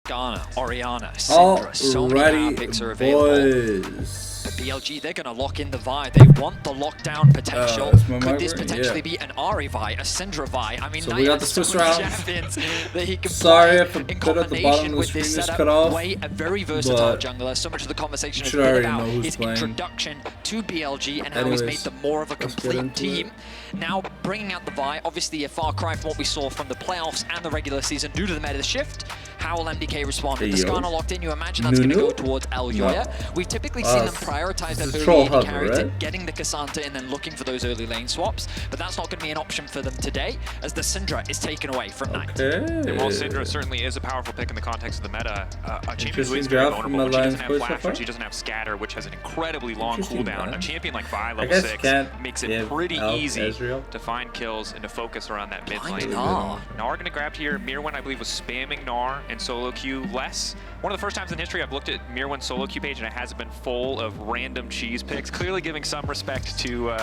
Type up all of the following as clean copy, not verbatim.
Ghana, Orianna, Syndra, so many power picks are available. Boys. But BLG, they're going to lock in the Vi. They want the lockdown potential. Could this potentially be an Ahri Vi, a Syndra Vi? I mean, so we got the Swiss round. Champions that he can Sorry play if a in bit at the bottom of the screen is cut off. Way a very versatile jungler. So much of the conversation has been about his introduction to BLG and how he's made them more of a complete team. Now, bringing out the Vi, obviously a far cry from what we saw from the playoffs and the regular season due to the meta shift. How will MDK respond? With the Skarner locked in, you imagine that's going to go towards Elyoya. We've typically seen them prioritize their early AD carry to getting the Cassandra and then looking for those early lane swaps, but that's not going to be an option for them today, as the Syndra is taken away from Knight. And while Syndra certainly is a powerful pick in the context of the meta, a champion who is very vulnerable, which he doesn't have Flash, which he doesn't have Scatter, which has an incredibly long cooldown. A champion like Vi, level 6, makes it pretty easy to find kills and to focus around that mid lane. Gnar going to grab here. Mirwin, I believe, was spamming Gnar and solo queue less. One of the first times in history I've looked at Mirwin's solo queue page and it hasn't been full of random cheese picks, clearly giving some respect to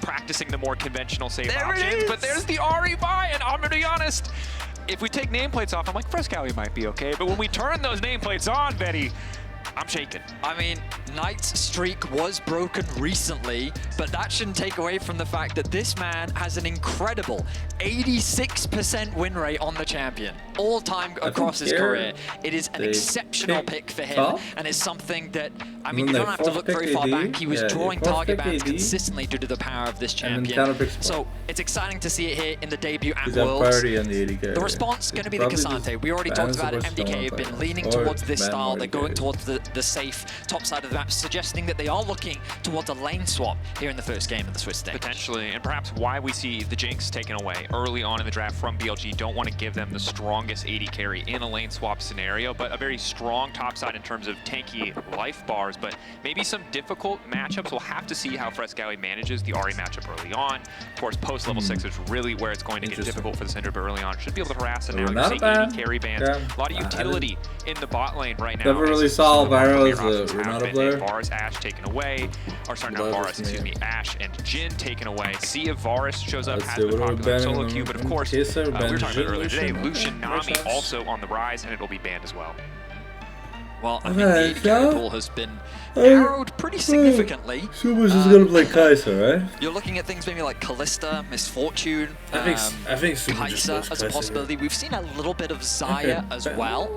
practicing the more conventional save options. But there's the Ahri Vi, and I'm going to be honest, if we take nameplates off, I'm like, Fresskowy might be okay, but when we turn those nameplates on, Betty, I'm shaking. I mean, Knight's streak was broken recently, but that shouldn't take away from the fact that this man has an incredible 86% win rate on the champion, all-time across his career. It is an exceptional pick for him, and it's something that, I mean, you don't have to look very far back. He was drawing target bans consistently due to the power of this champion. So it's exciting to see it here in the debut at Worlds. The response is going to be the Cassante. We already talked about it. MDK have been leaning towards this style. They're going towards the safe top side of the map, suggesting that they are looking towards a lane swap here in the first game of the Swiss stage. Potentially, and perhaps why we see the Jinx taken away early on in the draft from BLG. Don't want to give them the strongest AD carry in a lane swap scenario, but a very strong top side in terms of tanky life bars, but maybe some difficult matchups. We'll have to see how Fresskowy manages the Ahri matchup early on. Of course, post level 6 is really where it's going to get difficult for the Syndra, but early on should be able to harass it now. You see AD carry bans, a lot of utility in the bot lane right now. Never really saw Alvaro as a Renata player. Varus, Ashe taken away, or sorry, not Varus, excuse me, Ashe and Jhin taken away. See if Varus shows up, has been popular in solo queue, but of course, we were talking about earlier today, Lucian Nami also on the rise, and it'll be banned as well. Well, I mean, the AD carry pool has been narrowed pretty significantly. Suba's is going to play Kai'Sa, right? You're looking at things maybe like Kalista, Miss Fortune, I think Kai'Sa as a possibility. We've seen a little bit of Xayah as well.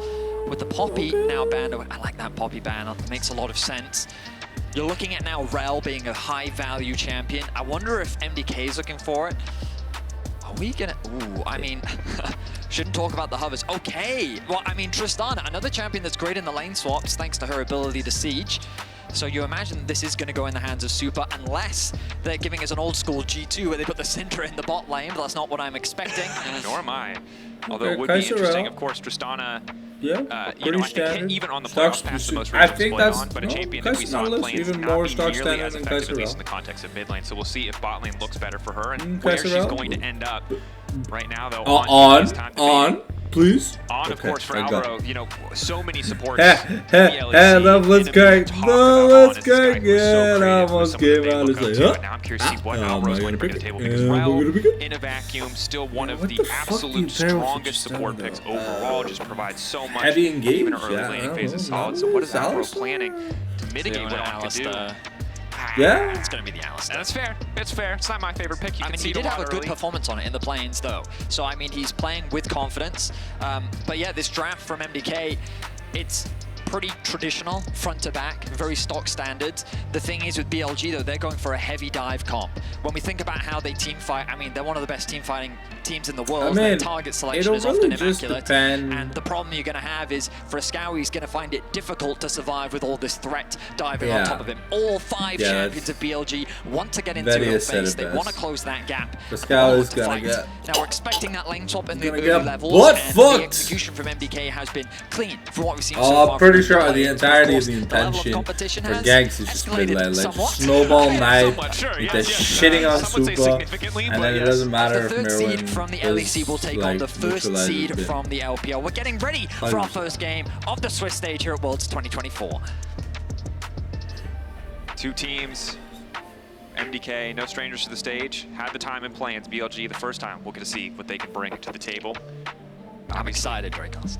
With the Poppy now banned, I like that Poppy ban, it makes a lot of sense. You're looking at now Rell being a high value champion. I wonder if MDK is looking for it. Are we gonna, I mean, shouldn't talk about the hovers. Okay, well, I mean, Tristana, another champion that's great in the lane swaps thanks to her ability to siege. So you imagine this is going to go in the hands of Super unless they're giving us an old school G2 where they put the Syndra in the bot lane, but that's not what I'm expecting. Nor am I. Although it would be interesting, of course, Tristana, you know, even on the playoffs past the most recent split on, but a champion that we saw playing even more stock nearly as effective, at least in the context of mid lane. So we'll see if bot lane looks better for her and where she's going to end up. Right now, though, please. Of course, for Alvaro, you know, so many supports. Let's go. Let's go. Yeah, almost gave out. Now I'm curious to see what Alvaro's going to bring to the table, because Rell, in a vacuum, still one of the absolute strongest support picks overall. Just provides so much. Heavy engage. Even early laning phase is solid. So what is Alvaro planning to mitigate what Alvaro can do? Yeah, it's going to be the Alistar. That's fair. It's fair. It's not my favorite pick. I mean, he did have a good performance on it in the plains, though. So, I mean, he's playing with confidence. But yeah, this draft from MDK, it's pretty traditional, front to back, very stock standards. The thing is with BLG, though, they're going for a heavy dive comp. When we think about how they team fight, I mean, they're one of the best team fighting teams in the world. Their target selection is often immaculate. And the problem you're going to have is Fresskowy is going to find it difficult to survive with all this threat diving on top of him. All 5 champions of BLG want to get into real face. They want to close that gap. Fresskowy's going to get... Now, we're expecting that lane swap in the early levels, and the execution from MDK has been clean from what we've seen so far. Pretty sure the entirety of the intention for Ganks is just play like snowball knife, they're shitting on Super, and then it doesn't matter if Mirwin from the LEC will take on the first seed from the LPL. We're getting ready for our first game of the Swiss stage here at Worlds 2024. 2 teams, MDK, no strangers to the stage, had the time and plans. BLG, the first time, we'll get to see what they can bring to the table. I'm excited, Dracos.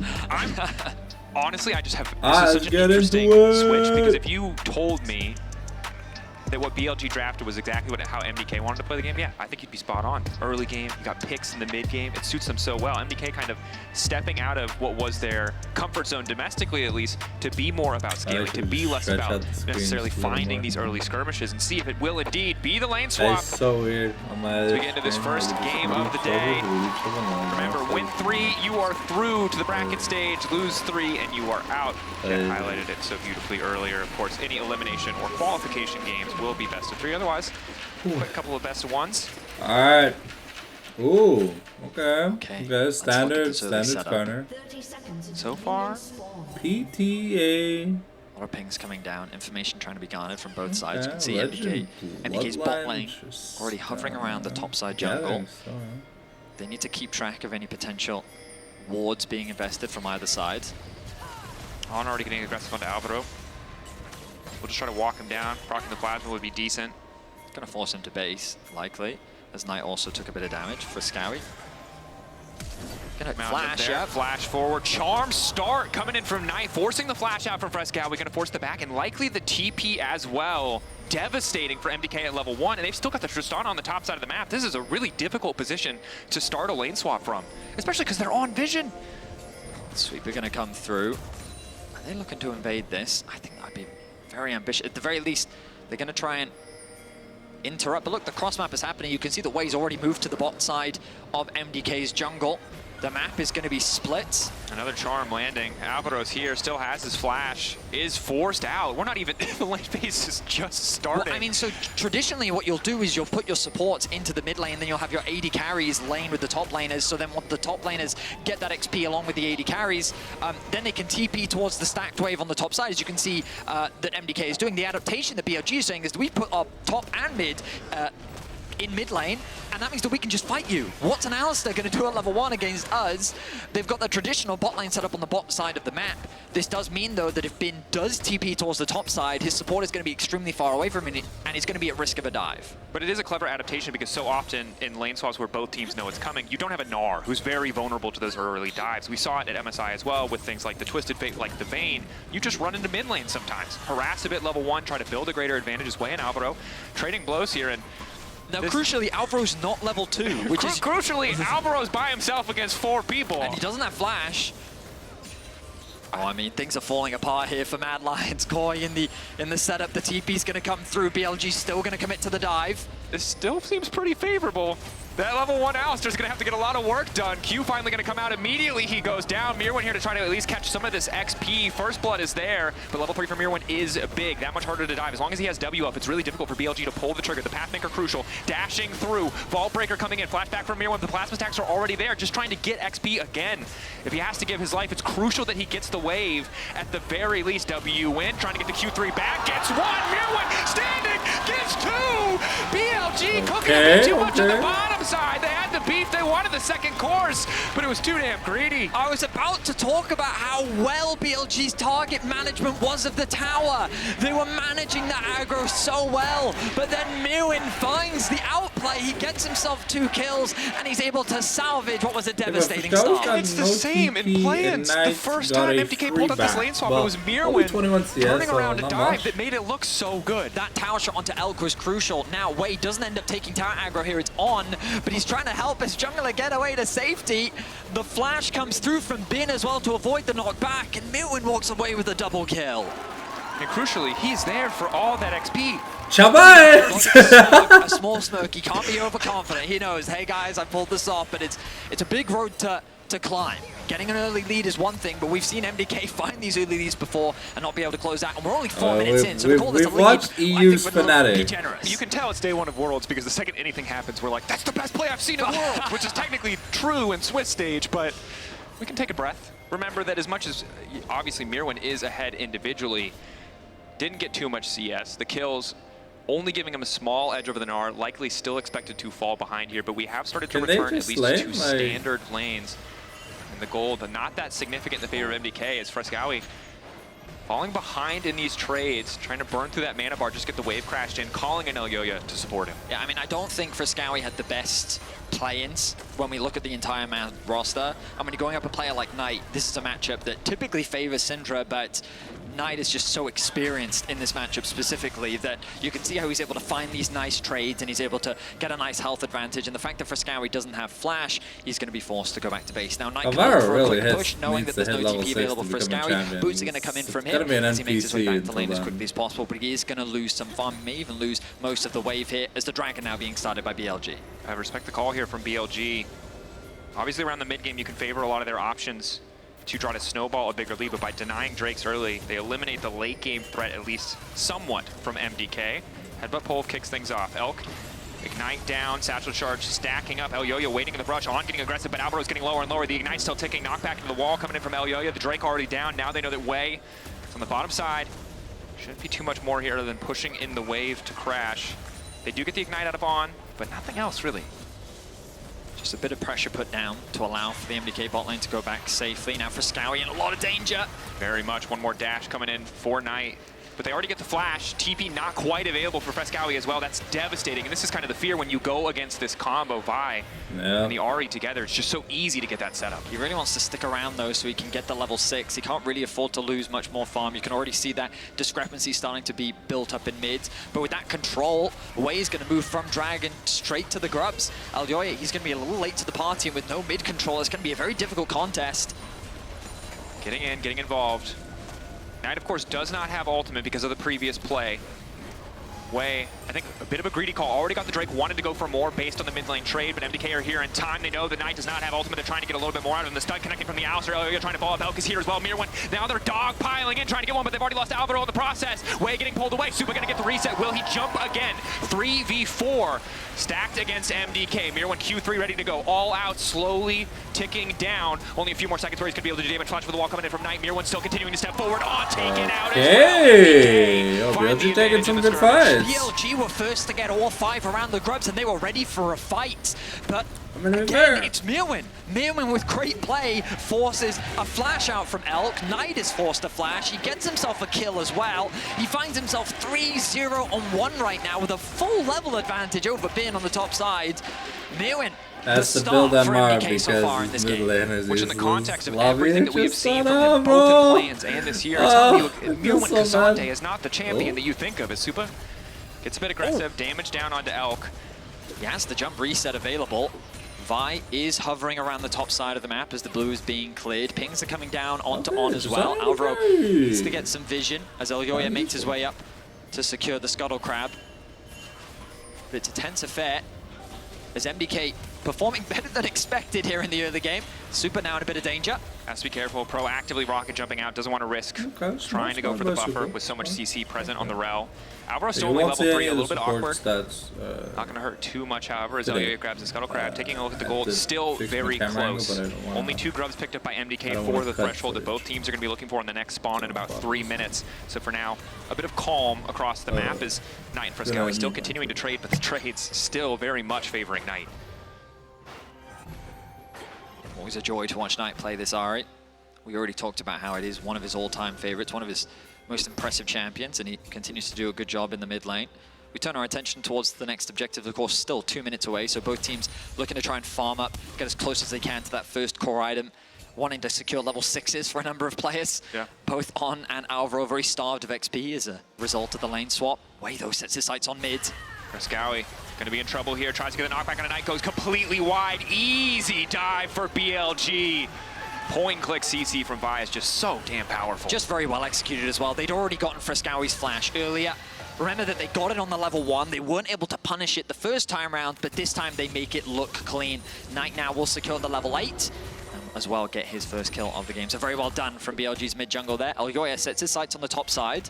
Honestly, I just have this is such an interesting switch, because if you told me that what BLG drafted was exactly how MDK wanted to play the game, yeah, I think you'd be spot on. Early game, you got picks in the mid game, it suits them so well. MDK kind of stepping out of what was their comfort zone domestically, at least, to be more about scaling, to be less about necessarily finding these early skirmishes, and see if it will indeed be the lane swap. That's so weird. As we get into this first game of the day. Remember, win 3, you are through to the bracket stage. Lose 3, and you are out. Jen highlighted it so beautifully earlier. Of course, any elimination or qualification games will be best of 3. Otherwise, a couple of best of 1s. All right. Ooh. Okay. Standard corner. So far, PTA. A lot of pings coming down. Information trying to be garnered from both sides. You can see MDK's bot lane already hovering around the top side jungle. They need to keep track of any potential wards being invested from either side. On already getting aggressive onto Alvaro. We'll just try to walk him down. Proccing the plasma would be decent. It's going to force him to base, likely, as Knight also took a bit of damage for Fresskowy. Gonna flash, yeah. Flash forward. Charm start coming in from Knight, forcing the flash out from Fresskowy. Gonna force the back and likely the TP as well. Devastating for MDK at level 1, and they've still got the Tristana on the top side of the map. This is a really difficult position to start a lane swap from, especially because they're on vision. Sweeper gonna come through. Are they looking to invade this? I think that'd be very ambitious. At the very least, they're gonna try and interrupt. But look, the cross map is happening. You can see the Way's already moved to the bot side of MDK's jungle. The map is going to be split. Another charm landing. Alvaro's here, still has his flash, is forced out. We're not even, the lane phase is just starting. Well, I mean, so traditionally what you'll do is you'll put your supports into the mid lane, then you'll have your AD carries lane with the top laners, so then when the top laners get that XP along with the AD carries, then they can TP towards the stacked wave on the top side. As you can see that MDK is doing. The adaptation that BLG is saying is that we put our top and mid in mid lane, and that means that we can just fight you. What's an Alistar going to do at level 1 against us? They've got the traditional bot lane set up on the bot side of the map. This does mean, though, that if Bin does TP towards the top side, his support is going to be extremely far away from him, and he's going to be at risk of a dive. But it is a clever adaptation, because so often in lane swaps where both teams know it's coming, you don't have a Gnar who's very vulnerable to those early dives. We saw it at MSI as well with things like the Twisted Fate, like the Vayne. You just run into mid lane sometimes. Harass a bit level 1, try to build a greater advantage his way in Alvaro. Trading blows here, and now, crucially, Alvaro's not level 2, which is... Crucially, Alvaro's by himself against 4 people. And he doesn't have flash. Oh, I mean, things are falling apart here for Mad Lions. Koi in the setup. The TP's going to come through. BLG's still going to commit to the dive. This still seems pretty favorable. That level 1 Alistar's gonna have to get a lot of work done. Q finally gonna come out immediately. He goes down. Myrwn here to try to at least catch some of this XP. First blood is there, but level 3 for Myrwn is big. That much harder to dive. As long as he has W up, it's really difficult for BLG to pull the trigger. The Pathmaker crucial. Dashing through. Vault Breaker coming in. Flashback from Myrwn. The plasma stacks are already there. Just trying to get XP again. If he has to give his life, it's crucial that he gets the wave. At the very least, W win. Trying to get the Q3 back. Gets 1. Myrwn standing. Gets 2. BLG cooking a bit too much on the bottom side. They had the beef, they wanted the second course, but it was too damn greedy. I was about to talk about how well BLG's target management was of the tower. They were managing the aggro so well, but then Myrwn finds the outplay. He gets himself 2 kills, and he's able to salvage what was a devastating start. It's the same in play-ins. The first time MDK pulled up this lane swap, it was Myrwn turning around to dive that made it look so good. That tower shot onto Elk was crucial. Now, Wei doesn't end up taking tower aggro here. It's on, but he's trying to help his jungler get away to safety. The flash comes through from Bin as well to avoid the knockback, and Myrwn walks away with a double kill. And crucially, he's there for all that XP. Chabad! A small smoke, he can't be overconfident. He knows, hey guys, I pulled this off, but it's a big road to climb. Getting an early lead is one thing, but we've seen MDK find these early leads before and not be able to close out. And we're only 4 minutes in, so we call this a lead. We've watched EU's Fnatic. You can tell it's day 1 of Worlds because the second anything happens, we're like, that's the best play I've seen in Worlds, which is technically true in Swiss stage, but we can take a breath. Remember that as much as obviously Myrwn is ahead individually, didn't get too much CS. The kills only giving him a small edge over the Gnar, likely still expected to fall behind here, but we have started to return at least to standard lanes. And the gold, but not that significant in the favor of MDK, as Fresskowy falling behind in these trades, trying to burn through that mana bar, just get the wave crashed in, calling in Elyoya to support him. Yeah, I mean, I don't think Fresskowy had the best play-ins when we look at the entire roster. And when you're going up a player like Knight, this is a matchup that typically favors Syndra, but Knight is just so experienced in this matchup specifically that you can see how he's able to find these nice trades and he's able to get a nice health advantage. And the fact that Fresskowy doesn't have flash, he's going to be forced to go back to base. Now Knight can look for a quick push, knowing that there's no TP available for Fresskowy. Boots are going to come in from him as he makes his way back to lane as quickly as possible, but he is going to lose some farm. He may even lose most of the wave here as the Dragon now being started by BLG. I respect the call here from BLG. Obviously around the mid game you can favor a lot of their options to try to snowball a bigger lead, but by denying Drakes early, they eliminate the late game threat at least somewhat from MDK. Headbutt Pole kicks things off. Elk, Ignite down, Satchel Charge stacking up. Elyoya waiting in the brush, on getting aggressive, but Alvaro's getting lower and lower. The Ignite still ticking, knockback into the wall coming in from Elyoya. The Drake already down. Now they know that Wei is on the bottom side. Shouldn't be too much more here other than pushing in the wave to crash. They do get the Ignite out of On, but nothing else really. Just a bit of pressure put down to allow for the MDK bot lane to go back safely. Now Fresskowy in a lot of danger. Very much. One more dash coming in for Knight. But they already get the flash. TP not quite available for Fresskowy as well. That's devastating. And this is kind of the fear when you go against this combo, Vi and the Ahri together. It's just so easy to get that set up. He really wants to stick around though so he can get the level 6. He can't really afford to lose much more farm. You can already see that discrepancy starting to be built up in mids. But with that control, Wei is going to move from Dragon straight to the Grubs. Elyoya, he's going to be a little late to the party, and with no mid control, it's going to be a very difficult contest. Getting in, getting involved. Knight, of course, does not have ultimate because of the previous play. Wei, I think a bit of a greedy call. Already got the Drake, wanted to go for more based on the mid lane trade, but MDK are here in time. They know the Knight does not have ultimate. They're trying to get a little bit more out of him. The stun connecting from the Alistair. Elyoya trying to follow up. Elk is here as well. Myrwn, now they're dog piling in, trying to get one, but they've already lost Alvaro in the process. Wei getting pulled away. Supa gonna get the reset. Will he jump again? 3v4 stacked against MDK. Myrwn Q3 ready to go. All out, slowly ticking down. Only a few more seconds where he's gonna be able to do damage. Flash for the wall coming in from Knight. Myrwn still continuing to step forward. On, taken out as well. BLG taking some good fights. BLG were first to get all 5 around the Grubs and they were ready for a fight. But again, it's Myrwn. Myrwn with great play forces a flash out from Elk. Knight is forced to flash. He gets himself a kill as well. He finds himself 3-0 on 1 right now with a full level advantage over Bin on the top side. Myrwn, that's the build on Mar because so far in this game. Which in the context of everything that we have seen from him, both in plans and this year, Myrwn K'Sante is not the champion that you think of as Supa. Gets a bit aggressive, damage down onto Elk. He has the jump reset available. Vi is hovering around the top side of the map as the blue is being cleared. Pings are coming down onto On as well. Alvaro needs to get some vision as Elyoya makes his way up to secure the Scuttle Crab. But it's a tense affair as MDK performing better than expected here in the early game. Supa now in a bit of danger. Has to be careful. Proactively rocket jumping out. Doesn't want to risk trying to go for the buffer with so much CC present on the rel. Alvaro's still only level 3, a little bit awkward. Not going to hurt too much, however, as Elyoya grabs the Scuttle Crab. Taking a look at the gold, still very close. Only 2 grubs picked up by MDK for the threshold that both teams are going to be looking for in the next spawn in about 3 minutes. So for now, a bit of calm across the map as Knight and Fresskowy still continuing to trade, but the trades still very much favoring Knight. Always a joy to watch Knight play this Ahri. We already talked about how it is one of his all-time favorites, one of his most impressive champions, and he continues to do a good job in the mid lane. We turn our attention towards the next objective, of course, still 2 minutes away, so both teams looking to try and farm up, get as close as they can to that first core item, wanting to secure level 6s for a number of players. Yeah. Both On and Alvaro very starved of XP as a result of the lane swap. Wei, though, sets his sights on mid. Fresskowy going to be in trouble here, tries to get a knockback on a Knight, goes completely wide. Easy dive for BLG. Point click CC from Vi is just so damn powerful. Just very well executed as well. They'd already gotten Fresskowy's flash earlier. Remember that they got it on the level 1. They weren't able to punish it the first time round, but this time they make it look clean. Knight now will secure the level 8. And as well get his first kill of the game. So very well done from BLG's mid jungle there. Elyoya sets his sights on the top side.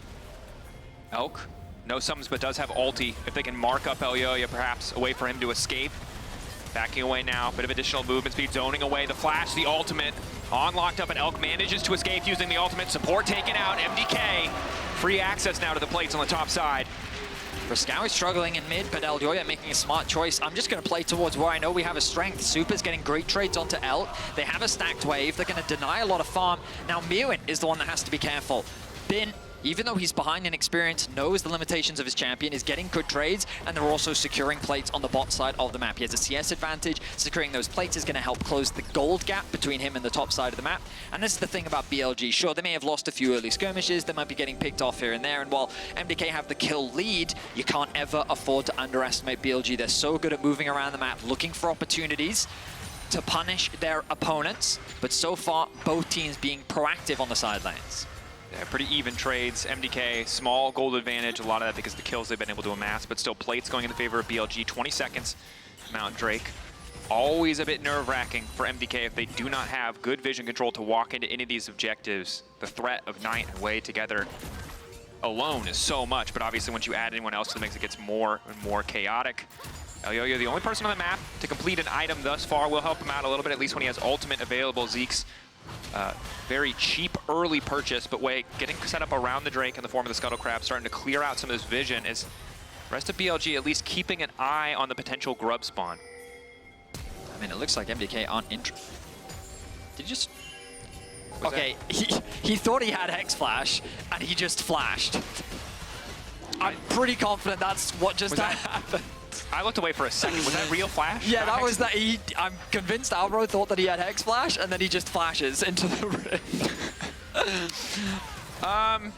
Elk, no summons, but does have ulti. If they can mark up Elyoya, perhaps a way for him to escape. Backing away now, bit of additional movement speed, zoning away. The flash, the ultimate, on locked up, and Elk manages to escape using the ultimate. Support taken out, MDK. Free access now to the plates on the top side. Fresskowy struggling in mid, but Elyoya making a smart choice. I'm just going to play towards where I know we have a strength. Supa's getting great trades onto Elk. They have a stacked wave. They're going to deny a lot of farm. Now Myrwn is the one that has to be careful. Bin even though he's behind in experience, knows the limitations of his champion, is getting good trades, and they're also securing plates on the bot side of the map. He has a CS advantage. Securing those plates is going to help close the gold gap between him and the top side of the map. And this is the thing about BLG. Sure, they may have lost a few early skirmishes. They might be getting picked off here and there. And while MDK have the kill lead, you can't ever afford to underestimate BLG. They're so good at moving around the map, looking for opportunities to punish their opponents. But so far, both teams being proactive on the side lanes. Yeah, pretty even trades. MDK, small gold advantage. A lot of that because of the kills they've been able to amass, but still plates going in the favor of BLG. 20 seconds. Mountain Drake. Always a bit nerve-wracking for MDK if they do not have good vision control to walk into any of these objectives. The threat of Knight and Wei together alone is so much, but obviously once you add anyone else to the mix, it gets more and more chaotic. Elyoya, the only person on the map to complete an item thus far, will help him out a little bit, at least when he has ultimate available. Zeke's very cheap early purchase, but Wei getting set up around the Drake in the form of the Scuttle Crab, starting to clear out some of this vision. Is the rest of BLG at least keeping an eye on the potential grub spawn? I mean, it looks like MDK aren't interested. Did you just... Okay, he thought he had Hex Flash, and he just flashed. I'm pretty confident that's what just happened. I looked away for a second. Was that real flash? Yeah, that was that. I'm convinced Alvaro thought that he had Hex Flash, and then he just flashes into the ring.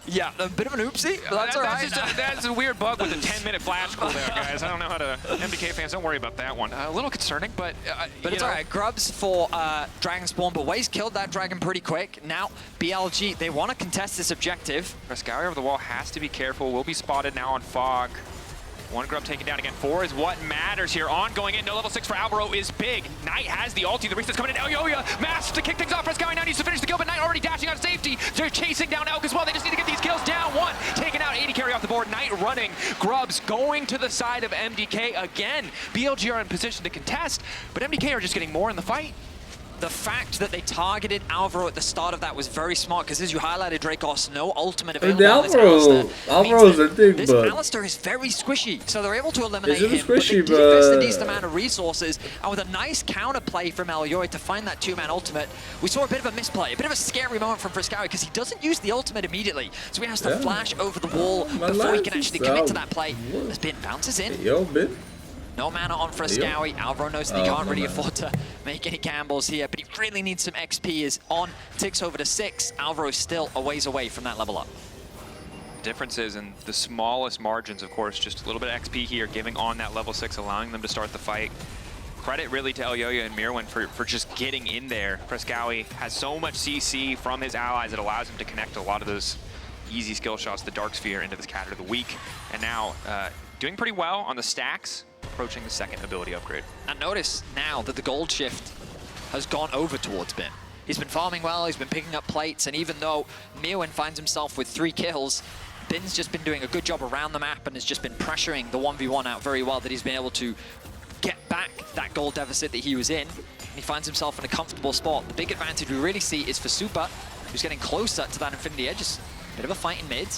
Yeah, a bit of an oopsie, but that's all right. That's a weird bug with a 10-minute flash cooldown, guys. I don't know how to... MDK fans, don't worry about that one. A little concerning, but it's all right. Grubs for Dragon Spawn, but Wei's killed that dragon pretty quick. Now, BLG, they want to contest this objective. Fresskowy over the wall has to be careful. Will be spotted now on Fog. One grub taken down again. 4 is what matters here. On going in. No level 6 for Alvaro is big. Knight has the ulti. The reset's coming in. Elyoya masks to kick things off. Fresskowy now needs to finish the kill, but Knight already dashing on safety. They're chasing down Elk as well. They just need to get these kills down. 1 taken out. 80 carry off the board. Knight running. Grubs going to the side of MDK again. BLG are in position to contest, but MDK are just getting more in the fight. The fact that they targeted Alvaro at the start of that was very smart, because as you highlighted, Dracos, no ultimate available on this Alistar. Alvaro's a thing, this but... Alistar is very squishy, so they're able to eliminate him, squishy, but they invest a decent amount of resources, and with a nice counterplay from Elyoya to find that 2-man ultimate, we saw a bit of a misplay, a bit of a scary moment from Fresskowy, because he doesn't use the ultimate immediately, so he has to flash over the wall before he can actually commit to that play. As Bin bounces in. Yo, Bin. No mana on Fresskowy. Alvaro knows that he can't really afford to make any gambles here, but he really needs some XP. Is on, ticks over to 6. Alvaro's still a ways away from that level up. Differences in the smallest margins, of course. Just a little bit of XP here, giving on that level 6, allowing them to start the fight. Credit really to Elyoya and Myrwn for just getting in there. Fresskowy has so much CC from his allies, it allows him to connect a lot of those easy skill shots, the Dark Sphere, into this Cat of the Week. And now doing pretty well on the stacks, approaching the second ability upgrade. And notice now that the gold shift has gone over towards Bin. He's been farming well, he's been picking up plates, and even though Myrwn finds himself with 3 kills, Bin's just been doing a good job around the map and has just been pressuring the 1v1 out very well, that he's been able to get back that gold deficit that he was in. And he finds himself in a comfortable spot. The big advantage we really see is for Supa, who's getting closer to that Infinity Edge. Just a bit of a fight in mid.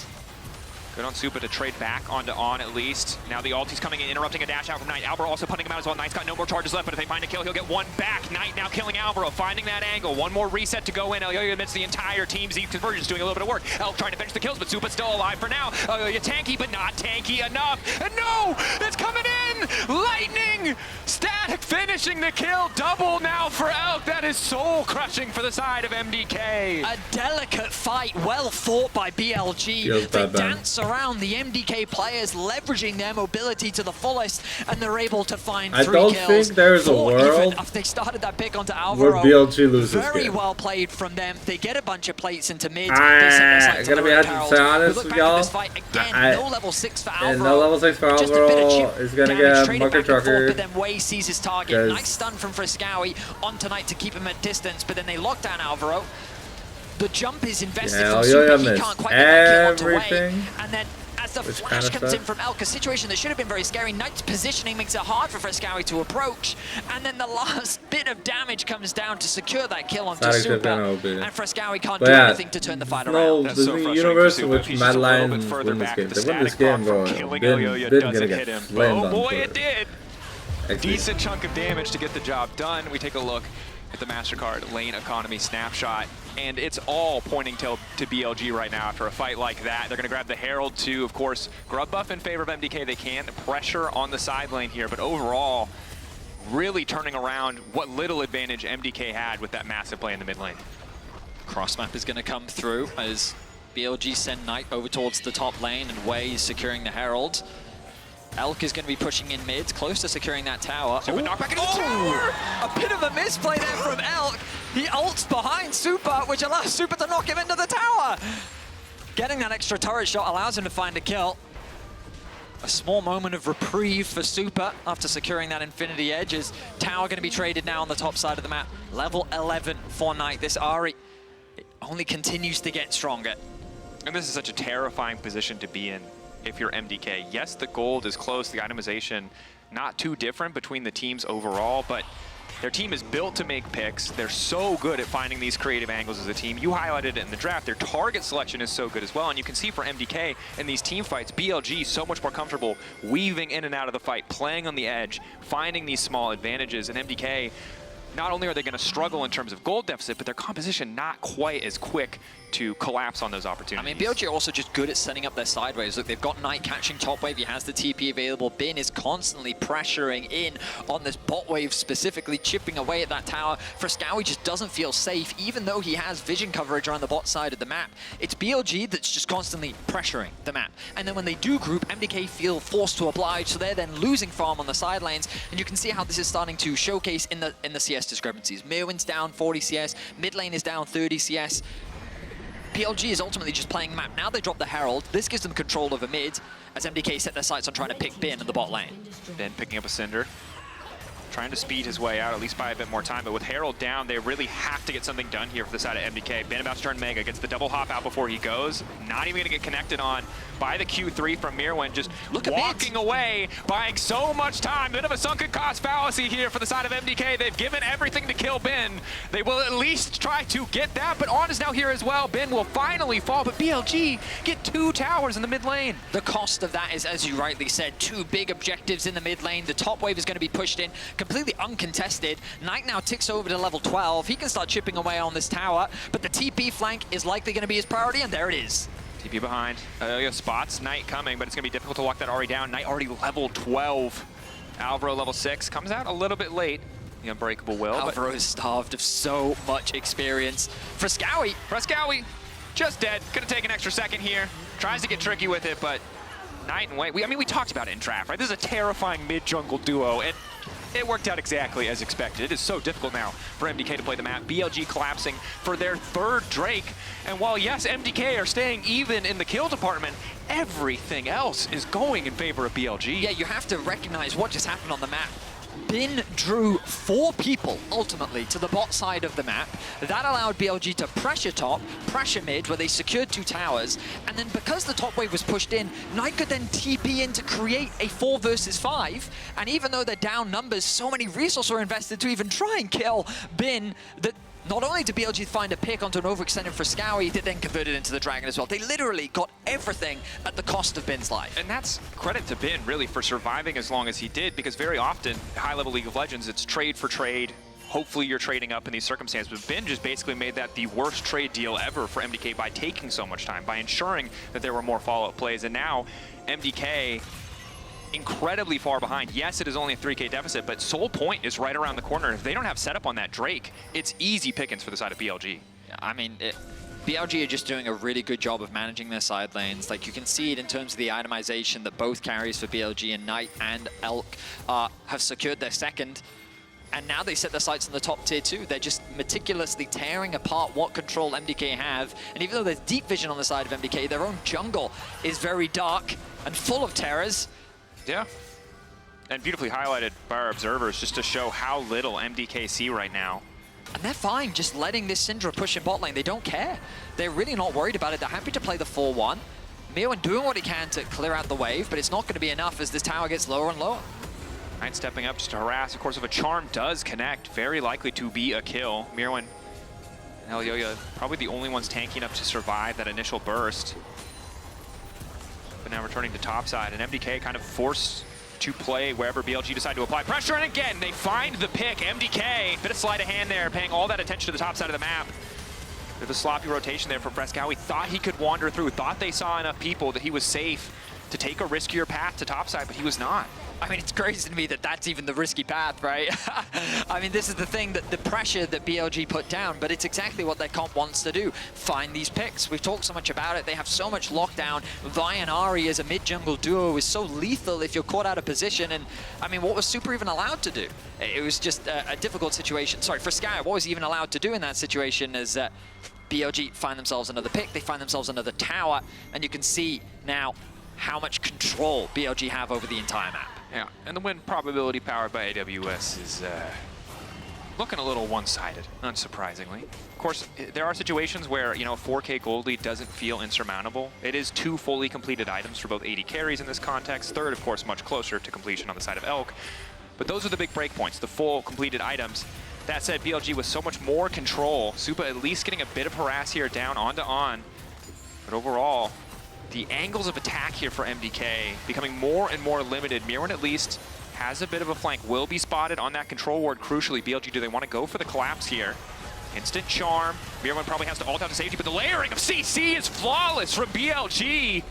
Good on Supa to trade back onto On at least. Now the ulti's coming in, interrupting a dash out from Knight. Alvaro also putting him out as well. Knight's got no more charges left, but if they find a kill, he'll get 1 back. Knight now killing Alvaro, finding that angle. 1 more reset to go in. Elyoya amidst the entire team. Zeke Convergence doing a little bit of work. Elk trying to finish the kills, but Supa's still alive for now. Elyoya tanky, but not tanky enough. And no! It's coming in! Lightning! Static finishing the kill. Double now for Elk. That is soul crushing for the side of MDK. A delicate fight, well fought by BLG. They dance around the MDK players, leveraging their mobility to the fullest, and they're able to find 3 kills. I don't think there's a world after they started that pick onto Alvaro. Where BLG loses. Very well played from them. They get a bunch of plates into mid. I gotta be honest with y'all. No level 6 for Alvaro. No level 6 for Alvaro is gonna get Mucker Trucker. But then Wei sees his target. Nice stun from Fresskowy on tonight to keep him at distance, but then they lock down Alvaro. The jump is invested from Supa. He can't quite get that kill onto Wei. And then as the flash comes in from Elk, a situation that should have been very scary. Knight's positioning makes it hard for Fresskowy to approach, and then the last bit of damage comes down to secure that kill onto Supa, and Fresskowy can't do anything to turn the fight around. There's a universe in which Mad Lions win this game. They win this game, bro. Bin gonna get flamed on. Oh boy, it did! Decent chunk of damage to get the job done. We take a look with the MasterCard lane economy snapshot. And it's all pointing to BLG right now after a fight like that. They're going to grab the Herald too. Of course, Grub buff in favor of MDK. They can pressure on the side lane here, but overall, really turning around what little advantage MDK had with that massive play in the mid lane. Cross map is going to come through as BLG send Knight over towards the top lane, and Wei is securing the Herald. Elk is going to be pushing in mid, close to securing that tower. Super knockback into the tower! A bit of a misplay there from Elk. He ults behind Super, which allows Super to knock him into the tower. Getting that extra turret shot allows him to find a kill. A small moment of reprieve for Super after securing that Infinity Edge. As tower going to be traded now on the top side of the map. Level 11 for Knight. This Ahri only continues to get stronger. And this is such a terrifying position to be in if you're MDK. Yes, the gold is close, the itemization not too different between the teams overall, but their team is built to make picks. They're so good at finding these creative angles as a team. You highlighted it in the draft. Their target selection is so good as well. And you can see for MDK in these team fights, BLG so much more comfortable weaving in and out of the fight, playing on the edge, finding these small advantages. And MDK, not only are they going to struggle in terms of gold deficit, but their composition not quite as quick to collapse on those opportunities. I mean, BLG are also just good at setting up their sideways. Look, they've got Knight catching top wave. He has the TP available. Bin is constantly pressuring in on this bot wave, specifically chipping away at that tower. Fresskowy just doesn't feel safe, even though he has vision coverage around the bot side of the map. It's BLG that's just constantly pressuring the map. And then when they do group, MDK feel forced to oblige, so they're then losing farm on the side lanes. And you can see how this is starting to showcase in the CS discrepancies. Mirwin's down 40 CS, mid lane is down 30 CS. BLG is ultimately just playing map. Now they drop the Herald. This gives them control over mid as MDK set their sights on trying to pick Bin in the bot lane. Bin picking up a Cinder. Trying to speed his way out, at least by a bit more time. But with Herald down, they really have to get something done here for the side of MDK. Bin about to turn Mega, gets the double hop out before he goes. Not even gonna get connected on by the Q3 from Mirwin, just walking away, buying so much time. Bit of a sunken cost fallacy here for the side of MDK. They've given everything to kill Bin. They will at least try to get that, but On is now here as well. Bin will finally fall, but BLG get 2 towers in the mid lane. The cost of that is, as you rightly said, 2 big objectives in the mid lane. The top wave is going to be pushed in, completely uncontested. Knight now ticks over to level 12. He can start chipping away on this tower, but the TP flank is likely going to be his priority, and there it is. TP behind. Spots Knight coming, but it's going to be difficult to lock that Ahri down. Knight already level 12. Alvaro level 6. Comes out a little bit late. The Unbreakable Will. Alvaro is starved of so much experience. Fresskowy, just dead. Could have taken an extra second here. Tries to get tricky with it, but Knight and Wei. We talked about it in draft, right? This is a terrifying mid-jungle duo, and it worked out exactly as expected. It is so difficult now for MDK to play the map. BLG collapsing for their 3rd Drake. And while, yes, MDK are staying even in the kill department, everything else is going in favor of BLG. Yeah, you have to recognize what just happened on the map. Bin drew 4 people, ultimately, to the bot side of the map. That allowed BLG to pressure top, pressure mid, where they secured 2 towers. And then because the top wave was pushed in, Knight could then TP in to create a 4 versus 5. And even though they're down numbers, so many resources were invested to even try and kill Bin that not only did BLG find a pick onto an overextended Fresskowy, they then converted into the Dragon as well. They literally got everything at the cost of Bin's life. And that's credit to Bin, really, for surviving as long as he did, because very often, high-level League of Legends, it's trade for trade. Hopefully you're trading up in these circumstances, but Bin just basically made that the worst trade deal ever for MDK by taking so much time, by ensuring that there were more follow-up plays. And now, MDK incredibly far behind. Yes, it is only a 3K deficit, but Soul Point is right around the corner. If they don't have setup on that Drake, it's easy pickings for the side of BLG. I mean, BLG are just doing a really good job of managing their side lanes. Like, you can see it in terms of the itemization that both carries for BLG and Knight and Elk have secured their 2nd. And now they set their sights on the top tier 2. They're just meticulously tearing apart what control MDK have. And even though there's deep vision on the side of MDK, their own jungle is very dark and full of terrors. Yeah, and beautifully highlighted by our observers just to show how little MDK see right now. And they're fine just letting this Syndra push in bot lane. They don't care. They're really not worried about it. They're happy to play the 4-1. Mirwin doing what he can to clear out the wave, but it's not going to be enough as this tower gets lower and lower. Knight stepping up just to harass. Of course, if a charm does connect, very likely to be a kill. Mirwin and Elyoya probably the only ones tanking up to survive that initial burst. But now returning to topside, and MDK kind of forced to play wherever BLG decide to apply pressure. And again, they find the pick. MDK, bit of sleight of hand there, paying all that attention to the top side of the map. Bit of a sloppy rotation there for Fresskowy. Thought he could wander through, thought they saw enough people that he was safe to take a riskier path to topside, but he was not. I mean, it's crazy to me that that's even the risky path, right? I mean, this is the thing, that the pressure that BLG put down, but it's exactly what their comp wants to do. Find these picks. We've talked so much about it. They have so much lockdown. Vi and Ari as a mid-jungle duo is so lethal if you're caught out of position. And, I mean, what was Super even allowed to do? It was just a difficult situation. Sorry, for Sky, what was he even allowed to do in that situation is BLG find themselves another pick. They find themselves another tower. And you can see now how much control BLG have over the entire map. Yeah, and the win probability powered by AWS is looking a little one-sided, unsurprisingly. Of course, there are situations where, you know, 4K gold lead doesn't feel insurmountable. It is 2 fully completed items for both AD carries in this context. Third, of course, much closer to completion on the side of Elk. But those are the big breakpoints, the full completed items. That said, BLG with so much more control, Supa at least getting a bit of harass here down onto on. But overall, the angles of attack here for MDK becoming more and more limited. Myrwn at least has a bit of a flank, will be spotted on that control ward. Crucially, BLG, do they want to go for the collapse here? Instant charm. Myrwn probably has to ult out to safety, but the layering of CC is flawless from BLG.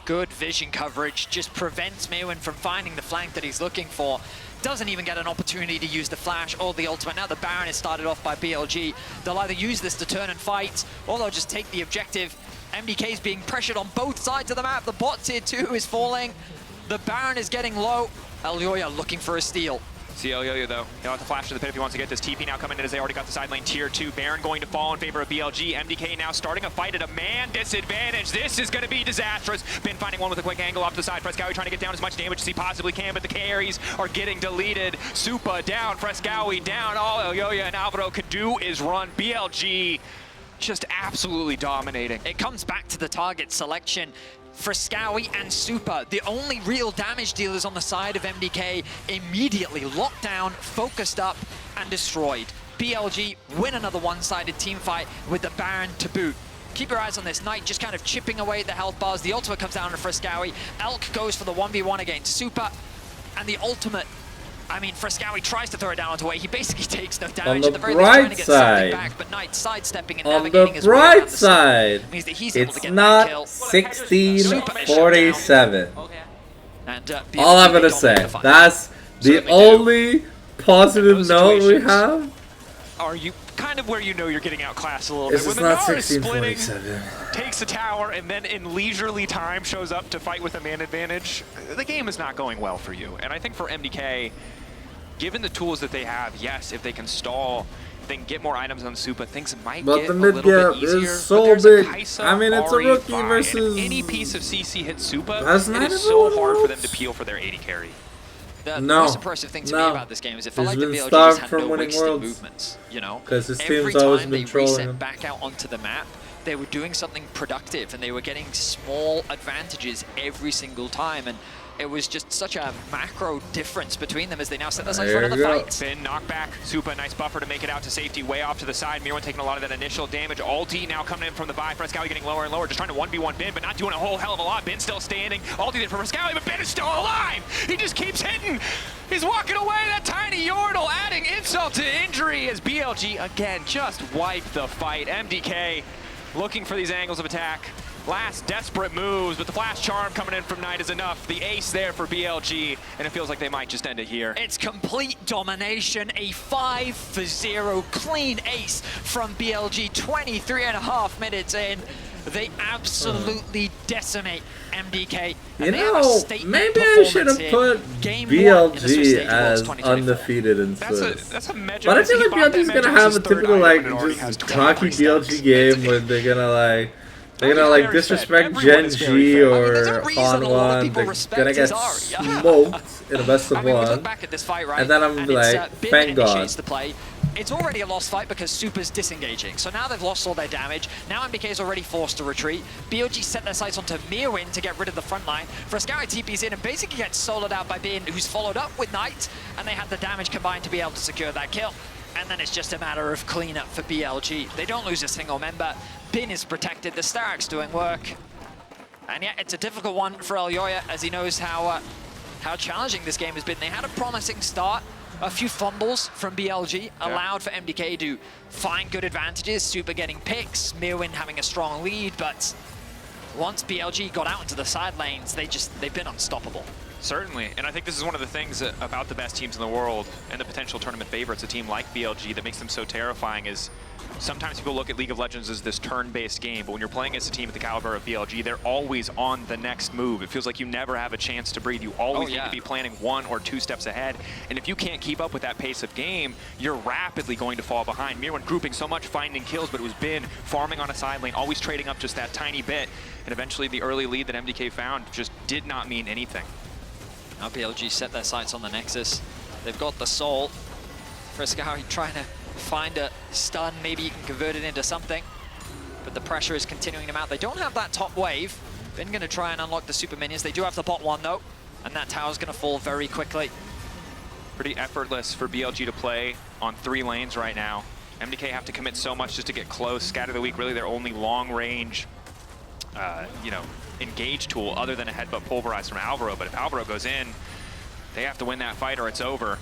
Good vision coverage just prevents Myrwn from finding the flank that he's looking for. Doesn't even get an opportunity to use the flash or the ultimate. Now the Baron is started off by BLG. They'll either use this to turn and fight, or they'll just take the objective. MDK is being pressured on both sides of the map. The bot tier 2 is falling. The Baron is getting low. Elyoya looking for a steal. See Elyoya though. He'll have to flash to the pit if he wants to get this. TP now coming in as they already got the side lane tier 2. Baron going to fall in favor of BLG. MDK now starting a fight at a man disadvantage. This is going to be disastrous. Bin finding one with a quick angle off the side. Fresskowy trying to get down as much damage as he possibly can, but the carries are getting deleted. Supa down, Fresskowy down. All Elyoya and Alvaro can do is run. BLG just absolutely dominating. It comes back to the target selection. Fresskowy and Supa, the only real damage dealers on the side of MDK, immediately locked down, focused up, and destroyed. BLG win another one-sided team fight with the Baron to boot. Keep your eyes on this. Knight just kind of chipping away at the health bars. The ultimate comes down to Fresskowy. Elk goes for the 1v1 against Supa, and the ultimate, I mean, Fresskowy tries to throw it down onto way. He basically takes no damage. On the bright side, back, but Knight sidestepping and on navigating the bright side, means that he's able to it's get not that kill. 16-47. And, all I'm gonna say, that's the only positive note we have. Are you kind of where you know you're getting outclassed a little This bit? is When the not Nara is splitting, 16-47. takes the tower, and then in leisurely time shows up to fight with a man advantage, the game is not going well for you. And I think for MDK, given the tools that they have, yes, if they can stall, they can get more items on Supa, things might get a little bit easier. Is so big. I mean, it's a rookie versus... any piece of CC hits Supa, That's it not is so hard for them else. to peel for their AD carry. The most impressive thing to me about this game is it felt like the BLG starved just had from no winning wasted Worlds. movements, you know? Because his Every team's always time been they trolling reset him. back out onto the map, they were doing something productive and they were getting small advantages every single time. And it was just such a macro difference between them as they now set their sights for another fight. Bin knockback, Supa, nice buffer to make it out to safety, way off to the side. Myrwn taking a lot of that initial damage. Alti now coming in from the buy. Fresskowy getting lower and lower, just trying to 1v1 Bin, but not doing a whole hell of a lot. Bin still standing. Alti did for Fresskowy, but Bin is still alive! He just keeps hitting! He's walking away, that tiny Yordle adding insult to injury as BLG again just wiped the fight. MDK looking for these angles of attack. Last desperate moves, but the flash charm coming in from Knight is enough. The ace there for BLG, and it feels like they might just end it here. It's complete domination, a 5-0 clean ace from BLG, 23.5 minutes in. They absolutely decimate MDK. You know, maybe I should have put BLG as undefeated in Swiss. That's a measure. But I feel like BLG's gonna have a typical like just cocky BLG game where they're gonna like disrespect Gen G or Hanwha. They're gonna get smoked in a best of one. And then I'm like, thank God. It's already a lost fight because Supa's disengaging. So now they've lost all their damage. Now MDK is already forced to retreat. BLG set their sights onto Myrwn to get rid of the front line. Fresskowy TP's in and basically gets soloed out by Bin, who's followed up with Knight. And they have the damage combined to be able to secure that kill. And then it's just a matter of cleanup for BLG. They don't lose a single member. Bin is protected. The Starak's doing work. And yeah, it's a difficult one for Elyoya as he knows how how challenging this game has been. They had a promising start. A few fumbles from BLG allowed for MDK to find good advantages. Super getting picks, Mirwin having a strong lead, but once BLG got out into the side lanes, they've been unstoppable. Certainly, and I think this is one of the things about the best teams in the world and the potential tournament favorites, a team like BLG, that makes them so terrifying is sometimes people look at League of Legends as this turn-based game, but when you're playing as a team at the caliber of BLG, they're always on the next move. It feels like you never have a chance to breathe. You always need to be planning 1 or 2 steps ahead, and if you can't keep up with that pace of game, you're rapidly going to fall behind. Mirwin grouping so much, finding kills, but it was Bin farming on a side lane, always trading up just that tiny bit, and eventually the early lead that MDK found just did not mean anything. Now BLG set their sights on the Nexus. They've got the Soul. Frescow trying to find a stun, maybe you can convert it into something. But the pressure is continuing to mount. They don't have that top wave. Bin going to try and unlock the super minions. They do have the bot one though, and that tower's going to fall very quickly. Pretty effortless for BLG to play on 3 lanes right now. MDK have to commit so much just to get close. Scatter the Weak, really their only long range, engage tool other than a headbutt pulverize from Alvaro. But if Alvaro goes in, they have to win that fight or it's over.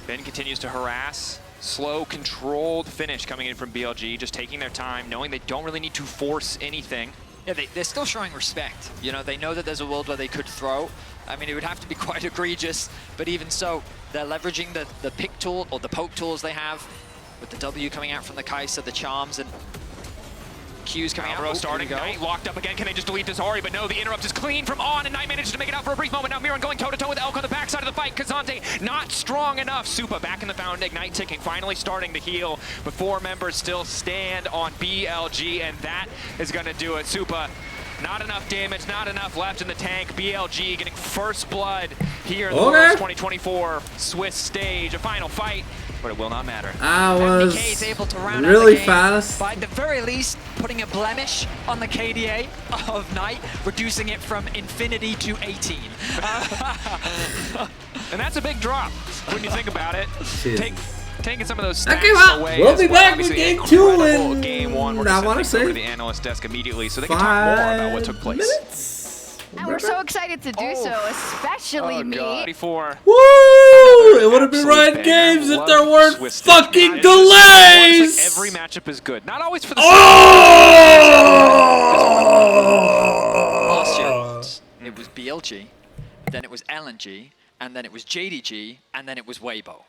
Bin continues to harass. Slow, controlled finish coming in from BLG, just taking their time, knowing they don't really need to force anything. Yeah, they're still showing respect. You know, they know that there's a world where they could throw. I mean, it would have to be quite egregious, but even so, they're leveraging the pick tool, or the poke tools they have, with the W coming out from the Kai'Sa, the charms, and Q's coming out. Starting, Knight locked up again. Can they just delete this Ahri? But no, the interrupt is clean from On, and Knight manages to make it out for a brief moment. Now Mirwin going toe-to-toe with Elk on the backside of the fight. Kazante not strong enough. Supa back in the fountain, Ignite ticking, finally starting to heal. But 4 members still stand on BLG, and that is going to do it. Supa, not enough damage, not enough left in the tank. BLG getting first blood here in the Worlds 2024 Swiss stage. A final fight, but it will not matter. I was is able to round really out the game fast. by the very least putting a blemish on the KDA of Knight, reducing it from infinity to 18. And that's a big drop when you think about it. Taking some of those stats away. We'll be back with game 2 and game 1. We're I want to say over to the analyst desk immediately so they can talk more about what took place. Minutes. And we're so excited to do so, especially me. 34. Woo! It would have been Riot Games if there weren't fucking delays! Like every matchup is good. Not always for the Last year, it was BLG, then it was LNG, and then it was JDG, and then it was Weibo.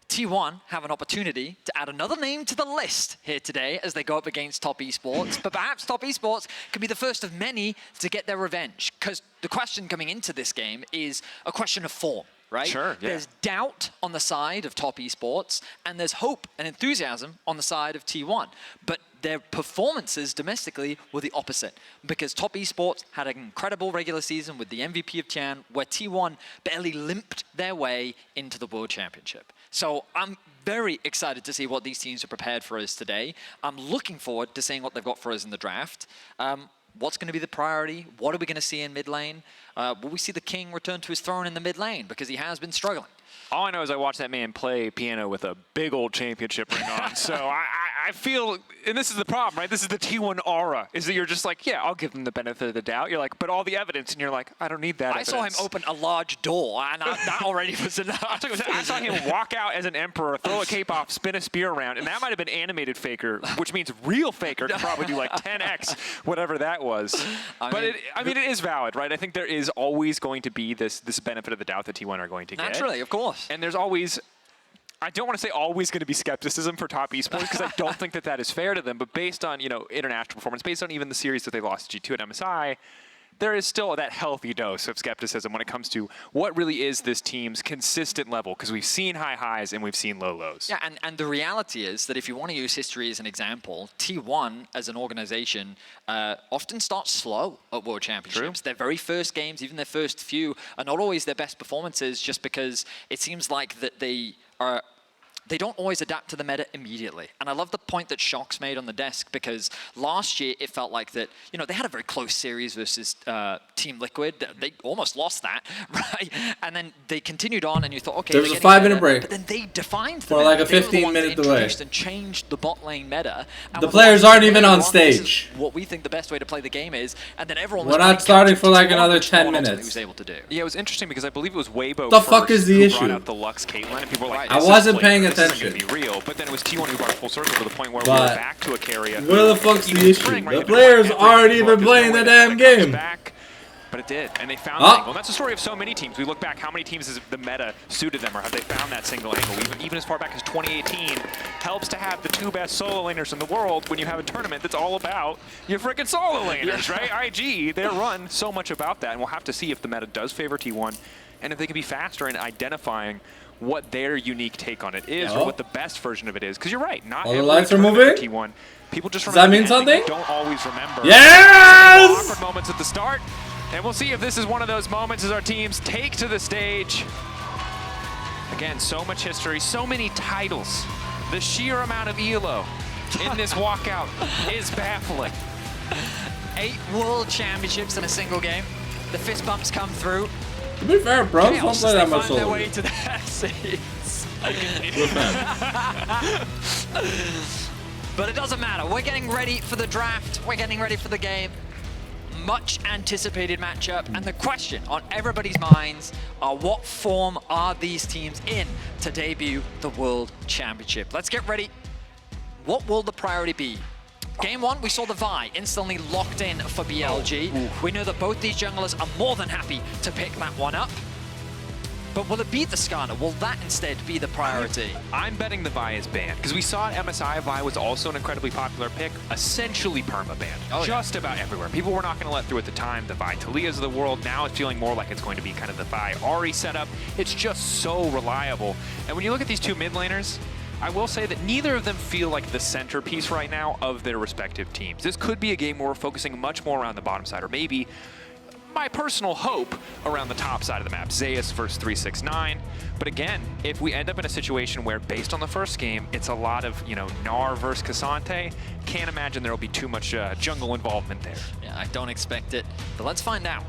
T1 have an opportunity to add another name to the list here today as they go up against Top Esports, but perhaps Top Esports could be the first of many to get their revenge, because the question coming into this game is a question of form, right? Sure, yeah. There's doubt on the side of Top Esports, and there's hope and enthusiasm on the side of T1, but their performances domestically were the opposite, because Top Esports had an incredible regular season with the MVP of Tian, where T1 barely limped their way into the World Championship. So I'm very excited to see what these teams are prepared for us today. I'm looking forward to seeing what they've got for us in the draft. What's going to be the priority? What are we going to see in mid lane? Will we see the king return to his throne in the mid lane? Because he has been struggling. All I know is I watched that man play piano with a big old championship ring on. So I feel, and this is the problem, right? This is the T1 aura, is that you're just like, yeah, I'll give them the benefit of the doubt. You're like, but all the evidence, and you're like, I don't need that evidence. I saw him open a large door, and that already was enough. I saw him walk out as an emperor, throw a cape off, spin a spear around, and that might have been animated Faker, which means real Faker could probably do like 10x, whatever that was. I mean, it is valid, right? I think there is always going to be this benefit of the doubt that T1 are going to get. Naturally, of course. And there's always, I don't want to say always going to be skepticism for Top Esports because I don't think that is fair to them, but based on, international performance, based on even the series that they lost to G2 at MSI, there is still that healthy dose of skepticism when it comes to what really is this team's consistent level, because we've seen high highs and we've seen low lows. Yeah, and the reality is that if you want to use history as an example, T1 as an organization often starts slow at World Championships. True. Their very first games, even their first few, are not always their best performances just because it seems like that they are they don't always adapt to the meta immediately. And I love the point that Shox made on the desk, because last year it felt like that, you know, they had a very close series versus Team Liquid. They almost lost that, right? And then they continued on, and you thought, okay, there was a 5-minute break. But then they defined for like a 15-minute delay and changed the bot lane meta. The players aren't even on stage. What we think the best way to play the game is, and then everyone. We're not starting for like another 10 minutes. Was able to do. Yeah, it was interesting because I believe it was Weibo. The fuck is the issue? Brought out the Lux Caitlyn, and people were like, I wasn't paying attention. This isn't gonna be real. But then it was T1 who brought it full circle to the point where we were back to a carrier. Where the fuck's the issue? The players aren't even playing the damn game. But it did, and they found the angle. And that's the story of so many teams. We look back, how many teams has the meta suited them, or have they found that single angle? Even as far back as 2018, helps to have the 2 best solo laners in the world when you have a tournament that's all about your freaking solo laners, right? IG, they run so much about that, and we'll have to see if the meta does favor T1, and if they can be faster in identifying what their unique take on it is, or what the best version of it is. Because you're right, not all the lights are moving. T1. People just does that mean something? Don't always remember. Yes! Awkward moments at the start. And we'll see if this is one of those moments as our teams take to the stage. Again, so much history, so many titles. The sheer amount of ELO in this walkout is baffling. 8 world championships in a single game. The fist bumps come through. To be fair, bro, don't play that much solo. Their way to the seats. But it doesn't matter. We're getting ready for the draft. We're getting ready for the game. Much anticipated matchup, and the question on everybody's minds are, what form are these teams in to debut the World Championship? Let's get ready. What will the priority be? Game 1, we saw the Vi instantly locked in for BLG. We know that both these junglers are more than happy to pick that one up. But will it be the Skarner? Will that instead be the priority? I'm betting the Vi is banned, because we saw at MSI, Vi was also an incredibly popular pick, essentially perma-banned. Just about everywhere. People were not going to let through at the time. The Vi Talias of the world, now it's feeling more like it's going to be kind of the Vi Ahri setup. It's just so reliable. And when you look at these 2 mid laners, I will say that neither of them feel like the centerpiece right now of their respective teams. This could be a game where we're focusing much more around the bottom side, or maybe my personal hope around the top side of the map, Zeus versus 369. But again, if we end up in a situation where, based on the first game, it's a lot of, you know, Gnar versus K'Sante, can't imagine there'll be too much jungle involvement there. Yeah, I don't expect it, but let's find out.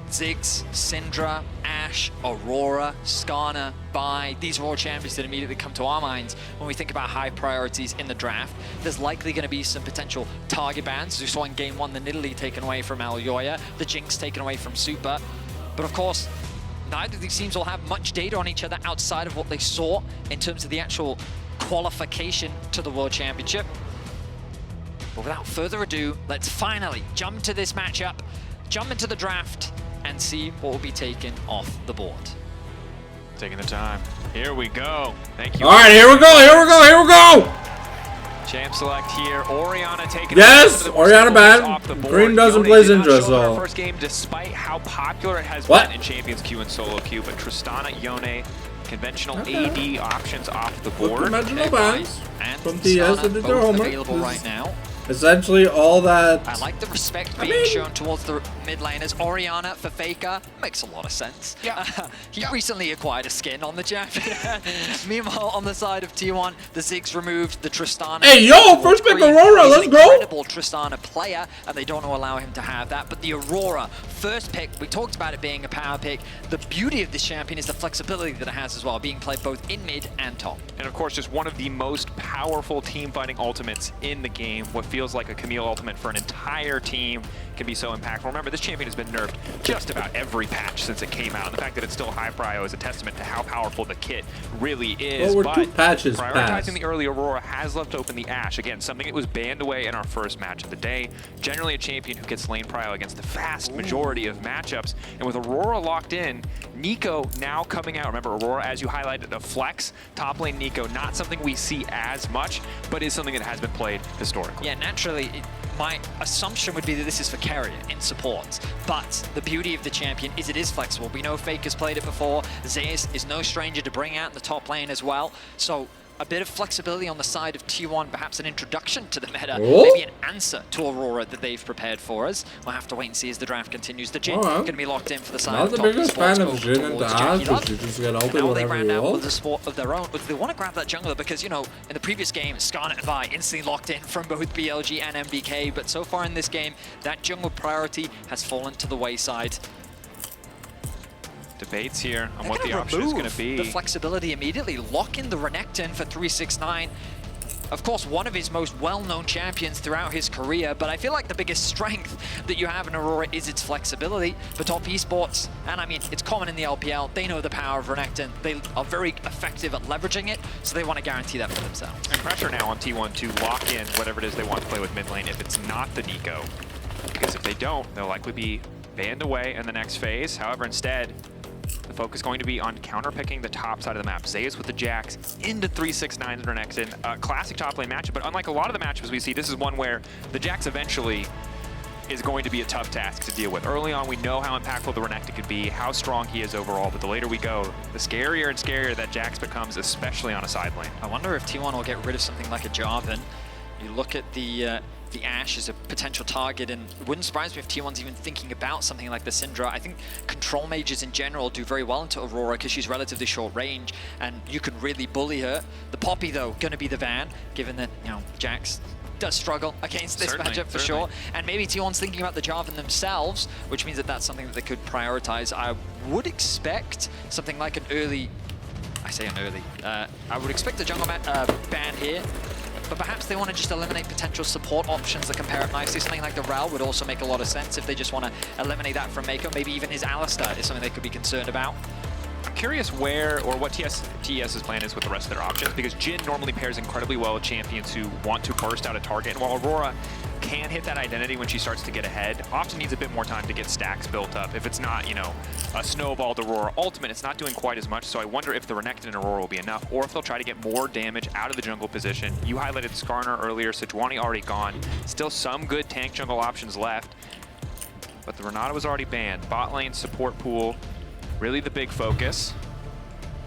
Ziggs, Syndra, Ashe, Aurora, Skarner, Vi, these are all champions that immediately come to our minds when we think about high priorities in the draft. There's likely going to be some potential target bans. We saw in Game 1 the Nidalee taken away from Elyoya, the Jinx taken away from Super. But of course, neither of these teams will have much data on each other outside of what they saw in terms of the actual qualification to the World Championship. But without further ado, let's finally jump to this matchup, jump into the draft, and see what will be taken off the board. Taking the time. Here we go. Thank you. All right, here we go, here we go, here we go! Champ select here. Orianna taking yes, Orianna bad. Green doesn't play Syndra, so. First game, despite how popular it has been in Champions Queue and Solo Queue, but Tristana, Yone, conventional AD options off the board. Conventional bans from TS to the available right now. Essentially all that. I like the respect being shown towards the mid laners. Orianna for Faker makes a lot of sense. Yeah. He recently acquired a skin on the champion. Meanwhile, on the side of T1, the Ziggs removed the Tristana. Hey, yo, first pick Aurora, let's go! Incredible Tristana player, and they don't allow him to have that. But the Aurora, first pick, we talked about it being a power pick. The beauty of this champion is the flexibility that it has as well, being played both in mid and top. And of course, just one of the most powerful team fighting ultimates in the game. What feels like a Camille ultimate for an entire team can be so impactful. Remember, this champion has been nerfed just about every patch since it came out. And the fact that it's still high prio is a testament to how powerful the kit really is. Well, we're 2 patches prioritizing the early Aurora has left open the Ashe. Again, something that was banned away in our first match of the day. Generally a champion who gets lane prio against the vast majority of matchups. And with Aurora locked in, Neeko now coming out. Remember, Aurora, as you highlighted, a flex. Top lane Neeko, not something we see as much, but is something that has been played historically. Yeah, naturally, my assumption would be that this is for carrier in support, but the beauty of the champion is it is flexible. We know Faker's played it before. Zeus is no stranger to bring out in the top lane as well. So a bit of flexibility on the side of T1, perhaps an introduction to the meta, maybe an answer to Aurora that they've prepared for us. We'll have to wait and see as the draft continues. The Jin going to be locked in for the side of Top Esports over towards Jackie Love. Now they ran out with a sport of their own, but they want to grab that jungler because, you know, in the previous game, Skarner and Vi instantly locked in from both BLG and MDK, but so far in this game, that jungle priority has fallen to the wayside. Debates here on what the option is going to be. The flexibility immediately, lock in the Renekton for 369. Of course, one of his most well-known champions throughout his career, but I feel like the biggest strength that you have in Aurora is its flexibility. For Top Esports, and I mean, it's common in the LPL, they know the power of Renekton. They are very effective at leveraging it, so they want to guarantee that for themselves. And pressure now on T1 to lock in whatever it is they want to play with mid lane if it's not the Neeko. Because if they don't, they'll likely be banned away in the next phase. However, instead, the focus going to be on counterpicking the top side of the map. Zeus with the Jax into 369 and Renekton. Classic top lane matchup, but unlike a lot of the matchups we see, this is one where the Jax eventually is going to be a tough task to deal with. Early on, we know how impactful the Renekton could be, how strong he is overall, but the later we go, the scarier and scarier that Jax becomes, especially on a side lane. I wonder if T1 will get rid of something like a Jarvan. You look at the Ashe as a potential target, and it wouldn't surprise me if T1's even thinking about something like the Syndra. I think control mages in general do very well into Aurora because she's relatively short range, and you can really bully her. The Poppy, though, going to be the van, given that, you know, Jax does struggle against this matchup for sure. And maybe T1's thinking about the Jarvan themselves, which means that that's something that they could prioritize. I would expect something like an early, I would expect a jungle ban here. But perhaps they want to just eliminate potential support options that can pair up nicely. Something like the Rell would also make a lot of sense if they just want to eliminate that from Mako. Maybe even his Alistar is something they could be concerned about. I'm curious where or what TES's plan is with the rest of their options, because Jin normally pairs incredibly well with champions who want to burst out a target, and while Aurora can hit that identity when she starts to get ahead, often needs a bit more time to get stacks built up. If it's not, you know, a snowballed Aurora ultimate, it's not doing quite as much, so I wonder if the Renekton and Aurora will be enough, or if they'll try to get more damage out of the jungle position. You highlighted Skarner earlier, Sejuani already gone. Still some good tank jungle options left, but the Renata was already banned. Bot lane support pool, really the big focus.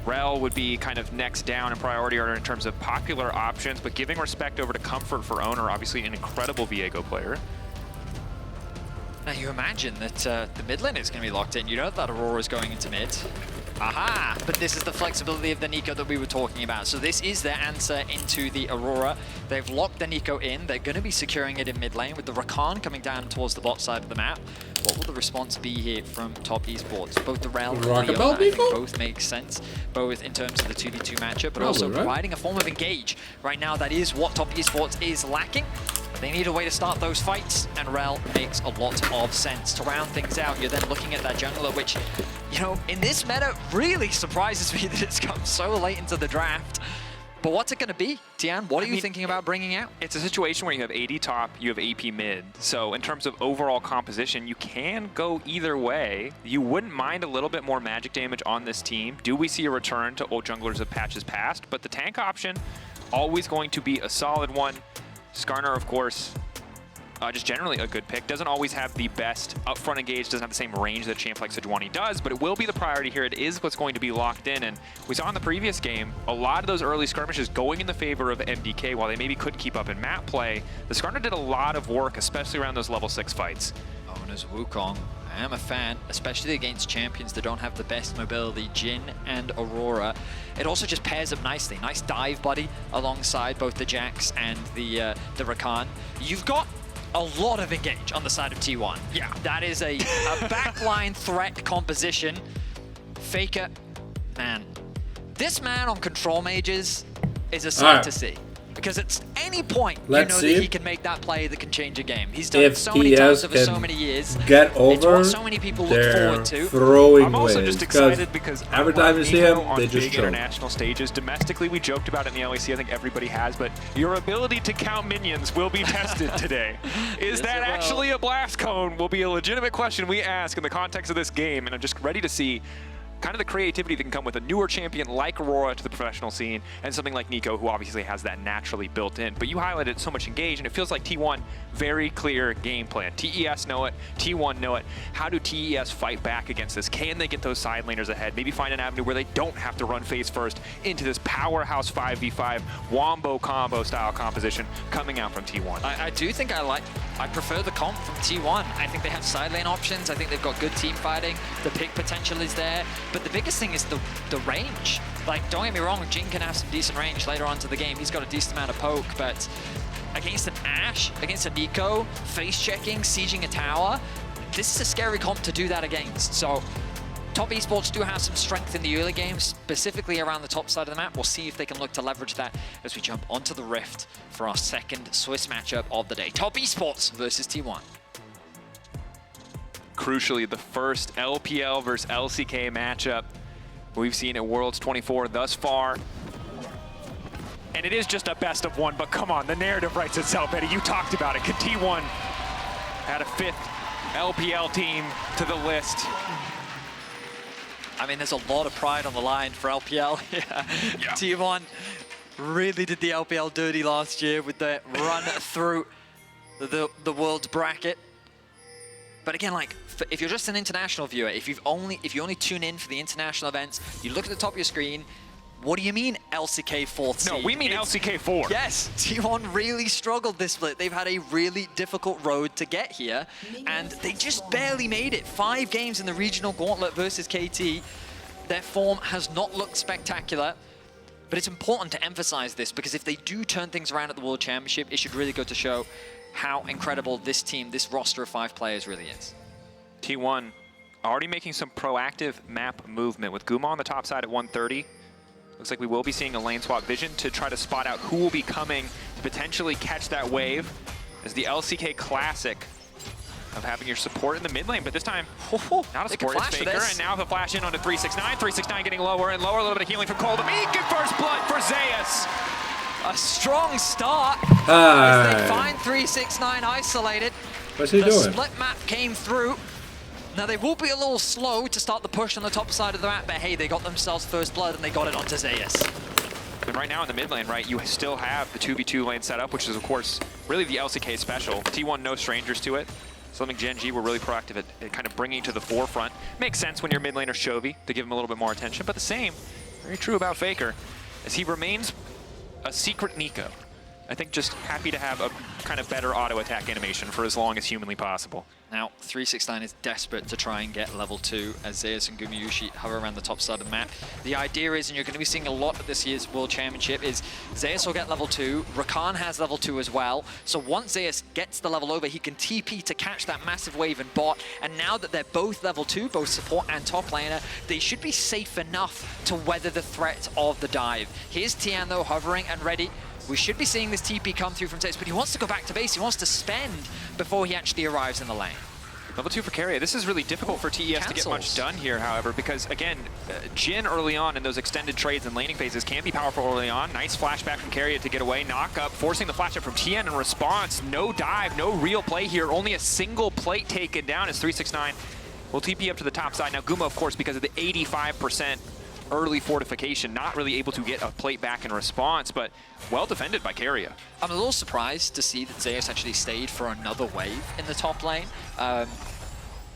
Rell would be kind of next down in priority order in terms of popular options, but giving respect over to Comfort for Owner, obviously an incredible Viego player. Now you imagine that the mid lane is going to be locked in. You know that Aurora is going into mid. Aha! But this is the flexibility of the Neeko that we were talking about. So this is their answer into the Aurora. They've locked the Neeko in. They're going to be securing it in mid lane with the Rakan coming down towards the bot side of the map. What will the response be here from Top Esports? Both the Rell and Leona, I think both make sense, both in terms of the 2v2 matchup, but also providing a form of engage. Right now, that is what Top Esports is lacking. They need a way to start those fights, and Rell makes a lot of sense. To round things out, you're then looking at that jungler, which, you know, in this meta, really surprises me that it's come so late into the draft. But what's it going to be? Tian, what are you thinking about bringing out? It's a situation where you have AD top, you have AP mid. So in terms of overall composition, you can go either way. You wouldn't mind a little bit more magic damage on this team. Do we see a return to old junglers of patches past? But the tank option, always going to be a solid one. Skarner, of course, just generally a good pick. Doesn't always have the best upfront engage, doesn't have the same range that a champ like Sejuani does, but it will be the priority here. It is what's going to be locked in, and we saw in the previous game, a lot of those early skirmishes going in the favor of MDK. While they maybe couldn't keep up in map play, the Skarner did a lot of work, especially around those level 6 fights. Oh, and as Wukong, I am a fan, especially against champions that don't have the best mobility, Jin and Aurora. It also just pairs up nicely. Nice dive buddy alongside both the Jax and the Rakan. You've got a lot of engage on the side of T1. Yeah, that is a backline threat composition. Faker, man. This man on control mages is a sight to see. Because at any point, you know that he can make that play that can change a game. He's done it so many times over so many years. Get over it's what so many people look forward to. Throwing I'm also just excited because every time you see him, they just big international stages. Domestically, we joked about it in the LEC. I think everybody has, but your ability to count minions will be tested today. Is that actually a blast cone? Will be a legitimate question we ask in the context of this game, and I'm just ready to see kind of the creativity that can come with a newer champion like Aurora to the professional scene, and something like Nico, who obviously has that naturally built in. But you highlighted so much engage, and it feels like T1, very clear game plan. TES know it, T1 know it. How do TES fight back against this? Can they get those side laners ahead? Maybe find an avenue where they don't have to run face first into this powerhouse 5v5 wombo combo style composition coming out from T1. I do think I prefer the comp from T1. I think they have side lane options. I think they've got good team fighting. The pick potential is there. But the biggest thing is the range. Like, don't get me wrong, Jhin can have some decent range later on to the game. He's got a decent amount of poke, but against an Ashe, against a Nico, face checking, sieging a tower, this is a scary comp to do that against. So Top Esports do have some strength in the early games, specifically around the top side of the map. We'll see if they can look to leverage that as we jump onto the Rift for our second Swiss matchup of the day. Top Esports versus T1. Crucially, the first LPL versus LCK matchup we've seen at Worlds 24 thus far. And it is just a best of one, but come on, the narrative writes itself, Eddie. You talked about it. Could T1 add a 5th LPL team to the list? I mean, there's a lot of pride on the line for LPL. Yeah. T1 really did the LPL dirty last year with the run through the world's bracket. But again, like, if you're just an international viewer, if you only tune in for the international events, you look at the top of your screen, what do you mean LCK 4th seed? No, we mean LCK 4. Yes, T1 really struggled this split. They've had a really difficult road to get here, and they just barely made it. 5 games in the regional gauntlet versus KT. Their form has not looked spectacular, but it's important to emphasize this, because if they do turn things around at the World Championship, it should really go to show how incredible this team, this roster of 5 players really is. T1 already making some proactive map movement with Guma on the top side at 130. Looks like we will be seeing a lane swap vision to try to spot out who will be coming to potentially catch that wave as the LCK classic of having your support in the mid lane, but this time, not a support, it's Faker, and now he'll flash in onto 369. 369 getting lower and lower, a little bit of healing from Cold. Meek and first blood for Zeus. A strong start as they find 369 isolated. What's he doing? The split map came through. Now they will be a little slow to start the push on the top side of the map, but hey, they got themselves first blood and they got it onto Zeus. And right now in the mid lane, right, you still have the 2v2 lane set up, which is of course really the LCK special. T1 no strangers to it. Something Gen G were really proactive at kind of bringing to the forefront. Makes sense when you're mid laner Chovy to give him a little bit more attention, but the same, very true about Faker, as he remains a secret Nico. I think just happy to have a kind of better auto attack animation for as long as humanly possible. Now, 369 is desperate to try and get level 2 as Zeus and Gumayusi hover around the top side of the map. The idea is, and you're going to be seeing a lot at this year's World Championship, is Zeus will get level 2, Rakan has level 2 as well, so once Zeus gets the level over, he can TP to catch that massive wave in bot, and now that they're both level 2, both support and top laner, they should be safe enough to weather the threat of the dive. Here's Tian though, hovering and ready. We should be seeing this TP come through from Zeus, but he wants to go back to base. He wants to spend before he actually arrives in the lane. Level 2 for Keria. This is really difficult for TES to get much done here, however, because again, Jhin early on in those extended trades and laning phases can be powerful early on. Nice flashback from Keria to get away. Knock up, forcing the flash up from Tian in response. No dive, no real play here. Only a single plate taken down as 369 will TP up to the top side. Now Guma, of course, because of the 85% early fortification, not really able to get a plate back in response, but well defended by Keria. I'm a little surprised to see that Zeus actually stayed for another wave in the top lane,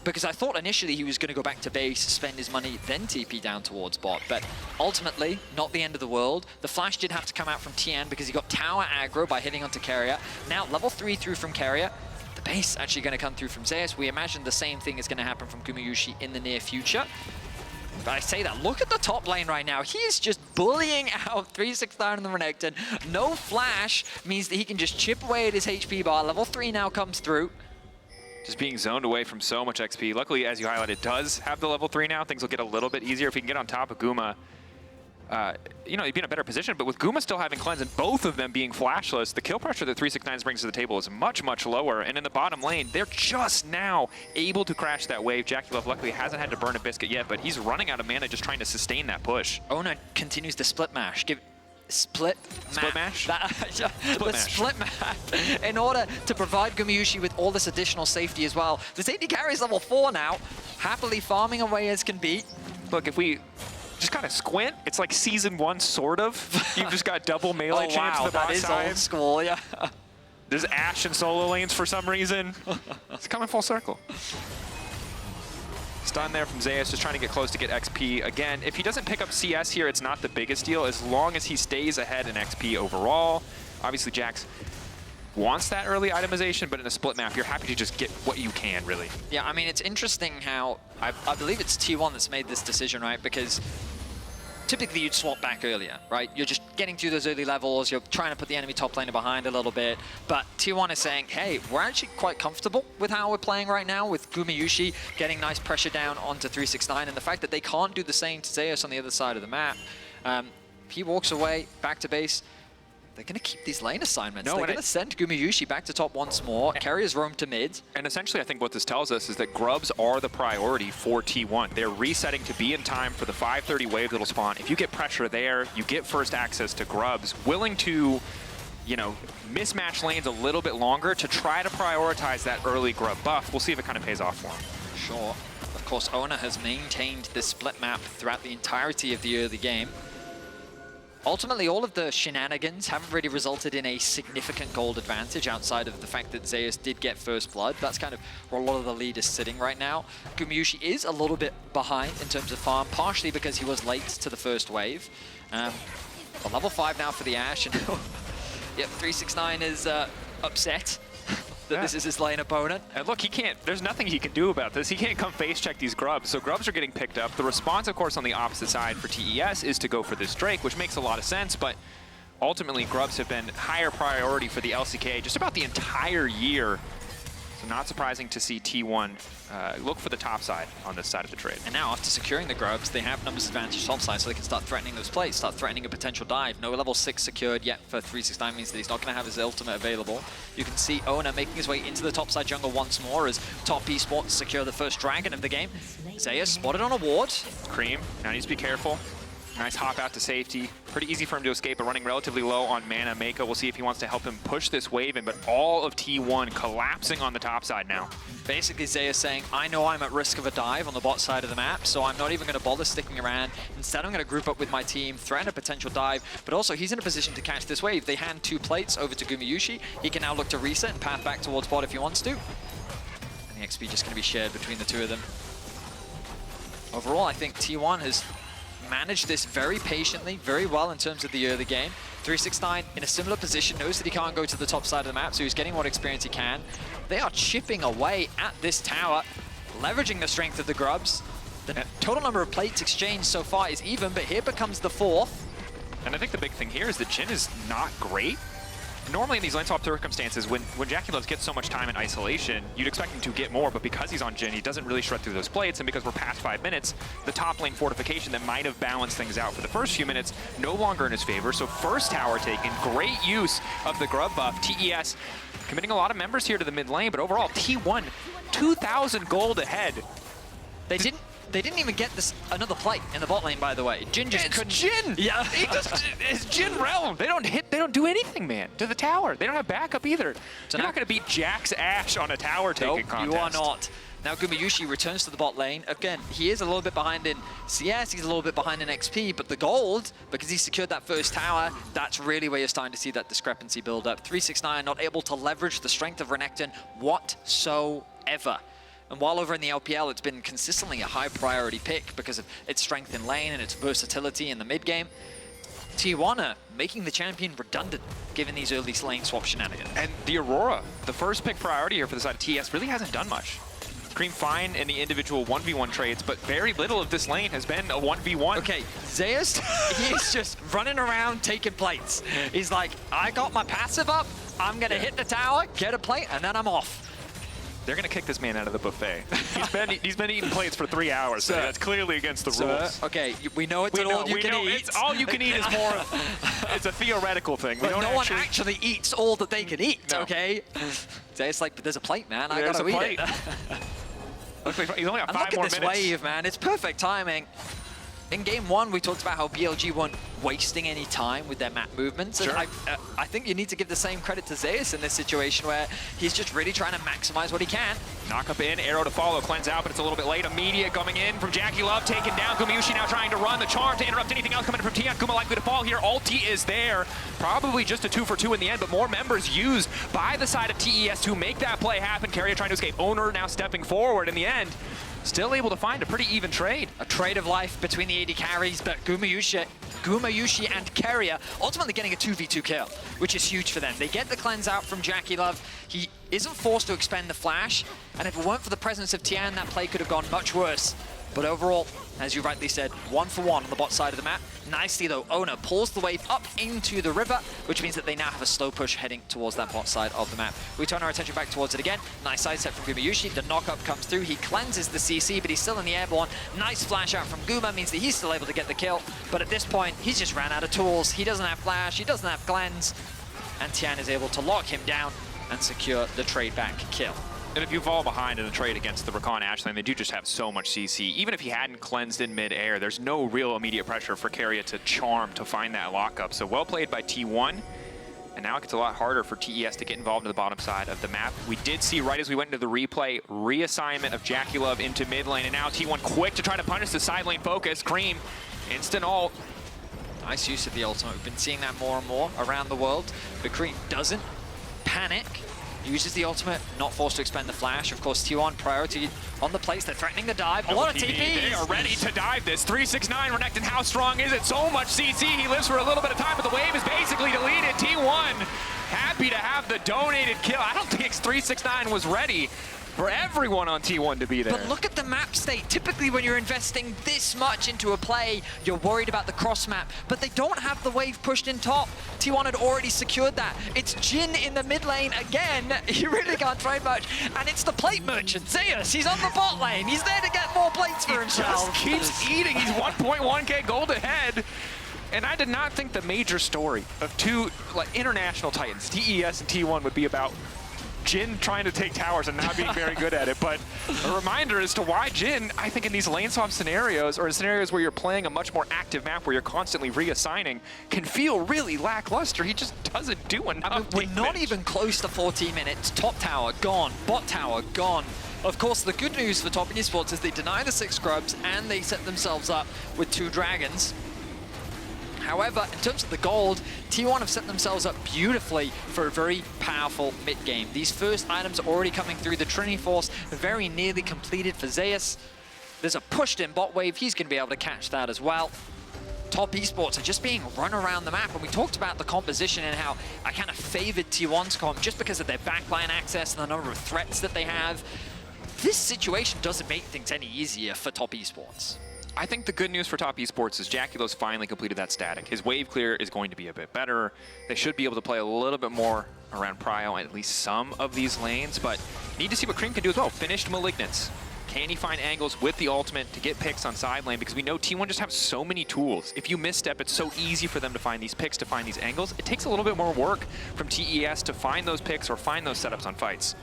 because I thought initially he was going to go back to base, spend his money, then TP down towards bot, but ultimately, not the end of the world. The flash did have to come out from Tian because he got tower aggro by hitting onto Keria. Now, level 3 through from Keria. The base actually going to come through from Zeus. We imagine the same thing is going to happen from Gumayusi in the near future. But I say that, look at the top lane right now. He is just bullying out 369 in the Renekton. No flash means that he can just chip away at his HP bar. Level 3 now comes through. Just being zoned away from so much XP. Luckily, as you highlighted, does have the level 3 now. Things will get a little bit easier if he can get on top of Guma. You know, he'd be in a better position, but with Guma still having cleanse and both of them being flashless, the kill pressure that 369 brings to the table is much, much lower. And in the bottom lane, they're just now able to crash that wave. JackeyLove luckily hasn't had to burn a biscuit yet, but he's running out of mana just trying to sustain that push. Oner continues to split mash. Split mash? Split mash in order to provide Gumayusi with all this additional safety as well. This AD carry is level 4 now, happily farming away as can be. Look, if we just kind of squint, it's like Season 1, sort of. You've just got double melee champs to the bot side. That is old school, yeah. There's Ashe and solo lanes for some reason. It's coming full circle. Stun there from Zeus, just trying to get close to get XP. Again, if he doesn't pick up CS here, it's not the biggest deal, as long as he stays ahead in XP overall. Obviously, Jax wants that early itemization, but in a split map, you're happy to just get what you can, really. Yeah, I mean, it's interesting how, I believe it's T1 that's made this decision, right? Because typically you'd swap back earlier, right? You're just getting through those early levels, you're trying to put the enemy top laner behind a little bit, but T1 is saying, hey, we're actually quite comfortable with how we're playing right now, with Gumayusi getting nice pressure down onto 369, and the fact that they can't do the same to Zeus on the other side of the map. He walks away, back to base. They're going to keep these lane assignments. They're going to send Gumayusi back to top once more. Carriers roam to mid. And essentially, I think what this tells us is that grubs are the priority for T1. They're resetting to be in time for the 530 wave that'll spawn. If you get pressure there, you get first access to grubs, willing to, you know, mismatch lanes a little bit longer to try to prioritize that early grub buff. We'll see if it kind of pays off for him. Sure. Of course, Oner has maintained this split map throughout the entirety of the early game. Ultimately, all of the shenanigans haven't really resulted in a significant gold advantage outside of the fact that Zeus did get first blood. That's kind of where a lot of the lead is sitting right now. Gumayusi is a little bit behind in terms of farm, partially because he was late to the first wave. A level 5 now for the Ashe, and yep, 369 is upset that this is his lane opponent. And look, he can't, there's nothing he can do about this. He can't come face check these grubs. So grubs are getting picked up. The response, of course, on the opposite side for TES is to go for this Drake, which makes a lot of sense, but ultimately grubs have been higher priority for the LCK just about the entire year. So not surprising to see T1 look for the top side on this side of the trade. And now, after securing the grubs, they have numbers advantage top side, so they can start threatening those plays, start threatening a potential dive. No level 6 secured yet for 369 means that he's not going to have his ultimate available. You can see Oner making his way into the top side jungle once more as Top Esports secure the first dragon of the game. Zeus spotted on a ward. Cream now needs to be careful. Nice hop out to safety. Pretty easy for him to escape, but running relatively low on mana. Mako, we'll see if he wants to help him push this wave in, but all of T1 collapsing on the top side now. Basically, Zeus saying, I know I'm at risk of a dive on the bot side of the map, so I'm not even going to bother sticking around. Instead, I'm going to group up with my team, threaten a potential dive, but also he's in a position to catch this wave. They hand 2 plates over to Gumayusi. He can now look to reset and path back towards bot if he wants to. And the XP just going to be shared between the two of them. Overall, I think T1 has managed this very patiently, very well in terms of the early game. 369 in a similar position, knows that he can't go to the top side of the map, so he's getting what experience he can. They are chipping away at this tower, leveraging the strength of the grubs. The total number of plates exchanged so far is even, but here becomes the 4th. And I think the big thing here is that Jhin is not great. Normally in these lane swap circumstances, when JackeyLoves gets so much time in isolation, you'd expect him to get more, but because he's on Jhin, he doesn't really shred through those plates, and because we're past 5 minutes, the top lane fortification that might have balanced things out for the first few minutes, no longer in his favor. So first tower taken, great use of the grub buff. TES committing a lot of members here to the mid lane, but overall, T1, 2,000 gold ahead. They didn't even get this another plate in the bot lane, by the way. Jhin just couldn't. Jhin! Yeah. It's Jhin realm. They don't do anything, man, to the tower. They don't have backup either. So you're not going to beat Jax Ashe on a tower taking contest. You are not. Now Gumayusi returns to the bot lane. Again, he is a little bit behind in CS, he's a little bit behind in XP, but the gold, because he secured that first tower, that's really where you're starting to see that discrepancy build up. 369 not able to leverage the strength of Renekton whatsoever. And while over in the LPL, it's been consistently a high priority pick because of its strength in lane and its versatility in the mid game, T1 are making the champion redundant given these early lane swap shenanigans. And the Aurora, the first pick priority here for the side of TS, really hasn't done much. Cream fine in the individual 1v1 trades, but very little of this lane has been a 1v1. Okay, Zeus, he's just running around taking plates. He's like, I got my passive up, I'm gonna hit the tower, get a plate, and then I'm off. They're going to kick this man out of the buffet. He's been eating plates for 3 hours, so that's clearly against the rules. Okay, we know it's all you can eat. It's all you can eat is more of, it's a theoretical thing. But no one actually eats all that they can eat, okay? It's like, but there's a plate, man. I gotta eat it. He's only got 5 more minutes. Look at this wave, man. It's perfect timing. In game 1, we talked about how BLG weren't wasting any time with their map movements. Sure. And I think you need to give the same credit to Zeus in this situation where he's just really trying to maximize what he can. Knock up in, arrow to follow, cleanse out, but it's a little bit late. Immediate coming in from JackeyLove, taken down. Gumayusi now trying to run the charm to interrupt anything else coming in from Tian. Guma likely to fall here. Ulti is there. Probably just a 2-for-2 in the end, but more members used by the side of TES to make that play happen. Keria trying to escape. Owner now stepping forward in the end. Still able to find a pretty even trade. A trade of life between the AD carries, but Gumayusi and Keria ultimately getting a 2v2 kill, which is huge for them. They get the cleanse out from JackeyLove. He isn't forced to expend the flash, and if it weren't for the presence of Tian, that play could have gone much worse. But overall, as you rightly said, 1-for-1 on the bot side of the map. Nicely though, Owner pulls the wave up into the river, which means that they now have a slow push heading towards that bot side of the map. We turn our attention back towards it again. Nice side set from Gumayusi. The knock-up comes through. He cleanses the CC, but he's still in the airborne. Nice flash out from Guma means that he's still able to get the kill. But at this point, he's just ran out of tools. He doesn't have flash. He doesn't have cleanse. And Tian is able to lock him down and secure the trade back kill. And if you fall behind in a trade against the Rakan Ashe lane, they do just have so much CC. Even if he hadn't cleansed in mid-air, there's no real immediate pressure for Keria to charm to find that lockup. So well played by T1. And now it gets a lot harder for TES to get involved in the bottom side of the map. We did see right as we went into the replay, reassignment of JackeyLove into mid lane. And now T1 quick to try to punish the side lane focus. Cream, instant ult. Nice use of the ultimate. We've been seeing that more and more around the world. But Cream doesn't panic. Uses the ultimate, not forced to expend the flash. Of course, T1 priority on the place. They're threatening the dive. A lot of TP. They are ready to dive this. 369 Renekton, how strong is it? So much CC. He lives for a little bit of time, but the wave is basically deleted. T1 happy to have the donated kill. I don't think 369 was ready for everyone on T1 to be there. But look at the map state. Typically when you're investing this much into a play, you're worried about the cross map, but they don't have the wave pushed in top. T1 had already secured that. It's Jin in the mid lane again. You really can't trade much. And it's the plate merchant, Zeus. He's on the bot lane. He's there to get more plates for himself. He just keeps eating. He's 1.1k gold ahead. And I did not think the major story of two international titans, TES and T1, would be about Jin trying to take towers and not being very good at it, but a reminder as to why Jin, I think in these lane swap scenarios, or in scenarios where you're playing a much more active map where you're constantly reassigning, can feel really lackluster. He just doesn't do enough. I mean, we're not even close to 14 minutes. Top tower gone, bot tower gone. Of course, the good news for Top Esports is they deny the 6 scrubs and they set themselves up with 2 dragons. However, in terms of the gold, T1 have set themselves up beautifully for a very powerful mid-game. These first items are already coming through. The Trinity Force very nearly completed for Zeus. There's a pushed-in bot wave. He's going to be able to catch that as well. Top Esports are just being run around the map, and we talked about the composition and how I kind of favored T1's comp just because of their backline access and the number of threats that they have. This situation doesn't make things any easier for Top Esports. I think the good news for Top Esports is JackeyLove's finally completed that static. His wave clear is going to be a bit better. They should be able to play a little bit more around Prio and at least some of these lanes, but need to see what Cream can do as well. Finished Malignance. Can he find angles with the ultimate to get picks on side lane? Because we know T1 just have so many tools. If you misstep, it's so easy for them to find these picks, to find these angles. It takes a little bit more work from TES to find those picks or find those setups on fights.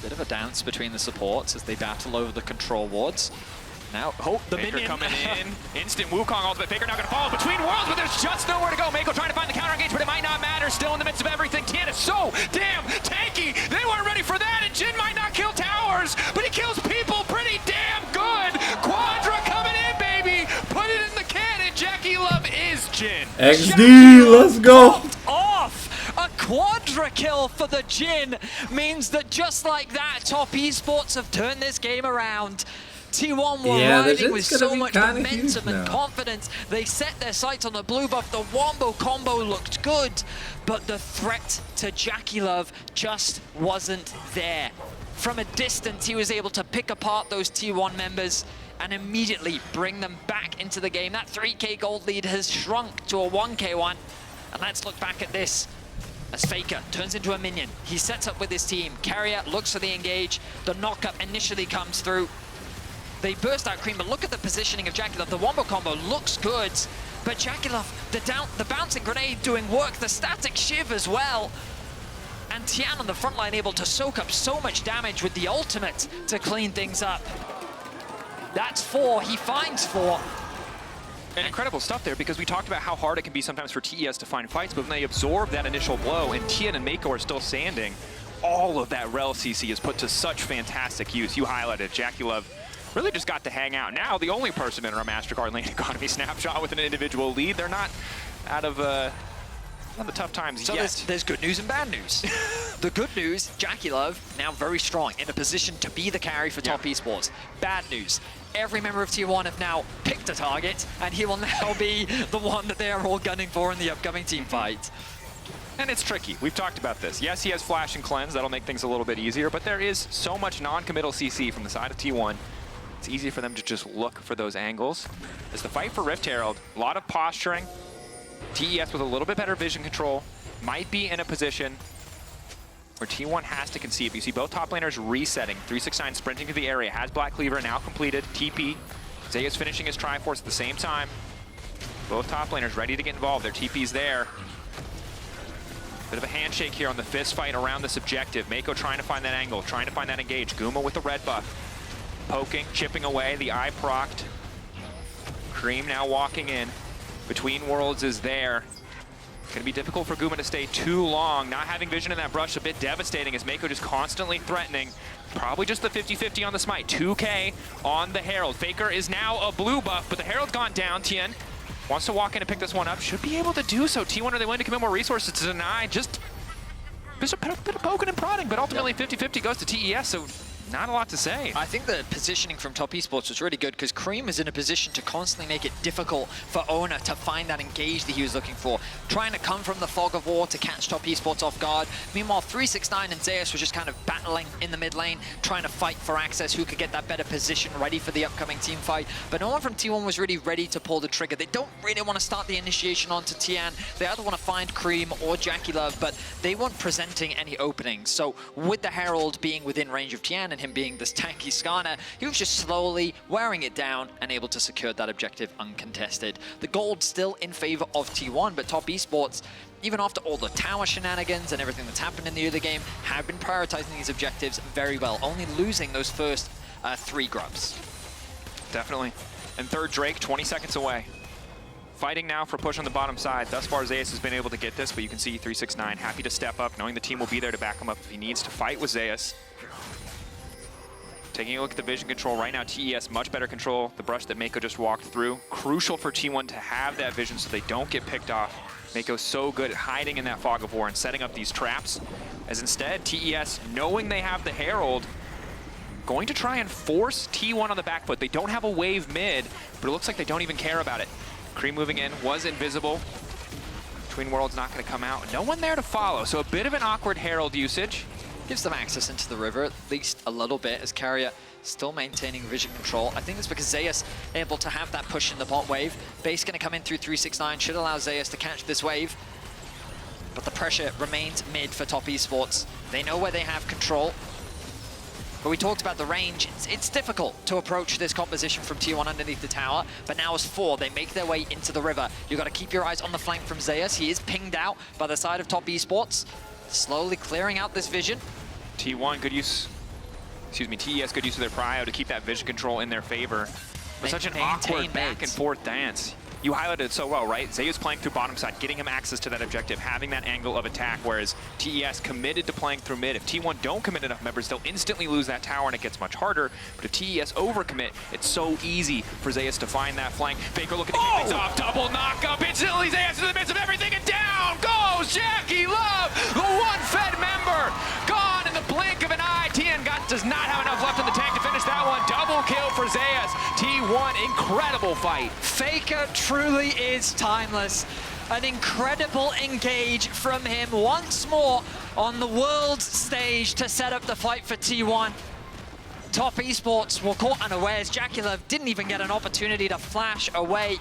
Bit of a dance between the supports as they battle over the control wards. Now, the Faker minion coming in. Instant Wukong ultimate. Faker now going to fall between worlds, but there's just nowhere to go. Mako trying to find the counter engage, but it might not matter. Still in the midst of everything. Tian is so damn tanky. They weren't ready for that, and Jin might not kill towers, but he kills people pretty damn good. Quadra coming in, baby. Put it in the can, and JackeyLove is Jin. XD, let's go. Off! A quadra kill for the Jin means that just like that, Top Esports have turned this game around. T1 were riding with so much momentum and confidence. They set their sights on the blue buff. The Wombo combo looked good, but the threat to JackeyLove just wasn't there. From a distance, he was able to pick apart those T1 members and immediately bring them back into the game. That 3k gold lead has shrunk to a 1k one. And let's look back at this. As Faker turns into a minion, he sets up with his team. Keria looks for the engage. The knockup initially comes through. They burst out Cream, but look at the positioning of JackeyLove. The Wombo combo looks good, but JackeyLove, the bouncing grenade doing work, the static shiv as well. And Tian on the front line able to soak up so much damage with the ultimate to clean things up. That's 4, he finds 4. And incredible stuff there, because we talked about how hard it can be sometimes for TES to find fights, but when they absorb that initial blow and Tian and Meiko are still standing, all of that rel CC is put to such fantastic use. You highlighted JackeyLove really just got to hang out. Now the only person in our MasterCard lane economy snapshot with an individual lead. They're not out of the tough times so yet. There's good news and bad news. The good news, JackeyLove now very strong, in a position to be the carry for Top Esports. Bad news, every member of T1 have now picked a target, and he will now be the one that they are all gunning for in the upcoming team fight. And it's tricky. We've talked about this. Yes, he has Flash and Cleanse. That'll make things a little bit easier, but there is so much non-committal CC from the side of T1. It's easy for them to just look for those angles. As the fight for Rift Herald, a lot of posturing. TES with a little bit better vision control might be in a position where T1 has to concede. You see both top laners resetting. 369 sprinting to the area, has Black Cleaver now completed. TP, Zeus finishing his Triforce at the same time. Both top laners ready to get involved. Their TP's there. Bit of a handshake here on the fist fight around this objective. Meiko trying to find that angle, trying to find that engage. Guma with the red buff. Poking, chipping away, the eye procced. Cream now walking in. Between Worlds is there. Gonna be difficult for Guma to stay too long. Not having vision in that brush, a bit devastating as Meiko just constantly threatening. Probably just the 50-50 on the smite. 2K on the Herald. Faker is now a blue buff, but the Herald's gone down. Tien wants to walk in and pick this one up. Should be able to do so. T1, are they willing to commit more resources to deny? Just a bit of poking and prodding, but ultimately 50-50 goes to TES, so not a lot to say. I think the positioning from Top Esports was really good because Cream is in a position to constantly make it difficult for Oner to find that engage that he was looking for. Trying to come from the fog of war to catch Top Esports off guard. Meanwhile, 369 and Zeus were just kind of battling in the mid lane, trying to fight for access, who could get that better position ready for the upcoming team fight. But no one from T1 was really ready to pull the trigger. They don't really want to start the initiation onto Tian. They either want to find Cream or JackeyLove, but they weren't presenting any openings. So with the Herald being within range of Tian and him being this tanky Skarner, he was just slowly wearing it down and able to secure that objective uncontested. The gold still in favor of T1, but Top Esports, even after all the tower shenanigans and everything that's happened in the early game, have been prioritizing these objectives very well, only losing those first 3 grubs. Definitely. And third Drake, 20 seconds away. Fighting now for push on the bottom side. Thus far, Zeus has been able to get this, but you can see 369 happy to step up, knowing the team will be there to back him up if he needs to fight with Zeus. Taking a look at the vision control right now, TES much better control. The brush that Meiko just walked through. Crucial for T1 to have that vision so they don't get picked off. Meiko's so good at hiding in that fog of war and setting up these traps. As instead, TES, knowing they have the Herald, going to try and force T1 on the back foot. They don't have a wave mid, but it looks like they don't even care about it. Cream moving in, was invisible. Between Worlds not going to come out. No one there to follow, so a bit of an awkward Herald usage. Gives them access into the river, at least a little bit, as Carrier still maintaining vision control. I think it's because Zeus able to have that push in the bot wave. Base going to come in through 369, should allow Zeus to catch this wave. But the pressure remains mid for Top Esports. They know where they have control. But we talked about the range. It's difficult to approach this composition from T1 underneath the tower, but now as 4, they make their way into the river. You've got to keep your eyes on the flank from Zeus. He is pinged out by the side of Top Esports. Slowly clearing out this vision. T1, good use, TES, good use of their prio to keep that vision control in their favor. But such an awkward back and forth dance. You highlighted it so well, right? Zeus playing through bottom side, getting him access to that objective, having that angle of attack, whereas TES committed to playing through mid. If T1 don't commit enough members, they'll instantly lose that tower and it gets much harder. But if TES overcommit, it's so easy for Zeus to find that flank. Faker looking to kick things off, double knock up, instantly Zeus in the midst of everything, and down goes JackeyLove, the one-fed member, gone in the blink of an eye. Tien does not have enough left in the tank to finish that one. Double kill for Zeus. T1, incredible fight. Faker truly is timeless. An incredible engage from him once more on the world stage to set up the fight for T1. Top Esports were caught unawares. JackeyLove didn't even get an opportunity to flash away.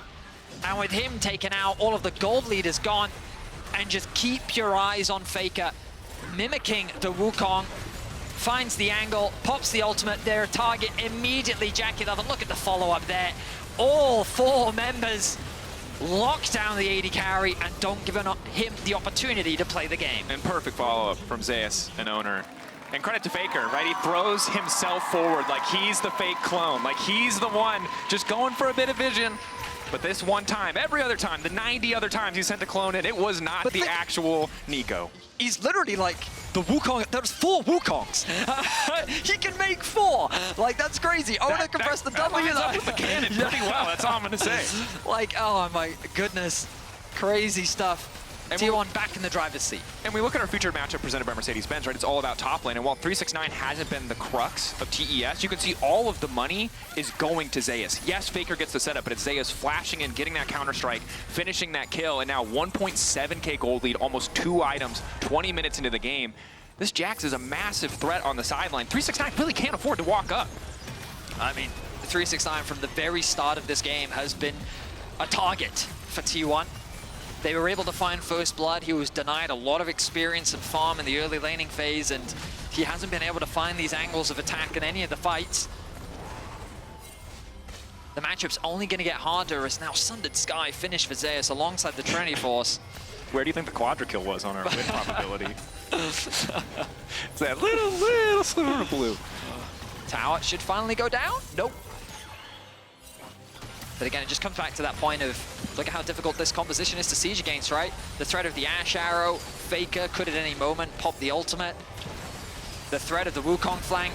And with him taken out, all of the gold leaders gone. And just keep your eyes on Faker, mimicking the Wukong. Finds the angle, pops the ultimate, their target immediately JackeyLove, and look at the follow-up there. All 4 members lock down the AD carry and don't give him the opportunity to play the game. And perfect follow-up from Zeus and Oner. And credit to Faker, right? He throws himself forward like he's the fake clone, like he's the one just going for a bit of vision. But this one time, every other time, the 90 other times he sent the clone in, it was not the actual Nico. He's literally like the Wukong. There's 4 Wukongs. He can make 4. Like, that's crazy. Oner can press the W. That lines up with the cannon pretty well. That's all I'm going to say. Like, oh my goodness. Crazy stuff. And T1 back in the driver's seat. And we look at our featured matchup presented by Mercedes-Benz, right? It's all about top lane. And while 369 hasn't been the crux of TES, you can see all of the money is going to Zeus. Yes, Faker gets the setup, but it's Zeus flashing in, getting that counter-strike, finishing that kill, and now 1.7k gold lead, almost 2 items, 20 minutes into the game. This Jax is a massive threat on the sideline. 369 really can't afford to walk up. I mean, 369 from the very start of this game has been a target for T1. They were able to find First Blood. He was denied a lot of experience and farm in the early laning phase, and he hasn't been able to find these angles of attack in any of the fights. The matchup's only going to get harder as now Sundered Sky finished for Zeus alongside the Trinity Force. Where do you think the quadra kill was on our win probability? It's that little sliver of blue. Tower should finally go down? Nope. But again, it just comes back to that point of, look at how difficult this composition is to siege against, right? The threat of the Ash Arrow, Faker could at any moment pop the ultimate. The threat of the Wukong flank.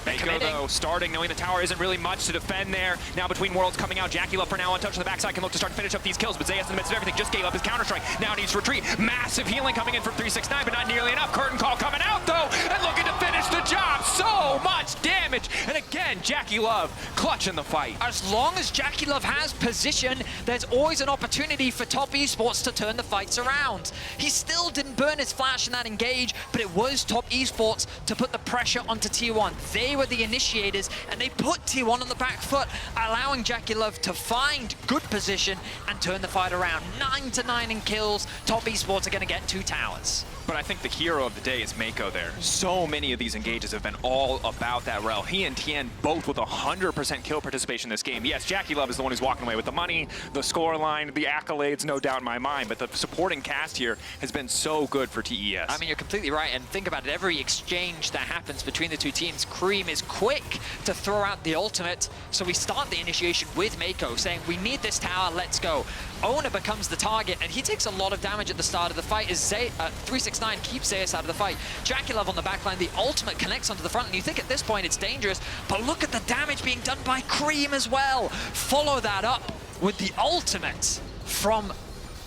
Mako, though, starting, knowing the tower isn't really much to defend there. Now between worlds coming out, JackeyLove for now untouched on the backside can look to start to finish up these kills, but Zeus in the midst of everything just gave up his counter-strike. Now needs to retreat. Massive healing coming in from 369, but not nearly enough. Curtain Call coming out, though, and looking to finish the job. So much damage. And again, JackeyLove clutching the fight. As long as JackeyLove has position, there's always an opportunity for Top Esports to turn the fights around. He still didn't burn his flash in that engage, but it was Top Esports to put the pressure onto T1. They were the initiators, and they put T1 on the back foot, allowing JackeyLove to find good position and turn the fight around. 9-9 in kills. Top Esports are going to get 2 towers. But I think the hero of the day is Mako there. So many of these engages have been all about that rel. He and Tien both with 100% kill participation in this game. Yes, JackeyLove is the one who's walking away with the money, the scoreline, the accolades, no doubt in my mind, but the supporting cast here has been so good for TES. I mean, you're completely right, and think about it, every exchange that happens between the 2 teams, Cream is quick to throw out the ultimate, so we start the initiation with Mako, saying, we need this tower, let's go. Oner becomes the target, and he takes a lot of damage at the start of the fight as 369 keeps Zeus out of the fight. JackeyLove on the backline, the ultimate connects onto the front, and you think at this point it's dangerous, but look at the damage being done by Cream as well. Follow that up with the ultimate from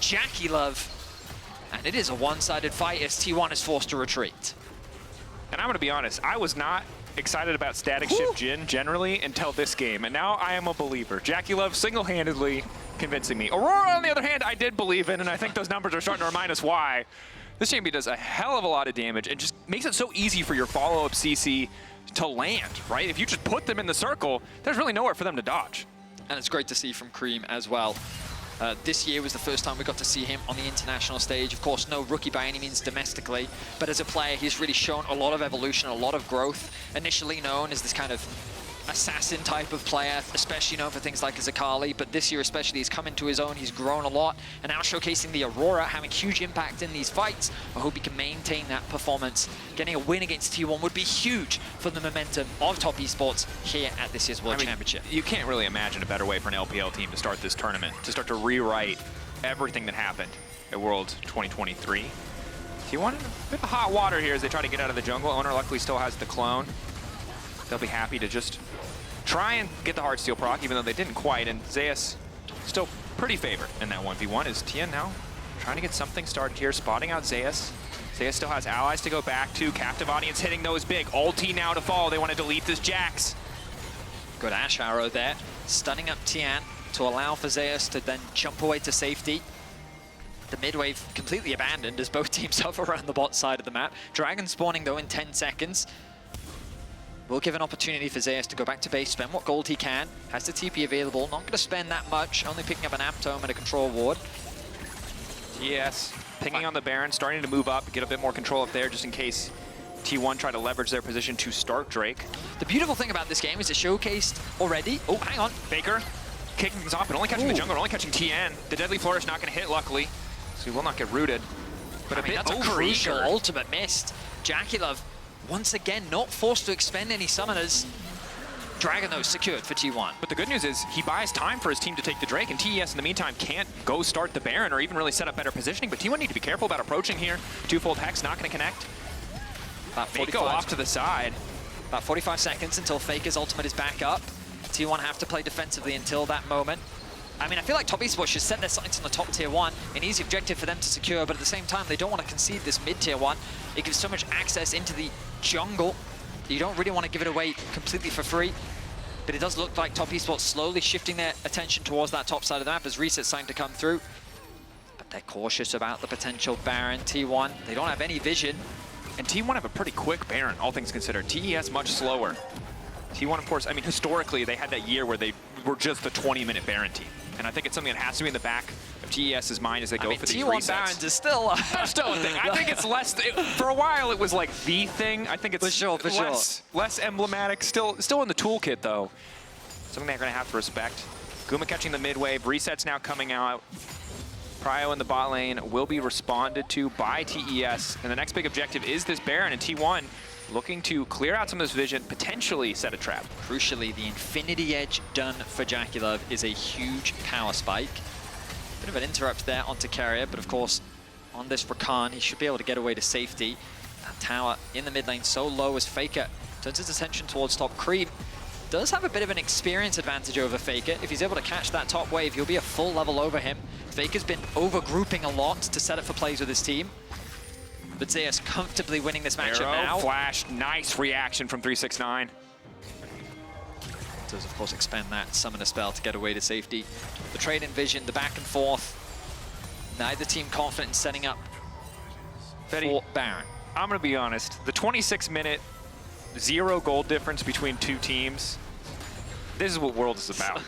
JackeyLove, and it is a one-sided fight as T1 is forced to retreat. And I'm going to be honest, I was not excited about Static Shift Jhin generally until this game, and now I am a believer. JackeyLove single-handedly convincing me. Aurora, on the other hand, I did believe in, and I think those numbers are starting to remind us why. This champion does a hell of a lot of damage and just makes it so easy for your follow-up CC to land, right? If you just put them in the circle, there's really nowhere for them to dodge. And it's great to see from Cream as well. This year was the first time we got to see him on the international stage. Of course, no rookie by any means domestically, but as a player, he's really shown a lot of evolution, a lot of growth. Initially known as this kind of assassin type of player, especially known for things like Zakali, but this year especially he's come into his own, he's grown a lot, and now showcasing the Aurora, having huge impact in these fights. I hope he can maintain that performance. Getting a win against T1 would be huge for the momentum of Top Esports here at this year's World Championship. You can't really imagine a better way for an LPL team to start this tournament, to start to rewrite everything that happened at World 2023. T1 in a bit of hot water here as they try to get out of the jungle. Oner luckily still has the clone. They'll be happy to just try and get the Heartsteel proc, even though they didn't quite, and Zeus still pretty favored in that 1v1. Is Tien now trying to get something started here, spotting out Zeus. Zeus still has allies to go back to. Captive Audience hitting those big. Ulti now to fall. They want to delete this Jax. Good Ash Arrow there, stunning up Tien to allow for Zeus to then jump away to safety. The mid wave completely abandoned as both teams hover around the bot side of the map. Dragon spawning though in 10 seconds. Will give an opportunity for Zeus to go back to base, spend what gold he can. Has the TP available, not going to spend that much, only picking up an Aptome and a control ward. Yes, pinging on the Baron, starting to move up, get a bit more control up there just in case T1 try to leverage their position to start Drake. The beautiful thing about this game is it showcased already. Oh, hang on. Faker kicking things off, but only catching the jungle, only catching Tien. The Deadly Flourish not going to hit, luckily, so he will not get rooted. But that's a crucial ultimate missed. JackeyLove once again not forced to expend any summoners. Dragon, though, secured for T1. But the good news is he buys time for his team to take the Drake, and TES in the meantime can't go start the Baron or even really set up better positioning. But T1 need to be careful about approaching here. Twofold Hex not going to connect. About Faker off to the side. About 45 seconds until Faker's ultimate is back up. T1 have to play defensively until that moment. I mean, I feel like Top Esports should set their sights on the top tier 1, an easy objective for them to secure, but at the same time, they don't want to concede this mid tier 1. It gives so much access into the jungle. You don't really want to give it away completely for free. But it does look like Top Esports slowly shifting their attention towards that top side of the map as Reset's starting to come through. But they're cautious about the potential Baron. T1, they don't have any vision. And T1 have a pretty quick Baron, all things considered. TES much slower. T1, of course, I mean, historically, they had that year where they were just the 20-minute Baron team. And I think it's something that has to be in the back of TES's mind as they go for these resets. T1 Barons is still a thing. I think it's less, for a while it was like the thing. I think it's less emblematic. Still in the toolkit though. Something they're gonna have to respect. Guma catching the mid wave, Resets now coming out. Prio in the bot lane will be responded to by TES. And the next big objective is this Baron, and T1 looking to clear out some of this vision, potentially set a trap. Crucially, the Infinity Edge done for JackeyLove is a huge power spike. Bit of an interrupt there onto Carrier, but of course, on this Rakan, he should be able to get away to safety. That tower in the mid lane so low as Faker turns his attention towards top. Cream does have a bit of an experience advantage over Faker. If he's able to catch that top wave, he'll be a full level over him. Faker's been over-grouping a lot to set up for plays with his team. But Zeus comfortably winning this matchup now. Flash, nice reaction from 369. Does of course expend that summoner spell to get away to safety. The trade in vision, the back and forth. Neither team confident in setting up for Baron. I'm gonna be honest, the 26-minute 0 gold difference between two teams, this is what World is about.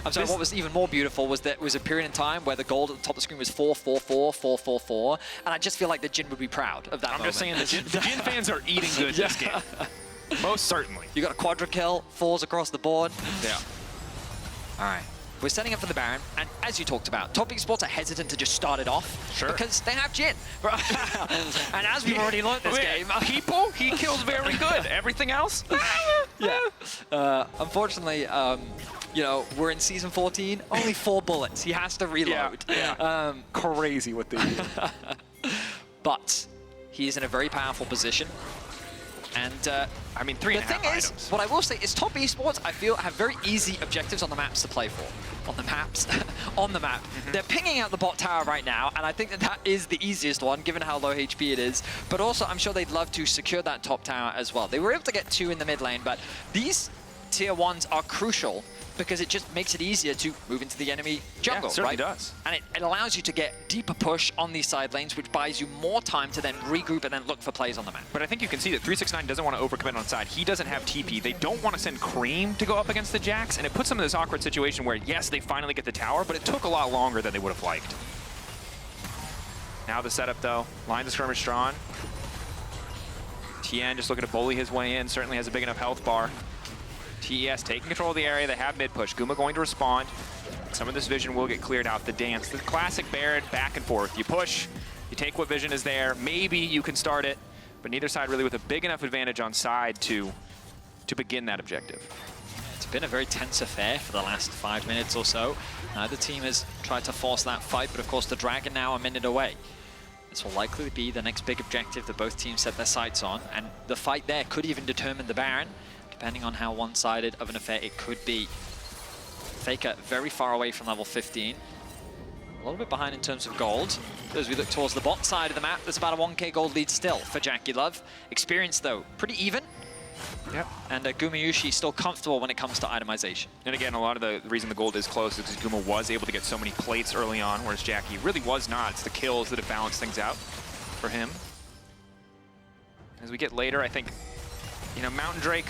I'm sorry, what was even more beautiful was that it was a period in time where the gold at the top of the screen was 4-4-4, 4-4-4, and I just feel like the Jin would be proud of that moment. I'm just saying the Jin fans are eating good this game. Most certainly. You got a quadra kill, 4s across the board. Yeah. All right. We're setting up for the Baron, and as you talked about, Top Esports are hesitant to just start it off because they have Jin. And as we've already learned this game, he kills very good. Everything else? Unfortunately, you know, we're in season 14, only 4 bullets. He has to reload. Crazy what they do. But he is in a very powerful position. And I mean, 3.5 the thing items. is, what I will say is Top Esports, I feel, have very easy objectives on the maps to play for. On the maps, on the map. They're pinging out the bot tower right now, and I think that that is the easiest one, given how low HP it is. But also, I'm sure they'd love to secure that top tower as well. They were able to get 2 in the mid lane, but these tier 1s are crucial because it just makes it easier to move into the enemy jungle, it certainly does. And it allows you to get deeper push on these side lanes, which buys you more time to then regroup and then look for plays on the map. But I think you can see that 369 doesn't want to overcommit on side. He doesn't have TP. They don't want to send Cream to go up against the Jacks, and it puts them in this awkward situation where, yes, they finally get the tower, but it took a lot longer than they would have liked. Now the setup, though. Lines of skirmish drawn. Tien just looking to bully his way in. Certainly has a big enough health bar. TES taking control of the area. They have mid push. Guma going to respond. Some of this vision will get cleared out. The dance, the classic Baron back and forth. You push, you take what vision is there. Maybe you can start it, but neither side really with a big enough advantage on side to begin that objective. It's been a very tense affair for the last 5 minutes or so. Neither team has tried to force that fight, but of course the Dragon now a minute away. This will likely be the next big objective that both teams set their sights on, and the fight there could even determine the Baron, depending on how one-sided of an affair it could be. Faker very far away from level 15. A little bit behind in terms of gold. As we look towards the bot side of the map, there's about a 1k gold lead still for JackeyLove. Experience, though, pretty even. Yep. And Gumayushi still comfortable when it comes to itemization. And again, a lot of the reason the gold is close is because Guma was able to get so many plates early on, whereas Jackie really was not. It's the kills that have balanced things out for him. As we get later, I think, you know, Mountain Drake,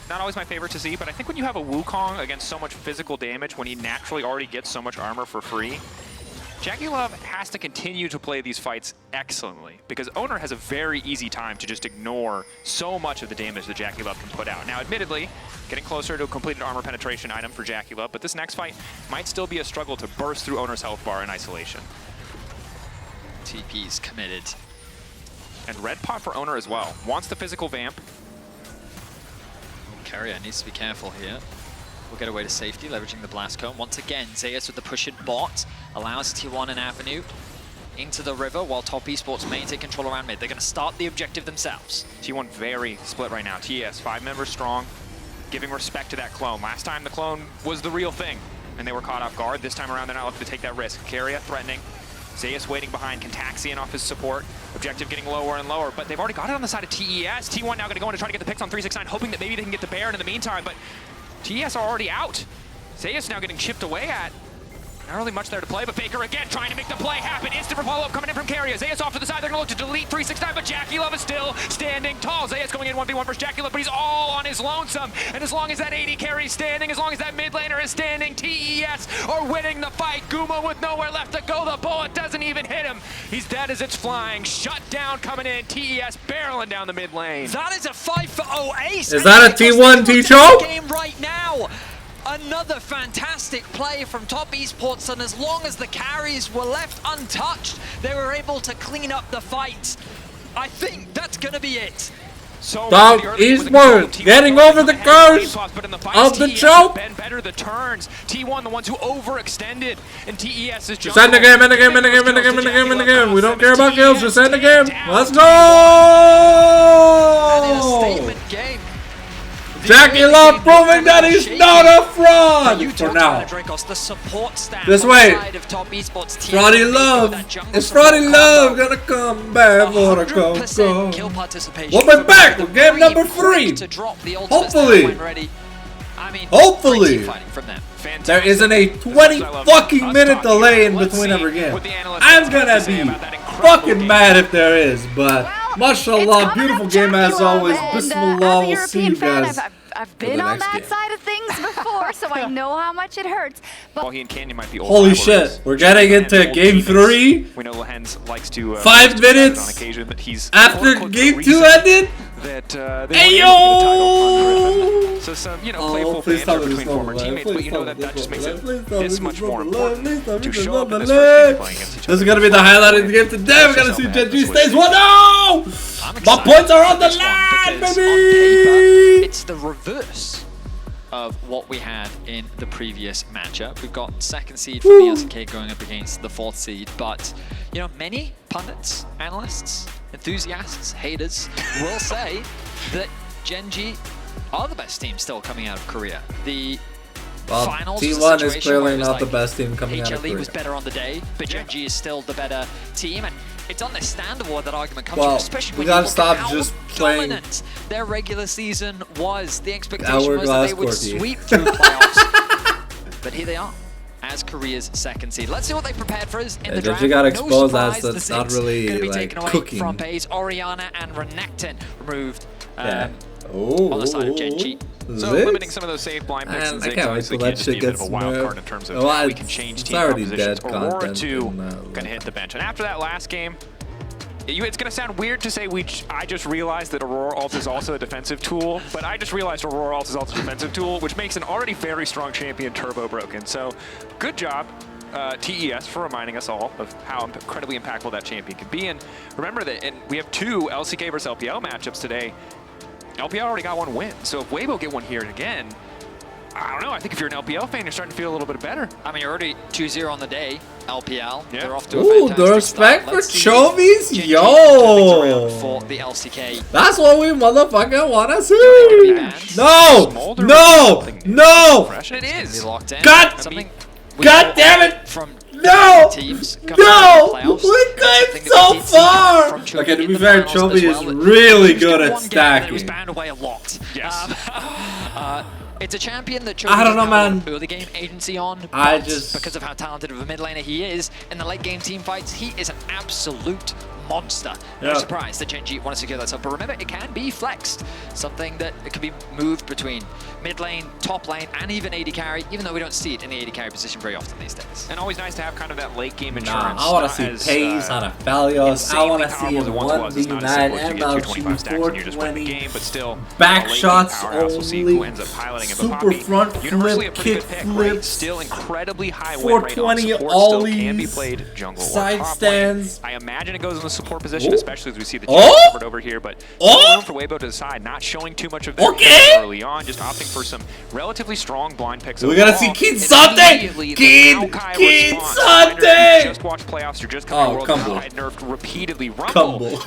not always my favorite to see, but I think when you have a Wukong against so much physical damage, when he naturally already gets so much armor for free, JackeyLove has to continue to play these fights excellently, because Owner has a very easy time to just ignore so much of the damage that JackeyLove can put out. Now, admittedly, getting closer to a completed armor penetration item for JackeyLove, but this next fight might still be a struggle to burst through Owner's health bar in isolation. TP's committed. And red pot for Owner as well. Wants the physical vamp. Keria needs to be careful here. We'll get away to safety, leveraging the Blast Cone. Once again, Zeus with the push-in bot allows T1 and Avenue into the river while Top Esports maintain control around mid. They're going to start the objective themselves. T1 very split right now. TES, 5 members strong, giving respect to that clone. Last time the clone was the real thing, and they were caught off guard. This time around, they're not looking to take that risk. Keria threatening. Zeus waiting behind, Contaxian off his support. Objective getting lower and lower, but they've already got it on the side of TES. T1 now going to go in to try to get the picks on 369, hoping that maybe they can get the Baron in the meantime, but TES are already out. Zeus now getting chipped away at. Not really much there to play, but Faker again trying to make the play happen. Instant follow-up coming in from Keria. Zeus off to the side. They're going to look to delete 369, but JackeyLove is still standing tall. Zeus going in 1v1 versus JackeyLove, but he's all on his lonesome. And as long as that AD carry's standing, as long as that mid laner is standing, TES are winning the fight. Guma with nowhere left to go. The bullet doesn't even hit him. He's dead as it's flying. Shut down coming in. TES barreling down the mid lane. That is a 5-for-0 ace. Is that a T1 T-choke? Game right now. Another fantastic play from Top Esports, and as long as the carries were left untouched, they were able to clean up the fight. I think that's going to be it. So Top Esports getting over the curse of the choke. Been better the turns. T1 the ones who overextended, and TES is just end the game, end the game, end the game, end the game, end the game, end the game. We don't care about kills, just end the game. Let's go! And in a statement game, JackeyLove proving that he's not a fraud for now. This way, FraudyLove. Is FraudyLove gonna come back for a Coco? We'll be back with game number 3. Hopefully. Hopefully. There isn't a 20 fucking minute delay in between every game. I'm gonna be fucking mad if there is, but mashallah, beautiful game as always. Bismillah, we'll see you guys. I've been on that side of things before, so I know how much it hurts. But he and Canyon might be old. Holy shit, we're getting into game 3. We know Lehens likes to 5 minutes on occasion, but he's after game 2 ended. Hey yo! So some, playful banter between former teammates, but that just makes it this much more important to show up in this first game playing against each other. This is gonna be the highlight of the game today. We're gonna see Gen.G stays 1-0. My points are on the line, baby. It's the reverse of what we had in the previous matchup. We've got 2nd seed from the LCK going up against the 4th seed, but many pundits, analysts, enthusiasts, haters will say that Gen.G are the best team still coming out of Korea. The finals T1 is clearly not the best team coming out of Korea. HLE was better on the day, but Gen.G is still the better team, and it's understandable where that argument comes from, especially when you look at how dominant their regular season was. The expectation was that they would sweep through playoffs, but here they are as Korea's 2nd seed. Let's see what they prepared for us in the draft. You got exposed as that's not really like cooking. From Paze, Orianna and Renekton removed on the side of Gen.G. So limiting some of those safe blind picks and Ziggs obviously can just be a bit of a wild card in terms of how we can change team compositions. Aurora 2 gonna hit the bench. And after that last game, it's gonna sound weird to say I just realized that Aurora Ult is also a defensive tool, but I just realized Aurora Ult is also a defensive tool, which makes an already very strong champion turbo broken. So good job, TES, for reminding us all of how incredibly impactful that champion can be. And remember that we have 2 LCK versus LPL matchups today. LPL already got 1 win, so if Weibo get one here again, I don't know. I think if you're an LPL fan, you're starting to feel a little bit better. I mean, you're already 2-0 on the day. LPL. Yeah. They're off to a fantastic the respect start. for Chovies? Yo! For the LCK. That's what we motherfucking wanna see! No! No! No! It is. God damn it! From no! Teams no! We're going so far! Okay, to be fair, Chovy is really good at stacking. It was banned away a lot. Yes. It's a champion that I don't know, man. Early game agency on. Because of how talented of a mid laner he is, in the late game team fights, he is an absolute monster. No surprise that Gen.G want to secure that sub, but remember, it can be flexed. Something that it can be moved between mid lane, top lane, and even AD carry, even though we don't see it in the AD carry position very often these days. And always nice to have kind of that late game insurance. I want to see Paze on a Phalios. I want to see him 1v9 MLG 420. But still, back shots only. Super front flip, kick flip. Still incredibly high win rate 420 on support. ollies. Still can be played jungle side stands. I imagine it goes in the support position, especially as we see the covered over here. But room for Weibo to decide. Not showing too much of their early on, just opting for some relatively strong blind picks. We gotta see Kinsante! Kinsante! Just watch playoffs, you're just coming to World Cup, nerfed repeatedly. Rumble.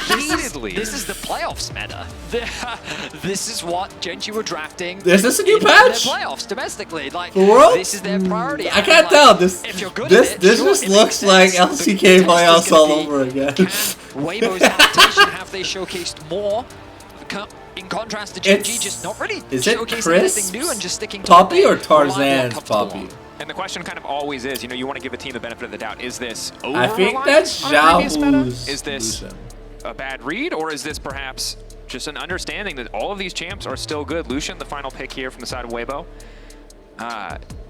Repeatedly. This is the playoffs meta. This is what Gen.G were drafting. Is this a new patch? Playoffs domestically, like the world? This is their priority. I can't tell. This just looks like LCK playoffs all over again. Weibo's adaptation, have they showcased more? In contrast to Gen.G, just not really showcasing anything new and just sticking to Poppy or Tarzan's Poppy? And the question kind of always is, you know, you want to give a team the benefit of the doubt. Is this I think that's Xiaohu's. Is this a bad read, or is this perhaps just an understanding that all of these champs are still good? Lucian, the final pick here from the side of Weibo.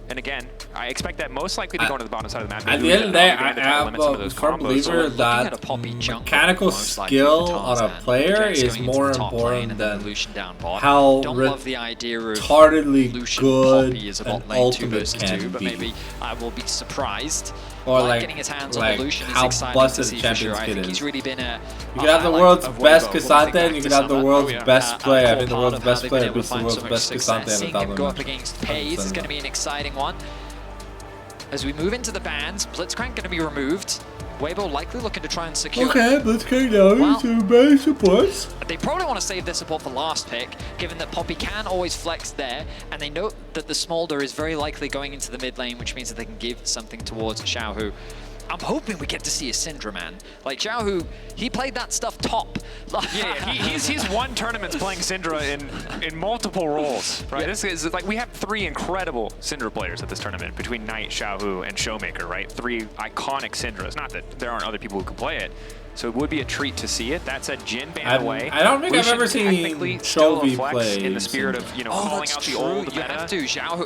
And again, I expect that most likely to go into the bottom side of the map. At the end of the day, I am a firm believer that mechanical skill on a player is more important than how retardedly good an ultimate can be. Maybe I will be surprised. Or like how busted the Champions Kid is. You can have the world's best K'Sante and you can have the world's best player. I think the world's best player beats the world's best K'Sante in the top go up against Paze is going to be an exciting one. As we move into the bans, Blitzcrank going to be removed. Weibo likely looking to try and secure. Okay, Blitzcrank now into base supports. They probably want to save their support for last pick, given that Poppy can always flex there, and they know that the Smolder is very likely going into the mid lane, which means that they can give something towards Xiaohu. I'm hoping we get to see a Syndra, man. Like, Xiaohu, he played that stuff top. Yeah, he's won tournaments playing Syndra in multiple roles, right? This is like, we have 3 incredible Syndra players at this tournament between Knight, Xiaohu, and Showmaker, right? 3 iconic Syndras. Not that there aren't other people who can play it. So it would be a treat to see it. That said, Jin banned away. I don't think I've ever seen Chovy play in the spirit of, you know, calling out the old meta. You have to. Xiaohu.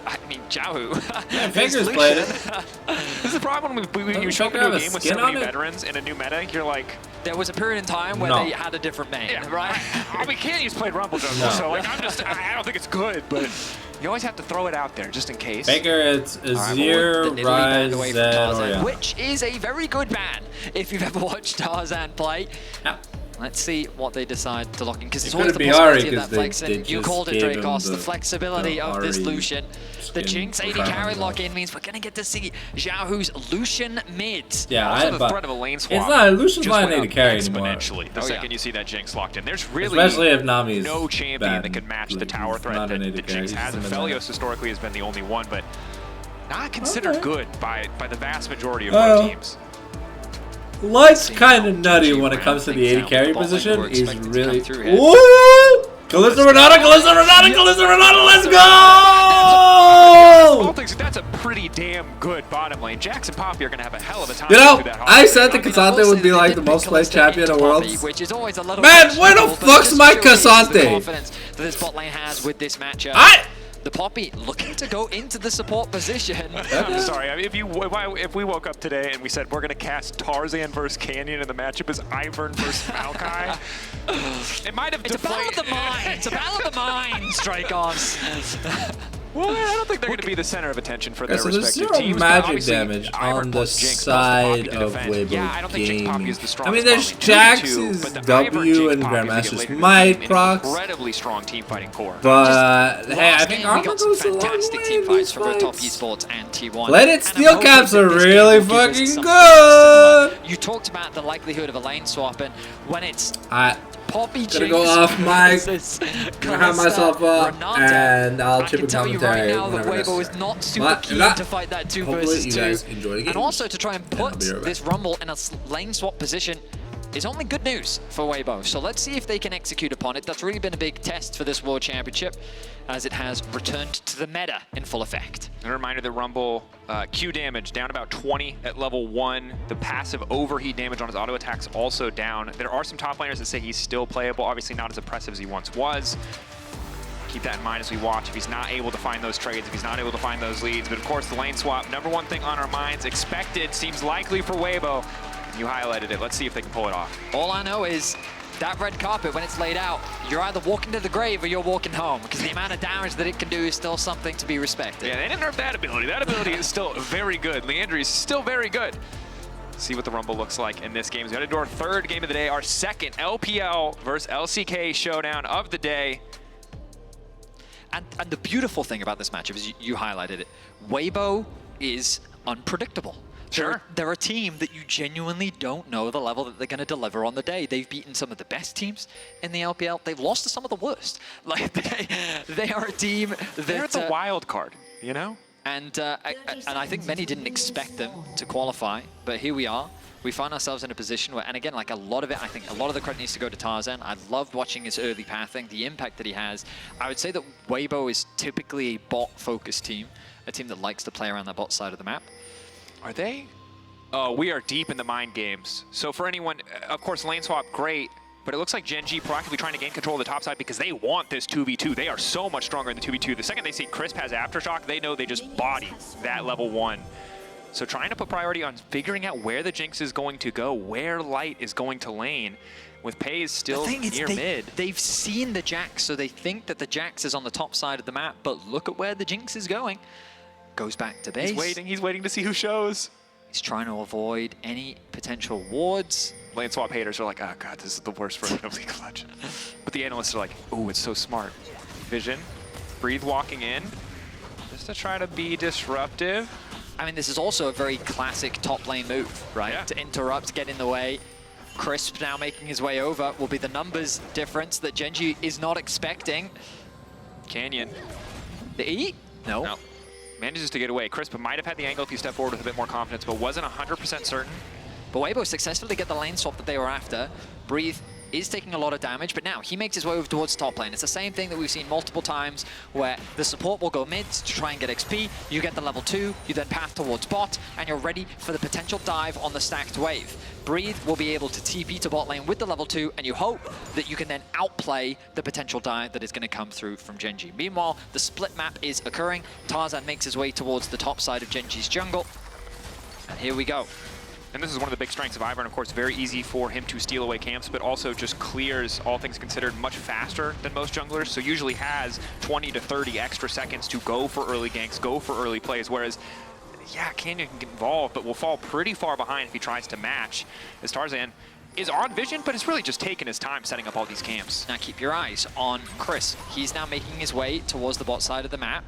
Yeah, Fingers played it. This is the problem when you show up into a game with so many veterans in a new meta. You're like, there was a period in time where they had a different main, right? I mean, Candy's played Rumble Jungle, so like, I don't think it's good, but you always have to throw it out there just in case. Faker, it's Azir, Ryze, Zed, which is a very good ban if you've ever watched Tarzan play. Yeah. Let's see what they decide to lock in, because it's always the possibility of that flexing. You called it, Dracos, the flexibility of this Lucian. The Jinx AD carry lock-in means we're going to get to see Xiaohu's Lucian mid. Yeah, also the threat of a lane swap. It's not Lucian's not AD carry anymore. Exponentially the second you see that Jinx locked in. There's really no champion that could match the tower threat that Jinx has. And Felios historically has been the only one, but not considered good by the vast majority of our teams. Light's kind of nutty when it comes to the AD carry position. He's really... Ooh! Kalista Renata, let's go! That's a pretty damn good bottom lane. Jax and Poppy are going to have a hell of a time. You know, I said that K'Sante would be like the most played champion in the world. Man, where the fuck's my K'Sante? This bot lane has with this matchup. The Poppy looking to go into the support position. I'm sorry, if we woke up today and we said we're going to cast Tarzan versus Canyon and the matchup is Ivern versus Maokai, it might have deflated. It's a battle of the minds. It's a battle of the minds, Dracos. Well, I don't think they're going to be the center of attention for their respective teams. Magic damage on the side of Weibo Gaming. I mean, there's Jax's W and Grandmaster's Might procs. Incredibly strong team fighting core. But hey, I think Arma goes a long fantastic team fights from both Top Esports and T1. Let It Steel caps are really fucking good. You talked about the likelihood of a lane swap, and when it's Poppy gonna go off mic, gonna have myself up, and I'll chip a commentary. Right now that Weibo is not super keen to fight that 2 versus 2, and also to try and put this Rumble in a lane swap position is only good news for Weibo. So let's see if they can execute upon it. That's really been a big test for this World Championship, as it has returned to the meta in full effect. And a reminder that Rumble Q damage down about 20 at level 1. The passive overheat damage on his auto attacks also down. There are some top laners that say he's still playable, obviously not as impressive as he once was. Keep that in mind as we watch. If he's not able to find those trades, if he's not able to find those leads. But of course, the lane swap, #1 thing on our minds, expected, seems likely for Weibo. You highlighted it. Let's see if they can pull it off. All I know is that red carpet, when it's laid out, you're either walking to the grave or you're walking home, because the amount of damage that it can do is still something to be respected. Yeah, they didn't nerf that ability. That ability is still very good. Liandry's still very good. see what the Rumble looks like in this game. We've got to do our third game of the day, our second LPL versus LCK showdown of the day. And the beautiful thing about this matchup is you highlighted it. Weibo is unpredictable. Sure. They're a team that you genuinely don't know the level that they're going to deliver on the day. They've beaten some of the best teams in the LPL. They've lost to some of the worst. Like they are a team that they're the wild card, you know? And I think many didn't expect them to qualify, but here we are. We find ourselves in a position where, and again, like a lot of it, I think a lot of the credit needs to go to Tarzan. I loved watching his early pathing, the impact that he has. I would say that Weibo is typically a bot-focused team, a team that likes to play around the bot side of the map. Are they? Oh, we are deep in the mind games. So for anyone, of course, lane swap, great. But it looks like Gen G proactively trying to gain control of the top side because they want this 2v2. They are so much stronger in the 2v2. The second they see Crisp has Aftershock, they know they just body that level 1. So trying to put priority on figuring out where the Jinx is going to go, where Light is going to lane, with Paze still near mid. They've seen the Jax, so they think that the Jax is on the top side of the map, but look at where the Jinx is going. Goes back to base. He's waiting to see who shows. He's trying to avoid any potential wards. Lane swap haters are like, oh god, this is the worst version of League of Legends. But the analysts are like, oh, it's so smart. Vision, Breathe walking in, just to try to be disruptive. I mean, this is also a very classic top lane move, right? Yeah. To interrupt, get in the way. Crisp now making his way over will be the numbers difference that Gen G is not expecting. Canyon. The E? No. Manages to get away. Crisp might have had the angle if he stepped forward with a bit more confidence, but wasn't 100% certain. But Weibo successfully get the lane swap that they were after. Breathe is taking a lot of damage, but now he makes his way over towards top lane. It's the same thing that we've seen multiple times where the support will go mid to try and get XP, you get the level 2, you then path towards bot, and you're ready for the potential dive on the stacked wave. Breathe will be able to TP to bot lane with the level 2, and you hope that you can then outplay the potential dive that is going to come through from Gen G. Meanwhile, the split map is occurring. Tarzan makes his way towards the top side of Gen G's jungle, and here we go. And this is one of the big strengths of Ivern. Of course, very easy for him to steal away camps, but also just clears, all things considered, much faster than most junglers. So usually has 20 to 30 extra seconds to go for early ganks, go for early plays. Whereas, yeah, Canyon can get involved, but will fall pretty far behind if he tries to match. As Tarzan is on Vision, but it's really just taking his time setting up all these camps. Now keep your eyes on Chris. He's now making his way towards the bot side of the map.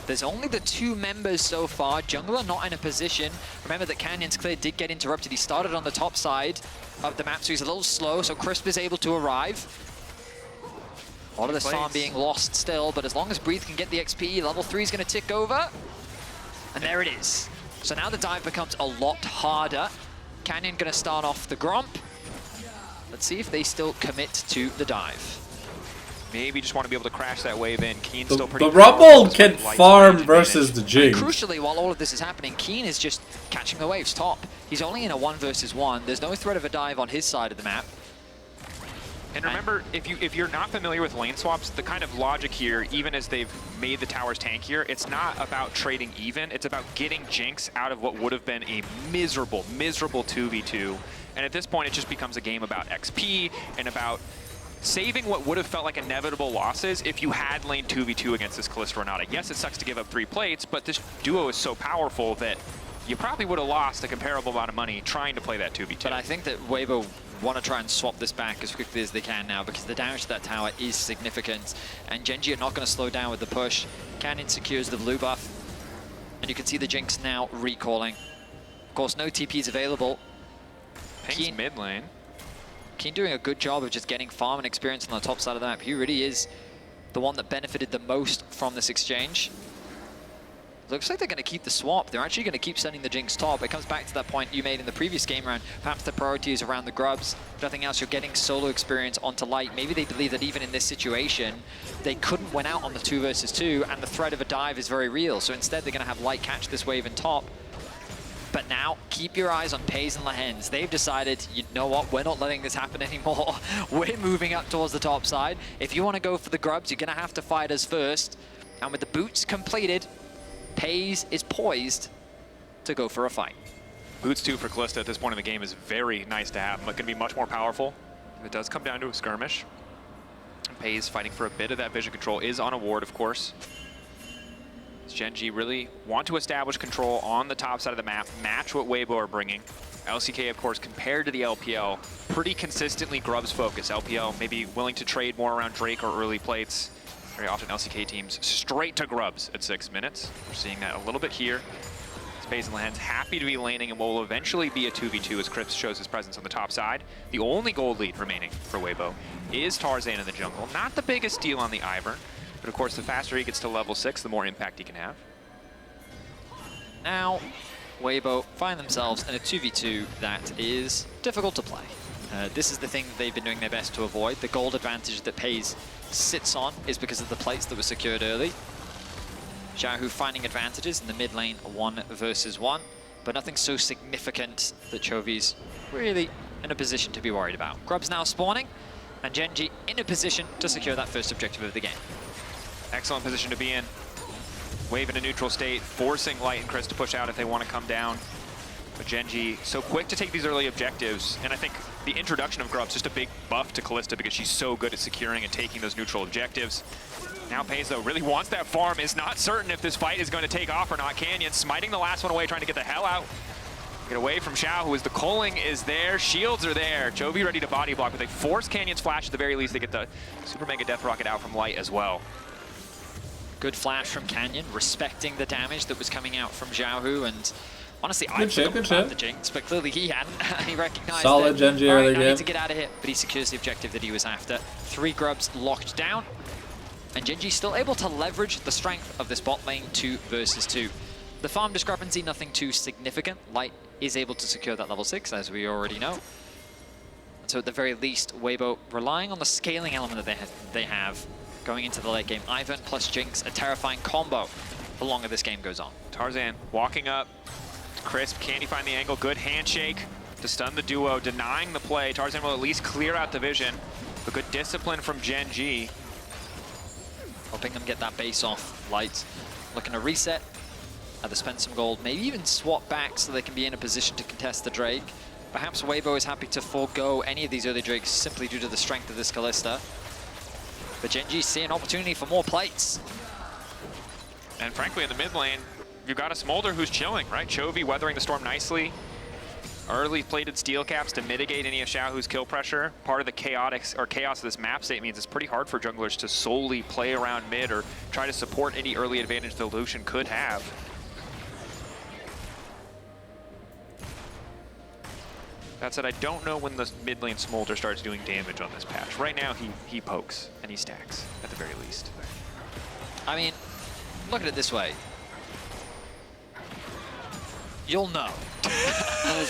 There's only the 2 members so far. Jungler not in a position. Remember that Canyon's clear did get interrupted. He started on the top side of the map, so he's a little slow, so Crisp is able to arrive. A lot of this farm being lost still, but as long as Breathe can get the XP, level 3 is going to tick over. And there it is. So now the dive becomes a lot harder. Canyon going to start off the Gromp. Let's see if they still commit to the dive. Maybe just want to be able to crash that wave in. Keen's still pretty. The Rumble can farm versus the Jinx. Crucially, while all of this is happening, Keen is just catching the waves top. He's only in a 1 versus 1. There's no threat of a dive on his side of the map. And remember, if you're not familiar with lane swaps, the kind of logic here, even as they've made the towers tankier, it's not about trading even. It's about getting Jinx out of what would have been a miserable 2v2. And at this point, it just becomes a game about XP and about saving what would have felt like inevitable losses if you had lane 2v2 against this Kalista Renata. Yes, it sucks to give up 3 plates, but this duo is so powerful that you probably would have lost a comparable amount of money trying to play that 2v2. But I think that Weibo want to try and swap this back as quickly as they can now because the damage to that tower is significant. And Gen G are not going to slow down with the push. Canyon secures the blue buff. And you can see the Jinx now recalling. Of course, no TPs available. Ping's mid lane. Keen doing a good job of just getting farm and experience on the top side of the map. He really is the one that benefited the most from this exchange. Looks like they're going to keep the swap. They're actually going to keep sending the Jinx top. It comes back to that point you made in the previous game round. Perhaps the priority is around the grubs. If nothing else, you're getting solo experience onto Light. Maybe they believe that even in this situation, they couldn't win out on the 2 versus 2, and the threat of a dive is very real. So instead, they're going to have Light catch this wave in top. But now, keep your eyes on Paze and Lehends. They've decided, you know what, we're not letting this happen anymore. We're moving up towards the top side. If you want to go for the grubs, you're going to have to fight us first. And with the boots completed, Paze is poised to go for a fight. Boots 2 for Kalista at this point in the game is very nice to have, but can be much more powerful. It does come down to a skirmish. Paze fighting for a bit of that vision control is on a ward, of course. Gen G really want to establish control on the top side of the map, match what Weibo are bringing. LCK, of course, compared to the LPL, pretty consistently Grubs focus. LPL maybe willing to trade more around Drake or early plates. Very often LCK teams straight to Grubs at 6 minutes. We're seeing that a little bit here. Space and Lands happy to be laning and will eventually be a 2v2 as Krips shows his presence on the top side. The only gold lead remaining for Weibo is Tarzan in the jungle. Not the biggest deal on the Ivern, but of course the faster he gets to level 6, the more impact he can have. Now, Weibo find themselves in a 2v2 that is difficult to play. This is the thing that they've been doing their best to avoid. The gold advantage that FaZe sits on is because of the plates that were secured early. Xiaohu finding advantages in the mid lane 1 versus 1, but nothing so significant that Chovy's really in a position to be worried about. Grubs now spawning, and Gen G in a position to secure that first objective of the game. Excellent position to be in. Wave in a neutral state, forcing Light and Chris to push out if they want to come down. But Gen G so quick to take these early objectives, and I think the introduction of Grubs just a big buff to Kalista because she's so good at securing and taking those neutral objectives. Now FaZe, though, really wants that farm, is not certain if this fight is going to take off or not. Canyon smiting the last one away, trying to get the hell out. Get away from Xiao, who is the culling is there, shields are there. Chovy ready to body block, but they force Canyon's flash at the very least. They get the Super Mega Death Rocket out from Light as well. Good flash from Canyon, respecting the damage that was coming out from Xiaohu, and honestly, I forgot about the Jinx, but clearly he hadn't. He recognized solid Gen G early game. I need to get out of here, but he secures the objective that he was after. 3 Grubs locked down, and Gen G still able to leverage the strength of this bot lane 2 versus 2. The farm discrepancy, nothing too significant. Light is able to secure that level 6, as we already know. So at the very least, Weibo relying on the scaling element that they have going into the late game. Ivern plus Jinx, a terrifying combo the longer this game goes on. Tarzan walking up. Crisp, can he find the angle? Good handshake to stun the duo, denying the play. Tarzan will at least clear out the vision. A good discipline from Gen G. Helping them get that base off. Light looking to reset. Either spend some gold, maybe even swap back so they can be in a position to contest the Drake. Perhaps Weibo is happy to forego any of these early Drakes simply due to the strength of this Kalista. But Gen G see an opportunity for more plates. And frankly, in the mid lane, you've got a Smolder who's chilling, right? Chovy weathering the storm nicely. Early plated steel caps to mitigate any of Xiaohu's kill pressure. Part of the chaos of this map state means it's pretty hard for junglers to solely play around mid or try to support any early advantage the Lucian could have. That said, I don't know when the mid lane Smolder starts doing damage on this patch. Right now, he pokes and he stacks, at the very least. I mean, look at it this way. You'll know. I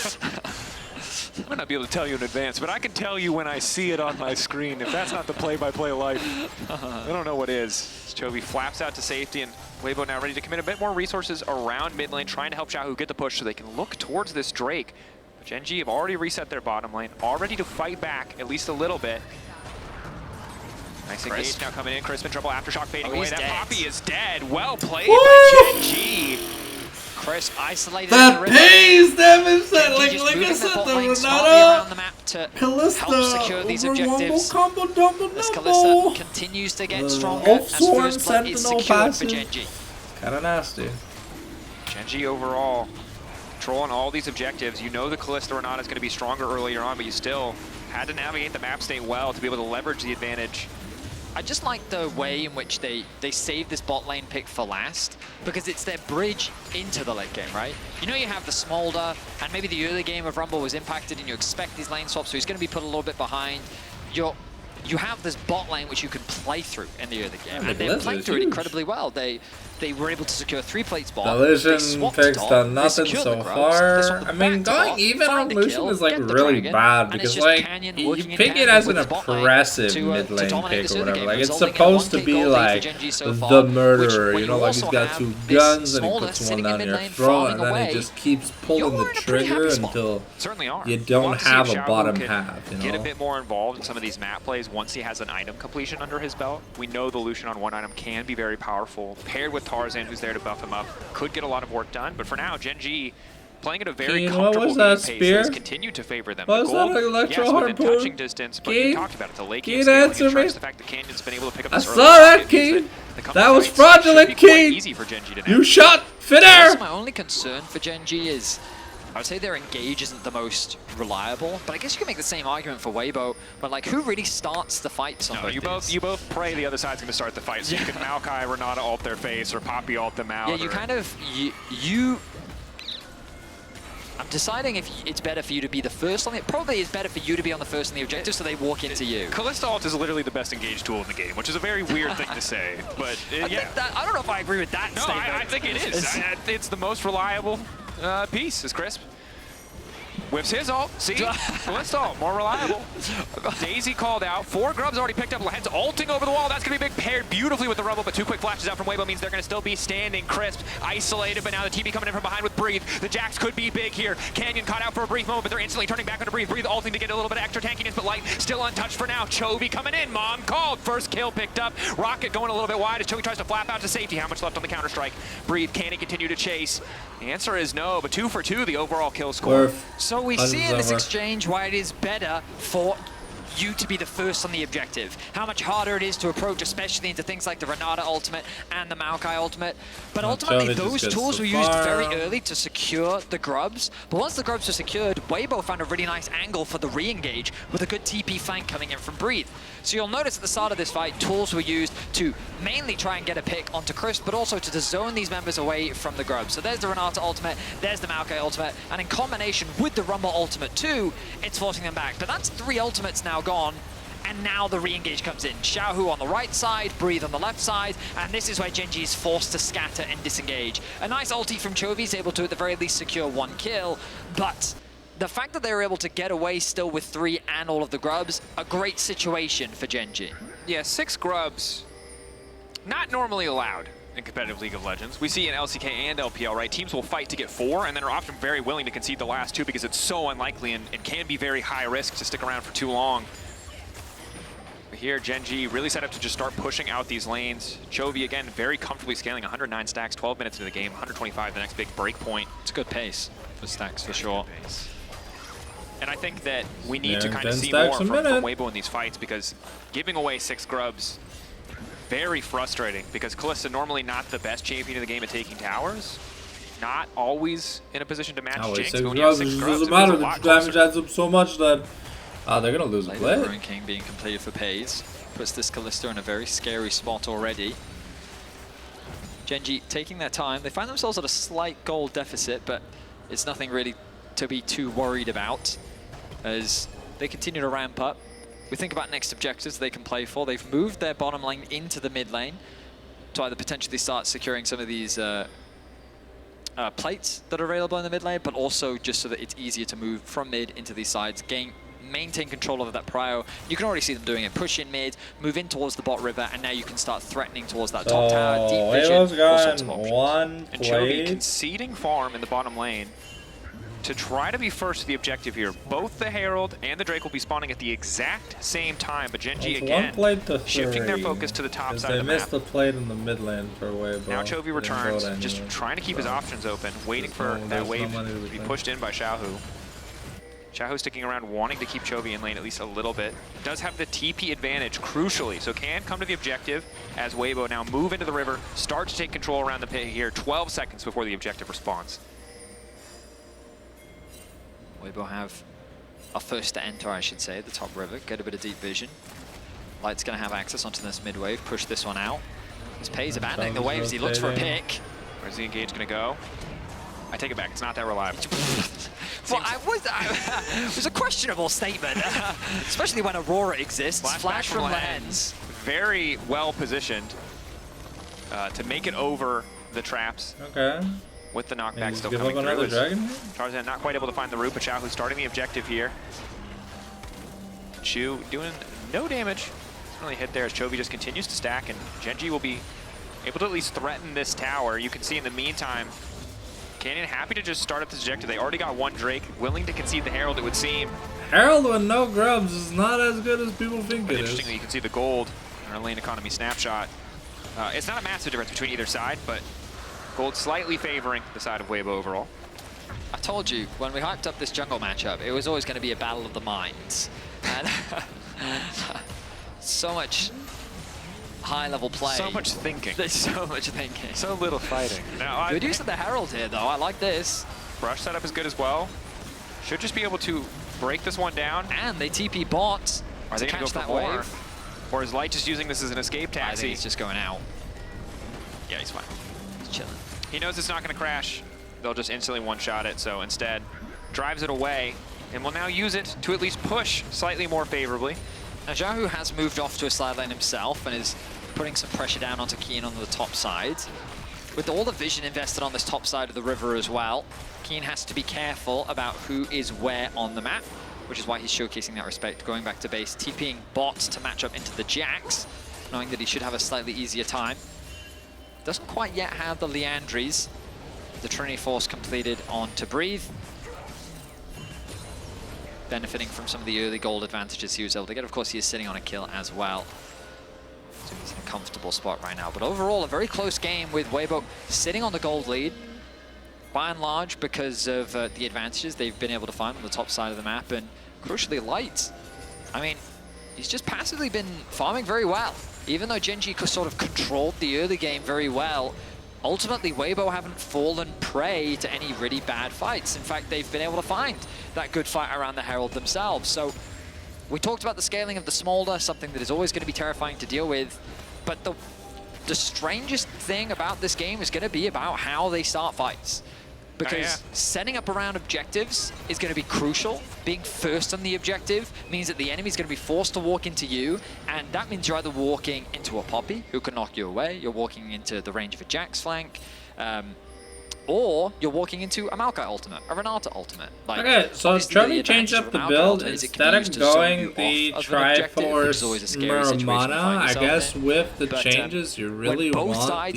might not be able to tell you in advance, but I can tell you when I see it on my screen. If that's not the play-by-play life, I don't know what is. Chovy flaps out to safety, and Weibo now ready to commit a bit more resources around mid lane, trying to help Xiaohu get the push so they can look towards this Drake. But Gen G have already reset their bottom lane, all ready to fight back at least a little bit. Nice engage now coming in. Crisp in trouble. Aftershock fading away. That Poppy is dead. Well played by Gen G. Crisp isolated. That pays damage. That like I said, the Renata, Kalista, secure these objectives. Combo, double, as Kalista continues to get stronger as first blood is secured for Gen G. Kinda nasty. Gen G overall controlling all these objectives. You know the Kalista Renata is going to be stronger earlier on, but you still had to navigate the map state well to be able to leverage the advantage. I just like the way in which they save this bot lane pick for last, because it's their bridge into the late game, right? You know you have the Smolder, and maybe the early game of Rumble was impacted, and you expect these lane swaps, so he's going to be put a little bit behind. You have this bot lane which you can play through in the early game, and they're playing through it incredibly well. They were able to secure 3 plates bot. The Lucian picks done nothing so far. I mean, going even on Lucian is like really bad because like you pick it as an impressive mid lane pick or whatever. Like it's supposed to be like the murderer, you know, like he's got 2 guns and he puts one down your throat and then he just keeps pulling the trigger until you don't have a bottom half. You know? Get a bit more involved in some of these map plays once he has an item completion under his belt. We know the Lucian on one item can be very powerful. Paired with Tarzan, who's there to buff him up, could get a lot of work done. But for now, Gen G playing at a very comfortable game pace has continued to favor them. What was that electro harpoon? Touching distance, but you talked about it. The late game scaling and the fact that Canyon's been able to pick up this early. I saw that, Keen. That was fraudulent, Keen. You shot Finnair. My only concern for Gen G is I would say their engage isn't the most reliable, but I guess you can make the same argument for Weibo. But like, who really starts the fights on both you both pray the other side's going to start the fight. So you can Maokai, Renata ult their face, or Poppy ult them out. Yeah, you kind of I'm deciding if it's better for you to be the first on it. Probably it's better for you to be on the first on the objective, so they walk into you. Kalista ult is literally the best engage tool in the game, which is a very weird thing to say, but yeah. I don't know if I agree with that statement. I think it is. It's the most reliable piece, is Crisp. Whiffs his ult. See? Kalista ult, more reliable. Daisy called out. 4 grubs already picked up. Lahen's ulting over the wall. That's going to be big, paired beautifully with the Rumble, but 2 quick flashes out from Weibo means they're going to still be standing. Crisp, isolated, but now the TP coming in from behind with Breathe. The Jax could be big here. Canyon caught out for a brief moment, but they're instantly turning back onto Breathe. Breathe ulting to get a little bit of extra tankiness, but Light still untouched for now. Chovy coming in. Mom called. First kill picked up. Rocket going a little bit wide as Chovy tries to flap out to safety. How much left on the Counter-Strike? Breathe, can he continue to chase? The answer is no, but 2 for 2, the overall kill score. So we see in this exchange why it is better for you to be the first on the objective. How much harder it is to approach, especially into things like the Renata ultimate and the Maokai ultimate. But ultimately, those tools were used very early to secure the grubs. But once the grubs were secured, Weibo found a really nice angle for the re-engage with a good TP flank coming in from Breathe. So you'll notice at the start of this fight, tools were used to mainly try and get a pick onto Crisp, but also to zone these members away from the grubs. So there's the Renata ultimate, there's the Maokai ultimate, and in combination with the Rumble ultimate too, it's forcing them back. But that's 3 ultimates now gone, and now the re-engage comes in. Xiaohu on the right side, Breathe on the left side, and this is where Gen G is forced to scatter and disengage. A nice ulti from Chovy is able to at the very least secure 1 kill, but the fact that they were able to get away still with 3 and all of the grubs, a great situation for Gen G. Yeah, 6 grubs, not normally allowed in competitive League of Legends. We see in LCK and LPL, right, teams will fight to get 4 and then are often very willing to concede the last 2 because it's so unlikely and can be very high risk to stick around for too long. But here, Gen G really set up to just start pushing out these lanes. Chovy, again, very comfortably scaling 109 stacks, 12 minutes into the game, 125 the next big break point. It's a good pace for stacks, for sure. And I think that we need to kind of see more from Weibo in these fights because giving away 6 grubs, very frustrating because Kalista normally not the best champion in the game at taking towers. Not always in a position to match Jinx. But when you have 6 grubs, doesn't matter, the damage adds up so much that they're going to lose a play. Ruin King being completed for Pays puts this Kalista in a very scary spot already. Gen G taking their time. They find themselves at a slight gold deficit, but it's nothing really to be too worried about as they continue to ramp up. We think about next objectives they can play for. They've moved their bottom lane into the mid lane to either potentially start securing some of these plates that are available in the mid lane, but also just so that it's easier to move from mid into these sides, maintain control over that prio. You can already see them doing it. Push in mid, move in towards the bot river, and now you can start threatening towards that top tower, deep vision, all sorts of options. And Chovy conceding farm in the bottom lane to try to be first to the objective here. Both the Herald and the Drake will be spawning at the exact same time, but Gen G again shifting their focus to the top side of the map. They missed the plate in the mid lane for Weibo. Now Chovy returns, just trying to keep his options open, waiting for that wave to be pushed in by Xiaohu. Xiaohu sticking around, wanting to keep Chovy in lane at least a little bit. Does have the TP advantage, crucially, so can come to the objective as Weibo now move into the river, start to take control around the pit here, 12 seconds before the objective responds. Weibo have a first to enter, I should say, the top river, get a bit of deep vision. Light's going to have access onto this mid wave, push this one out. This Pays abandoning the waves, he looks for a pick. Where's the engage going to go? I take it back, it's not that reliable. Well, it was a questionable statement, especially when Aurora exists. Flash from Lens. Very well positioned to make it over the traps. Okay. With the knockback still coming through. Tarzan not quite able to find the root, but Xiaohu starting the objective here. Chu doing no damage. Doesn't really hit there as Chovy just continues to stack, and Gen G will be able to at least threaten this tower. You can see in the meantime, Canyon happy to just start up this objective. They already got 1 Drake, willing to concede the Herald, it would seem. Herald with no grubs is not as good as people think it is. Interestingly, you can see the gold in our lane economy snapshot. It's not a massive difference between either side, but gold slightly favoring the side of Weibo overall. I told you, when we hyped up this jungle matchup, it was always going to be a battle of the minds. And so much high-level play. So much thinking. There's so much thinking. So little fighting. Good use of the Herald here, though. I like this. Brush setup is good as well. Should just be able to break this one down. And they TP bot. Are they going to go for more? Wave. Or is Light just using this as an escape taxi? I think he's just going out. Yeah, he's fine. He's chilling. He knows it's not going to crash. They'll just instantly one-shot it, so instead drives it away and will now use it to at least push slightly more favorably. Now Xiaohu has moved off to a side lane himself and is putting some pressure down onto Keen on the top side. With all the vision invested on this top side of the river as well, Keen has to be careful about who is where on the map, which is why he's showcasing that respect, going back to base, TPing bots to match up into the Jax, knowing that he should have a slightly easier time. Doesn't quite yet have the Liandry's. The Trinity Force completed on to Breathe. Benefiting from some of the early gold advantages he was able to get. Of course, he is sitting on a kill as well. So he's in a comfortable spot right now. But overall, a very close game with Weibo sitting on the gold lead. By and large, because of the advantages they've been able to find on the top side of the map. And crucially, Light. I mean, he's just passively been farming very well. Even though Gen G sort of controlled the early game very well, ultimately, Weibo haven't fallen prey to any really bad fights. In fact, they've been able to find that good fight around the Herald themselves. So we talked about the scaling of the Smolder, something that is always going to be terrifying to deal with. But the strangest thing about this game is going to be about how they start fights. Because setting up around objectives is going to be crucial. Being first on the objective means that the enemy is going to be forced to walk into you, and that means you're either walking into a Poppy, who can knock you away, you're walking into the range of a Jax flank, or you're walking into a Maokai ultimate, a Renata ultimate. Like, okay, so Trevi changed up the build. Instead of going the Triforce Muramana, I guess with the changes, you really want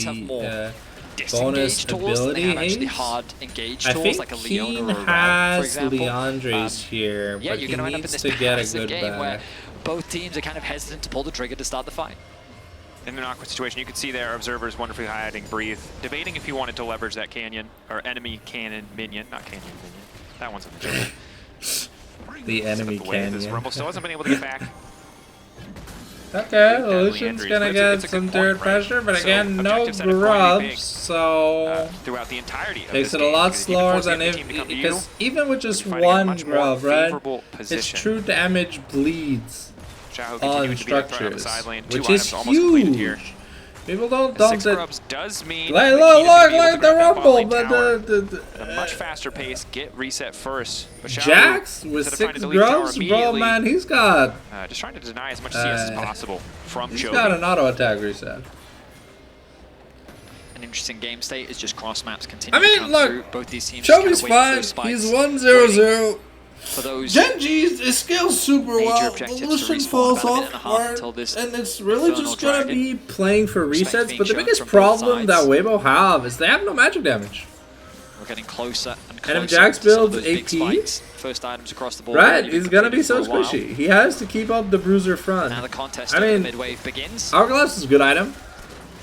the bonus ability haste. Hard engage I tools, think like a Keen Leona or has Liandry's here, yeah, but you're he gonna end up in needs this to get a passive good game where back. both teams are kind of hesitant to pull the trigger to start the fight. In an awkward situation, you can see there observers wonderfully highlighting Breathe, debating if he wanted to leverage that canyon, or enemy cannon minion, not canyon minion. That one's in the jungle. The enemy canyon. This Rumble still hasn't been able to get back. Okay, Lucian's gonna get some dirt pressure, but again, no grubs, so throughout the entirety makes it a lot slower than if, because even with just one grub, right, its true damage bleeds on structures, which is huge. People don't dump it. Does mean like the Rumble, but a much faster pace, get reset first. Jax with 6 grubs, bro, man, he's got just trying to deny as much CS as possible from Chovy. He's got an auto attack reset. An interesting game state is just cross maps continue. I mean, to come look, through. Both these teams Chovy's fine. He's 1-0-0. For those Gen G's skills super well. The Lucian falls off hard, and it's really just gonna be playing for resets. But the biggest problem that Weibo have is they have no magic damage. We're getting closer and closer. And if Jax builds AP, first items across the board, right, he's gonna be so squishy. He has to keep up the bruiser front. Now the contest in the mid-wave begins. Hourglass is a good item,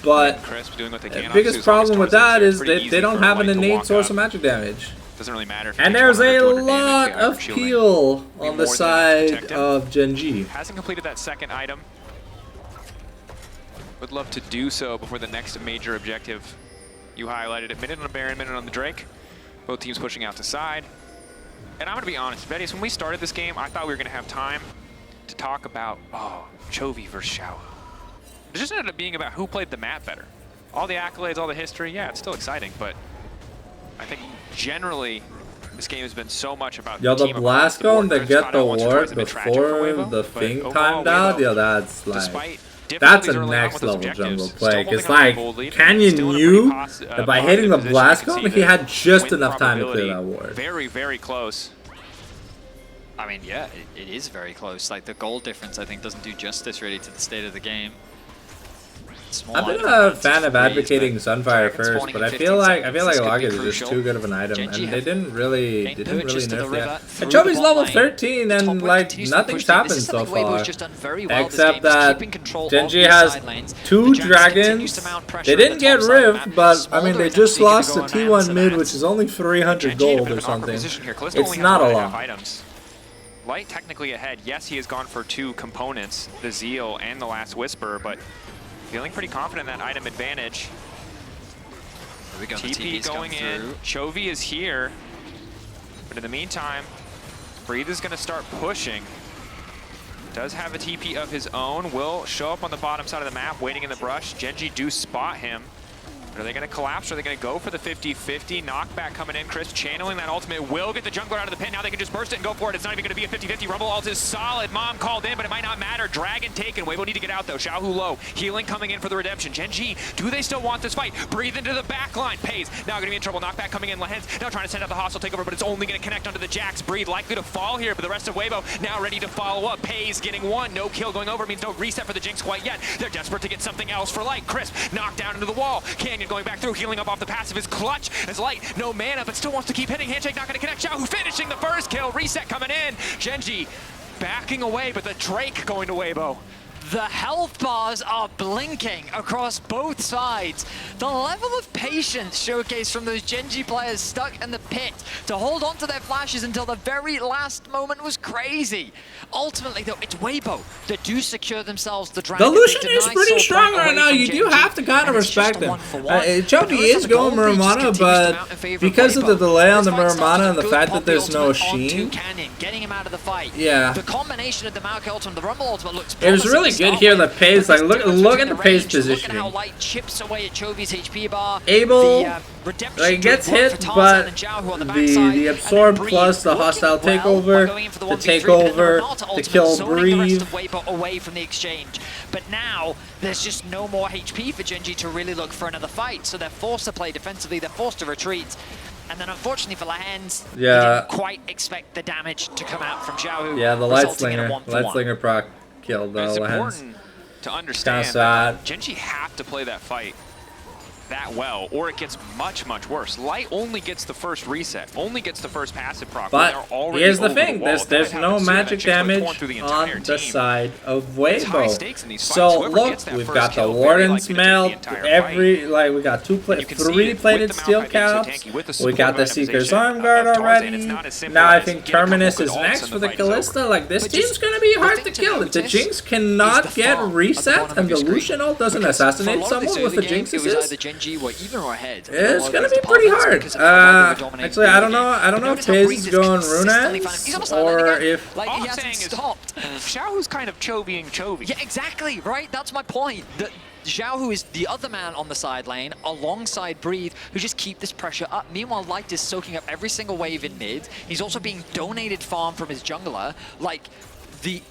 but the biggest problem with that is they don't have an innate source of magic damage. Doesn't really matter. And there's a lot of peel on the side of Gen G. Hasn't completed that second item. Would love to do so before the next major objective. You highlighted it. Minute on the Baron, minute on the Drake. Both teams pushing out to side. And I'm going to be honest, Vedius, when we started this game, I thought we were going to have time to talk about, Chovy versus Xiao. It just ended up being about who played the map better. All the accolades, all the history, yeah, it's still exciting, but I think generally this game has been so much about the blast cone that get the ward before the thing timed out, that's like, that's a next level jungle play. Because like, Canyon knew that by hitting the blast cone, he had just enough time to clear that ward. Very, very close. I mean, yeah, it is very close. Like the goal difference, I think, doesn't do justice really to the state of the game. I've been a fan of advocating Sunfire first, but I feel like Logis is just too good of an item, and they didn't really nerf that. And Chovy's level 13, and like nothing's happened so far, except that Gen G has 2 dragons. They didn't get Rift, but I mean they just lost to T1 mid, which is only 300 gold or something. It's not a lot. Light technically ahead. Yes, he has gone for 2 components, the Zeal and the Last Whisper, but feeling pretty confident in that item advantage. We got TP going in. Chovy is here. But in the meantime, Breathe is going to start pushing. Does have a TP of his own. Will show up on the bottom side of the map, waiting in the brush. Gen.G do spot him. Are they going to collapse? Or are they going to go for the 50-50? Knockback coming in. Crisp channeling that ultimate. Will get the jungler out of the pit. Now they can just burst it and go for it. It's not even going to be a 50-50. Rumble ult is solid. Mom called in, but it might not matter. Dragon taken. Weibo need to get out, though. Xiaohu low. Healing coming in for the redemption. Gen.G, do they still want this fight? Breathe into the back line. Pays. Now going to be in trouble. Knockback coming in. Lehens now trying to send out the hostile takeover, but it's only going to connect onto the Jax. Breathe likely to fall here, but the rest of Weibo now ready to follow up. Pays getting one. No kill going over means no reset for the Jinx quite yet. They're desperate to get something else for Light. Crisp knocked down into the wall. Canyon going back through. Healing up off the passive is clutch as Light, no mana, but still wants to keep hitting. Handshake not going to connect. Xiaohu finishing the first kill. Reset coming in. Gen.G backing away, but the Drake going to Weibo. The health bars are blinking across both sides. The level of patience showcased from those Gen.G players stuck in the pit to hold on to their flashes until the very last moment was crazy. Ultimately, though, it's Weibo that do secure themselves the dragon. The Lucian is pretty strong right now. You do have to kind of respect him. Chovy is going Muramana, but because of the delay on the Muramana and the fact that there's no Sheen, getting him out of the fight. Yeah. The combination of the Maokai ultimate and the Rumble ultimate looks it was really good here. The pace, like look at the pace positioning. Look at how Light chips away at Chovy's HP bar. Able, like gets hit, but the absorb plus the hostile takeover, the takeover, the kill Breathe. Away from the exchange, but now there's just no more HP for Gen.G to really look for another fight. So they're forced to play defensively. They're forced to retreat. And then unfortunately for Lehens, he didn't quite expect the damage to come out from Xiaohu. Yeah, the Lightslinger proc killed It's Lehens. important to understand that Gen.G have to play that fight that well, or it gets much, much worse. Light only gets the first reset, only gets the first passive proc. But here's the thing, there's no magic damage on the side of Weibo. So look, we've got the Warden's Mail, we got three plated steel caps, we got the Seeker's Arm Guard already. Now I think Terminus is next for the Kalista. Like, this team's gonna be hard to kill. If the Jinx cannot get reset and the Lucian ult doesn't assassinate someone with the Jinx assist, it's gonna be pretty hard. Actually, I don't know if FaZe is going Runex or if he hasn't stopped. Xiaohu's kind of Chovy-ing Chovy. Yeah, exactly, right? That's my point. Xiaohu is the other man on the side lane, alongside Breathe, who just keep this pressure up. Meanwhile, Light is soaking up every single wave in mid. He's also being donated farm from his jungler. Like, the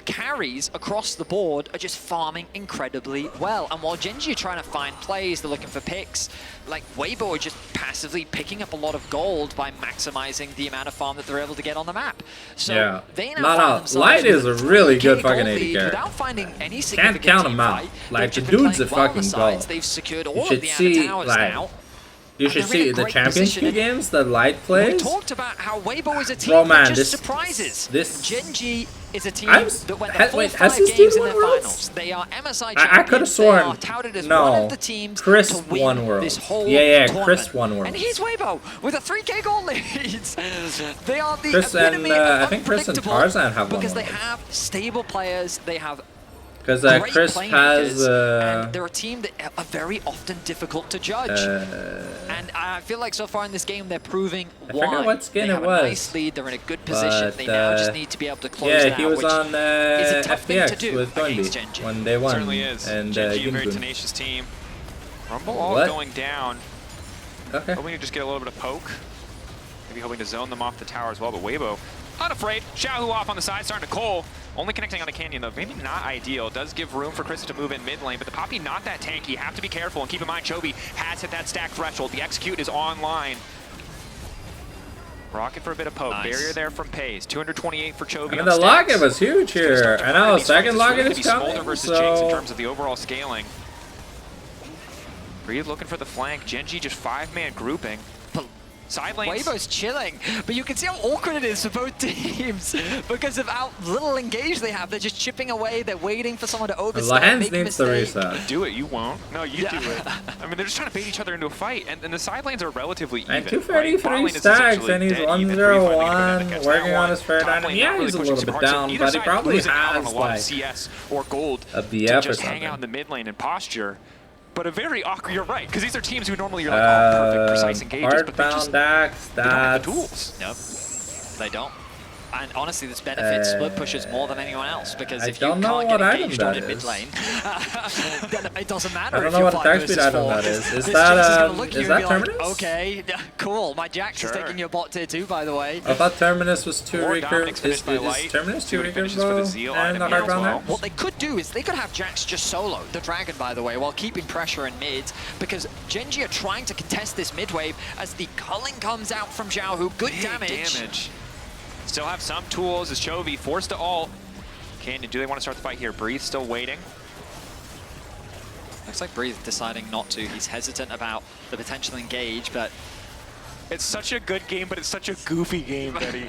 carries across the board are just farming incredibly well. And while Gen.G are trying to find plays, they're looking for picks, like Weibo are just passively picking up a lot of gold by maximizing the amount of farm that they're able to get on the map. So yeah. They now Light is a really good fucking AD carry. Without finding any can't count him out. Like, the dude's a fucking goal. They've secured all you should see, like, you should see the championship games that Light plays. We talked about how Weibo is a team that just surprises. Gen.G is a team that went the full 5 games in their finals. They are MSI champions. I could have sworn. They are touted as one of the teams Chris to win won Worlds. This whole Chris won Worlds. And he's Weibo with a 3K goal lead. They are the Chris epitome and, of I think Chris and Tarzan have won because they Worlds. have stable players. They have because Chris has and they're a team that are very often difficult to judge. And I feel like so far in this game they're proving why. I forget what skin they have it was. A nice lead, they're in a good position. They now just need to be able to close it out. Yeah, he was on FPX with Gen.G when they won. Certainly is. And Gen.G, a very tenacious team. Rumble all going down. Okay. Hoping to just get a little bit of poke. Maybe hoping to zone them off the tower as well, but Weibo unafraid. Xiaohu off on the side, starting to Cole. Only connecting on the Canyon, though. Maybe not ideal. It does give room for Chris to move in mid lane, but the Poppy not that tanky. You have to be careful, and keep in mind, Chovy has hit that stack threshold. The execute is online. Rocket for a bit of poke. Nice. Barrier there from Pays. 228 for Chovy. And the login was huge here. I know, second login is coming. Smolder versus Jinx in terms of the overall scaling. Breathe looking for the flank. Gen.G just 5-man grouping. Side lanes. Weibo's chilling, but you can see how awkward it is for both teams because of how little engage they have. They're just chipping away. They're waiting for someone to overstep. Lehens needs to reset. Do it. You won't. No, you do it. I mean, they're just trying to bait each other into a fight, and the side lanes are relatively even. And 233 stacks, and he's 1-0-1, working on his fair dynamic. Yeah, he's a little bit down, but he probably has like CS or gold a BF to or just something. hang out in the mid lane and posture. but a very awkward. You're right, because these are teams who normally you're like, oh, perfect, precise engages, but they just Dax, don't have the tools. Nope, they don't. And honestly, this benefits split pushers more than anyone else, because if you don't know can't what get item engaged on that in mid is. lane, then it doesn't matter I don't if know you're what 5 attack speed versus 4. item that is. Is This that Jinx is gonna look at you is and that be like, Terminus? okay, cool. My Jax is taking your bot tier 2, by the way. I thought Terminus was 2 More recurve. Dominic's Is finished by Light. Terminus 2 Finishes for the recurve Zeal and item the here hard as brown well. there? What they could do is they could have Jax just solo the Dragon, by the way, while keeping pressure in mid, because Gen.G are trying to contest this mid wave as the culling comes out from Xiaohu. Good damage. Still have some tools as Chovy forced to ult. Canyon, do they want to start the fight here? Breathe still waiting. Looks like Breathe deciding not to. He's hesitant about the potential engage, but it's such a good game, but it's such a goofy game, Betty.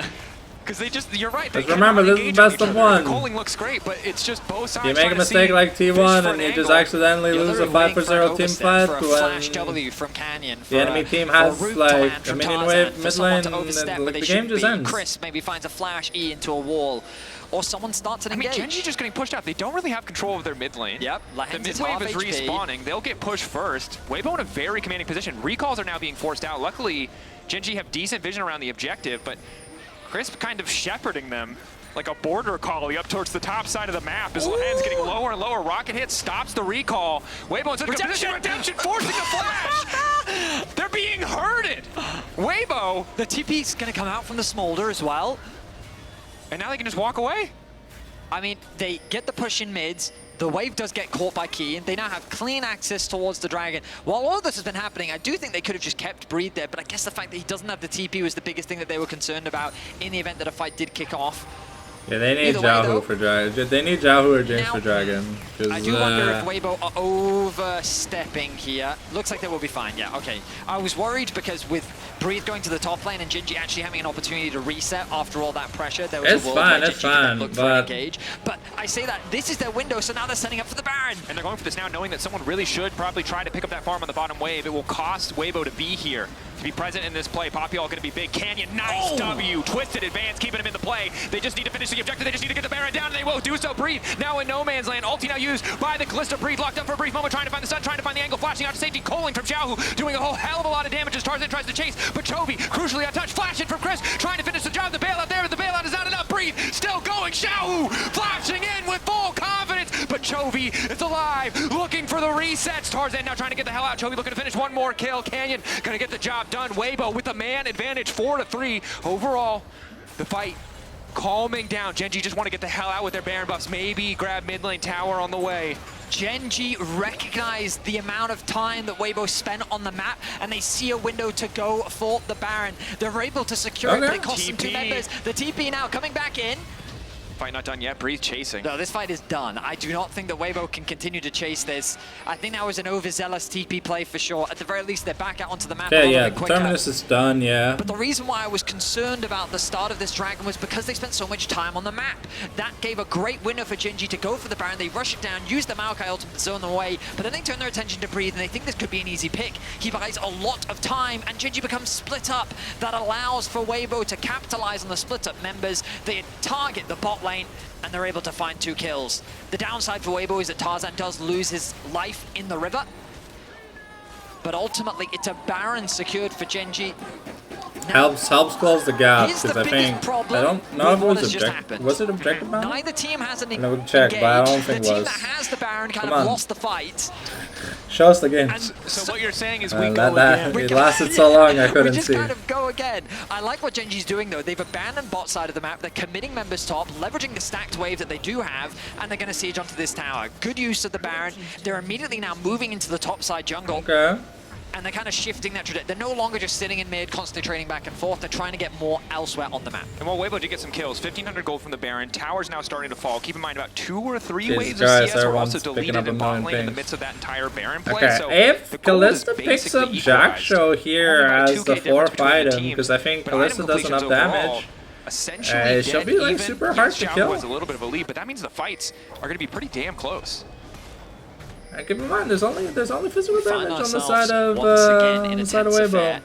Because they just, you're right. Just remember, this is best of one. The calling looks great, but it's just both sides. You make a mistake like T1 and you just accidentally lose a 5-0 team fight when from Canyon the enemy team has like a minion wave mid lane and the game just ends. Chris maybe finds a flash E into a wall, or someone starts an engage. I mean, Gen.G just getting pushed out. They don't really have control of their mid lane. Yep, the mid wave is respawning. They'll get pushed first. Weibo in a very commanding position. Recalls are now being forced out. Luckily, Gen.G have decent vision around the objective, but Crisp kind of shepherding them like a border collie up towards the top side of the map. His hand's getting lower and lower. Rocket hit stops the recall. Weibo in such a good position. Redemption forcing the flash. They're being herded. Weibo. The TP's going to come out from the smolder as well. And now they can just walk away. I mean, they get the push in mids. The wave does get caught by Key, and they now have clean access towards the Dragon. While all of this has been happening, I do think they could have just kept Breathe there, but I guess the fact that he doesn't have the TP was the biggest thing that they were concerned about in the event that a fight did kick off. Yeah, they need Xiaohu for Dragon. They need Xiaohu or Jinx for Dragon. I do wonder if Weibo are overstepping here. Looks like they will be fine, yeah, okay. I was worried because with Breathe going to the top lane and Gen.G actually having an opportunity to reset after all that pressure, there was a world where Gen.G could look for an engage. But I say that this is their window, so now they're setting up for the Baron. And they're going for this now, knowing that someone really should probably try to pick up that farm on the bottom wave. It will cost Weibo to be here, to be present in this play. Poppy all going to be big. Canyon, nice W. Twisted advance, keeping him in the play. They just need to finish the objective. They just need to get the Baron down, and they will do so. Breathe now in no man's land. Ulti now used by the Kalista. Breathe locked up for a brief moment, trying to find the sun, trying to find the angle, flashing out to safety. Calling from Xiaohu, doing a whole hell of a lot of damage as Tarzan tries to chase. But Chovy, crucially untouched, flashing from Chris, trying to finish the job. The bailout there, but the bailout is not enough. Breathe still going. Xiaohu flashing in with full confidence, but Chovy is alive, looking for the resets. Tarzan now trying to get the hell out. Chovy looking to finish one more kill. Canyon gonna get the job done. Weibo with the man advantage, 4-3 overall. The fight calming down. Gen.G just want to get the hell out with their Baron buffs. Maybe grab mid lane tower on the way. Gen.G recognize the amount of time that Weibo spent on the map, and they see a window to go for the Baron. They're able to secure it, but it costs them 2 members. The TP now coming back in. Fight not done yet. Breathe chasing. No, this fight is done. I do not think that Weibo can continue to chase this. I think that was an overzealous TP play for sure. At the very least, they're back out onto the map a little bit quicker. Terminus is done, yeah. But the reason why I was concerned about the start of this Dragon was because they spent so much time on the map. That gave a great window for Gen.G to go for the Baron. They rush it down, use the Maokai ultimate to zone them away, but then they turn their attention to Breathe, and they think this could be an easy pick. He buys a lot of time, and Gen.G becomes split up. That allows for Weibo to capitalize on the split up members. They target the bot lane, and they're able to find 2 kills. The downside for Weibo is that Tarzan does lose his life in the river, but ultimately it's a Baron secured for Gen.G. Helps close the gap, because I think, I don't know if it was objective. Was it objective Baron? Neither team has an I would check, but I don't think it was. The team that has the Baron kind of lost the fight. Show us the game. So what you're saying is we go again. It lasted so long I couldn't see. We just kind of go again. I like what Gen.G's doing though. They've abandoned bot side of the map. They're committing members top, leveraging the stacked wave that they do have, and they're going to siege onto this tower. Good use of the Baron. They're immediately now moving into the top side jungle. Okay. And they're kind of shifting that trajectory. They're no longer just sitting in mid, constantly trading back and forth. They're trying to get more elsewhere on the map. And while Weibo did get some kills, 1,500 gold from the Baron. Tower's now starting to fall. Keep in mind about 2 or 3 waves of CS are also deleted in bot lane in the midst of that entire Baron play. Okay, so if Kalista picks up Jak'Sho here as the 4th item, because I think Kalista does enough damage, essentially she'll be like super hard to kill. Was a little bit of a lead, but that means the fights are going to be pretty damn close. Keep in mind, there's only physical damage on the side of Weibo.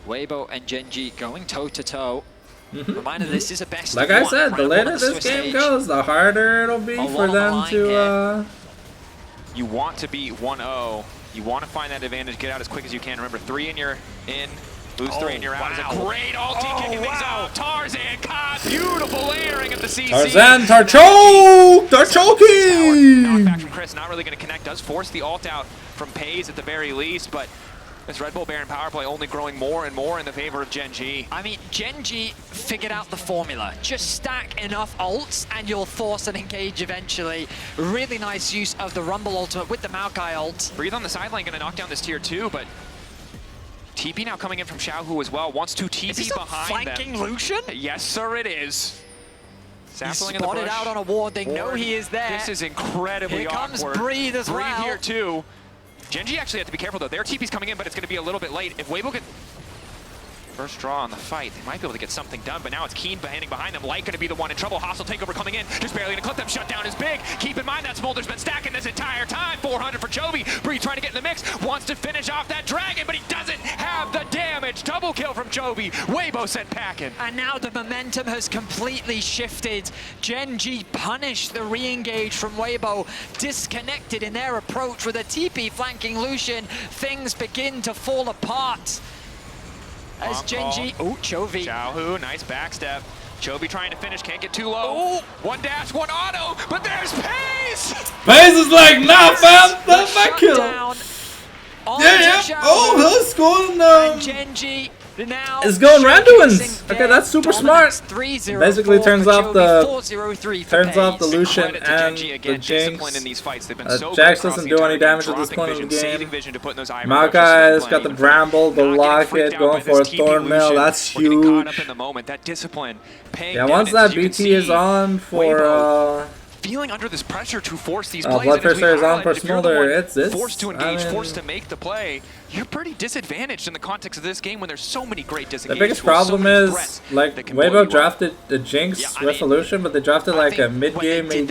Weibo and Gen.G going toe to toe. Reminder, this is a best. Like I said, the later this game goes, the harder it'll be for them to you want to be 1-0. You want to find that advantage, get out as quick as you can. Remember, 3 and you're in, lose 3 and you're out. Is a great ulti kicking things off. Tarzan caught, beautiful layering of the CC. Tarzan, Tarchoke! Tarchoke! Knockback from Chris, not really going to connect. Does force the ult out from Pays at the very least, but this Red Bull Baron power play only growing more and more in the favor of Gen G. I mean, Gen G figured out the formula. Just stack enough ults and you'll force an engage eventually. Really nice use of the Rumble ultimate with the Maokai ult. Breathe on the sideline, gonna knock down this tier 2, but TP now coming in from Xiaohu as well. Wants to TP is this behind flanking them. Lucian? Yes, sir, it is. He's spotted out on a ward. They know he is there. This is incredibly awkward. Here comes Breathe as well. Breathe here too. Gen G actually have to be careful though. Their TP's coming in, but it's going to be a little bit late. If Weibo could first draw on the fight, they might be able to get something done, but now it's Keen behind them. Light going to be the one in trouble. Hostile takeover coming in. Just barely going to clip them. Shutdown is big. Keep in mind that Smolder's been stacking this entire time. 400 for Chovy. Breathe trying to get in the mix. Wants to finish off that dragon, but he doesn't have the damage. Double kill from Chovy. Weibo sent packing. And now the momentum has completely shifted. Gen G punished the re-engage from Weibo, disconnected in their approach with a TP flanking Lucian. Things begin to fall apart. As Gen G, Chovy. Xiaohu, nice backstep. Chovy trying to finish, can't get too low. One dash, one auto, but there's Pays! Pays is like, nah fam, that's my kill. Yeah. Oh, he's going, Gen G now it's going Randuin's. Okay, that's super smart. Basically turns off the Lucian and the Jinx. In these fights. They've been Jax doesn't do any damage at this point in the game. Maokai's got the Bramble, the Locket, going for a Thornmail. That's huge. Yeah, once that BT is on for feeling under this pressure to force these plays. Bloodthirster is on for Smolder. It's forced to engage, forced to make the play. You're pretty disadvantaged in the context of this game when there's so many great disengages. The biggest problem is, like, Weibo drafted the Jinx Resolution, but they drafted like a mid-game AD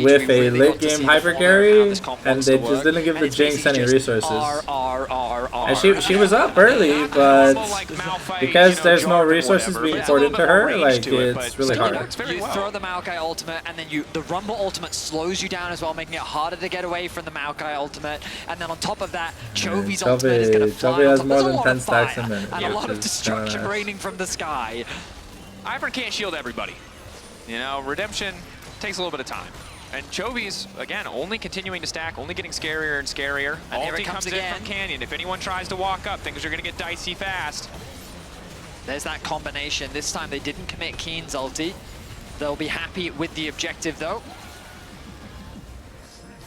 with a late-game hyper carry, and they just didn't give the Jinx any resources. And she was up early, but because there's no resources being poured into her, like, it's really hard. You throw the Maokai ultimate, and then the Rumble ultimate slows you down as well, making it harder to get away from the Maokai ultimate, and then on top of that, Chovy's ultimate is going to fly. Chovy has more than 10 stacks a minute. And a lot of destruction raining from the sky. Ivern can't shield everybody. You know, Redemption takes a little bit of time. And Chovy's, again, only continuing to stack, only getting scarier and scarier. And here it comes in from Canyon. If anyone tries to walk up, things are going to get dicey fast. There's that combination. This time they didn't commit Keen's ulti. They'll be happy with the objective, though.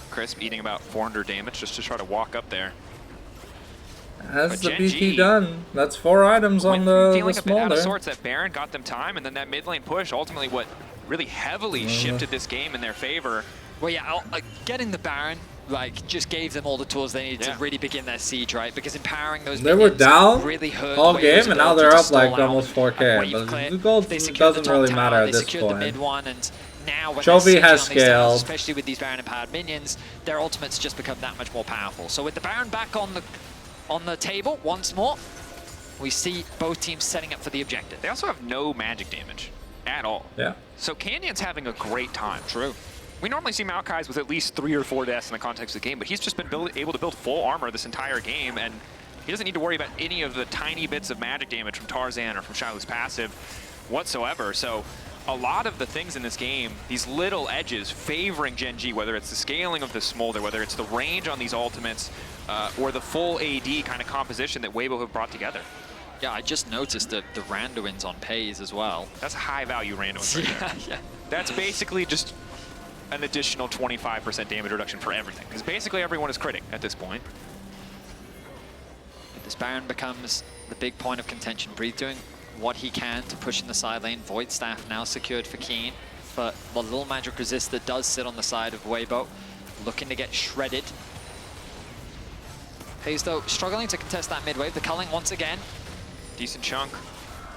Crisp eating about 400 damage just to try to walk up there. Has the BT done? That's 4 items on the feeling Smolder. A bit out of sorts, that Baron got them time, and then that mid lane push, ultimately what really heavily shifted this game in their favor. Well, yeah, getting the Baron, like, just gave them all the tools they needed to really begin their siege, right? Because empowering those they were down really hurt all game, and now they're up like almost 4K. But the gold doesn't really matter at this point. The mid one, and now when Chovy has scaled, especially with these Baron empowered minions, their ultimates just become that much more powerful. So with the Baron back on the table once more, we see both teams setting up for the objective. They also have no magic damage at all. Yeah. So Canyon's having a great time. True. We normally see Maokai's with at least 3 or 4 deaths in the context of the game, but he's just been able to build full armor this entire game, and he doesn't need to worry about any of the tiny bits of magic damage from Tarzan or from Xiaohu's passive whatsoever. So a lot of the things in this game, these little edges favoring Gen G, whether it's the scaling of the Smolder, whether it's the range on these ultimates, or the full AD kind of composition that Weibo have brought together. Yeah, I just noticed that the Randuin's on Pays as well. That's high value Randuin right there. Yeah. That's basically just an additional 25% damage reduction for everything, because basically everyone is critting at this point. This Baron becomes the big point of contention. Breathe doing what he can to push in the side lane. Void Staff now secured for Keen, but the little magic resist that does sit on the side of Weibo, looking to get shredded. Pays, though, struggling to contest that mid wave. The culling once again. Decent chunk.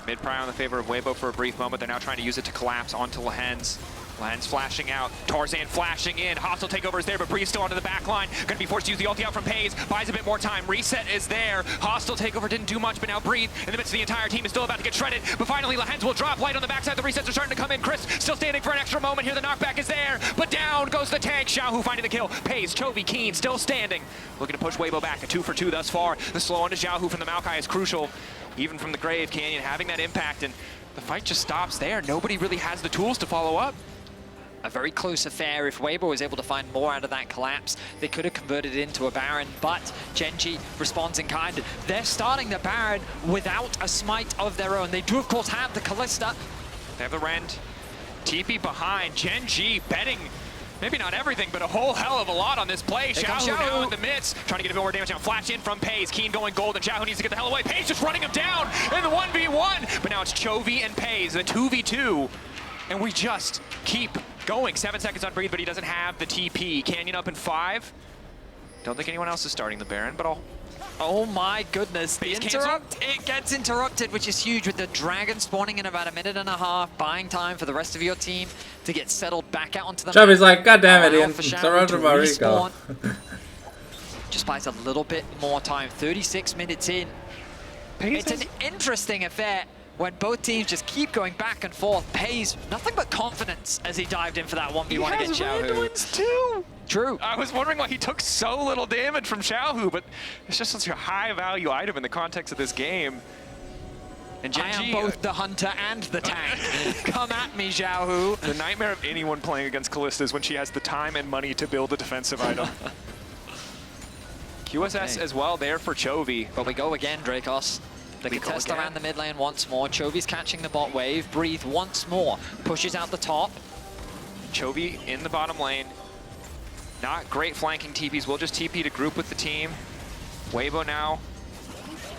Mid pry on the favor of Weibo for a brief moment. They're now trying to use it to collapse onto Lehends. Lens flashing out, Tarzan flashing in, hostile takeover is there, but Breeze still onto the back line. Gonna be forced to use the ulti out from Paze, buys a bit more time, reset is there. Hostile takeover didn't do much, but now Breathe in the midst of the entire team is still about to get shredded, but finally Lens will drop, light on the backside, the resets are starting to come in. Chris still standing for an extra moment here, the knockback is there, but down goes the tank. Xiaohu finding the kill, Paze, Chovy, Keen still standing. Looking to push Weibo back, a 2 for 2 thus far. The slow onto Xiaohu from the Maokai is crucial, even from the Grave. Canyon having that impact, and the fight just stops there. Nobody really has the tools to follow up. A very close affair. If Weibo was able to find more out of that collapse, they could have converted it into a Baron, but Gen G responds in kind. They're starting the Baron without a smite of their own. They do, of course, have the Kalista. They have the Rend. TP behind. Gen G betting, maybe not everything, but a whole hell of a lot on this play. Xiaohu now in the midst, trying to get a bit more damage now. Flash in from Paze. Keen going gold, and Xiaohu needs to get the hell away. Paze just running him down in the 1v1, but now it's Chovy and Paze, the 2v2, and we just keep going. 7 seconds on Breathe, but he doesn't have the TP. Canyon up in 5. Don't think anyone else is starting the Baron, but I'll... Oh my goodness, the Base interrupt, it gets interrupted, which is huge with the Dragon spawning in about a minute and a half, buying time for the rest of your team to get settled back out onto the map. Chovy's like, God damn it, Ian, surrender my Rico. Just buys a little bit more time, 36 minutes in. It's an interesting affair when both teams just keep going back and forth. Paze, nothing but confidence as he dived in for that 1v1 against Xiaohu. Too. True. I was wondering why he took so little damage from Xiaohu, but it's just such a high value item in the context of this game. And Gen G, I am both the hunter and the tank. Come at me, Xiaohu. The nightmare of anyone playing against Kalista is when she has the time and money to build a defensive item. QSS as well there for Chovy. But we go again, Drakos. The contest around the mid lane once more. Chovy's catching the bot wave. Breathe once more. Pushes out the top. Chovy in the bottom lane. Not great flanking TPs. We'll just TP to group with the team. Weibo now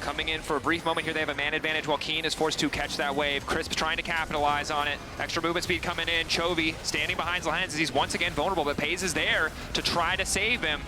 coming in for a brief moment here. They have a man advantage while Keen is forced to catch that wave. Crisp trying to capitalize on it. Extra movement speed coming in. Chovy standing behind Lens as he's once again vulnerable, but Paze is there to try to save him.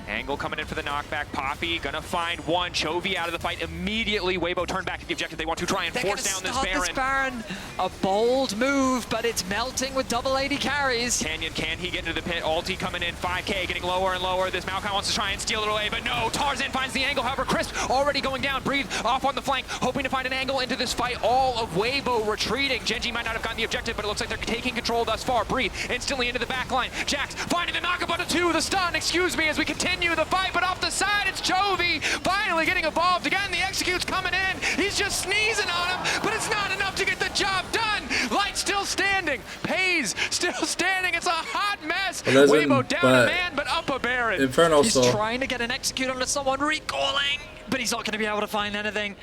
Angle coming in for the knockback. Poppy gonna find one. Chovy out of the fight immediately. Weibo turned back to the objective. They want to try and force down this Baron. A bold move, but it's melting with double 80 carries. Canyon, can he get into the pit? Ulti coming in, 5k, getting lower and lower. This Maokai wants to try and steal it away, but no. Tarzan finds the angle. However, Crisp already going down. Breathe off on the flank, hoping to find an angle into this fight. All of Weibo retreating. Gen G might not have gotten the objective, but it looks like they're taking control thus far. Breathe instantly into the back line. Jax finding the knock-up on a 2, the stun, excuse me, as we continue the fight, but off the side, it's Chovy finally getting involved again. The execute's coming in. He's just sneezing on him, but it's not enough to get the job done. Light still standing. Paze still standing. It's a hot mess. Weibo down a man, but up a Baron. Infernal Soul. He's trying to get an execute onto someone recalling, but he's not going to be able to find anything.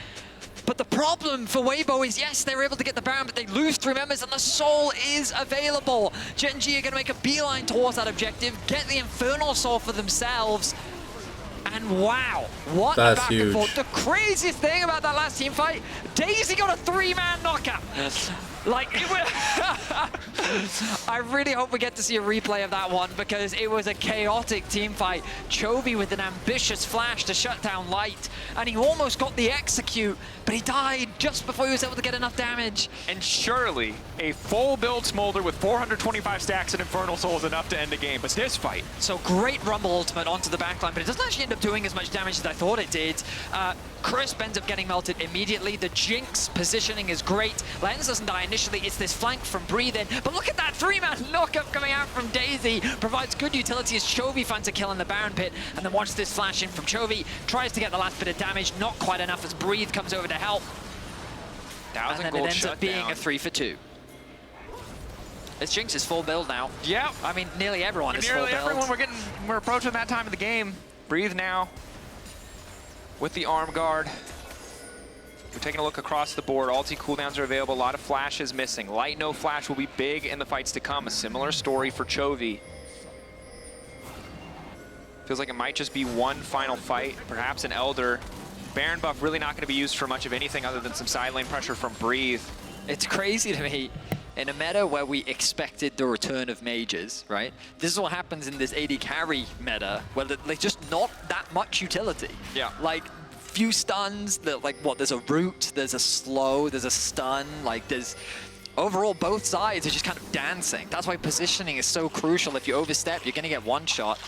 But the problem for Weibo is, yes, they were able to get the Baron, but they lose 3 members, and the Soul is available. Gen G are going to make a beeline towards that objective, get the Infernal Soul for themselves. And wow, what a back and forth. The craziest thing about that last team fight, Daisy got a 3-man knockout. Like, it was I really hope we get to see a replay of that one, because it was a chaotic team fight. Chovy with an ambitious flash to shut down Light, and he almost got the execute, but he died just before he was able to get enough damage. And surely a full build Smolder with 425 stacks and Infernal Soul is enough to end a game, but this fight. So great Rumble ultimate onto the backline, but it doesn't actually end up doing as much damage as I thought it did. Crisp ends up getting melted immediately. The Jinx positioning is great. Lens doesn't die initially. It's this flank from Breathe in. But look at that 3-man knockup coming out from Daisy. Provides good utility as Chovy finds a kill in the Baron pit. And then watch this flash in from Chovy. Tries to get the last bit of damage. Not quite enough as Breathe comes over to help. And then it ends up being a 3 for 2. It's Jinx is full build now. Yeah. I mean, nearly everyone is full build. Nearly everyone. We're approaching that time of the game. Breathe now. With the arm guard. We're taking a look across the board. Ulti cooldowns are available. A lot of flashes missing. Light no flash will be big in the fights to come. A similar story for Chovy. Feels like it might just be one final fight. Perhaps an Elder. Baron buff really not going to be used for much of anything other than some side lane pressure from Breathe. It's crazy to me. In a meta where we expected the return of mages, right? This is what happens in this AD carry meta, where there's just not that much utility. Yeah. Like, few stuns, like what, there's a root, there's a slow, there's a stun, like there's overall, both sides are just kind of dancing. That's why positioning is so crucial. If you overstep, you're going to get one shot.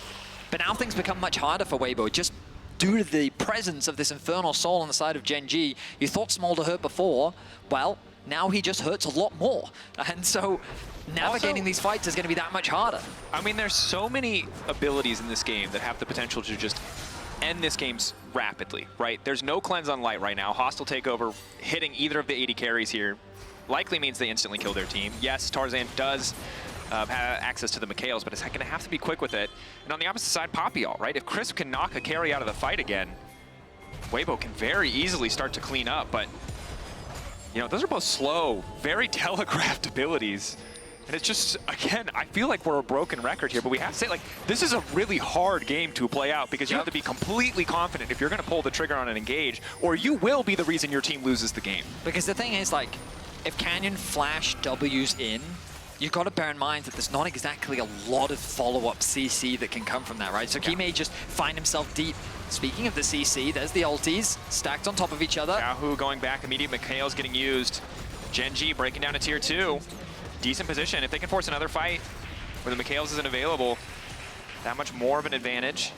But now things become much harder for Weibo, just due to the presence of this Infernal Soul on the side of Gen G. You thought Smolder hurt before, well, now he just hurts a lot more. And so navigating these fights is going to be that much harder. I mean, there's so many abilities in this game that have the potential to just end this game rapidly, right? There's no cleanse on Light right now. Hostile takeover hitting either of the 80 carries here likely means they instantly kill their team. Yes, Tarzan does have access to the Mikhails, but it's going to have to be quick with it. And on the opposite side, Papillon, right? If Crisp can knock a carry out of the fight again, Weibo can very easily start to clean up, but you know, those are both slow, very telegraphed abilities. And it's just, again, I feel like we're a broken record here, but we have to say, like, this is a really hard game to play out because you have to be completely confident if you're going to pull the trigger on an engage, or you will be the reason your team loses the game. Because the thing is, like, if Canyon flash W's in, you've got to bear in mind that there's not exactly a lot of follow-up CC that can come from that, right? So he may just find himself deep. Speaking of the CC, there's the ultis stacked on top of each other. Yahoo going back, immediate Mikhail's getting used. Gen G breaking down to tier 2. Decent position. If they can force another fight where the Mikhails isn't available, that much more of an advantage.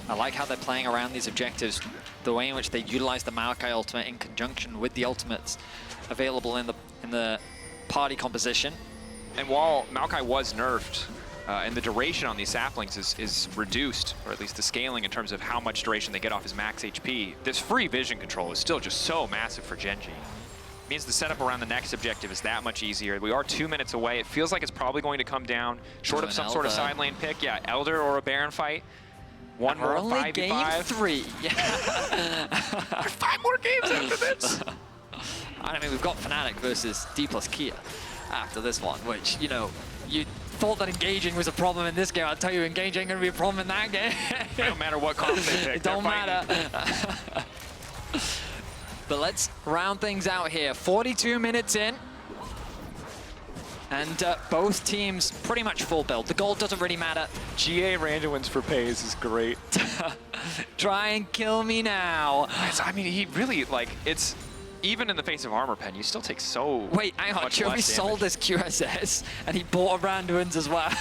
I like how they're playing around these objectives, the way in which they utilize the Maokai ultimate in conjunction with the ultimates available in the party composition. And while Maokai was nerfed, and the duration on these saplings is reduced, or at least the scaling in terms of how much duration they get off his max HP, this free vision control is still just so massive for Gen G. Means the setup around the next objective is that much easier. We are 2 minutes away. It feels like it's probably going to come down short of some sort of side lane pick. Yeah, Elder or a Baron fight. One more 5v5. Game 3. Yeah. 5 more games after this. I mean, we've got Fnatic versus D plus Kia after this one, which, you know, you thought that engaging was a problem in this game. I'll tell you, engaging ain't going to be a problem in that game. It don't matter what comp they pick. It don't matter. But let's round things out here. 42 minutes in. And both teams pretty much full build. The gold doesn't really matter. GA Randuin's for pays is great. Try and kill me now. I mean, he really, like, it's... Even in the face of Armor Pen, you still take so Wait, hang on. Joey sold his QSS, and he bought a Randuin's as well.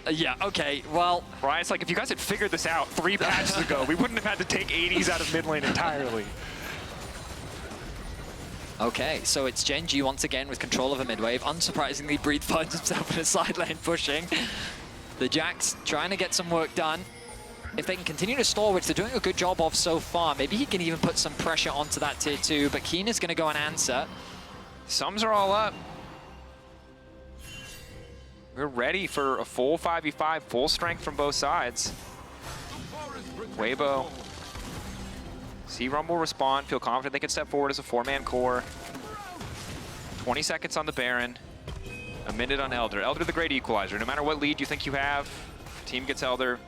Yeah, okay, well... Right, it's like if you guys had figured this out 3 patches ago, we wouldn't have had to take 80s out of mid lane entirely. Okay, so it's Gen G once again with control of a mid-wave. Unsurprisingly, Breathe finds himself in a side lane pushing. The Jacks trying to get some work done. If they can continue to stall, which they're doing a good job of so far, maybe he can even put some pressure onto that tier 2, but Keen is going to go and answer. Sums are all up. We're ready for a full 5v5, full strength from both sides. Weibo. See Rumble respond, feel confident they can step forward as a 4-man core. 20 seconds on the Baron. A minute on Elder. Elder the great equalizer. No matter what lead you think you have, team gets Elder.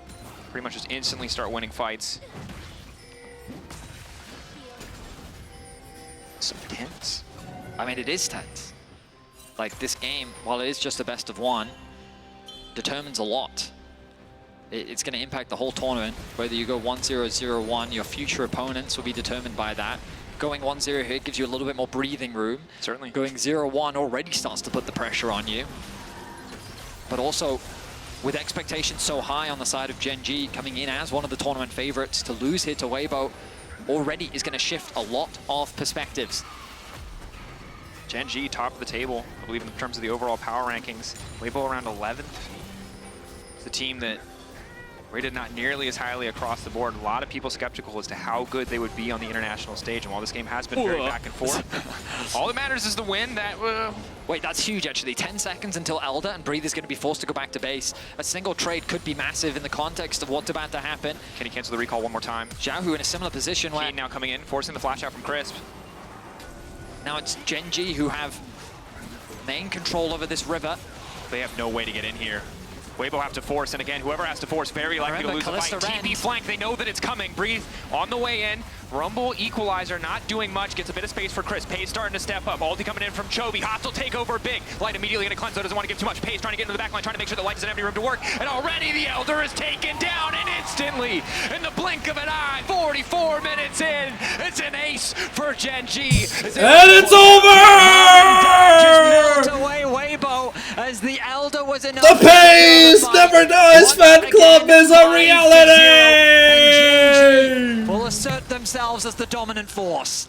Pretty much just instantly start winning fights. So tense. I mean, it is tense. Like, this game, while it is just a best of 1, determines a lot. It's going to impact the whole tournament. Whether you go 1-0, 0-1, your future opponents will be determined by that. Going 1-0 here gives you a little bit more breathing room. Certainly. Going 0-1 already starts to put the pressure on you. But also, with expectations so high on the side of Gen G, coming in as one of the tournament favorites, to lose here to Weibo already is going to shift a lot of perspectives. Gen G, top of the table, I believe in terms of the overall power rankings. Weibo around 11th. It's a team that rated not nearly as highly across the board. A lot of people skeptical as to how good they would be on the international stage. And while this game has been very back and forth, all that matters is the win. Wait, that's huge, actually. 10 seconds until Elder, and Breathe is going to be forced to go back to base. A single trade could be massive in the context of what's about to happen. Can he cancel the recall one more time? Xiaohu in a similar position where... Keen now coming in, forcing the flash out from Crisp. Now it's Gen G who have main control over this river. They have no way to get in here. Weibo have to force, and again, whoever has to force, very likely to lose the fight. TP flank, they know that it's coming. Breathe on the way in. Rumble Equalizer not doing much, gets a bit of space for Chris. Pace starting to step up. Ulti coming in from Chovy. Hostile takeover big. Light immediately into cleanse, though doesn't want to give too much. Pace trying to get into the backline, trying to make sure that Light doesn't have any room to work. And already the Elder is taken down, and instantly, in the blink of an eye, 44 minutes in, it's an ace for Gen G. And it's over! Just melt away Weibo as the Elder was enough. The Pace Never Dies fan club is a reality! Will assert themselves as the dominant force.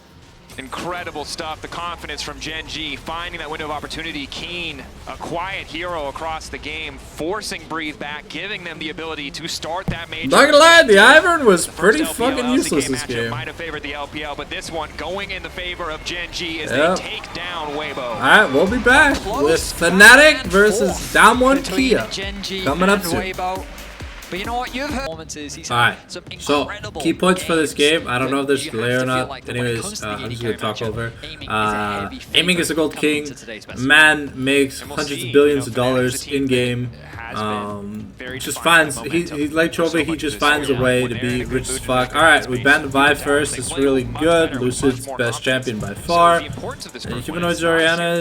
Incredible stuff. The confidence from Gen G, finding that window of opportunity. Keen, a quiet hero across the game, forcing Breathe back, giving them the ability to start that major. Not gonna lie, the Ivern was pretty fucking useless this game. Might have favored the LPL, but this one going in the favor of Gen G as they take down Weibo. Alright, we'll be back with Fnatic versus Damwon Kia coming up soon. But you know what, you've heard performances. He's Alright, some so key points for this game. I don't know if there's you delay or have to feel not. like that when it Anyways, comes to the I'm just AD gonna talk carry over. matchup, Aiming is the gold coming king. into today's best Man makes And we'll hundreds see, of billions you of know, dollars Fnatic's a team in game. has been very Just defined finds by he momentum like for so Chovy. He much just of this finds a series. way When to they're in be a good rich as mood, fuck. they're All right, in we space, banned the they Vi do that, first. they It's play really much good. better, Lucid's much more best champion by confidence. far. So the importance of this And group Humanoid win is Zoriana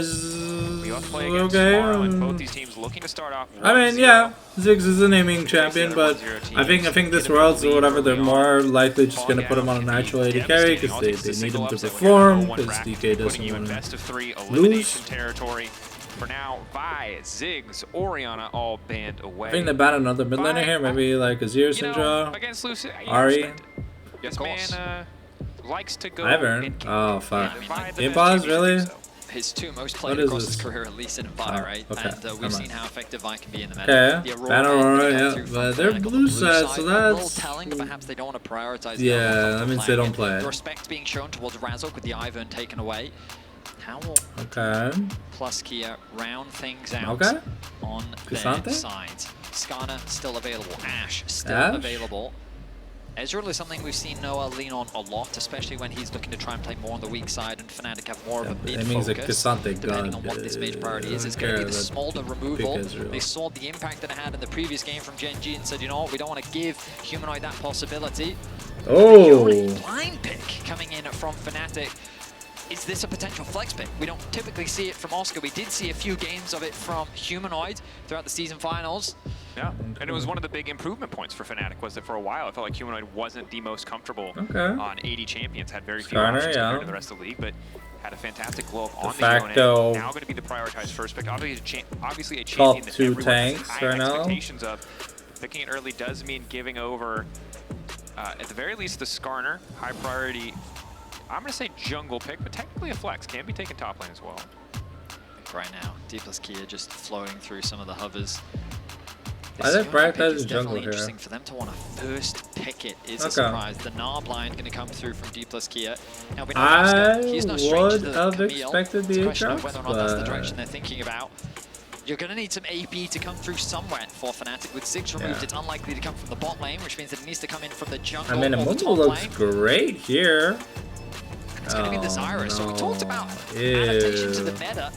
we is must play against okay. tomorrow, and both these teams looking to start off I mean, 1-0. yeah, Ziggs is an aiming champion, but I think this Worlds or whatever, they're more likely just gonna put him on a natural AD carry because they need him to perform because DK doesn't want to lose. Territory. For now, Vi, Ziggs, Orianna all banned away. I think they ban another mid laner here, maybe like Azir, Syndra, against Lucy, Ari. This man likes to go. Ivern. Oh fuck. Game pause, really? His two most What played is across this? his career, at least in Nevada, Oh, right? okay, And we've come seen on. how effective Vi can be in the meta. Okay, The ban Aurora Aurora, can come yeah, through from but they're Fnatic on the blue side, so a little that's telling, but perhaps they don't want to prioritize. Yeah, the that means they don't play it. The respect being shown towards Razok with the Ivern taken away. How will okay. plus Kia round things out Okay. on K'Sante? their sides? Skarner still available. Ash still Ash? available. Ezreal is something we've seen Noah lean on a lot, especially when he's looking to try and play more on the weak side, and Fnatic have more of a mid That means a focus. K'Sante Depending god. on what this mage priority is, it's I going to don't be the care smolder that removal. pick Ezreal. They saw the impact that it had in the previous game from Gen G and said, you know what, we don't want to give Humanoid that possibility. The only Oh. blind pick coming in from Fnatic. Is this a potential flex pick? We don't typically see it from Oscar. We did see a few games of it from Humanoid throughout the season finals. Yeah, and it was one of the big improvement points for Fnatic was that for a while it felt like Humanoid wasn't the most comfortable on AD champions, had very few Skarner, options yeah. compared to the rest of the league, but had a fantastic glow up on the facto Yone. Now going to be the prioritized first pick. Obviously a top champion that two everyone has tanks high right now. expectations of. Picking it early does mean giving over, at the very least, the Skarner, high priority. I'm going to say jungle pick, but technically a flex. Can be taken top lane as well. Right now, D plus Kia just flowing through some of the hovers. I think Bright Humanoid pick is is jungle definitely here. interesting for them to want to first pick it. Is a Okay. surprise. The Gnar blind going to come through from D plus Kia. Now we know I Oscar, he's no stranger would to have Camille. expected It's a the question of Aatrox, whether or not that's the but- direction they're thinking about. You're going to need some AP to come through somewhere for Fnatic. With Ziggs removed, Yeah. it's unlikely to come from the bot lane, which means that it needs to come in from the jungle I mean, or the Amumu top looks lane. great here. It's going to be the Zyra. So we talked about no. adaptation to the Ew. meta.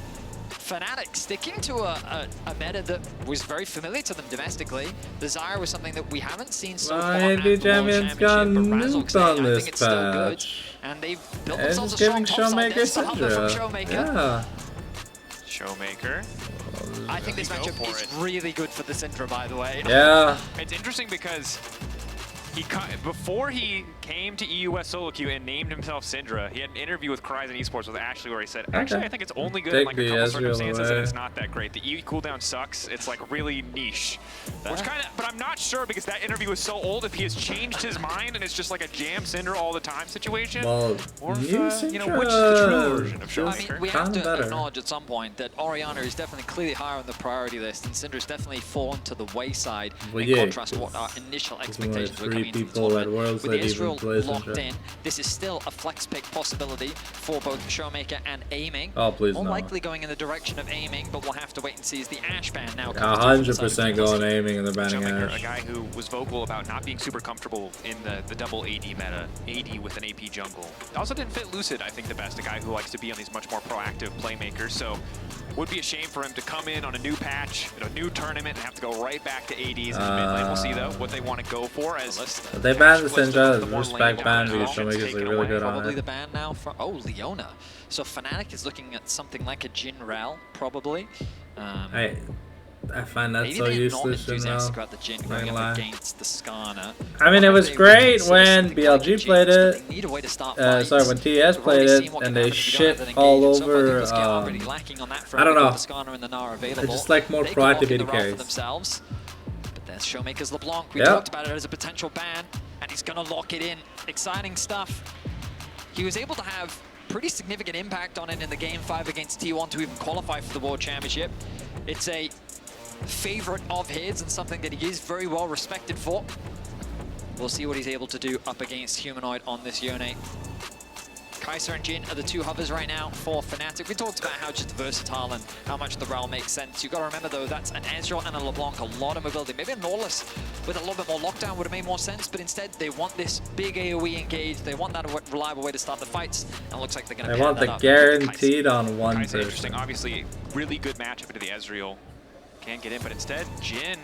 Fnatic sticking to a meta that was very familiar to them domestically. The Zyra was something that we haven't seen so far Why at the the World Champions got Championship, but Razor's nuked saying, on I this think it's still good. patch? And they've built And themselves it's a giving strong top side. Showmaker There's the hover from Syndra. Showmaker. Yeah. Showmaker. I think this Go matchup for is it. really good for the Syndra, by the way. Yeah. It's interesting because before he came to EUS solo queue and named himself Syndra, he had an interview with Horizon Esports with Ashley where he said, actually, I think it's only good in Take like a the couple Ezreal circumstances away. and it's not that great. The E cooldown sucks. It's like really niche. Which kind of, but I'm not sure because that interview is so old if he has changed his mind and it's just like a jam Syndra all the time situation. Well, or if, new you know, which is the true Syndra version of feels I mean, Showmaker. we have kinda to better. acknowledge at some point that Orianna is definitely clearly higher on the priority list, and Syndra's definitely fallen to the wayside Well, in yeah, contrast to what our initial there's only expectations were 3 coming into the people at tournament. Worlds With that even Israel play locked Syndra. in, this is still a flex pick possibility for both Showmaker and Aiming. Oh, please More no. likely going in the direction of Aiming, but we'll have to wait and see as the Ash ban now comes 100% going aiming and they're banning Showmaker, a Ash. guy who was vocal about not being super comfortable in the double AD meta, AD with an AP jungle. Also didn't fit Lucid, I think, the best, a guy who likes to be on these much more proactive playmakers, so would be a shame for him to come in on a new patch, in a new tournament, and have to go right back to ADs in the mid lane. We'll see, though, what they want to go for as But they banned the Cash was Syndra, the more disrespect ban because Showmaker's like really good on Probably it. the ban now for Leona. So Fnatic is looking at something like a Jhin Rel, probably. I find that so useless in about the Jhin going up against the Skarner. I mean, it was great when BLG played it. Sorry, when TES played it, and they shit all over. I don't know. I just like more proactive AD carries. But there's Showmaker's LeBlanc. We talked about it as a potential ban, and he's gonna lock it in. Exciting stuff. He was able to have pretty significant impact on it in the Game 5 against T1 to even qualify for the World Championship. It's a favorite of his and something that he is very well respected for. We'll see what he's able to do up against Humanoid on this Yone. Kai'Sa and Jhin are the two hovers right now for Fnatic. We talked about how just versatile and how much the Rel makes sense. You've got to remember though, that's an Ezreal and a LeBlanc, a lot of mobility. Maybe a Nautilus with a little bit more lockdown would have made more sense, but instead they want this big AoE engage. They want that reliable way to start the fights, and it looks like they're going to want the guaranteed on one person. Interesting, obviously, really good matchup into the Ezreal. Can't get in, but instead, Jhin.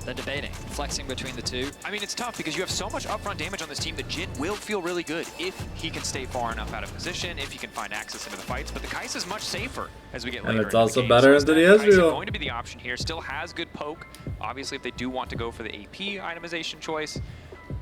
They're debating, flexing between the two. I mean, it's tough because you have so much upfront damage on this team that Jhin will feel really good if he can stay far enough out of position, if he can find access into the fights. But the Kai'Sa is much safer as we get later. And it's also better into the Ezreal. Going to be the option here. Still has good poke. Obviously, if they do want to go for the AP itemization choice.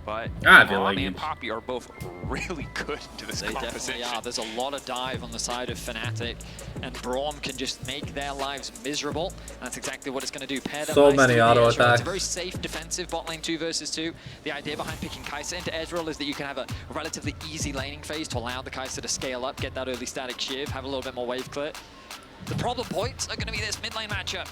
But Mom and Poppy are both really good into this composition. Definitely are. There's a lot of dive on the side of Fnatic, and Braum can just make their lives miserable. And that's exactly what it's going to do. Pair them so many auto attacks. It's a very safe defensive bot lane 2 versus 2. The idea behind picking Kai'Sa into Ezreal is that you can have a relatively easy laning phase to allow the Kai'Sa to scale up, get that early static shiv, have a little bit more wave clear. The problem points are going to be this mid lane matchup.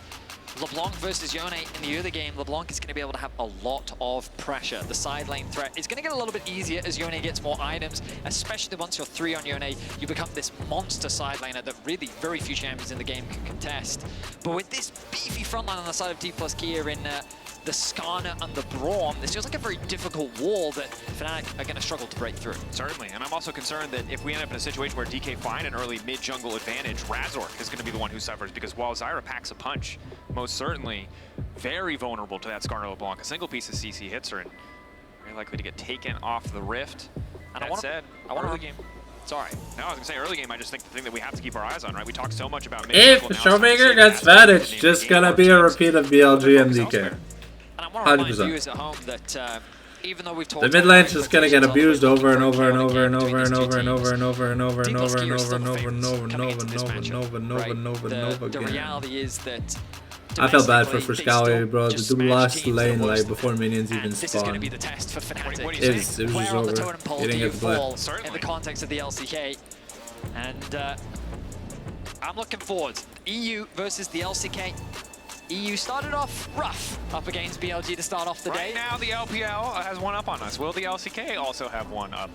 LeBlanc versus Yone in the early game. LeBlanc is going to be able to have a lot of pressure. The side lane threat is going to get a little bit easier as Yone gets more items, especially once you're 3 on Yone. You become this monster side laner that really very few champions in the game can contest. But with this beefy front line on the side of T+Kia in the Skarner and the Braum, this feels like a very difficult wall that Fnatic are going to struggle to break through. Certainly, and I'm also concerned that if we end up in a situation where DK find an early mid-jungle advantage, Razork is going to be the one who suffers, because while Zyra packs a punch, most certainly very vulnerable to that Skarner LeBlanc. A single piece of CC hits her and very likely to get taken off the Rift. And that said, early game. Sorry. No, I was going to say early game, I just think the thing that we have to keep our eyes on, right? We talk so much about if Showmaker gets fed, it's just going to be a repeat of BLG and DK. And I want to remind viewers at home that even though we've talked the mid lane's just gonna get abused over and over and over and over and over and over and over and over and over and over and over and over and over and over and over and over and over and over again. The reality is that I felt bad for Friscawi, bro. The last lane, like, before minions even spawned. It was just over. He didn't get the play. In the context of the LCK. And I'm looking forward. EU versus the LCK. EU started off rough up against BLG to start off the day. Right now, the LPL has one up on us. Will the LCK also have one up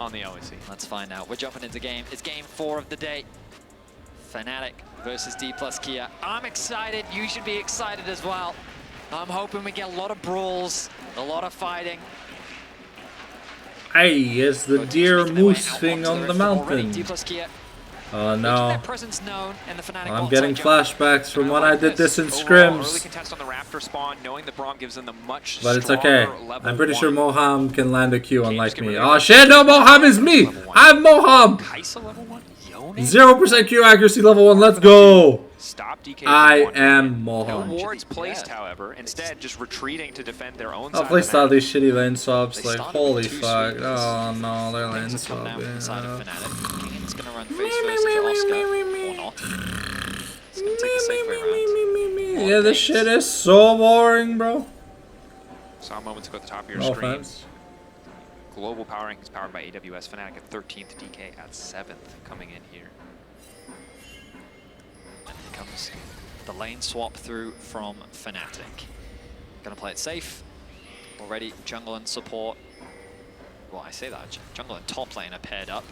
on the LEC? Let's find out. We're jumping into game. It's game 4 of the day. Fnatic versus D+Kia. I'm excited. You should be excited as well. I'm hoping we get a lot of brawls, a lot of fighting. Hey, it's the deer moose thing on the mountain. Oh no. I'm getting flashbacks from when I did this in scrims. But it's okay. I'm pretty sure Moham can land a Q unlike me. Oh shit, no, Moham is me! I'm Moham! 0% Q accuracy level 1, let's go! I am Moham. Wards placed, however, instead just retreating to defend their own I've placed all these shitty lane swaps, like holy fuck. Oh no, they're lane swapping. It's gonna run face first to Oscar, or not. It's gonna take a safe way around. Yeah, this shit is so boring, bro. Saw a moment to go at the top of your screen. Global power rank is powered by AWS. Fnatic at 13th, DK at 7th, coming in here. And here comes the lane swap through from Fnatic. Gonna play it safe. Already jungle and support. Well, I say that. Jungle and top lane are paired up.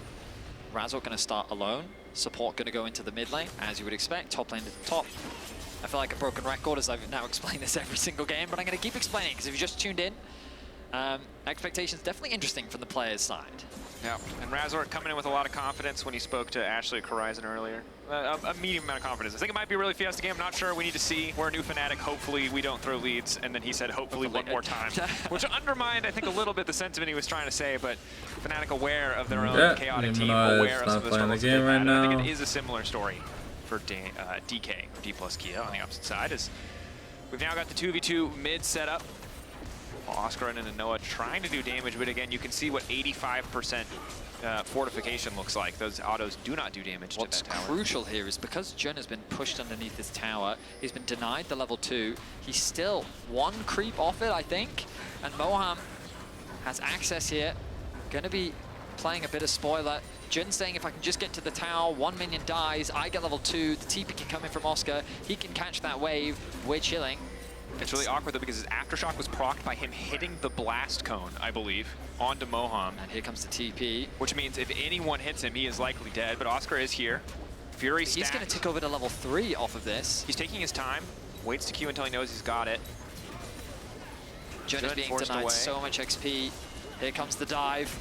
Razork going to start alone. Support going to go into the mid lane, as you would expect. Top lane to the top. I feel like a broken record as I've now explained this every single game, but I'm going to keep explaining because if you just tuned in, Expectations definitely interesting from the players' side. Yeah, and Razork coming in with a lot of confidence when he spoke to Ashley at Horizon earlier. A medium amount of confidence. I think it might be a really Fiesta game. I'm not sure. We need to see. We're a new Fnatic. Hopefully we don't throw leads. And then he said, hopefully one more time. Which undermined, I think, a little bit the sentiment he was trying to say. But Fnatic aware of their own chaotic team, aware of some of the struggles they've had. And I think it is a similar story for DK, D+Kia on the opposite side. As we've now got the 2v2 mid set up. Oscar and Noah trying to do damage, but again, you can see what 85% fortification looks like. Those autos do not do damage to that tower. What's crucial here is because Jun has been pushed underneath this tower, he's been denied the level 2. He's still 1 creep off it, I think, and Moham has access here. Gonna be playing a bit of spoiler. Jun saying if I can just get to the tower, 1 minion dies, I get level 2, the TP can come in from Oscar, he can catch that wave, we're chilling. It's really awkward though because his Aftershock was procced by him hitting the blast cone, I believe, onto Moham. And here comes the TP. Which means if anyone hits him, he is likely dead, but Oscar is here. Fury stacked. He's going to tick over to level 3 off of this. He's taking his time, waits to Q until he knows he's got it. Jun is being denied so much XP. Here comes the dive.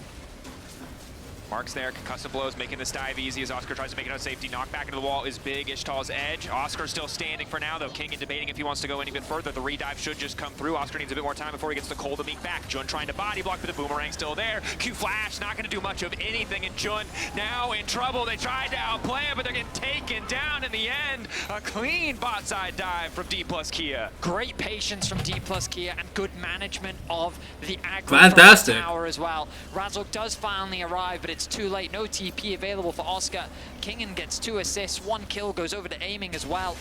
Mark's there, concussive blows, making this dive easy as Oscar tries to make it out of safety. Knock back into the wall is big. Ishtal's edge. Oscar's still standing for now, though. King debating if he wants to go any bit further. The redive should just come through. Oscar needs a bit more time before he gets the Cold Meek back. Jun trying to body block, but the Boomerang's still there. Q Flash not going to do much of anything, and Jun now in trouble. They tried to outplay it, but they're getting taken down in the end. A clean bot side dive from D+Kia. Great patience from D+Kia and good management of the aggro tower as well. Razork does finally arrive, but it's too late. No TP available for Oscar. Kingen gets 2 assists, 1 kill goes over to aiming as well.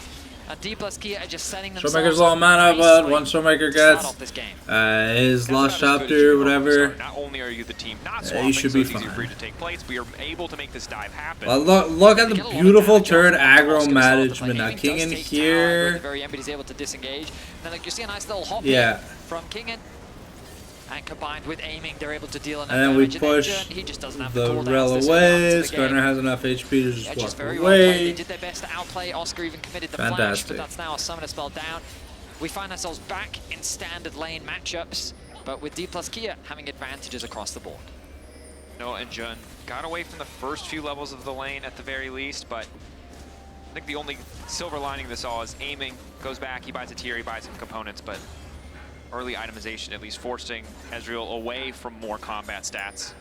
And D+Kia are just setting themselves Showmaker's low mana, but once Showmaker gets his last chapter or whatever, not only are you the team not swapping, you should be so fine. Easy for you to take place, we are able to make this dive happen. Well, look at the beautiful turret aggro management. Now Kingen here. Very end, but he's able to disengage. And then like you see a nice little hop from Kingen. And combined with aiming, they're able to deal enough and then we damage. push He just doesn't have the rel away. Skarner has enough HP to just walk very away. Well they did their best to outplay. Oscar even committed the flash, but that's now a summoner spell down. We find ourselves back in standard lane matchups, but with D+Kia having advantages across the board. Noah and Jun got away from the first few levels of the lane at the very least, but I think the only silver lining of this all is aiming. Goes back, he buys a tier, he buys some components, but early itemization at least forcing Ezreal away from more combat stats. So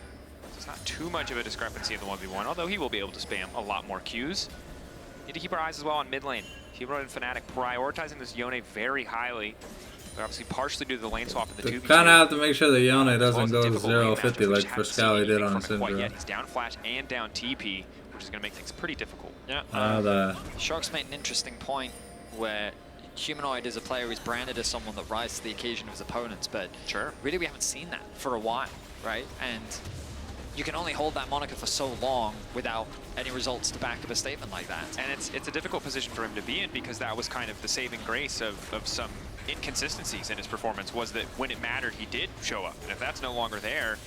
it's not too much of a discrepancy in the 1v1, although he will be able to spam a lot more Qs. Need to keep our eyes as well on mid lane. Hero and Fnatic prioritizing this Yone very highly. But obviously partially due to the lane swap in the 2v2. Kind of have to make sure that Yone doesn't go to 0-50 like Frescali did on Syndra. He's down flash and down TP, which is going to make things pretty difficult. Yeah. Shark's made an interesting point where Humanoid is a player who's branded as someone that rises to the occasion of his opponents, but really we haven't seen that for a while, right? And you can only hold that moniker for so long without any results to back up a statement like that. And it's a difficult position for him to be in because that was kind of the saving grace of some inconsistencies in his performance, was that when it mattered, he did show up. And if that's no longer there...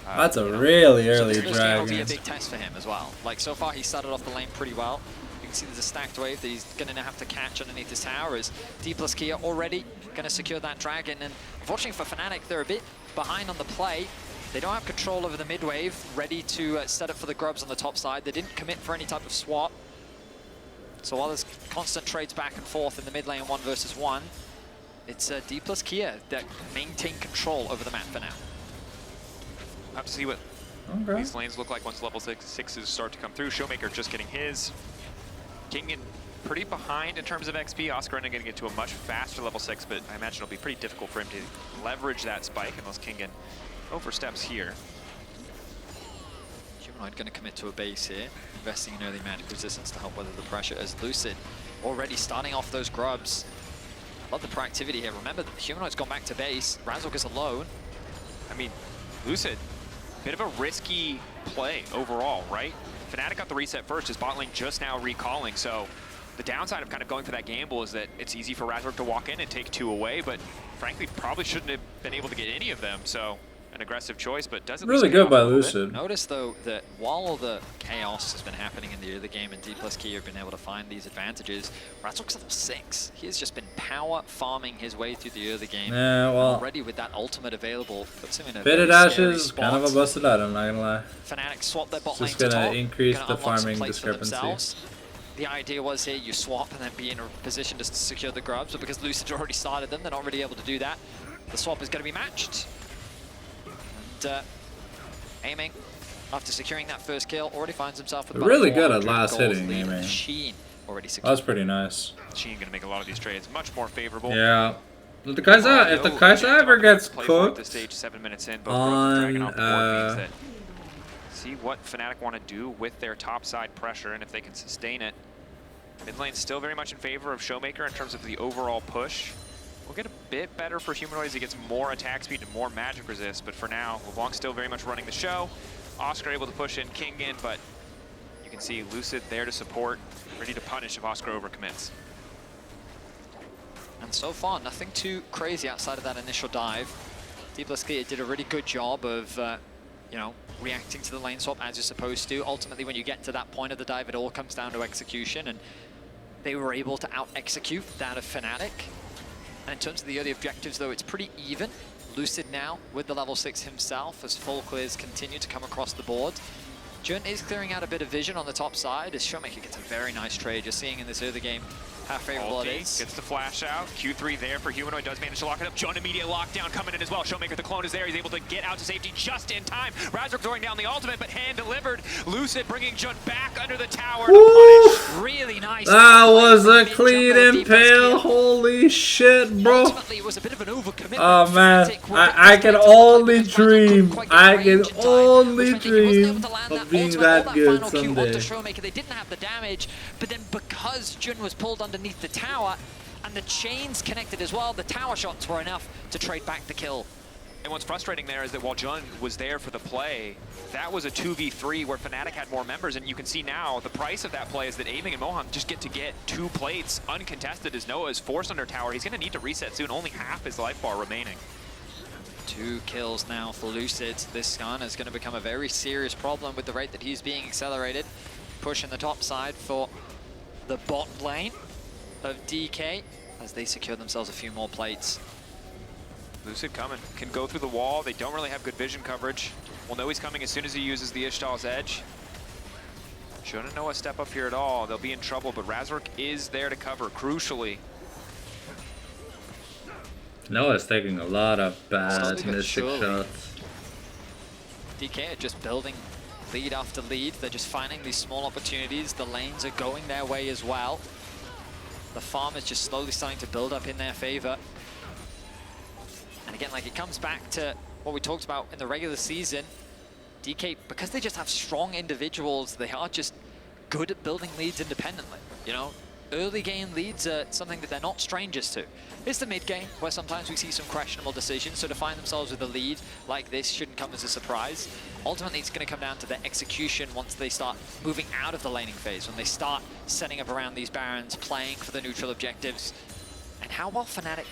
that's a really early drag. It'll be a big test for him as well. Like, so far he started off the lane pretty well. You can see there's a stacked wave that he's going to have to catch underneath this tower as D+Kia already going to secure that dragon. And unfortunately for Fnatic, they're a bit behind on the play. They don't have control over the mid wave, ready to set up for the grubs on the top side. They didn't commit for any type of swap. So while there's constant trades back and forth in the mid lane 1 versus 1, it's D+Kia that maintain control over the map for now. We'll have to see what these lanes look like once level 6s start to come through. Showmaker just getting his. Kingen pretty behind in terms of XP. Oscar going to get to a much faster level 6, but I imagine it'll be pretty difficult for him to leverage that spike unless Kingen oversteps here. Humanoid going to commit to a base here, investing in early magic resistance to help weather the pressure as Lucid already starting off those grubs. Love the proactivity here. Remember, the Humanoid's gone back to base. Razork is alone. I mean, Lucid, bit of a risky play overall, right? Fnatic got the reset first, his bot lane just now recalling, so the downside of kind of going for that gamble is that it's easy for Razork to walk in and take 2 away, but frankly, probably shouldn't have been able to get any of them, so an aggressive choice, but doesn't really good by Lucid. Notice though that while all the chaos has been happening in the early game and D+K have been able to find these advantages, Razork's level 6. He has just been power farming his way through the early game. Yeah, well, already with that ultimate available, puts him in a Faded Ashes is kind of a busted item, not gonna lie. Fnatic swap their bot It's lane just to gonna top, increase gonna the unlock some farming plates for discrepancy. themselves. The idea was here you swap and then be in a position to secure the grubs, but because Lucid already started them, they're not really able to do that. The swap is going to be matched. And aiming, after securing that first kill, already finds himself with really good at last hitting, aiming. Sheen already secured. That's pretty nice. Sheen going to make a lot of these trades much more favorable. Yeah. If the Kai'Sa ever gets cooked this stage 7 minutes in, both on dragging off the board means that see what Fnatic want to do with their top side pressure and if they can sustain it. Mid lane's still very much in favor of Showmaker in terms of the overall push. We'll get a bit better for Humanoid as he gets more attack speed and more magic resist, but for now, LeBlanc still very much running the show. Oscar able to push in, King in, but you can see Lucid there to support, ready to punish if Oscar overcommits. And so far, nothing too crazy outside of that initial dive. D+K did a really good job of, you know, reacting to the lane swap as you're supposed to. Ultimately, when you get to that point of the dive, it all comes down to execution, and they were able to out-execute that of Fnatic. And in terms of the early objectives, though, it's pretty even. Lucid now with the level 6 himself as full clears continue to come across the board. Jun is clearing out a bit of vision on the top side as Showmaker gets a very nice trade. You're seeing in this early game how favorable it is. Gets the flash out. Q3 there for Humanoid, does manage to lock it up. Jun immediate lockdown coming in as well. Showmaker, the clone is there. He's able to get out to safety just in time. Razork throwing down the ultimate, but hand delivered. Lucid bringing Jun back under the tower to punish. Really nice. That was a clean impale. Holy shit, bro. Ultimately, it was a bit of an overcommitment. Oh man, I can only dream. I can only dream of being that good someday. They didn't have the damage, but then because Jun was pulled underneath the tower and the chains connected as well, the tower shots were enough to trade back the kill. And what's frustrating there is that while Jun was there for the play, that was a 2v3 where Fnatic had more members, and you can see now the price of that play is that Aiming and Mohan just get to get 2 plates uncontested as Noah is forced under tower. He's going to need to reset soon, only half his life bar remaining. 2 kills now for Lucid. This gun is going to become a very serious problem with the rate that he's being accelerated. Pushing the top side for the bot lane of DK as they secure themselves a few more plates. Lucid coming, can go through the wall. They don't really have good vision coverage. We'll know he's coming as soon as he uses the Ishtal's Edge. Shouldn't Noah step up here at all. They'll be in trouble, but Razork is there to cover, crucially. Noah's taking a lot of bad Mystic shots. DK are just building lead after lead. They're just finding these small opportunities. The lanes are going their way as well. The farm is just slowly starting to build up in their favor. And again, like, it comes back to what we talked about in the regular season. DK, because they just have strong individuals, they are just good at building leads independently. You know, early game leads are something that they're not strangers to. It's the mid game where sometimes we see some questionable decisions, so to find themselves with a lead like this shouldn't come as a surprise. Ultimately, it's going to come down to their execution once they start moving out of the laning phase, when they start setting up around these Barons, playing for the neutral objectives, and how well Fnatic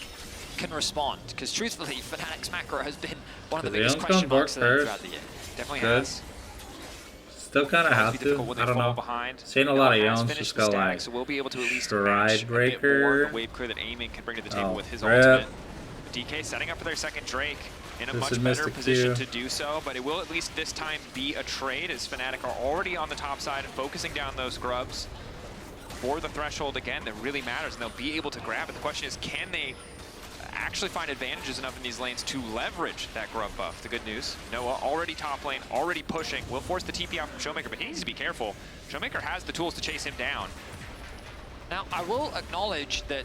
can respond. Because truthfully, Fnatic's macro has been one of the biggest question marks throughout the year. Definitely has. Still kind of have to. I don't know. Seeing a lot of Yawns just go like so we'll be able to at least Stride Breaker. The wave clear that Aiming can bring to the table with his ultimate. DK setting up for their second Drake in a much better position to do so, but it will at least this time be a trade as Fnatic are already on the top side and focusing down those grubs for the threshold again that really matters, and they'll be able to grab it. The question is, can they actually find advantages enough in these lanes to leverage that grub buff? The good news, Noah already top lane, already pushing, will force the TP out from Showmaker, but he needs to be careful. Showmaker has the tools to chase him down. Now, I will acknowledge that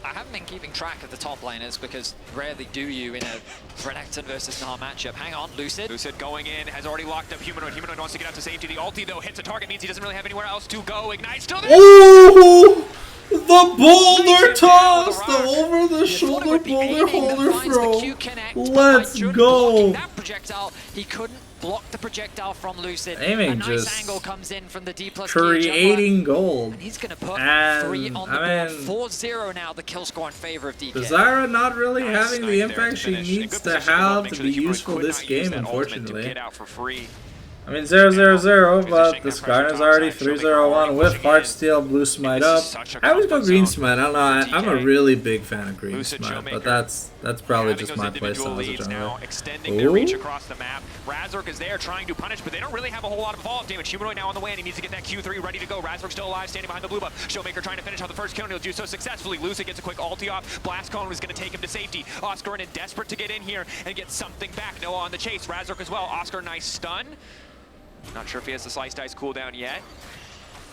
I haven't been keeping track of the top laners because rarely do you in a Renekton versus Gnar matchup. Hang on, Lucid. Lucid going in, has already locked up Humanoid. Humanoid wants to get out to safety. The ulti, though, hits a target, means he doesn't really have anywhere else to go. Ignite still there. Ooh! The boulder toss! The over-the-shoulder boulder holder throw. Let's go! That projectile, he couldn't block the projectile from Lucid. Aiming a nice just angle comes in from the D+ creating gold. And he's going to put and 3 on the board. 4-0 now, the kill score in favor of DK. Zyra not really having the impact she needs to have to be useful this game, unfortunately. I mean, 0-0-0, but the Skarner's already 3-0-1 with Heartsteel, Blue Smite up. I always go Green Smite. I don't know. I'm a really big fan of Green Smite, but that's probably just my playstyle as a general. Extending their reach across the map. Razork is there trying to punish, but they don't really have a whole lot of follow-up damage. Humanoid now on the way, and he needs to get that Q3 ready to go. Razork still alive, standing behind the blue buff. Showmaker trying to finish off the first kill, and he'll do so successfully. Lucid gets a quick ulti off. Blast Cone was going to take him to safety. Oscar in desperate to get in here and get something back. Noah on the chase. Razork as well. Oscar, nice stun. Not sure if he has the Slice Dice cooldown yet.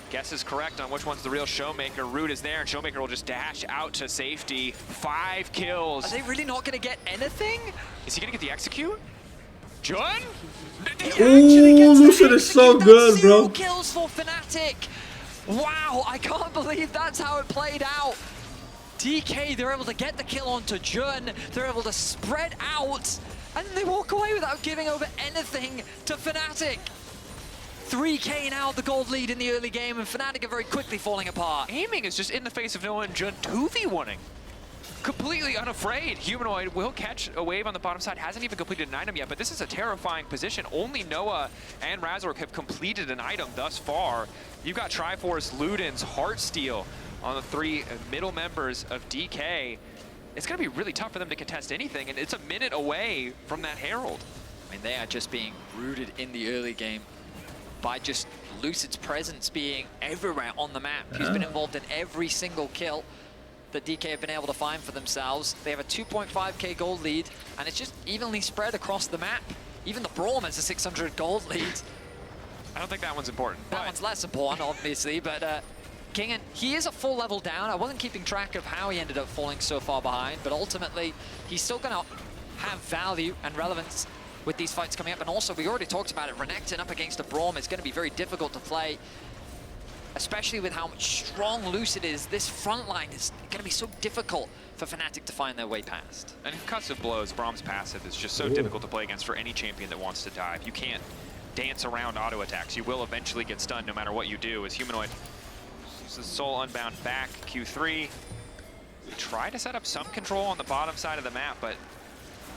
Guess is correct on which one's the real Showmaker. Root is there, and Showmaker will just dash out to safety. 5 kills. Are they really not going to get anything? Is he going to get the execute? Jun? Ooh, Lucid is so good, bro. 0 kills for Fnatic. Wow, I can't believe that's how it played out. DK, they're able to get the kill onto Jun. They're able to spread out, and they walk away without giving over anything to Fnatic. 3K now, the gold lead in the early game, and Fnatic are very quickly falling apart. Aiming is just in the face of Noah and Jun 2v1ing. Completely unafraid. Humanoid will catch a wave on the bottom side. Hasn't even completed an item yet, but this is a terrifying position. Only Noah and Razork have completed an item thus far. You've got Triforce, Ludens, Heartsteel on the 3 middle members of DK. It's going to be really tough for them to contest anything, and it's a minute away from that Herald. I mean, they are just being rooted in the early game by just Lucid's presence being everywhere on the map. He's been involved in every single kill that DK have been able to find for themselves. They have a 2.5k gold lead, and it's just evenly spread across the map. Even the Braum has a 600 gold lead. I don't think that one's important. That one's less important, obviously, but Kingen, he is a full level down. I wasn't keeping track of how he ended up falling so far behind, but ultimately, he's still going to have value and relevance with these fights coming up. And also, we already talked about it, Renekton up against a Braum is going to be very difficult to play, especially with how much strong Lucid is. This front line is going to be so difficult for Fnatic to find their way past. And in concussive blows, Braum's passive is just so difficult to play against for any champion that wants to dive. You can't dance around auto attacks. You will eventually get stunned no matter what you do. As Humanoid uses Soul Unbound back, Q3. We try to set up some control on the bottom side of the map, but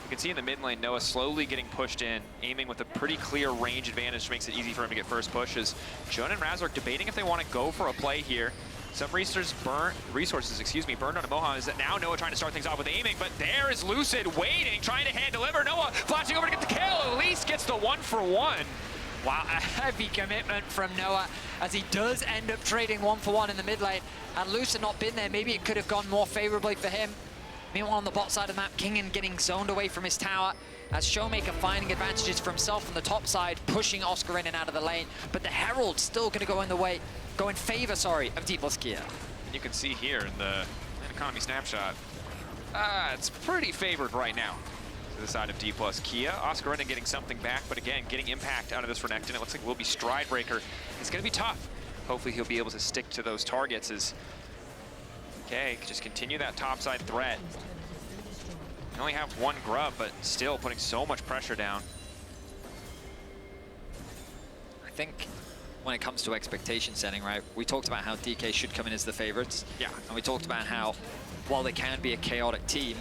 you can see in the mid lane, Noah slowly getting pushed in, aiming with a pretty clear range advantage, which makes it easy for him to get first pushes. Jun and Razork debating if they want to go for a play here. Some resources burned on Mohan. Is that now Noah trying to start things off with aiming, but there is Lucid waiting, trying to hand deliver. Noah flashing over to get the kill, at least gets the 1-for-1. Wow, a heavy commitment from Noah as he does end up trading 1-for-1 in the mid lane. And Lucid not been there, maybe it could have gone more favorably for him. Meanwhile, on the bot side of the map, Kingen getting zoned away from his tower as Showmaker finding advantages for himself on the top side, pushing Oscar in and out of the lane. But the Herald still going to go in favor, of D+ Kia. And you can see here in the economy snapshot, it's pretty favored right now to the side of D+ Kia. Oscar getting something back, but again, getting impact out of this Renekton. It looks like it will be Stridebreaker. It's going to be tough. Hopefully he'll be able to stick to those targets as Okay, just continue that topside threat. You only have 1 grub, but still putting so much pressure down. I think when it comes to expectation setting, right, we talked about how DK should come in as the favorites. Yeah. And we talked about how, while they can be a chaotic team,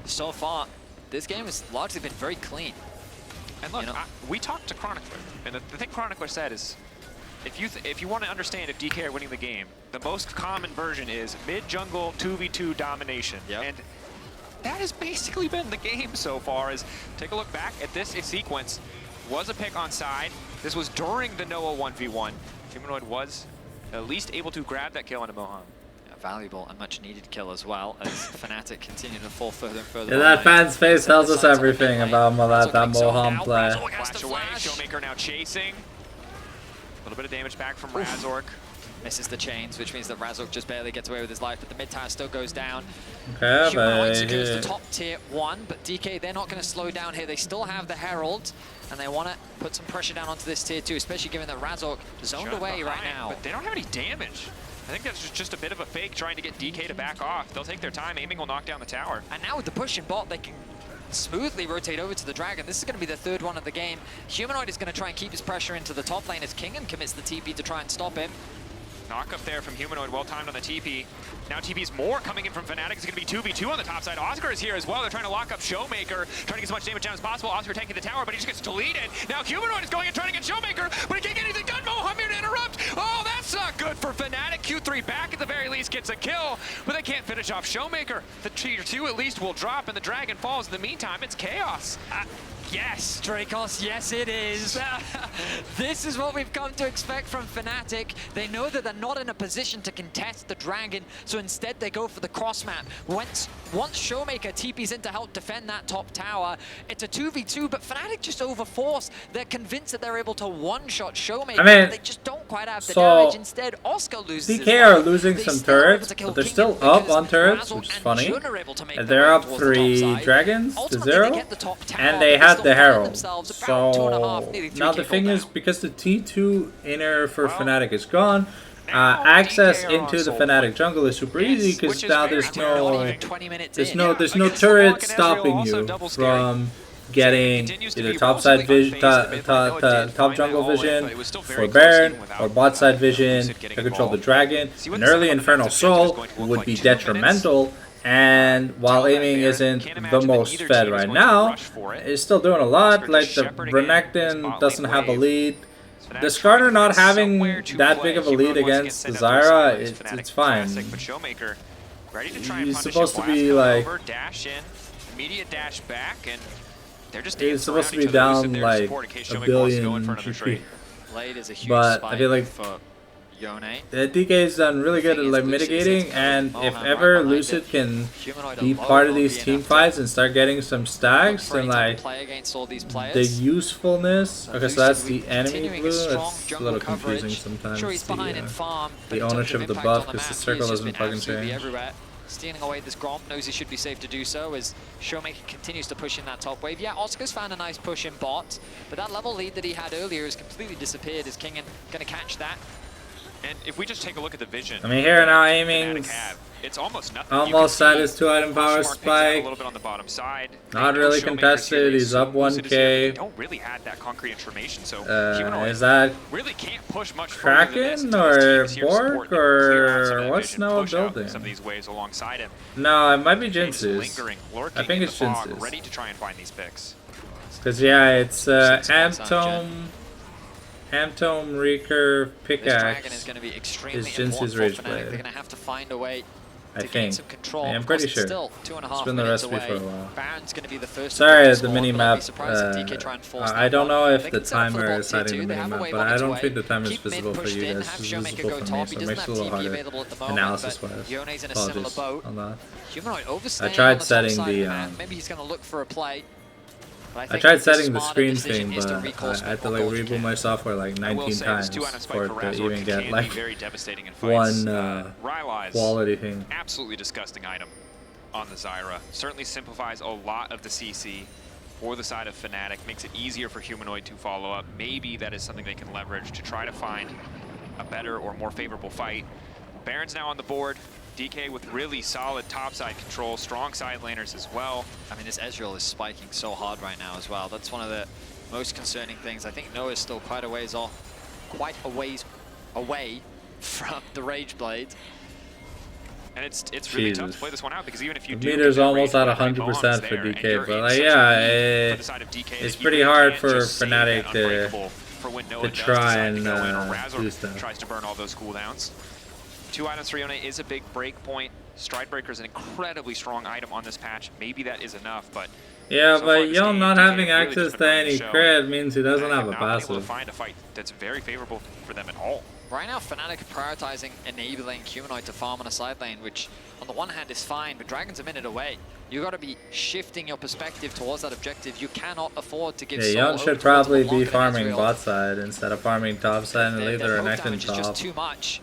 so far, this game has largely been very clean. And look, we talked to Chronicler, and the thing Chronicler said is, if you want to understand if DK are winning the game, the most common version is mid-jungle 2v2 domination. Yep. And that has basically been the game so far. Is take a look back at this sequence. Was a pick on side. This was during the Noah 1v1. Humanoid was at least able to grab that kill onto Mohan. A valuable and much needed kill as well, as Fnatic continue to fall further and further. Yeah, that fan's face tells us everything about that Mohan play. Flash away, Showmaker now chasing. A little bit of damage back from Razork. Misses the chains, which means that Razork just barely gets away with his life, but the mid tower still goes down. Okay, Humanoid secures the top tier 1, but DK, they're not going to slow down here. They still have the Herald, and they want to put some pressure down onto this tier 2, especially given that Razork zoned away right now. But they don't have any damage. I think that's just a bit of a fake trying to get DK to back off. They'll take their time. Aiming will knock down the tower. And now with the push in bot, they can smoothly rotate over to the Dragon. This is going to be the third one of the game. Humanoid is going to try and keep his pressure into the top lane as Kingen commits the TP to try and stop him. Knock up there from Humanoid, well timed on the TP. Now TP's more coming in from Fnatic. It's going to be 2v2 on the top side. Oscar is here as well. They're trying to lock up Showmaker, trying to get as much damage down as possible. Oscar tanking the tower, but he just gets deleted. Now Humanoid is going and trying to get Showmaker, but he can't get anything done. Moham here to interrupt. Oh, that's not good for Fnatic. Q3 back at the very least gets a kill, but they can't finish off Showmaker. The tier 2 at least will drop, and the Dragon falls. In the meantime, it's chaos. Yes, Drakos, yes it is. This is what we've come to expect from Fnatic. They know that they're not in a position to contest the Dragon, so instead they go for the cross map. Once Showmaker TP's in to help defend that top tower, it's a 2v2, but Fnatic just overforce. They're convinced that they're able to one-shot Showmaker, but they just don't quite have the damage. Instead, Oscar loses DK are losing some turrets, but they're still up on turrets, which is funny. And they're up 3 dragons to 0, and they had the Herald. So now the thing is, because the T2 inner for Fnatic is gone, access into the Fnatic jungle is super easy because now there's no turret stopping you from getting either topside vision, top jungle vision for Baron, or bot side vision to control the Dragon. An early Infernal Soul would be detrimental. And while aiming isn't the most fed right now, it's still doing a lot. Like the Renekton doesn't have a lead. The Skarner not having that big of a lead against the Zyra, it's fine. He's supposed to be like, he's supposed to be down like a billion GP. But I feel like the DK's done really good at like mitigating, and if ever Lucid can be part of these team fights and start getting some stacks, then like the usefulness. Okay, so that's the enemy blue. It's a little confusing sometimes. The ownership of the buff, because the circle doesn't fucking change. Stealing away this Gromp, knows he should be safe to do so as Showmaker continues to push in that top wave. Yeah, Oscar's found a nice push in bot, but that level lead that he had earlier has completely disappeared. Is Kingen going to catch that? And if we just take a look at the vision, I mean, here now aiming, it's almost nothing. Almost at his 2-item power spike. A little bit on the bottom side. Not really contested. He's up 1k. Don't really have that concrete information, so is that really can't push much Kraken or Borg or what's Noah building? Some of these waves alongside him. No, it might be Jinx's. I think it's Jinx's. Ready to try and find these picks. Because yeah, it's Amtome Recurve Pickaxe is Jinx's Rage Blade. They're going to have to find a way I think. I'm pretty sure. It's been the recipe for a while. Baron's going to be the first. Sorry, the mini-map. I don't know if the timer is hiding the mini-map, but I don't think the timer is visible for you guys. It's visible for me, so it makes it a little harder analysis-wise. Apologies on that. I tried setting the... Maybe he's going to look for a play. I tried setting the screen thing, but I had to like reboot my software like 19 times for it to even get like one quality thing. Absolutely disgusting item on the Zyra. Certainly simplifies a lot of the CC for the side of Fnatic, makes it easier for Humanoid to follow up. Maybe that is something they can leverage to try to find a better or more favorable fight. Baron's now on the board. DK with really solid topside control, strong side laners as well. I mean, this Ezreal is spiking so hard right now as well. That's one of the most concerning things. I think Noah's still quite a ways away from the Rage Blade. And it's really tough to play this one out because even if you do, meter's almost at 100% for DK, but like yeah, it's pretty hard for Fnatic to try and do stuff. Tries to burn all those cooldowns. 2 items for Yone is a big break point. Stridebreaker is an incredibly strong item on this patch. Maybe that is enough, but yeah, but Yone not having access to any crit means he doesn't have a passive. Able to find a fight that's very favorable for them at all. Right now, Fnatic are prioritizing enabling Humanoid to farm on a side lane, which on the one hand is fine, but Dragon's a minute away. You got to be shifting your perspective towards that objective. You cannot afford to give. Yeah, Yone should probably be farming bot side instead of farming top side and leave the Renekton top. Just too much.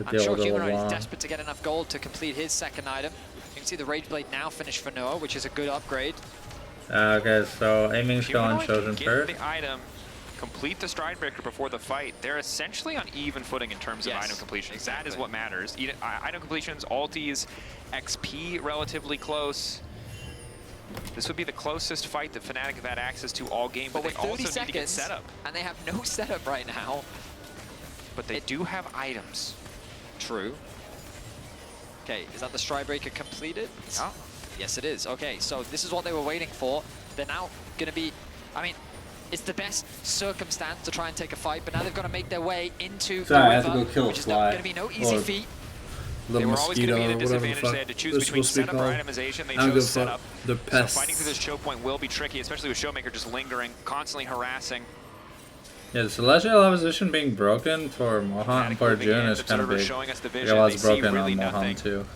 I'm sure Humanoid is desperate to get enough gold to complete his second item. You can see the Rage Blade now finished for Noah, which is a good upgrade. Okay, so aiming's going Chosen first. The item, complete the Stridebreaker before the fight. They're essentially on even footing in terms of item completion. Exactly. That is what matters. Item completions, ultis, XP relatively close. This would be the closest fight that Fnatic have had access to all game, but they also need to get set up. And they have no setup right now. But they do have items. True. Okay, is that the Stridebreaker completed? Oh. Yes, it is. Okay, so this is what they were waiting for. They're now going to be, I mean, it's the best circumstance to try and take a fight, but now they've got to make their way into the river, I have to go kill which is fly. going to be no easy feat. They were always going to be at a disadvantage. They had to choose between setup or itemization. They chose setup. The so fighting through this choke point will be tricky, especially with Showmaker just lingering, constantly harassing. Yeah, the Celestial Opposition being broken for Mohan and for June is kind of big. It was broken on Mohan too.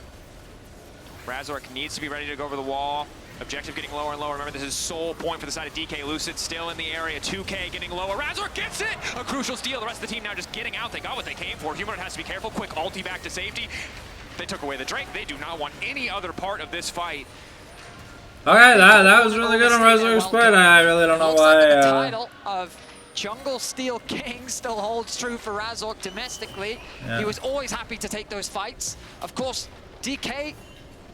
Razork needs to be ready to go over the wall. Objective getting lower and lower. Remember, this is sole point for the side of DK. Lucid still in the area. 2K getting lower. Razork gets it! A crucial steal. The rest of the team now just getting out. They got what they came for. Humanoid has to be careful. Quick ulti back to safety. They took away the Drake. They do not want any other part of this fight. Okay, that was really good on Razork's part. I really don't know why. The title of Jungle Steel King still holds true for Razork domestically. Yeah. He was always happy to take those fights. Of course, DK,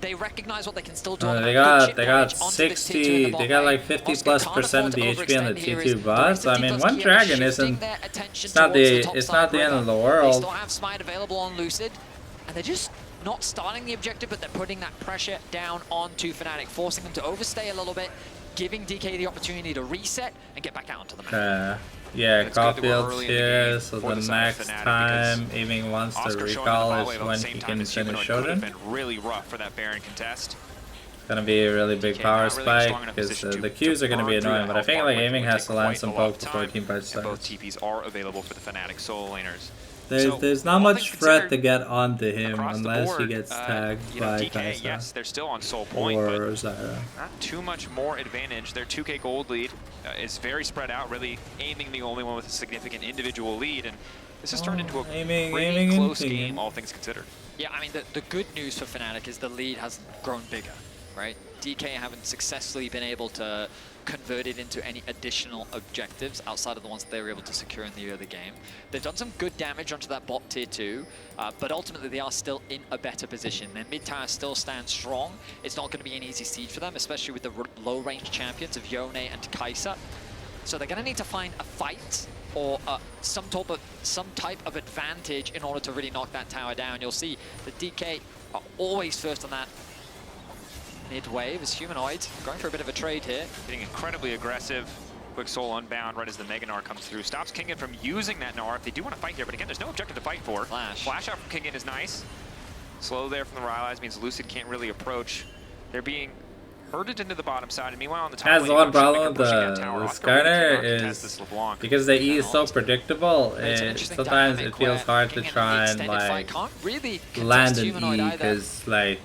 they recognize what they can still do. They got 60, they got like 50+% of the HP on the T2 bots. I mean, one dragon isn't, it's not the end of the world. They still have Smite available on Lucid, and they're just not starting the objective, but they're putting that pressure down onto Fnatic, forcing them to overstay a little bit, giving DK the opportunity to reset and get back out onto the map. Yeah, Caulfield's here, so the next time Aiming wants to recall is when he can finish Shodan. Been really rough for that Baron contest. It's gonna be a really big power spike because the Qs are gonna be annoying, but I think like Aiming has to land some poke before team fight starts. Both TPs are available for the Fnatic solo laners. There's not much threat to get onto him unless he gets tagged by DK, yes, they're still on sole point, or but Zyra. Not too much more advantage. Their 2K gold lead is very spread out, really Aiming the only one with a significant individual lead, and this has turned into a pretty close game, all things considered. Yeah, I mean, the good news for Fnatic is the lead hasn't grown bigger, right? DK haven't successfully been able to convert it into any additional objectives outside of the ones that they were able to secure in the early game. They've done some good damage onto that bot tier 2, but ultimately they are still in a better position. Their mid tower still stands strong. It's not going to be an easy siege for them, especially with the low range champions of Yone and Kai'Sa. So they're going to need to find a fight or some type of advantage in order to really knock that tower down. You'll see the DK are always first on that mid-wave as Humanoid going for a bit of a trade here. Getting incredibly aggressive. Quick Soul Unbound right as the Mega Gnar comes through. Stops Kingen from using that Gnar if they do want to fight here, but again, there's no objective to fight for. Flash out from Kingen is nice. Slow there from the Rylai's means Lucid can't really approach. They're being herded into the bottom side, and meanwhile on the top lane, the one problem with the Skarner is because the E is so predictable, sometimes it feels hard to try and like land an E because like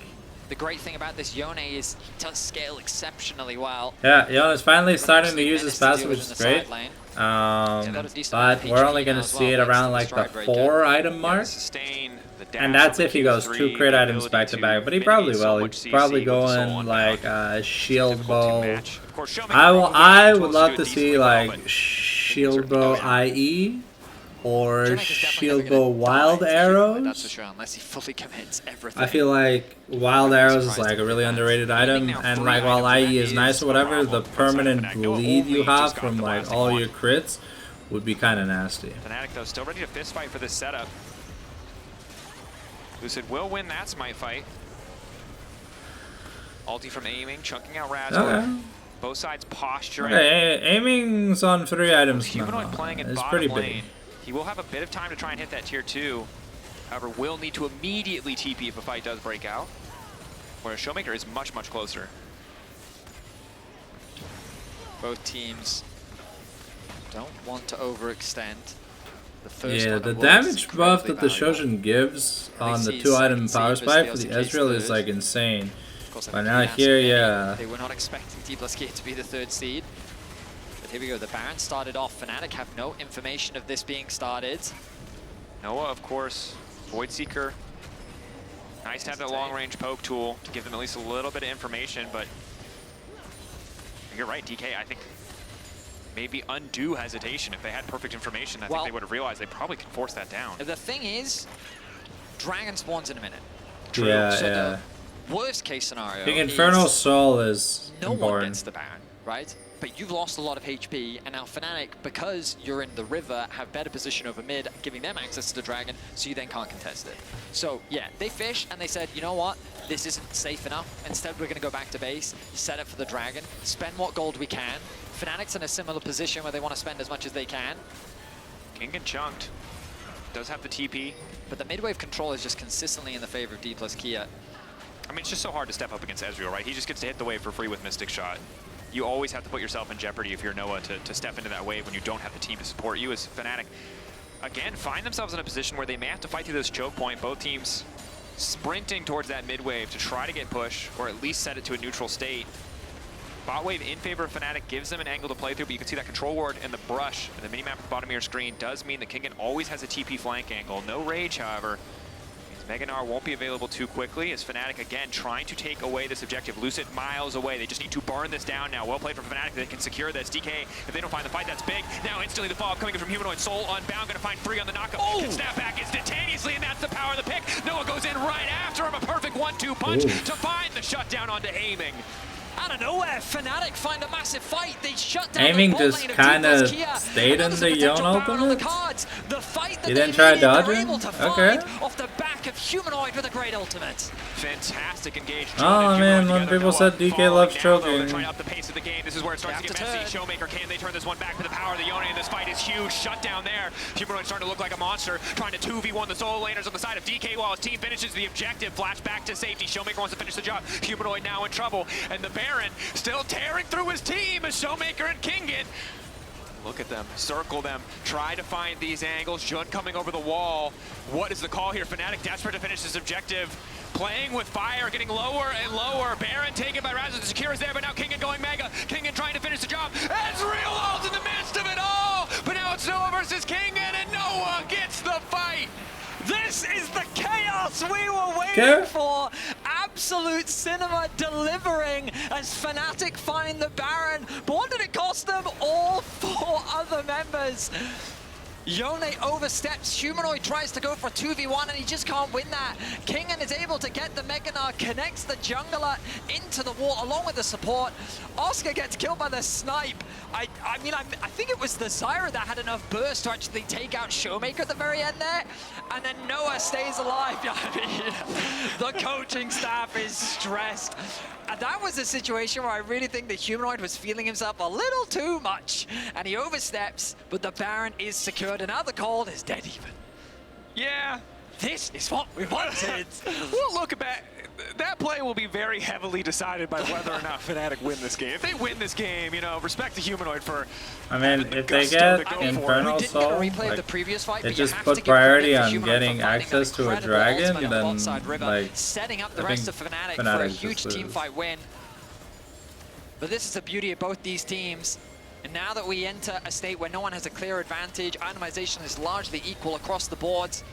the great thing about this Yone is he does scale exceptionally well. Yeah, Yone is finally starting to use his passive, which is great. But we're only going to see it around like the 4 item mark. And that's if he goes 2 crit items back to back, but he probably will. He's probably going like shield bow. I would love to see like shield bow IE or shield bow wild arrows. That's for sure, unless he fully commits everything. I feel like wild arrows is like a really underrated item, and like while IE is nice or whatever, the permanent bleed you have from like all your crits would be kind of nasty. Fnatic though still ready to fist fight for this setup. Lucid will win that Smite fight. Ulti from Aiming, chunking out Razork. Okay. Both sides posturing. Okay, Aiming's on 3 items Humanoid now. playing in It's bottom pretty lane. big. He will have a bit of time to try and hit that tier 2. However, will need to immediately TP if a fight does break out. Whereas Showmaker is much, much closer. Both teams don't want to overextend. The damage buff that the Shojin gives on the 2-item power spike for the Ezreal is like insane. But now here, yeah. They were not expecting T+K to be the 3rd seed. But here we go, the Baron started off. Fnatic have no information of this being started. Noah, of course, Void Seeker. Nice to have that long-range poke tool to give them at least a little bit of information, but you're right, DK, I think maybe undue hesitation. If they had perfect information, I think they would have realized they probably could force that down. The thing is, Dragon spawns in a minute. True. Yeah, so yeah. The worst case scenario I think Infernal Soul is no one gets the Baron, right? But you've lost a lot of HP, and now Fnatic, because you're in the river, have better position over mid, giving them access to the dragon, so you then can't contest it. So yeah, they fish, and they said, you know what? This isn't safe enough. Instead, we're going to go back to base, set up for the dragon, spend what gold we can. Fnatic's in a similar position where they want to spend as much as they can. Kingen chunked. Does have the TP. But the mid-wave control is just consistently in the favor of D plus Kia. I mean, it's just so hard to step up against Ezreal, right? He just gets to hit the wave for free with Mystic Shot. You always have to put yourself in jeopardy if you're Noah to step into that wave when you don't have the team to support you. As Fnatic, again, find themselves in a position where they may have to fight through this choke point. Both teams sprinting towards that mid wave to try to get push, or at least set it to a neutral state. Bot wave in favor of Fnatic gives them an angle to play through, but you can see that control ward and the brush and the minimap at the bottom of your screen does mean that Kingen always has a TP flank angle. No rage, however. Mega Gnar won't be available too quickly as Fnatic, again, trying to take away this objective. Lucid miles away. They just need to burn this down now. Well played from Fnatic. They can secure this. DK, if they don't find the fight, that's big. Now instantly the follow-up coming in from Humanoid. Soul unbound, gonna find free on the knockup. Oh! Can snap back instantaneously, and that's the power of the pick. Noah goes in right after him. A perfect 1-2 punch to find the shutdown onto Aiming. Out of nowhere, Fnatic find a massive fight. They shut down Aiming the just kind of stayed in the Yone ultimate. He didn't try to dodge it? Okay. Off the back of Humanoid with a great ultimate. Fantastic engagement. Oh man, when people said DK loves choking. Trying up the pace of the game. This is where it starts to get messy. Showmaker, can they turn this one back to the power of the Yone? And this fight is huge. Shut down there. Humanoid starting to look like a monster. Trying to 2v1 the solo laners on the side of DK while his team finishes the objective. Flash back to safety. Showmaker wants to finish the job. Humanoid now in trouble. And the Baron still tearing through his team as Showmaker and Kingen. Look at them, circle them, try to find these angles. Jun coming over the wall. What is the call here? Fnatic desperate to finish this objective. Playing with fire, getting lower and lower. Baron taken by Razz. The secure is there, but now Kingen going mega. Kingen trying to finish the job. Ezreal ult in the midst of it all. But now it's Noah versus Kingen, and Noah gets the fight. This is the chaos we were waiting for. Absolute cinema delivering as Fnatic find the Baron. But what did it cost them? All 4 other members. Yone oversteps, Humanoid tries to go for 2v1 and he just can't win that. Kingen is able to get the Mega Gnar, connects the jungler into the wall along with the support. Oscar gets killed by the snipe. I think it was the Zyra that had enough burst to actually take out Showmaker at the very end there. And then Noah stays alive. I mean, the coaching staff is stressed. And that was a situation where I really think the Humanoid was feeling himself a little too much. And he oversteps, but the Baron is secured. And now the cold is dead even. Yeah. This is what we wanted. We'll look back. That play will be very heavily decided by whether or not Fnatic win this game. If they win this game, you know, respect the Humanoid for. I mean, if they get Infernal Soul, like, it just put priority on getting access to a dragon, then like setting up the rest of Fnatic for a huge team fight win. But this is the beauty of both these teams. And now that we enter a state where no one has a clear advantage, itemization is largely equal across the boards.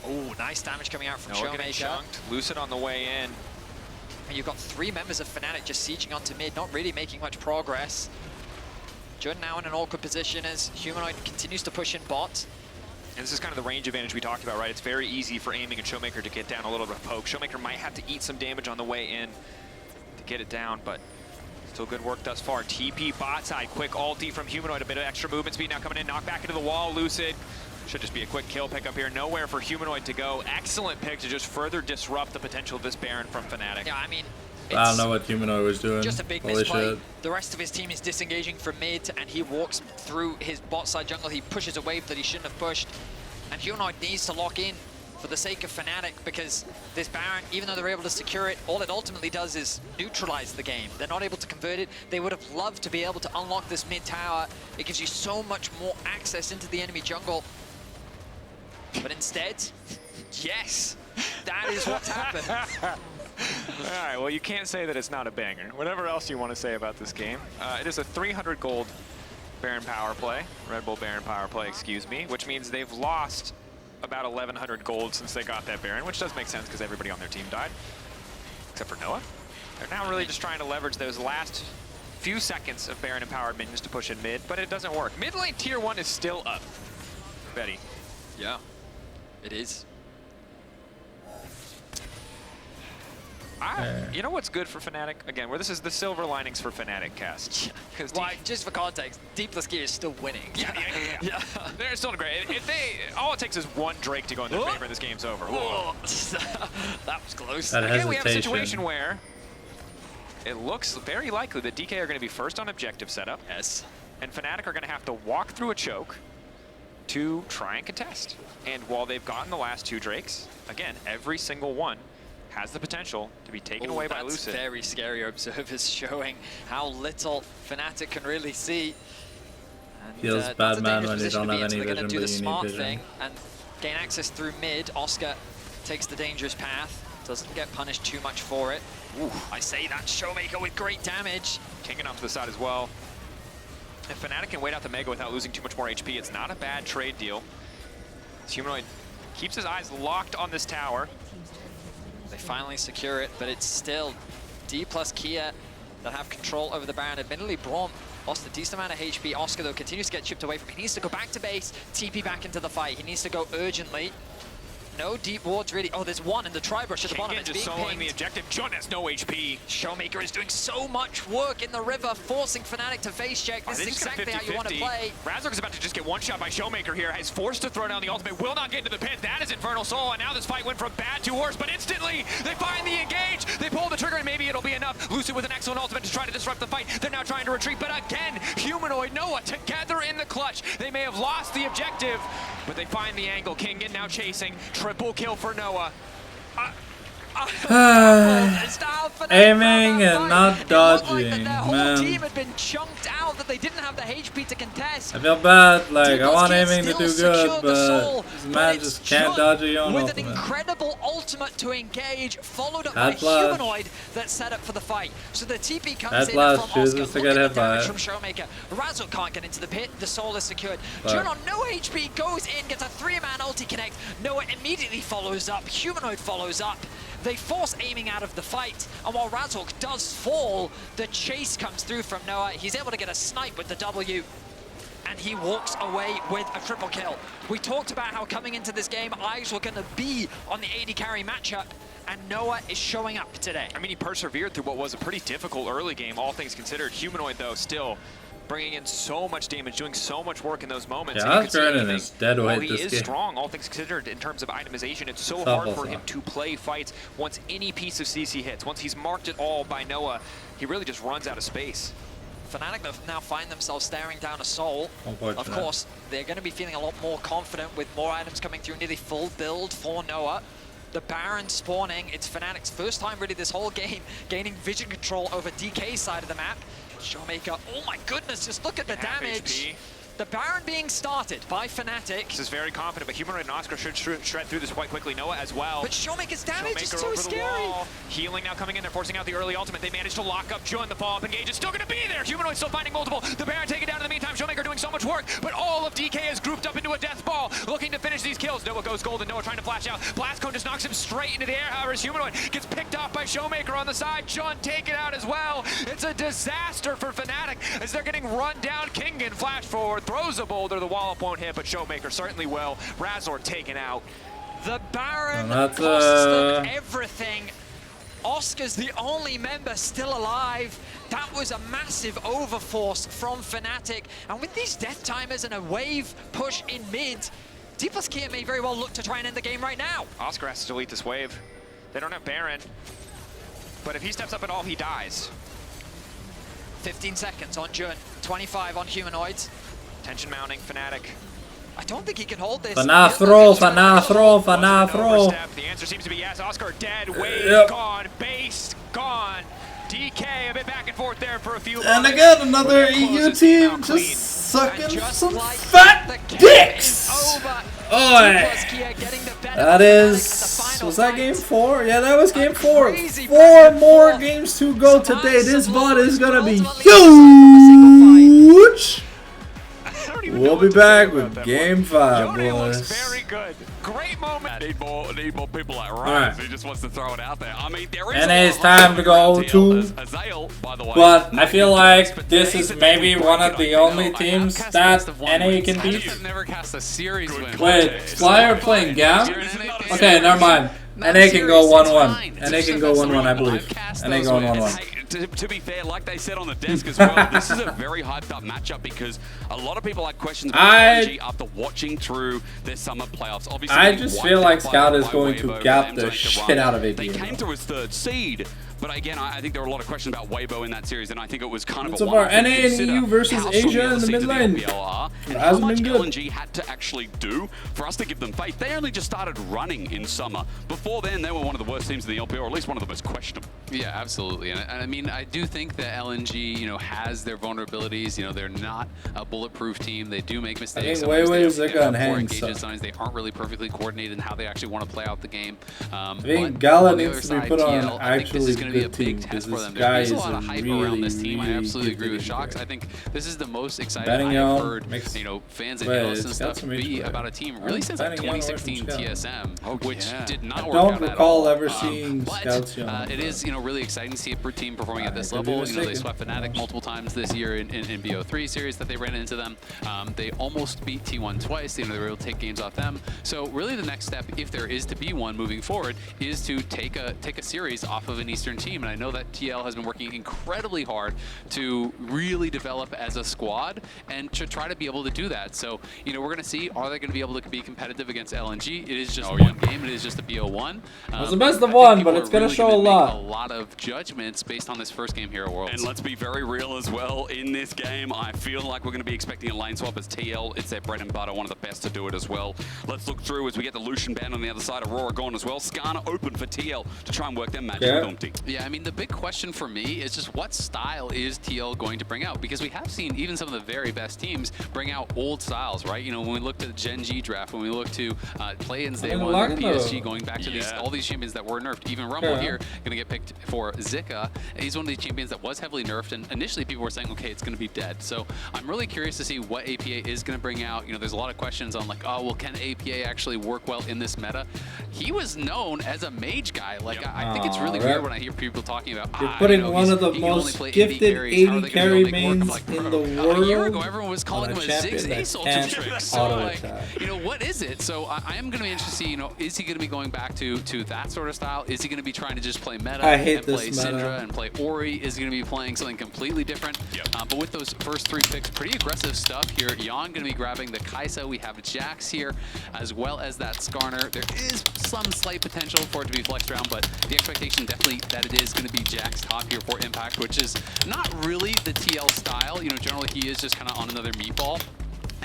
Oh, nice damage coming out from Showmaker. Lucid on the way in. And you've got 3 members of Fnatic just sieging onto mid, not really making much progress. Jun now in an awkward position as Humanoid continues to push in bot. And this is kind of the range advantage we talked about, right? It's very easy for Aiming and Showmaker to get down a little bit of poke. Showmaker might have to eat some damage on the way in to get it down, but still good work thus far. TP bot side, quick ulti from Humanoid, a bit of extra movement speed now coming in, knock back into the wall, Lucid. Should just be a quick kill pick up here. Nowhere for Humanoid to go. Excellent pick to just further disrupt the potential of this Baron from Fnatic. Yeah, I mean, I don't know what Humanoid was doing. Just a big misplay. The rest of his team is disengaging from mid, and he walks through his bot side jungle. He pushes a wave that he shouldn't have pushed. And Humanoid needs to lock in for the sake of Fnatic, because this Baron, even though they're able to secure it, all it ultimately does is neutralize the game. They're not able to convert it. They would have loved to be able to unlock this mid tower. It gives you so much more access into the enemy jungle. But instead, yes, that is what's happened. All right, well, you can't say that it's not a banger. Whatever else you want to say about this game. It is a 300 gold Baron power play, Red Bull Baron power play, excuse me, which means they've lost about 1,100 gold since they got that Baron, which does make sense because everybody on their team died, except for Noah. They're now really just trying to leverage those last few seconds of Baron empowered minions to push in mid, but it doesn't work. Mid lane tier 1 is still up. Betty. Yeah. It is. You know what's good for Fnatic? Again, where this is the silver linings for Fnatic cast. Just for context, D+K is still winning. Yeah. They're still great. If they, all it takes is one Drake to go in their favor, and this game's over. That was close. That Again, we have a situation where it looks very likely that DK are going to be first on objective setup. Yes. And Fnatic are going to have to walk through a choke to try and contest. And while they've gotten the last 2 Drakes, again, every single one has the potential to be taken away by Lucid. That's very scary observers showing how little Fnatic can really see. And, feels bad, man, when you don't have any vision, they're going to do the but you smart need vision. thing and gain access through mid. Oscar takes the dangerous path, doesn't get punished too much for it. Ooh, I say that Showmaker with great damage. Kicking off to the side as well. If Fnatic can wait out the Mega without losing too much more HP, it's not a bad trade deal. This Humanoid keeps his eyes locked on this tower. They finally secure it, but it's still D plus Kia that have control over the Baron. Admittedly, Braum lost a decent amount of HP. Oscar, though, continues to get chipped away from him. He needs to go back to base, TP back into the fight. He needs to go urgently. No deep wards, really. Oh, there's one in the Tri-Brush at the bottom. It's just being soloing pinged. the objective. Jun has no HP. Showmaker is doing so much work in the river, forcing Fnatic to face check. This is exactly how you want to play. Razork is about to just get one shot by Showmaker here. He's forced to throw down the ultimate. Will not get into the pit. That is Infernal Soul. And now this fight went from bad to worse. But instantly, they find the engage. They pull the trigger, and maybe it'll be enough. Lucid with an excellent ultimate to try to disrupt the fight. They're now trying to retreat. But again, Humanoid, Noah together in the clutch. They may have lost the objective, but they find the angle. Kingen now chasing. Triple kill for Noah. Aiming and not dodging, like their whole man. team had been chunked out, that they didn't have the HP to contest. I feel bad, like, I want D+K aiming to do still good, secured the but soul, this but man it's just can't Jun dodge a Yon with ultimate. an incredible ultimate to engage, followed up by That flash. Humanoid that set up for the fight. So the TP comes That in flash from chooses Oscar. to Look get at hit the damage by from it. Showmaker. Razork can't get into the pit, the soul is secured. But Jun on no HP goes in, gets a 3-man ulti connect. Noah immediately follows up, Humanoid follows up. They force aiming out of the fight, and while Razork does fall, the chase comes through from Noah. He's able to get a snipe with the W, and he walks away with a triple kill. We talked about how coming into this game, eyes were going to be on the AD carry matchup, and Noah is showing up today. I mean, he persevered through what was a pretty difficult early game, all things considered. Humanoid, though, still bringing in so much damage, doing so much work in those moments. Yeah, Oscarden is dead weight he this is game. strong, all things considered, in terms of itemization. It's so Double hard for him shot. to play fights once any piece of CC hits. Once he's marked it all by Noah, he really just runs out of space. Fnatic now find themselves staring down a soul. Of course, they're going to be feeling a lot more confident with more items coming through, nearly full build for Noah. The Baron spawning. It's Fnatic's first time really this whole game gaining vision control over DK's side of the map. Showmaker, oh my goodness, just look at the damage. HP. The Baron being started by Fnatic. This is very confident, but Humanoid and Oscar should shred through this quite quickly. Noah as well. But Showmaker's damage is Showmaker so over scary. The wall. Healing now coming in. They're forcing out the early ultimate. They managed to lock up Jun. The follow-up engage is still going to be there. Humanoid still finding multiple. The Baron taken down in the meantime. Showmaker doing so much work, but all of DK is grouped up into a death ball, looking to finish these kills. Noah goes golden. Noah trying to flash out. Blast Cone just knocks him straight into the air. However, Humanoid gets picked off by Showmaker on the side. Jun taken out as well. It's a disaster for Fnatic as they're getting run down. Kingen flash forward, throws a boulder. The wall-up won't hit, but Showmaker certainly will. Razork taken out. The Baron That's, costs them everything. Oscar's the only member still alive. That was a massive overforce from Fnatic. And with these death timers and a wave push in mid, D+K may very well look to try and end the game right now. Oscar has to delete this wave. They don't have Baron, but if he steps up at all, he dies. 15 seconds on Jun, 25 on Humanoids. Tension mounting, Fnatic. I don't think he can hold this. Fanafro. The answer seems to be yes. Oscar dead, wave gone, base gone. DK a bit back and forth there for a few And moments. again, another EU team just sucking some fat dicks. Oi. That is, was that game 4? Yeah, that was game 4. 4 more games to go today. This VOD is gonna be huge. We'll be back with game 5, boys. Very good. Great moment. Need more people like Ryan who just wants to throw it out there. I mean, there is NA's time to go too. Azale, by the way, But I feel like this is maybe one of the only teams that NA can beat. never cast a series win. Wait, Flyer playing Gam? Okay, never mind. NA can go 1-1. NA can go 1-1, I believe. NA going 1-1. To be fair, like they said on the desk as well, this is a very hyped up matchup because a lot of people had questions about LNG after watching through their summer playoffs. Obviously, I just feel like Scout is going to gap the shit out of APA. They came through as 3rd seed, but again, I think there were a lot of questions about Weibo in that series, and I think it was kind of so far, NA and EU versus Asia in the mid lane. And how much LNG had to actually do for us to give them faith. They only just started running in summer. Before then, they were one of the worst teams in the LPL, or at least one of the most questionable. Yeah, absolutely. And I mean, I do think that LNG, you know, has their vulnerabilities. You know, they're not a bulletproof team. They do make mistakes. I think Weiwei is like on hand. They aren't really perfectly coordinated in how they actually want to play out the game. I think Gala needs to be put on actually good team because this guy is a lot of hype around this team. I absolutely agree with Shox. I think this is the most exciting I've heard, you know, fans and analysts and stuff be about a team really since like 2016 TSM, which did not work out at all. I don't recall ever seeing Scouts Young. It is, you know, really exciting to see a team performing at this level. You know, they swept Fnatic multiple times this year in BO3 series that they ran into them. They almost beat T1 twice. You know, they were able to take games off them. So really the next step, if there is to be one moving forward, is to take a series off of an Eastern team. And I know that TL has been working incredibly hard to really develop as a squad and to try to be able to do that. So, you know, we're going to see, are they going to be able to be competitive against LNG? It is just one game. It is just a BO1. It's the best of one, but it's going to show a lot. A lot of judgments based on this first game here at Worlds. And let's be very real as well. In this game, I feel like we're going to be expecting a lane swap as TL. It's their bread and butter, one of the best to do it as well. Let's look through as we get the Lucian band on the other side. Aurora gone as well. Skarner open for TL to try and work their magic with Umpty. Yeah, I mean, the big question for me is just what style is TL going to bring out? Because we have seen even some of the very best teams bring out old styles, right? You know, when we look to the Gen G draft, when we look to play-ins day one, PSG, going back to all these champions that were nerfed. Even Rumble here, going to get picked for Zika. He's one of these champions that was heavily nerfed, and initially people were saying, okay, it's going to be dead. So I'm really curious to see what APA is going to bring out. You know, there's a lot of questions on like, oh, well, can APA actually work well in this meta? He was known as a mage guy. Like, I think it's really weird when I hear people talking about, you're putting one of the most gifted AD carry mains in the world. A year ago, everyone was calling him a Ziggs Ace ultimate trick. So, like, you know, what is it? So I am going to be interested to see, you know, is he going to be going back to that sort of style? Is he going to be trying to just play meta and play Syndra and play Ori? Is he going to be playing something completely different? But with those first 3 picks, pretty aggressive stuff here. Jan going to be grabbing the Kai'Sa. We have Jax here, as well as that Skarner. There is some slight potential for it to be flexed around, but the expectation definitely that it is going to be Jax top here for Impact, which is not really the TL style. You know, generally he is just kind of on another meatball.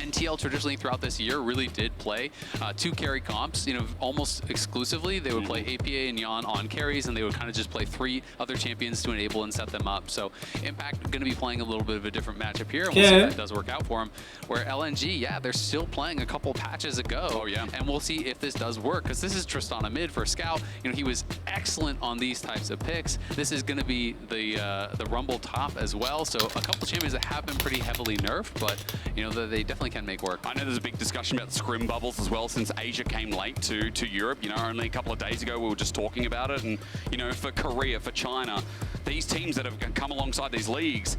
And TL traditionally throughout this year really did play 2 carry comps, you know, almost exclusively. They would play APA and Jan on carries, and they would kind of just play 3 other champions to enable and set them up. So Impact going to be playing a little bit of a different matchup here, and we'll see if that does work out for them. Where LNG, yeah, they're still playing a couple patches ago. And we'll see if this does work, because this is Tristana mid for Scout. You know, he was excellent on these types of picks. This is going to be the Rumble top as well. So a couple champions that have been pretty heavily nerfed, but, you know, they definitely can make work. I know there's a big discussion about scrim bubbles as well since Asia came late to Europe. You know, only a couple of days ago we were just talking about it. And, you know, for Korea, for China, these teams that have come alongside these leagues,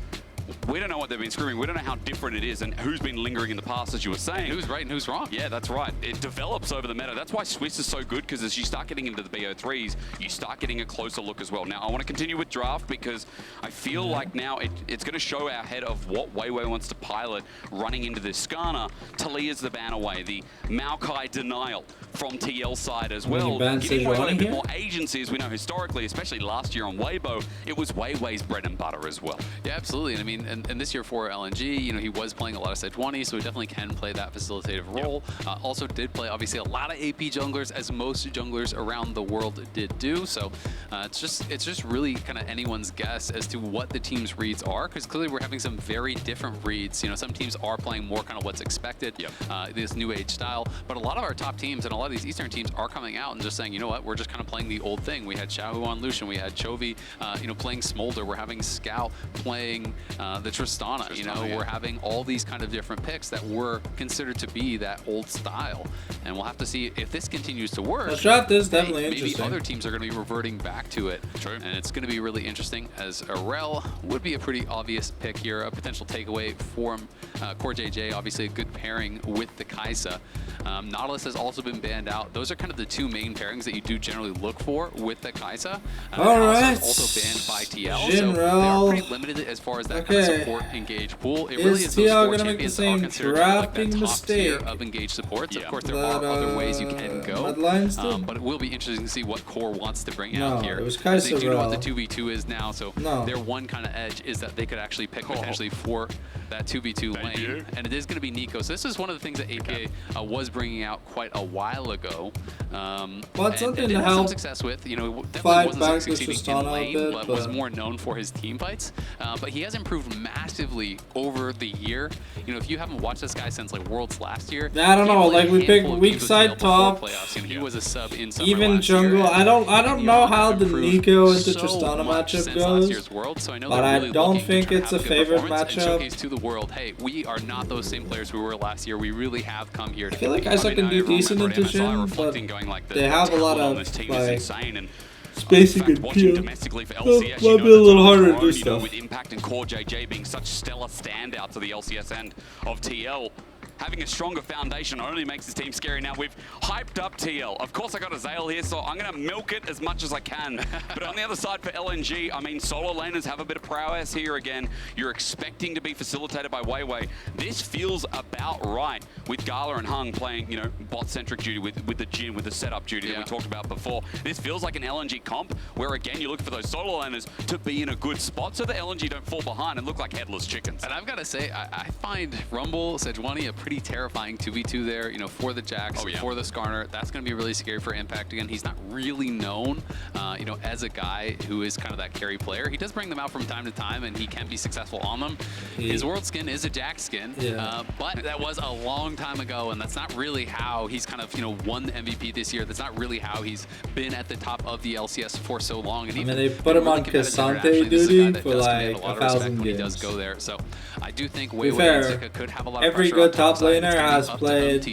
we don't know what they've been screaming. We don't know how different it is and who's been lingering in the past, as you were saying. Who's right and who's wrong. Yeah, that's right. It develops over the meta. That's why Swiss is so good, because as you start getting into the BO3s, you start getting a closer look as well. Now, I want to continue with draft because I feel like now it's going to show our head of what Weiwei wants to pilot running into this. Skarner, Talia's the ban away, the Maokai denial from TL side as well. Giving Weiwei a bit more agency, as we know historically, especially last year on Weibo, it was Weiwei's bread and butter as well. Yeah, absolutely. And I mean, and this year for LNG, you know, he was playing a lot of Sejuani, so he definitely can play that facilitative role. Also did play, obviously, a lot of AP junglers, as most junglers around the world did do. So it's just really kind of anyone's guess as to what the team's reads are, because clearly we're having some very different reads. You know, some teams are playing more kind of what's expected, this new age style, but a lot of our top teams and a lot of these Eastern teams are coming out and just saying, you know what, we're just kind of playing the old thing. We had Xiaohu on Lucian, we had Chovy, you know, playing Smolder. We're having Scout playing the Tristana. You know, we're having all these kind of different picks that were considered to be that old style, and we'll have to see if this continues to work. The draft is definitely interesting. Maybe other teams are going to be reverting back to it. True. And it's going to be really interesting, as Arel would be a pretty obvious pick here, a potential takeaway for him. CoreJJ, obviously a good pairing with the Kai'Sa. Nautilus has also been banned out. Those are kind of the two main pairings that you do generally look for with the Kai'Sa. All right. Also banned by TL, so they are pretty limited as far as that kind of support engage pool. It really is TL going to make the same drafting mistake of engaged supports? Of course, there are other ways you can go, but it will be interesting to see what Core wants to bring out here. It was Kai'Sa. They do know what the 2v2 is now, so their one kind of edge is that they could actually pick potentially for that 2v2 lane, and it is going to be Nico. So this is one of the things that APA was bringing out quite a while ago. But something to help some success with. You know, definitely wasn't succeeding in lane, but was more known for his team fights. But he has improved massively over the year. You know, if you haven't watched this guy since like Worlds last year, I don't know. Like we picked weak side top. Playoffs. You know, he was a sub in summer even jungle. I don't know how the Nico into Tristana matchup goes. World, so but I don't think it's a favorite matchup. Showcase to the world, hey, we are not those same players we were last year. We really have come here to I feel like Isaac can do decent into Jhin, but they have a lot of like spacing and peel. Domestically for LCS, might be a little harder to do stuff. With Impact and CoreJJ being such stellar standouts of the LCS end of TL, having a stronger foundation only makes his team scary. Now, we've hyped up TL. Of course, I got a Zale here, so I'm going to milk it as much as I can. But on the other side for LNG, I mean, solo laners have a bit of prowess here again. You're expecting to be facilitated by Weiwei. This feels about right with Gala and Hung playing, you know, bot-centric duty with the Jhin, with the setup duty that we talked about before. This feels like an LNG comp where, again, you look for those solo laners to be in a good spot so the LNG don't fall behind and look like headless chickens. And I've got to say, I find Rumble, Sejuani a pretty terrifying 2v2 there, you know, for the Jax, for the Skarner. That's going to be really scary for Impact. Again, he's not really known, you know, as a guy who is kind of that carry player. He does bring them out from time to time, and he can be successful on them. His world skin is a Jax skin, but that was a long time ago, and that's not really how he's kind of, you know, won the MVP this year. That's not really how he's been at the top of the LCS for so long. And I mean, they put him on K'Sante duty for like 1,000 games. He does go there, so I do think Weiwei and could have a lot of every good top laner has played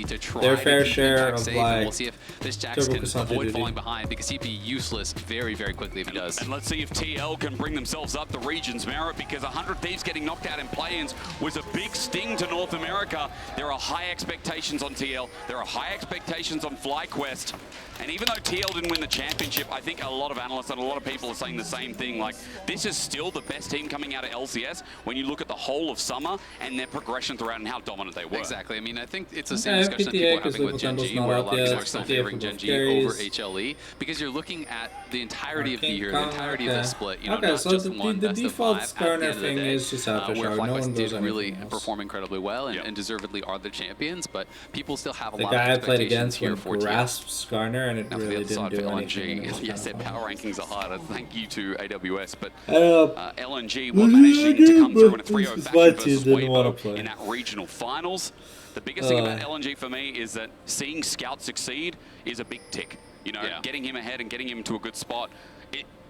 their fair share of like we'll see if this Jax can avoid falling behind, because he'd be useless very, very quickly if he does. And let's see if TL can bring themselves up the region's merit, because 100 Thieves getting knocked out in play-ins was a big sting to North America. There are high expectations on TL. There are high expectations on FlyQuest. And even though TL didn't win the championship, I think a lot of analysts and a lot of people are saying the same thing. Like, this is still the best team coming out of LCS when you look at the whole of summer and their progression throughout and how dominant they were. Exactly. I mean, I think it's the same discussion that people are having with Gen G, where a lot of people are still favoring Gen G over HLE, because you're looking at the entirety of the year, the entirety of the split. You know, not so just the default Skarner thing is just out where FlyQuest did really perform incredibly well and deservedly are the champions, but people still have a lot of expectations here for grasped Skarner, and it really didn't do anything. Yes, their power rankings are harder. Thank you to AWS, but LNG were managing to come through in a 3-0 fashion versus Weibo in that regional finals. The biggest thing about LNG for me is that seeing Scout succeed is a big tick. You know, getting him ahead and getting him to a good spot.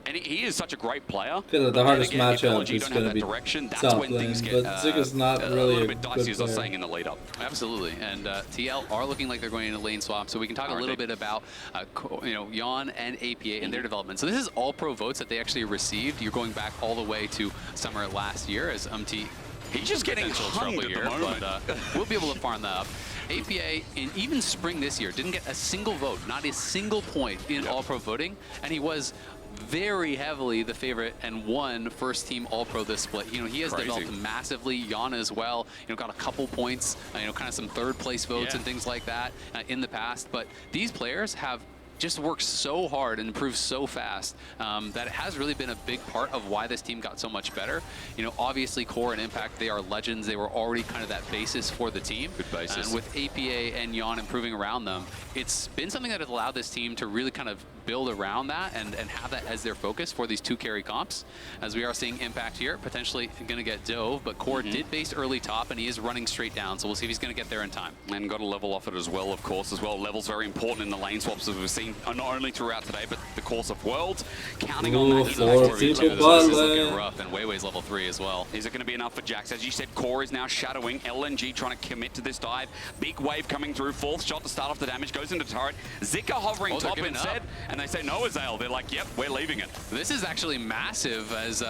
And he is such a great player. The hardest matchup is going to be top lane, but Zig is not really a good player. As saying in the lead up. Absolutely, and TL are looking like they're going into lane swap, so we can talk a little bit about you know, Yeon and APA and their development. So this is all pro votes that they actually received. You're going back all the way to summer last year as He's just getting hung at the moment. But we'll be able to farm that up. APA, in even spring this year, didn't get a single vote, not a single point in all-pro voting, and he was very heavily the favorite and won first team all-pro this split. You know, he has developed massively. Yeon as well, you know, got a couple points, you know, kind of some third place votes and things like that in the past. But these players have just worked so hard and improved so fast that it has really been a big part of why this team got so much better. You know, obviously Core and Impact, they are legends. They were already kind of that basis for the team. Good basis. And with APA and Yeon improving around them, it's been something that has allowed this team to really kind of build around that and have that as their focus for these two carry comps. As we are seeing Impact here, potentially going to get Dove, but Core did base early top and he is running straight down, so we'll see if he's going to get there in time. And got a level off it as well, of course, as well. Level's very important in the lane swaps, as we've seen not only throughout today, but the course of Worlds. Counting on that, he's looking rough, and Weiwei's level 3 as well. Is it going to be enough for Jax? As you said, Core is now shadowing. LNG trying to commit to this dive. Big wave coming through. Fourth shot to start off the damage. Goes into turret. Zika hovering top instead. And they say no, Azael. They're like, yep, we're leaving it. This is actually massive as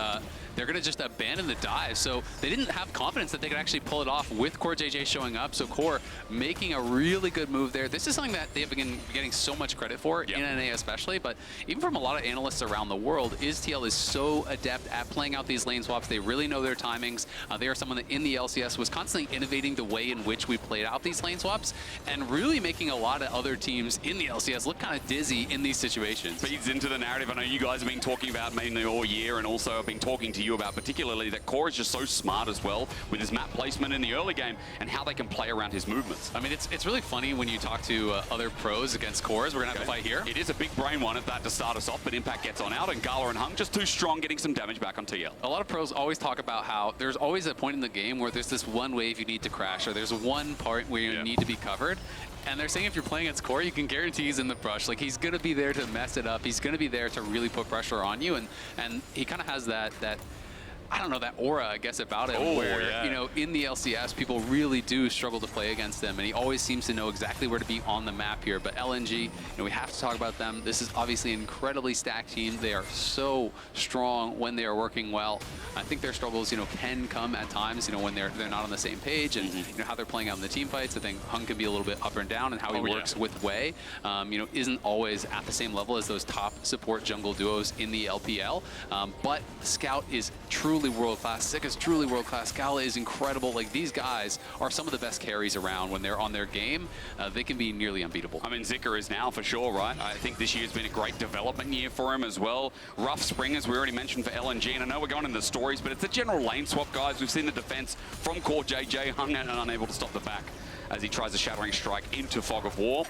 they're going to just abandon the dive. So they didn't have confidence that they could actually pull it off with Core JJ showing up. So Core making a really good move there. This is something that they've been getting so much credit for, in NA especially, but even from a lot of analysts around the world, IzTL is so adept at playing out these lane swaps. They really know their timings. They are someone that in the LCS was constantly innovating the way in which we played out these lane swaps and really making a lot of other teams in the LCS look kind of dizzy in these situations. Feeds into the narrative. I know you guys have been talking about mainly all year, and also I've been talking to you about particularly that Core is just so smart as well with his map placement in the early game and how they can play around his movements. I mean, it's really funny when you talk to other pros against Cores. We're going to have to fight here. It is a big brain one at that to start us off, but Impact gets on out, and Gala and Hung just too strong, getting some damage back on TL. A lot of pros always talk about how there's always a point in the game where there's this one wave you need to crash, or there's one part where you need to be covered. And they're saying if you're playing against Core, you can guarantee he's in the brush. Like, he's going to be there to mess it up. He's going to be there to really put pressure on you. And he kind of has that I don't know, that aura, I guess, about him, where, you know, in the LCS, people really do struggle to play against him, and he always seems to know exactly where to be on the map here. But LNG, you know, we have to talk about them. This is obviously an incredibly stacked team. They are so strong when they are working well. I think their struggles, you know, can come at times, you know, when they're not on the same page, and, you know, how they're playing out in the team fights. I think Hung can be a little bit up and down, and how he works with Wei, you know, isn't always at the same level as those top support jungle duos in the LPL. But Scout is truly world-class. Zika is truly world-class. Gala is incredible. Like, these guys are some of the best carries around. When they're on their game, they can be nearly unbeatable. I mean, Zika is now for sure, right? I think this year's been a great development year for him as well. Rough spring, as we already mentioned, for LNG, and I know we're going into the stories, but it's a general lane swap, guys. We've seen the defense from Core JJ, Hung and unable to stop the back as he tries a Shattering Strike into Fog of War.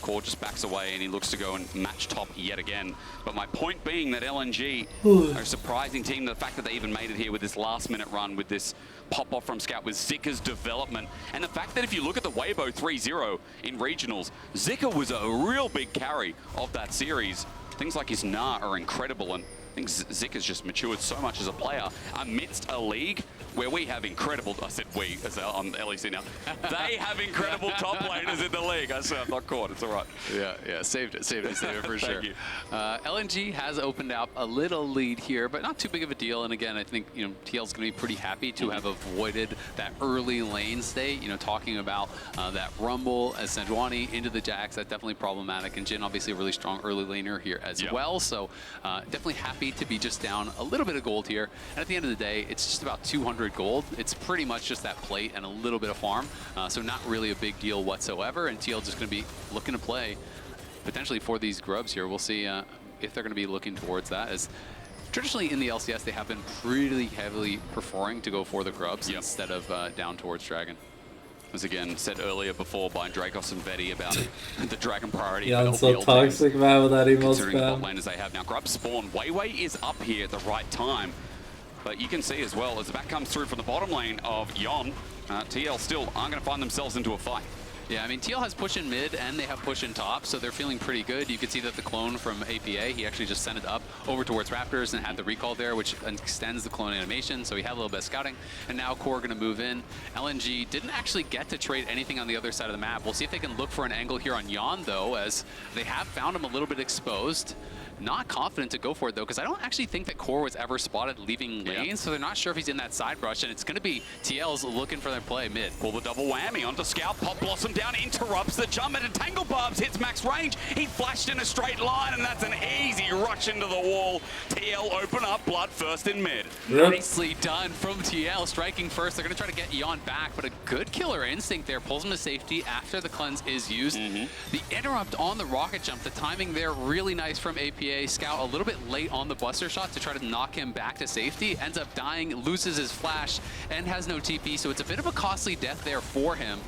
Core just backs away and he looks to go and match top yet again. But my point being that LNG are a surprising team. The fact that they even made it here with this last-minute run with this pop-off from Scout with Zika's development. And the fact that if you look at the Weibo 3-0 in regionals, Zika was a real big carry of that series. Things like his Gnar are incredible, and I think Zika's just matured so much as a player amidst a league where we have incredible, I said we, as on LEC now, they have incredible top laners in the league. I said I'm not caught, it's all right. Yeah, saved it for sure. Thank you. LNG has opened up a little lead here, but not too big of a deal. And again, I think, you know, TL's going to be pretty happy to have avoided that early lane state. You know, talking about that rumble as Sejuani into the Jax, that's definitely problematic. And Jhin, obviously a really strong early laner here as well. So definitely happy to be just down a little bit of gold here. And at the end of the day, it's just about 200 gold. It's pretty much just that plate and a little bit of farm. So not really a big deal whatsoever. And TL just going to be looking to play potentially for these grubs here. We'll see if they're going to be looking towards that. As traditionally in the LCS, they have been pretty heavily preferring to go for the grubs instead of down towards Dragon. As again said earlier before by Dracos and Betty about the Dragon priority. Yeah, I'm so toxic, man, with that emo spam. Considering the bot laners they have now. Grub spawn. Weiwei is up here at the right time. But you can see as well, as the back comes through from the bottom lane of Yon, TL still aren't going to find themselves into a fight. Yeah, I mean, TL has push in mid and they have push in top, so they're feeling pretty good. You can see that the clone from APA, he actually just sent it up over towards Raptors and had the recall there, which extends the clone animation, so he had a little bit of scouting. And now Core going to move in. LNG didn't actually get to trade anything on the other side of the map. We'll see if they can look for an angle here on Yon, though, as they have found him a little bit exposed. Not confident to go for it, though, because I don't actually think that Core was ever spotted leaving lane, so they're not sure if he's in that side brush, and it's going to be TL's looking for their play mid. Pull the double whammy onto Scout. Pop Blossom down, interrupts the jump, and Tangle Barbs hits max range. He flashed in a straight line, and that's an easy rush into the wall. TL open up, blood first in mid. Nicely done from TL, striking first. They're going to try to get Yon back, but a good killer instinct there. Pulls him to safety after the cleanse is used. The interrupt on the rocket jump, the timing there, really nice from APA. Scout a little bit late on the buster shot to try to knock him back to safety. Ends up dying, loses his flash, and has no TP, so it's a bit of a costly death there for him.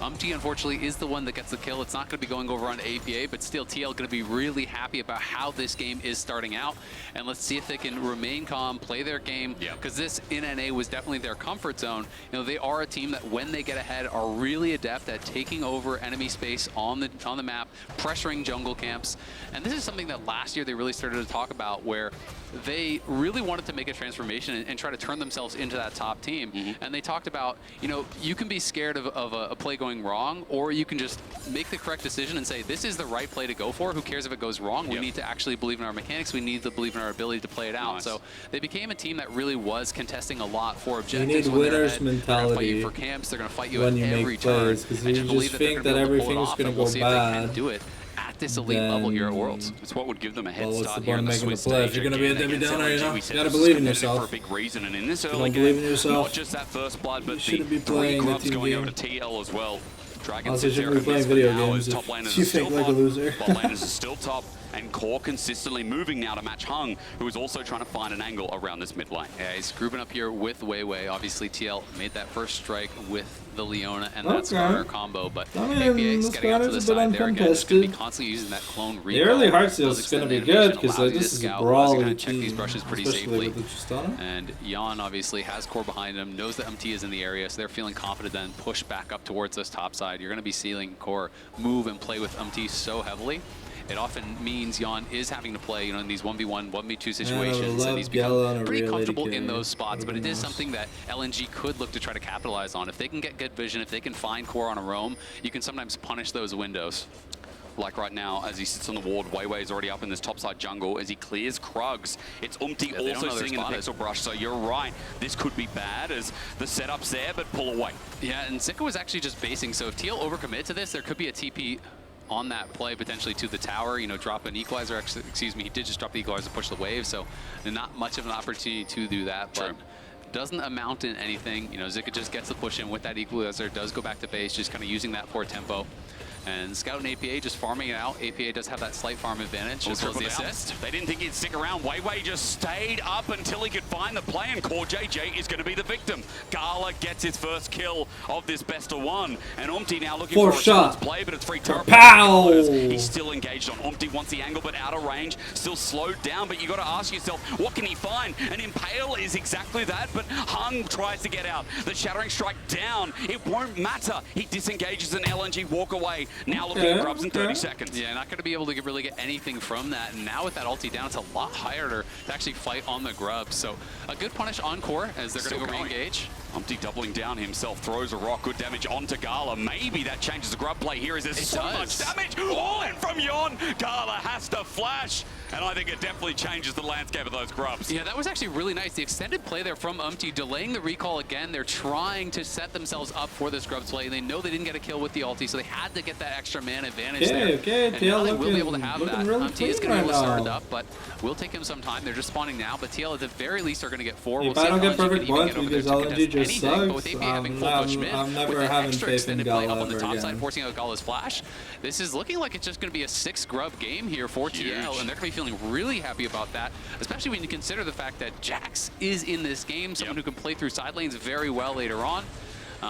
Umti, unfortunately, is the one that gets the kill. It's not going to be going over on APA, but still TL going to be really happy about how this game is starting out. And let's see if they can remain calm, play their game, because this in NA was definitely their comfort zone. You know, they are a team that when they get ahead are really adept at taking over enemy space on the map, pressuring jungle camps. And this is something that last year they really started to talk about, where they really wanted to make a transformation and try to turn themselves into that top team. And they talked about, you know, you can be scared of a play going wrong, or you can just make the correct decision and say, this is the right play to go for. Who cares if it goes wrong? We need to actually believe in our mechanics. We need to believe in our ability to play it out. So they became a team that really was contesting a lot for objectives. You need winners mentality for camps. They're going to fight you when at you every make turn. plays, because you just think that everything's going to go bad. Do it at this elite level here at Worlds. It's what would give them a head what's start the here in point the making Swiss the play? If stage. you're going to be a Debbie Downer, you know, you got to It's believe in competitive yourself. for a big reason, and in this If you early don't believe game, in yourself, not just that first blood, but the shouldn't be 3 playing the grubs team going game. over to TL as well. Dragon Also, sits there shouldn't be and playing video now games as top if laners you are still think like a loser. Bot laners is still top, and Core consistently moving now to match Hung, who is also trying to find an angle around this mid lane. Yeah, he's grouping up here with Weiwei. Obviously, TL made that first strike with the Leona and that Skarner combo, but APA is getting out to the side there again. Just going to be constantly using that clone recall. The early Heartsteel is going to be good, because like, this is a brawly check these brushes pretty especially safely. with the Tristana. And Jan obviously has Core behind him, knows that MT is in the area, so they're feeling confident then push back up towards this top side. You're going to be seeing Core move and play with MT so heavily. It often means Jan is having to play, you know, in these 1v1, 1v2 situations, and he's become pretty comfortable in those spots. But it is something that LNG could look to try to capitalize on. If they can get good vision, if they can find Core on a roam, you can sometimes punish those windows. Like right now, as he sits on the ward, Weiwei is already up in this topside jungle as he clears Krugs. It's Umti also sitting in the pixel brush, so you're right. This could be bad as the setup's there, but pull away. Yeah, and Zika was actually just basing, so if TL overcommit to this, there could be a TP on that play potentially to the tower, you know, drop an equalizer. Excuse me, he did just drop the equalizer to push the wave, so not much of an opportunity to do that. But doesn't amount in anything. You know, Zika just gets the push in with that equalizer, does go back to base, just kind of using that for tempo. And Scout and APA just farming it out. APA does have that slight farm advantage as well as the assist. They didn't think he'd stick around. Weiwei just stayed up until he could find the play, and Core JJ is going to be the victim. Gala gets his first kill of this best of one, and Umti now looking for a chance play, but it's free turret. Pow! He's still engaged on Umti, wants the angle, but out of range, still slowed down. But you got to ask yourself, what can he find? An Impale is exactly that, but Hung tries to get out. The Shattering Strike down. It won't matter. He disengages an LNG walk away. Now looking at grubs in 30 seconds. Yeah, not going to be able to really get anything from that. And now with that ulti down, it's a lot harder to actually fight on the grubs. So a good punish on Core as they're going to go re-engage. Umti doubling down himself, throws a rock, good damage onto Gala. Maybe that changes the grub play here. Is there so much damage? All in from Yon. Gala has to flash. And I think it definitely changes the landscape of those grubs. Yeah, that was actually really nice. The extended play there from Umti, delaying the recall again. They're trying to set themselves up for this grubs play. They know they didn't get a kill with the ulti, so they had to get that extra man advantage there. And now they will be able to have that. Really Umti is going to be able to start it up, but will take him some time. They're just spawning now, but TL at the very least are going to get 4. If I don't get perfect points because LNG just sucks, I'm never having faith in Gala ever again. Forcing out Gala's flash. This is looking like it's just going to be a 6 grub game here for TL, and they're going to be feeling really happy about that, especially when you consider the fact that Jax is in this game, someone who can play through side lanes very well later on.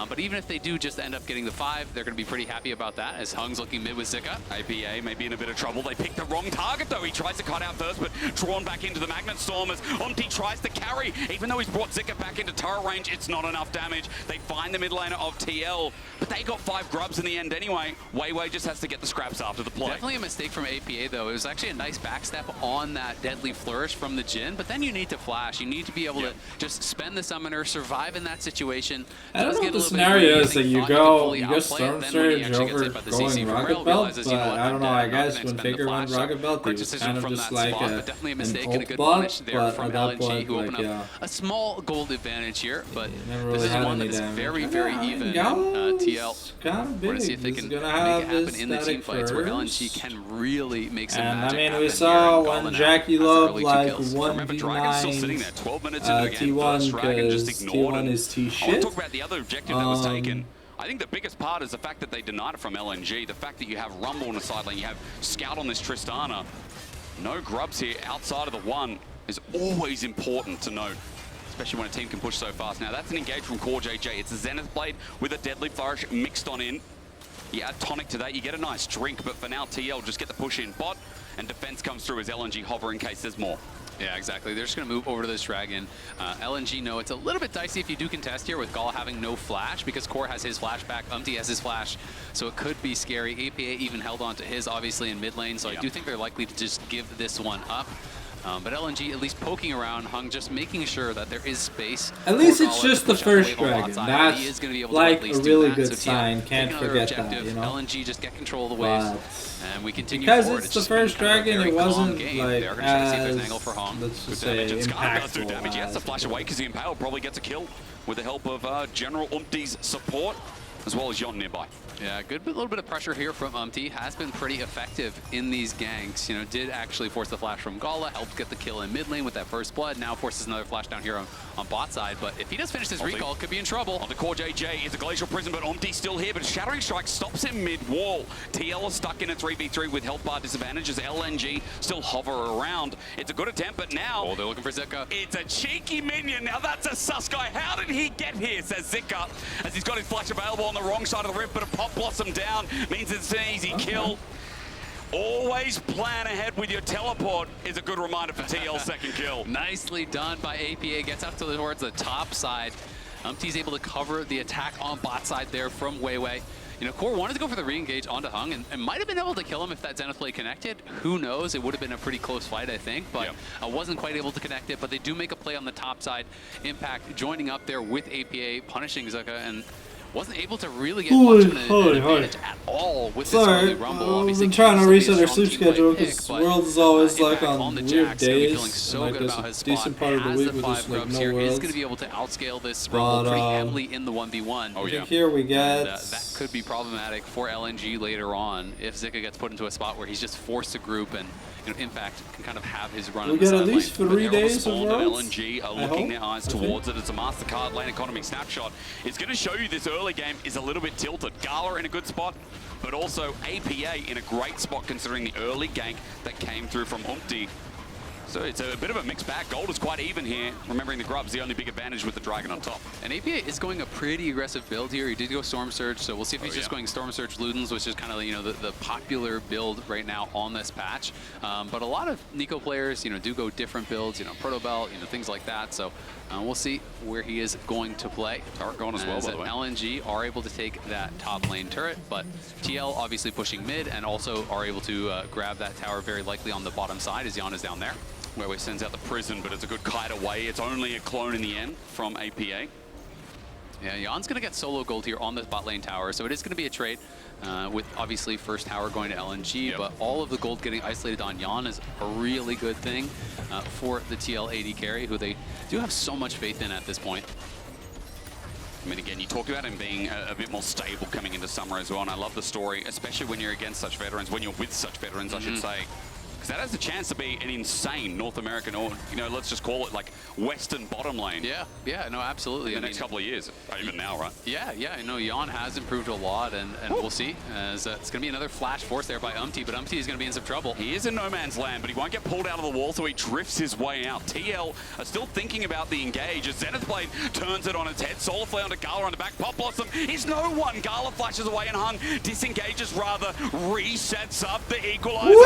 But even if they do just end up getting the 5, they're going to be pretty happy about that, as Hung's looking mid with Zika. APA may be in a bit of trouble. They picked the wrong target, though. He tries to cut out first, but drawn back into the Magnet Storm as Umti tries to carry. Even though he's brought Zika back into turret range, it's not enough damage. They find the mid laner of TL, but they got 5 grubs in the end anyway. Weiwei just has to get the scraps after the play. Definitely a mistake from APA, though. It was actually a nice backstep on that Deadly Flourish from the Jhin, but then you need to flash. You need to be able to just spend the summoner, survive in that situation. I don't know what the scenario is. You go Storm Surge over going Rocket Belt, but I don't know, I guess when Faker went Rocket Belt, it was kind of just like an ult bot, but at that point, like, yeah. A small gold advantage here, but really this is one that is very, very even. TL, we're going to see if they can make it happen in the team fights where LNG can really make some magic happen. I mean, we saw when Jackie Love, like, 1v9 T1, because T1 is T-shit. I want to talk about the other objective that was taken. I think the biggest part is the fact that they denied it from LNG. The fact that you have Rumble on the side lane, you have Scout on this Tristana. No grubs here outside of the 1 is always important to note, especially when a team can push so fast. Now that's an engage from Core JJ. It's a Zenith Blade with a Deadly Flourish mixed on in. You add tonic to that, you get a nice drink, but for now, TL just get the push in bot, and defense comes through as LNG hover in case there's more. Yeah, exactly. They're just going to move over to this dragon. LNG know it's a little bit dicey if you do contest here with Gala having no flash because Core has his flash back, Umti has his flash, so it could be scary. APA even held on to his, obviously, in mid lane, so I do think they're likely to just give this one up. But LNG at least poking around Hung, just making sure that there is space. At least it's just the first dragon. That's like a really good sign. Can't forget that, you know? LNG just get control of the waves. And we continue because forward. It's the first dragon, it wasn't like as, let's just say, impactful. Damage. He has to flash away because the Impale probably gets a kill with the help of General Umti's support, as well as Yon nearby. Yeah, good little bit of pressure here from Umti. Has been pretty effective in these ganks. You know, did actually force the flash from Gala, helped get the kill in mid lane with that first blood. Now forces another flash down here on bot side. But if he does finish this recall, could be in trouble. On the core JJ is a Glacial Prison, but Umti's still here. But Shattering Strike stops him mid-wall. TL is stuck in a 3v3 with health bar disadvantage as LNG still hover around. It's a good attempt, but now... Oh, they're looking for Zika. It's a cheeky minion. Now that's a sus guy. How did he get here, says Zika, as he's got his flash available on the wrong side of the rift, but a Pop Blossom down means it's an easy kill. Always plan ahead with your teleport is a good reminder for TL's second kill. Nicely done by APA. Gets up towards the top side. Umti's able to cover the attack on bot side there from Weiwei. You know, Core wanted to go for the re-engage onto Hung and might have been able to kill him if that Zenith blade connected. Who knows? It would have been a pretty close fight, I think, but I wasn't quite able to connect it. But they do make a play on the top side. Impact joining up there with APA, punishing Zika, and wasn't able to really get much of an advantage at all with this early rumble. We've been trying to reset our sleep schedule because World is always like on weird days. So like good about his decent part of the week with just like no Worlds. Is going Worlds. to be able to outscale this rumble pretty heavily in the 1v1. I think here we get... that could be problematic for LNG later on if Zika gets put into a spot where he's just forced to group and Impact can kind of have his run. We get at least 3 days of Worlds. LNG are looking their eyes towards it. It's a MasterCard lane economy snapshot. It's going to show you this early game is a little bit tilted. Gala in a good spot, but also APA in a great spot considering the early gank that came through from Umti. So it's a bit of a mixed bag. Gold is quite even here. Remembering the Grub's the only big advantage with the Dragon on top. And APA is going a pretty aggressive build here. He did go Storm Surge, so we'll see if he's just going Storm Surge Ludens, which is kind of, you know, the popular build right now on this patch. But a lot of Nico players, you know, do go different builds, you know, Proto Belt, you know, things like that. So we'll see where he is going to play. Turret going as well, by the way. LNG are able to take that top lane turret, but TL obviously pushing mid and also are able to grab that tower very likely on the bottom side as Yon is down there. Weiwei sends out the prison, but it's a good kite away. It's only a clone in the end from APA. Yeah, Yon's going to get solo gold here on this bot lane tower, so it is going to be a trade with obviously first tower going to LNG, but all of the gold getting isolated on Yon is a really good thing for the TL AD carry, who they do have so much faith in at this point. I mean, again, you talk about him being a bit more stable coming into summer as well, and I love the story, especially when you're against such veterans, when you're with such veterans, I should say. Because that has the chance to be an insane North American, or, you know, let's just call it like Western bottom lane. Yeah, no, absolutely. In the next couple of years, even now, right? Yeah, I know Yon has improved a lot, and we'll see. As it's going to be another flash force there by Umti, but Umti is going to be in some trouble. He is in no man's land, but he won't get pulled out of the wall, so he drifts his way out. TL are still thinking about the engage as Zenith Blade turns it on its head. Solar Flare onto Gala on the back. Pop Blossom is no one. Gala flashes away and Hung disengages, rather resets up the equalizer.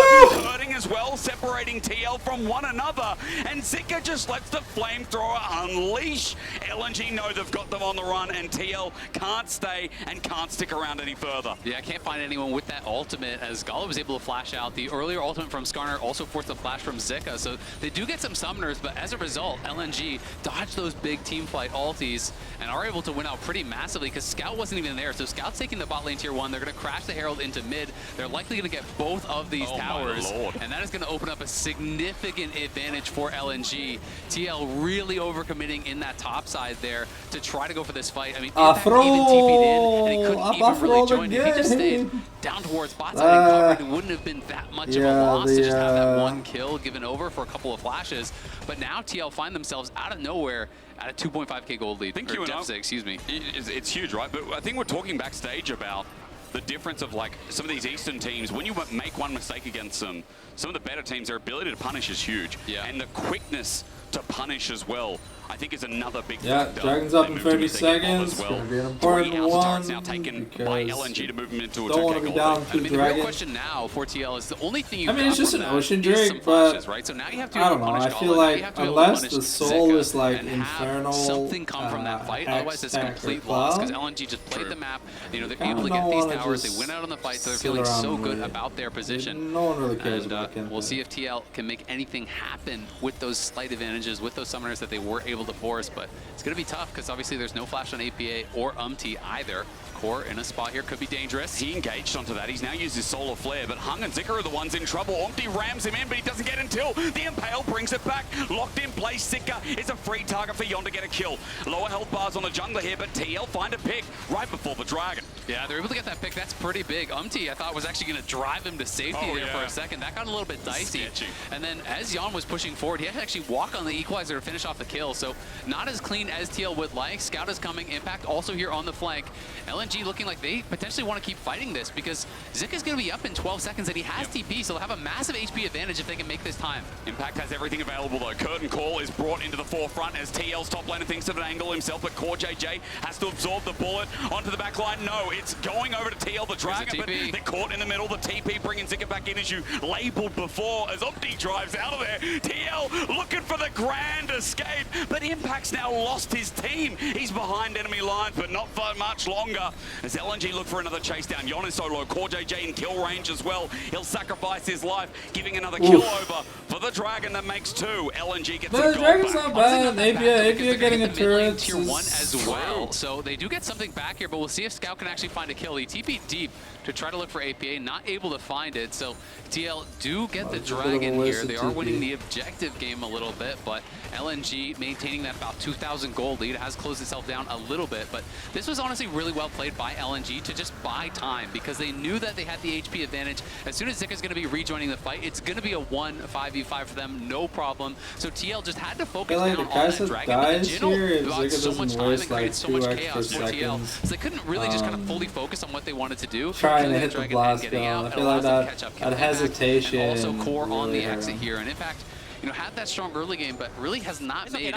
Hurting as well, separating TL from one another, and Zika just lets the flamethrower unleash. LNG know they've got them on the run, and TL can't stay and can't stick around any further. Yeah, I can't find anyone with that ultimate, as Gala was able to flash out. The earlier ultimate from Skarner also forced a flash from Zika, so they do get some summoners, but as a result, LNG dodge those big team fight ultis and are able to win out pretty massively because Scout wasn't even there. So Scout's taking the bot lane tier 1. They're going to crash the Herald into mid. They're likely going to get both of these towers, and that is going to open up a significant advantage for LNG. TL really overcommitting in that top side there to try to go for this fight. I mean, Impact even TP'd in, and he couldn't even really join it. If he just stayed down towards bot side and covered, it wouldn't have been that much of a loss to just have that one kill given over for a couple of flashes. But now TL find themselves out of nowhere at a 2.5k gold lead. Thank you, excuse me. It's huge, right? But I think we're talking backstage about the difference of like some of these Eastern teams, when you make one mistake against them, some of the better teams, their ability to punish is huge. Yeah. And the quickness to punish as well. I think is another big factor. Dragon's up in 30 seconds. It's going to be an important one now taken by LNG to move him into a don't want to be down to the real question now for TL is the only thing you it's just an Ocean Drake, but right? So now you have to I don't know. I feel like unless the soul is like infernal, something come from that fight, otherwise it's a complete loss because LNG just played the map. You know, they're able to get these towers. They win out on the fight, so they're feeling so good about their position. No one really cares about and we'll see if TL can make anything happen with those slight advantages, with those summoners that they were able to force. But it's going to be tough because obviously there's no flash on APA or either. Core in a spot here could be dangerous. He engaged onto that. He's now used his Solar Flare, but Hung and Zika are the ones in trouble. Omti rams him in, but he doesn't get until the Impale brings it back. Locked in place. Zika is a free target for Yon to get a kill. Lower health bars on the jungler here, but TL find a pick right before the Dragon. Yeah, they're able to get that pick. That's pretty big. I thought was actually going to drive him to safety there for a second. That got a little bit dicey. Sketchy. And then as Yon was pushing forward, he had to actually walk on the Equalizer to finish off the kill. So not as clean as TL would like. Scout is coming. Impact also here on the flank. LNG looking like they potentially want to keep fighting this because Zika's going to be up in 12 seconds and he has TP, so they'll have a massive HP advantage if they can make this time. Impact has everything available though. Curtain Call is brought into the forefront as TL's top laner thinks of an angle himself, but Core JJ has to absorb the bullet onto the back line. No, it's going over to TL the Dragon, but they're caught in the middle. The TP bringing Zika back in as you labeled before as Omti drives out of there. TL looking for the grand escape, but Impact's now lost his team. He's behind enemy lines, but not for much longer as LNG look for another chase down. Yon is so low. Core JJ in kill range as well. He'll sacrifice his life, giving another kill over for the Dragon that makes 2. LNG gets the a goal Dragon's back. not bad. APA getting a turret. Tier 1 as well. So they do get something back here, but we'll see if Scout can actually find a kill. He TP'd deep to try to look for APA, not able to find it. So TL do get the Dragon here. They are winning the objective game a little bit, but LNG maintaining that about 2,000 gold lead has closed itself down a little bit. But this was honestly really well played by LNG to just buy time because they knew that they had the HP advantage. As soon as Zika's going to be rejoining the fight, it's going to be a 1-5v5 for them, no problem. So TL just had to focus down on that Dragon. But the Jingle bought so much time and created so much chaos for TL. So they couldn't really just kind of fully focus on what they wanted to do. Trying to hit the blast gun. I feel like that hesitation. And also Core on the exit here. And in fact, you know, had that strong early game, but really has not made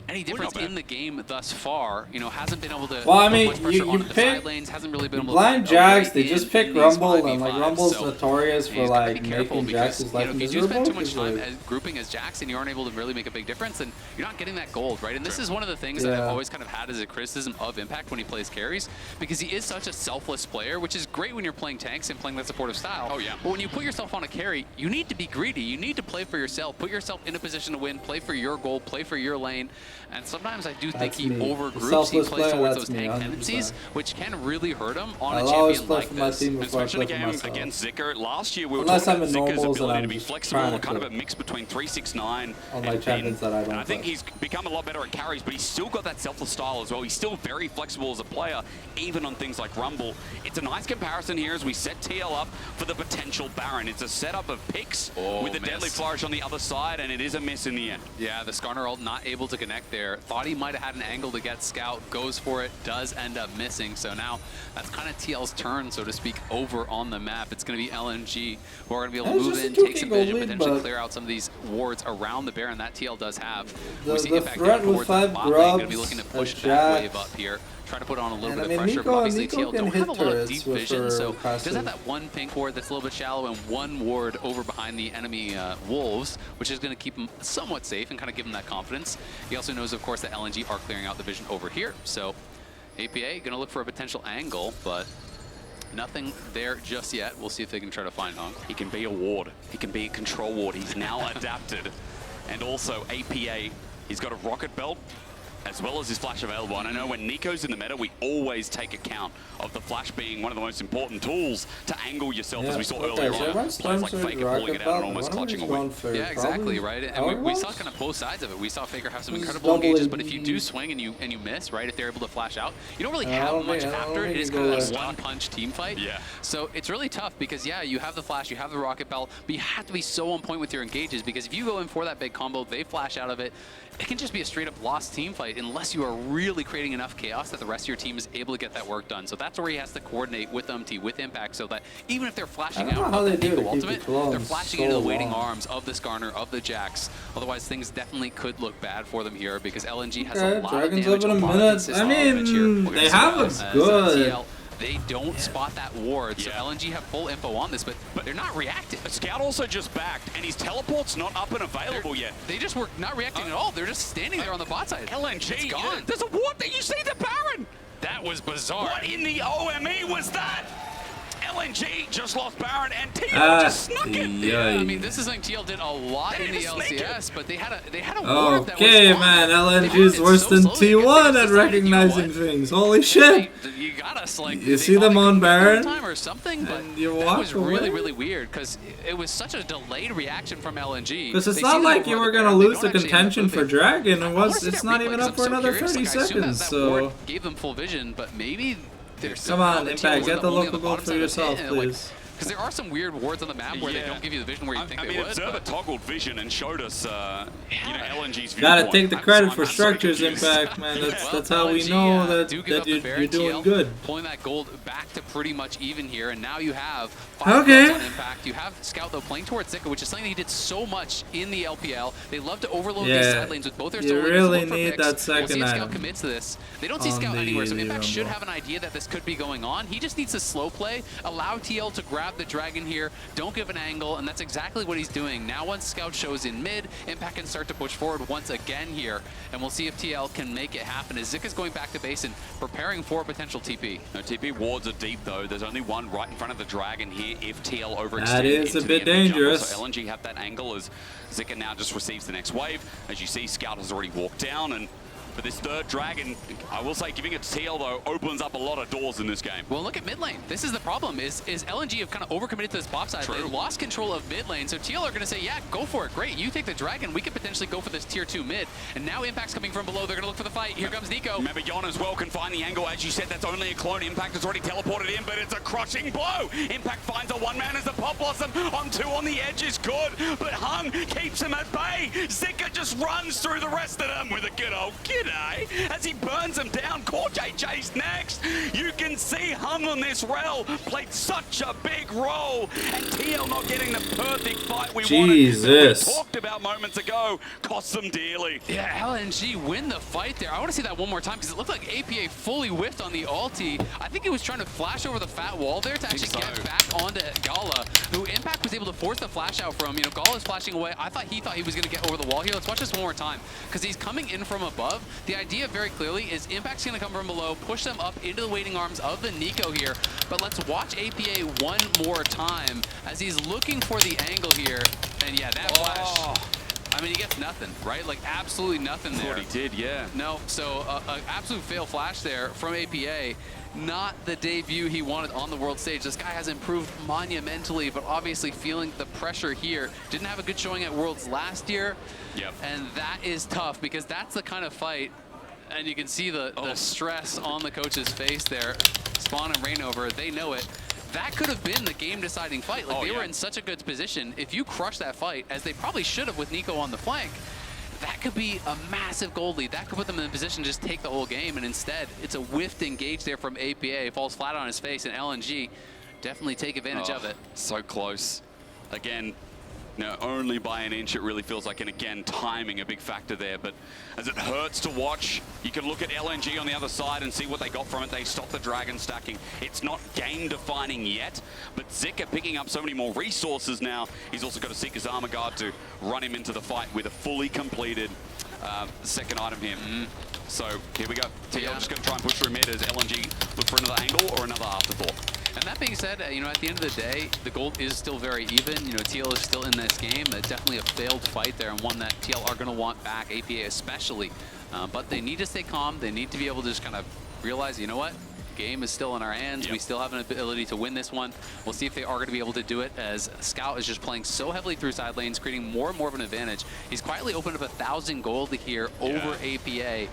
any difference in the game thus far. You know, hasn't been able to. Well, I mean, you pick lanes, hasn't really been able blind Jax. They just pick Rumble, and like Rumble's notorious for like making Jax's life miserable. If you do spend too much time grouping as Jax and you aren't able to really make a big difference, then you're not getting that gold, right? And this is one of the things that I've always kind of had as a criticism of Impact when he plays carries, because he is such a selfless player, which is great when you're playing tanks and playing that supportive style. Oh yeah. But when you put yourself on a carry, you need to be greedy. You need to play for yourself, put yourself in a position to win, play for your goal, play for your lane. And sometimes I do think he overgroups, he plays towards those tank tendencies, which can really hurt him on a champion like this. Especially against Zika. Last year we were talking about Zika's ability to be flexible, kind of a mix between 369 and Ben. And I think he's become a lot better at carries, but he's still got that selfless style as well. He's still very flexible as a player, even on things like Rumble. It's a nice comparison here as we set TL up for the potential Baron. It's a setup of picks with a deadly flourish on the other side, and it is a miss in the end. Yeah, the Skarner ult not able to connect there. Thought he might have had an angle to get Scout, goes for it, does end up missing. So now that's kind of TL's turn, so to speak, over on the map. It's going to be LNG who are going to be able to move in, take some vision, potentially clear out some of these wards around the Baron that TL does have. We see Impact going towards that bot lane, going to be looking to push that wave up here. Try to put on a little bit of pressure, but obviously TL don't have a lot of deep vision, so he does have that one pink ward that's a little bit shallow and one ward over behind the enemy wolves, which is going to keep him somewhat safe and kind of give him that confidence. He also knows, of course, that LNG are clearing out the vision over here, so APA going to look for a potential angle, but nothing there just yet. We'll see if they can try to find Hung. He can be a ward. He can be a control ward. He's now adapted. And also APA, he's got a rocket belt, as well as his flash available. And I know when Nico's in the meta, we always take account of the flash being one of the most important tools to angle yourself, as we saw earlier on. Players like Faker pulling it out and almost clutching a win. Yeah, exactly, right? And we saw kind of both sides of it. We saw Faker have some incredible engages, but if you do swing and you miss, right, if they're able to flash out, you don't really have much after. It is kind of a one-punch team fight. Yeah. So it's really tough because, yeah, you have the flash, you have the rocket belt, but you have to be so on point with your engages, because if you go in for that big combo, they flash out of it, it can just be a straight-up lost team fight. fight unless you are really creating enough chaos that the rest of your team is able to get that work done. So that's where he has to coordinate with with Impact, so that even if they're flashing out of the Nico ultimate, they're flashing into the waiting arms of the Skarner, of the Jax. Otherwise, things definitely could look bad for them here because LNG has a lot of damage. I mean, they have a good... They don't spot that ward, so LNG have full info on this, but they're not reacting. Scout also just backed, and his teleport's not up and available yet. They just were not reacting at all. They're just standing there on the bot side. LNG, it's gone. There's a ward that you see the Baron. That was bizarre. What in the OME was that? LNG just lost Baron, and TL just snuck it. Yeah, I mean, this is something TL did a lot in the LCS, but they had a ward that was okay, man, LNG's worse than T1 at recognizing things. Holy shit! You got us, like, you see them on Baron or something, but that was really weird because it was such a delayed reaction from LNG. Because it's not like you were gonna lose the contention for Dragon. It's not even up for another 30 seconds. So gave them full vision, but maybe. Come on, Impact, get the local goal for yourself, please. Because there are some weird wards on the map where they don't give you the vision where you think they would. Observer toggled vision and showed us, LNG's viewpoint. Gotta take the credit for structures, Impact, man. That's how we know that you're doing good. Pulling that gold back to pretty much even here, and now you have 5 on Impact. You have Scout, though, playing towards Zika, which is something he did so much in the LPL. They love to overload these side lanes with both their solo You really need that second we'll see if Scout commits to this. They don't see Scout anywhere, so Impact should have an idea that this could be going on. He just needs to slow play, allow TL to grab the Dragon here, don't give an angle, and that's exactly what he's doing. Now once Scout shows in mid, Impact can start to push forward once again here, and we'll see if TL can make it happen as Zika's going back to base and preparing for a potential TP. No, TP wards are deep though. There's only one right in front of the Dragon here if TL overextends. That is a bit dangerous. So LNG have that angle as Zika now just receives the next wave. As you see, Scout has already walked down, and for this third Dragon, I will say giving it to TL, though, opens up a lot of doors in this game. Well, look at mid lane. This is the problem, is LNG have kind of overcommitted to this bot side. They lost control of mid lane, so TL are going to say, yeah, go for it. Great, you take the Dragon. We could potentially go for this tier 2 mid. And now Impact's coming from below. They're going to look for the fight. Here comes Nico. Remember, Yon as well can find the angle. As you said, that's only a clone. Impact has already teleported in, but it's a crushing blow. Impact finds a one-man as the Pop Blossom on 2 on the edge is good, but Hung keeps him at bay. Zika just runs through the rest of them with a good old g'day. As he burns him down, CoreJJ's next. You can see Hung on this rel played such a big role, and TL not getting the perfect fight we wanted. That we talked about moments ago cost them dearly. Yeah, LNG win the fight there. I want to see that one more time because it looked like APA fully whiffed on the ulti. I think he was trying to flash over the fat wall there to actually get back onto Gala, who Impact was able to force the flash out from. You know, Gala's flashing away. He thought he was going to get over the wall here. Let's watch this one more time because he's coming in from above. The idea very clearly is Impact's going to come from below, push them up into the waiting arms of the Nico here. But let's watch APA one more time as he's looking for the angle here. And yeah, that flash. I mean, he gets nothing, right? Like, absolutely nothing there. That's what he did, yeah. No, so an absolute fail flash there from APA. Not the debut he wanted on the world stage. This guy has improved monumentally, but obviously feeling the pressure here. Didn't have a good showing at Worlds last year. Yep. And that is tough because that's the kind of fight, and you can see the stress on the coach's face there. Spawn and Rainover, they know it. That could have been the game-deciding fight. Like, they were in such a good position. If you crush that fight, as they probably should have with Nico on the flank, that could be a massive gold lead. That could put them in a position to just take the whole game, and instead, it's a whiffed engage there from APA. Falls flat on his face, and LNG definitely take advantage of it. So close. Again, no, only by an inch it really feels like, and again, timing a big factor there, but as it hurts to watch, you can look at LNG on the other side and see what they got from it. They stopped the Dragon stacking. It's not game defining yet, but Zika picking up so many more resources now. He's also got to seek his armor guard to run him into the fight with a fully completed second item here. So here we go. TL just going to try and push through mid as LNG look for another angle or another afterthought. And that being said, you know, at the end of the day, the gold is still very even. You know, TL is still in this game. It's definitely a failed fight there, and one that TL are going to want back, APA especially. But they need to stay calm. They need to be able to just kind of realize, you know what? Game is still in our hands. We still have an ability to win this one. We'll see if they are going to be able to do it, as Scout is just playing so heavily through side lanes, creating more and more of an advantage. He's quietly opened up 1,000 gold here over APA.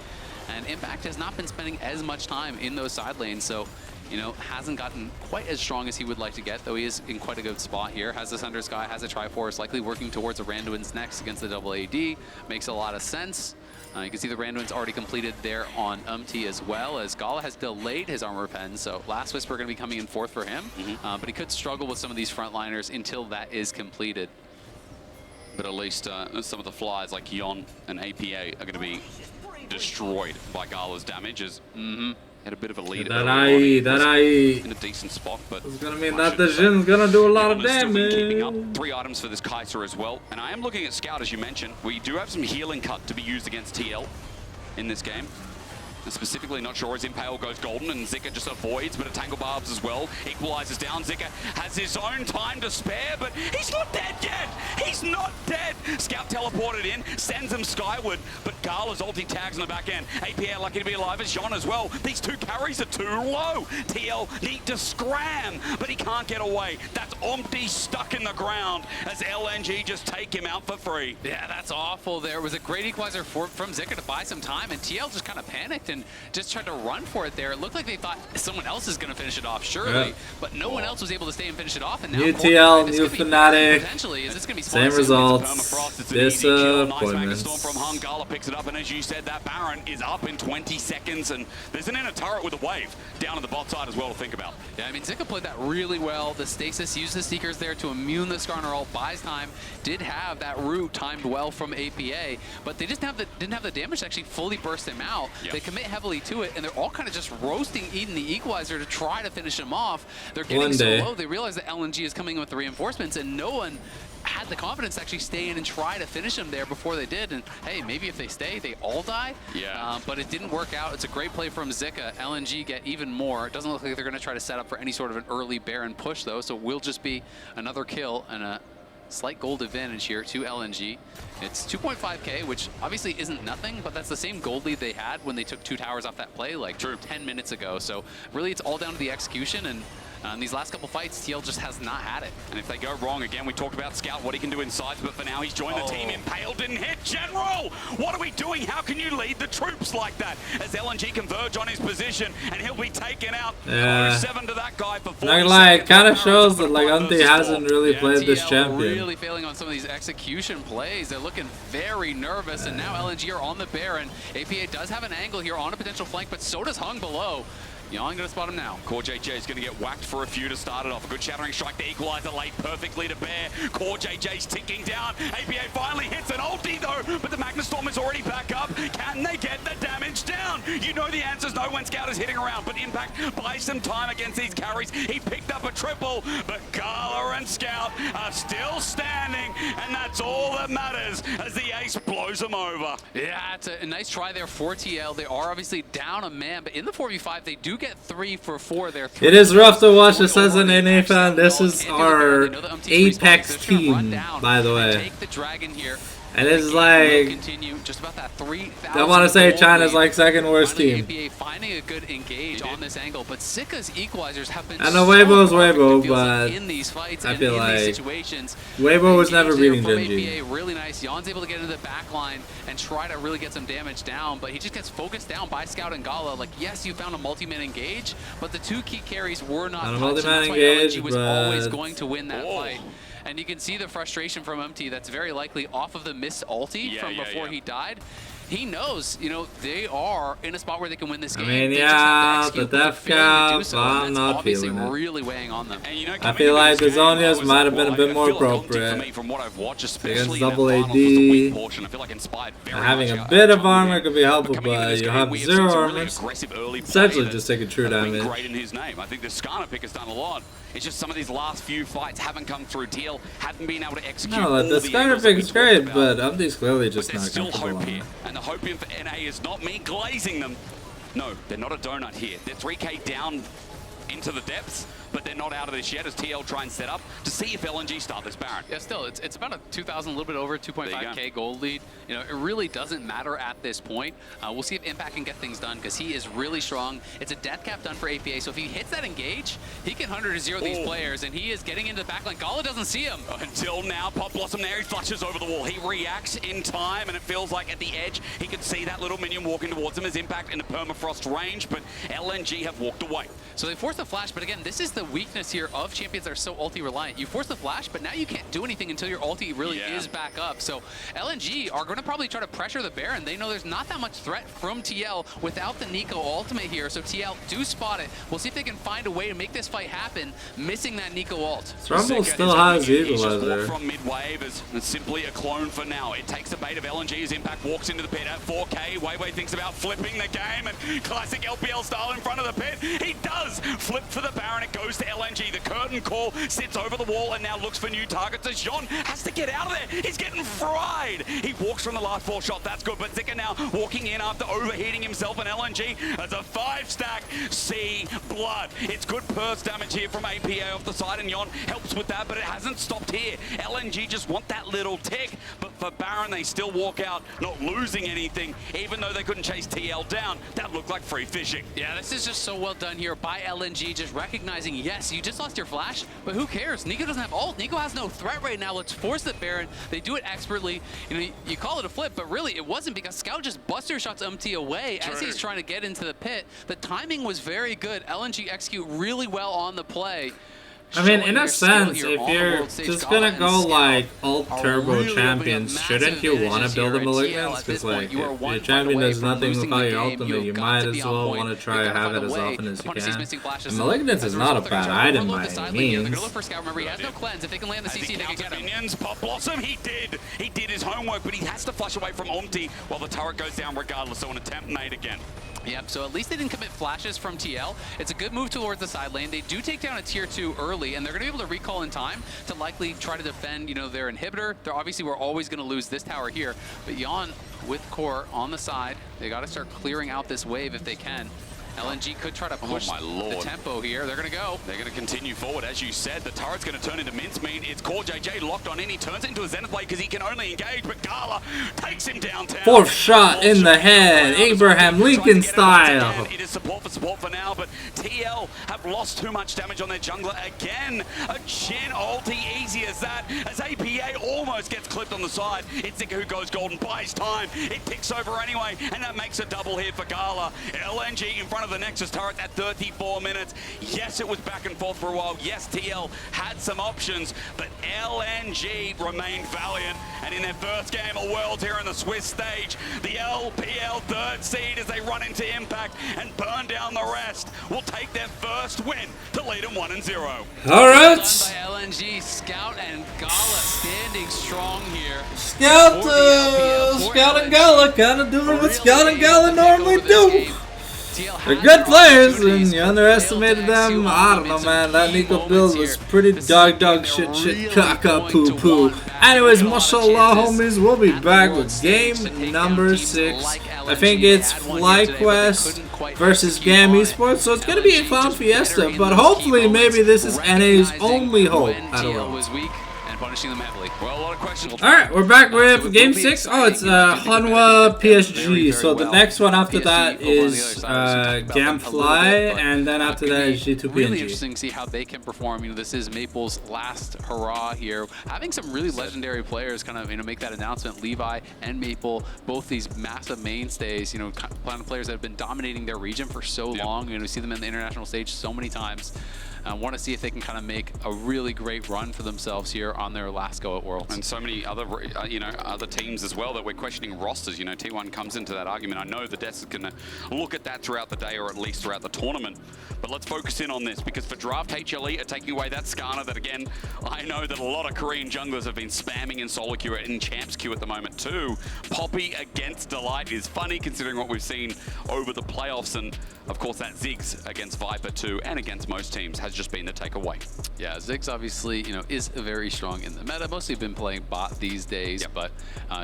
And Impact has not been spending as much time in those side lanes, so you know, hasn't gotten quite as strong as he would like to get, though he is in quite a good spot here. Has the Thunder Sky, has a Triforce, likely working towards a Randuin's next against the double AD. Makes a lot of sense. You can see the Randuin's already completed there on as well, as Gala has delayed his Armor Pen, so Last Whisper going to be coming in fourth for him. But he could struggle with some of these frontliners until that is completed. But at least some of the flies like Yon and APA are going to be destroyed by Gala's damages. Had a bit of a lead. In a decent spot, but it's gonna mean that the Jin's gonna do a lot of damage. Keeping up 3 items for this Kai'Sa as well. And I am looking at Scout, as you mentioned. We do have some healing cut to be used against TL in this game. And specifically, not sure as Impale goes golden and Zika just avoids, but a Tangle Barbs as well. Equalizes down. Zika has his own time to spare, but he's not dead yet. He's not dead. Scout teleported in, sends him skyward, but Gala's ulti tags on the back end. APA lucky to be alive as Jean as well. These 2 carries are too low. TL need to scram, but he can't get away. That's Omti stuck in the ground as LNG just take him out for free. Yeah, that's awful. There was a great equalizer from Zika to buy some time, and TL just kind of panicked and just tried to run for it there. It looked like they thought someone else is going to finish it off, surely, but no one else was able to stay and finish it off. And now new TL, new Fnatic, potentially, is this going to be same results, disappointment. Storm from Hung, Gala picks it up, and as you said, that Baron is up in 20 seconds, and there's an inner turret with a wave down on the bot side as well to think about. Yeah, I mean, Zika played that really well. The Stasis used the Seekers there to immune the Skarner ult, buys time, did have that root timed well from APA, but they just didn't have the damage to actually fully burst him out. They commit heavily to it, and they're all kind of just roasting Eden the Equalizer to try to finish him off. They're getting so low, they realize that LNG is coming in with the reinforcements, and no one had the confidence to actually stay in and try to finish him there before they did. And hey, maybe if they stay, they all die. But it didn't work out. It's a great play from Zika. LNG get even more. It doesn't look like they're going to try to set up for any sort of an early Baron push, though, so it will just be another kill and a slight gold advantage here to LNG. It's 2.5k, which obviously isn't nothing, but that's the same gold lead they had when they took 2 towers off that play like 10 minutes ago. So really it's all down to the execution, and in these last couple fights, TL just has not had it. And if they go wrong, again, we talked about Scout, what he can do inside, but for now he's joined the team. Impale didn't hit. General, what are we doing? How can you lead the troops like that? As LNG converge on his position, and he'll be taken out. 7 to that guy for 40 Not gonna lie, it kind of shows that like Omti hasn't really played this champion. Really failing on some of these execution plays. They're looking very nervous, and now LNG are on the Baron. APA does have an angle here on a potential flank, but so does Hung below. Yon gonna spot him now. Core JJ is gonna get whacked for a few to start it off. A good Shattering Strike to equalizer laid perfectly to bear. Core JJ's ticking down. APA finally hits an ulti though, but the Magna Storm is already back up. Can they get the damage down? You know the answer's no when Scout is hitting around, but Impact buys some time against these carries. He picked up a triple, but Gala and Scout are still standing, and that's all that matters as the ace blows them over. Yeah, it's a nice try there for TL. They are obviously down a man, but in the 4v5, they do get 3 for 4 there. It is rough to watch this as an NA fan. This is our Apex team, by the way. Take the dragon here. And it's like, just about that 3,000. I want to say China's like second worst team. APA finding a good engage on this angle, but Zika's equalizers have been. I know Weibo's Weibo, but in these fights, I feel like situations, Weibo was never beating Genji. APA, really nice. Yon's able to get into the back line and try to really get some damage down, but he just gets focused down by Scout and Gala. Like, yes, you found a multi-man engage, but the 2 key carries were not touched, and that's why LNG was always going to win that fight. And you can see the frustration from Omti that's very likely off of the missed ulti from before he died. He knows, you know, they are in a spot where they can win this game. I mean, yeah, the death cap, I'm not feeling it. Really weighing on them. And, you know, I feel like the Zhonya's might have been a bit more appropriate. From what I've watched, against double AD, having a bit of armor could be helpful, but you have 0 armor. Essentially just taking true damage. Great in his name. I think the Skarner pick has done a lot. It's just some of these last few fights haven't come through. TL haven't been able to execute. No, the Skarner pick is great, but Omti's clearly just not comfortable. And the hope for NA is not me glazing them. No, they're not a donut here. They're 3k down into the depths, but but they're not out of this yet as TL try and set up to see if LNG start this Baron. Yeah, still, it's about a 2,000, a little bit over, 2.5K gold lead. You know, it really doesn't matter at this point. We'll see if Impact can get things done because he is really strong. It's a death cap done for APA, so if he hits that engage, he can 100-0 these players, and he is getting into the backline. Gala doesn't see him. Until now, Pop Blossom there, he flushes over the wall. He reacts in time, and it feels like at the edge, he could see that little minion walking towards him as Impact in the permafrost range, but LNG have walked away. So they force the flash, but again, this is the weakness here of champions that are so ulti-reliant. You force the flash, but now you can't do anything until your ulti really is back up. So LNG are going to probably try to pressure the Baron. They know there's not that much threat from TL without the Nico ultimate here, so TL do spot it. We'll see if they can find a way to make this fight happen, missing that Nico ult. Rumble still has Equalizer. From mid-wave is simply a clone for now. It takes the bait of LNG as Impact walks into the pit at 4K. Weiwei thinks about flipping the game, and classic LPL style in front of the pit. He does flip for the Baron. It goes to LNG. The curtain call sits over the wall and now looks for new targets as Jean has to get out of there. He's getting fried. He walks from the last 4 shot. That's good, but Zika now walking in after overheating himself, and LNG as a 5-stack. See blood. It's good burst damage here from APA off the side, and Yon helps with that, but it hasn't stopped here. LNG just want that little tick, but for Baron, they still walk out not losing anything, even though they couldn't chase TL down. That looked like free fishing. Yeah, this is just so well done here by LNG, just recognizing, yes, you just lost your flash, but who cares? Nico doesn't have ult. Nico has no threat right now. Let's force the Baron. They do it expertly. You know, you call it a flip, but really it wasn't, because Scout just buster shots MT away as he's trying to get into the pit. The timing was very good. LNG execute really well on the play. I mean, in a sense, if you're just gonna go like ult turbo champions, shouldn't you want to build a Malignance? Because like, if your champion does nothing without your ultimate, you might as well want to try to have it as often as you can. And Malignance is not a bad item by any means. Remember, he has no cleanse. If they can land the CC, they can get him. Minions, Pop Blossom, he did his homework, but he has to flush away from Omti while the turret goes down regardless, so an attempt made again. Yep, so at least they didn't commit flashes from TL. It's a good move towards the side lane. They do take down a tier 2 early, and they're going to be able to recall in time to likely try to defend, you know, their inhibitor. They're obviously, we're always going to lose this tower here, but Yon with Core on the side, they got to start clearing out this wave if they can. LNG could try to push the tempo here. They're going to go. They're going to continue forward. As you said, the turret's going to turn into mincemeat. It's Core JJ locked on in. He turns it into a Zenith Blade because he can only engage, but Gala takes him downtown. 4th shot in the head, Abraham Lincoln style. It is support for now, but TL have lost too much damage on their jungler again. A Jhin ulti, easy as that, as APA almost gets clipped on the side. It's Zika who goes golden, buys time. It picks over anyway, and that makes a double hit for Gala. LNG in front of the Nexus turret at 34 minutes. Yes, it was back and forth for a while. Yes, TL had some options, but LNG remained valiant. And in their first game of Worlds here in the Swiss stage, the LPL 3rd seed as they run into Impact and burn down the rest will take their first win to lead them 1-0. All right. By LNG, Scout and Gala standing strong here. Scout and Gala kind of doing what Scout and Gala normally do. They're good players, and you underestimated them. I don't know, man. That Nico build was pretty dog shit, caca, poo. Anyways, mashallah, homies. We'll be back with game number 6. I think it's FlyQuest versus GAM Esports, so it's going to be a Clown Fiesta, but hopefully maybe this is NA's only hope at all. Punishing them heavily. Well, a lot of questions. Alright, we're back with game 6. Oh, it's Hanwha PSG. So the next one after that is GAM Fly, and then after that is G2PNG. Really interesting to see how they can perform. You know, this is Maple's last hurrah here. Having some really legendary players kind of, you know, make that announcement. Levi and Maple, both these massive mainstays, you know, Planet players that have been dominating their region for so long. You know, we see them in the international stage so many times. I want to see if they can kind of make a really great run for themselves here on their last go at Worlds. And so many other, you know, other teams as well that we're questioning rosters. You know, T1 comes into that argument. I know the desk is going to look at that throughout the day, or at least throughout the tournament. But let's focus in on this, because for Draft, HLE are taking away that Skarner that, again, I know that a lot of Korean junglers have been spamming in solo queue and in champs queue at the moment too. Poppy against Delight is funny considering what we've seen over the playoffs, and of course that Ziggs against Viper too, and against most teams has just been the takeaway. Yeah, Ziggs obviously, is very strong in the meta. Mostly been playing bot these days, but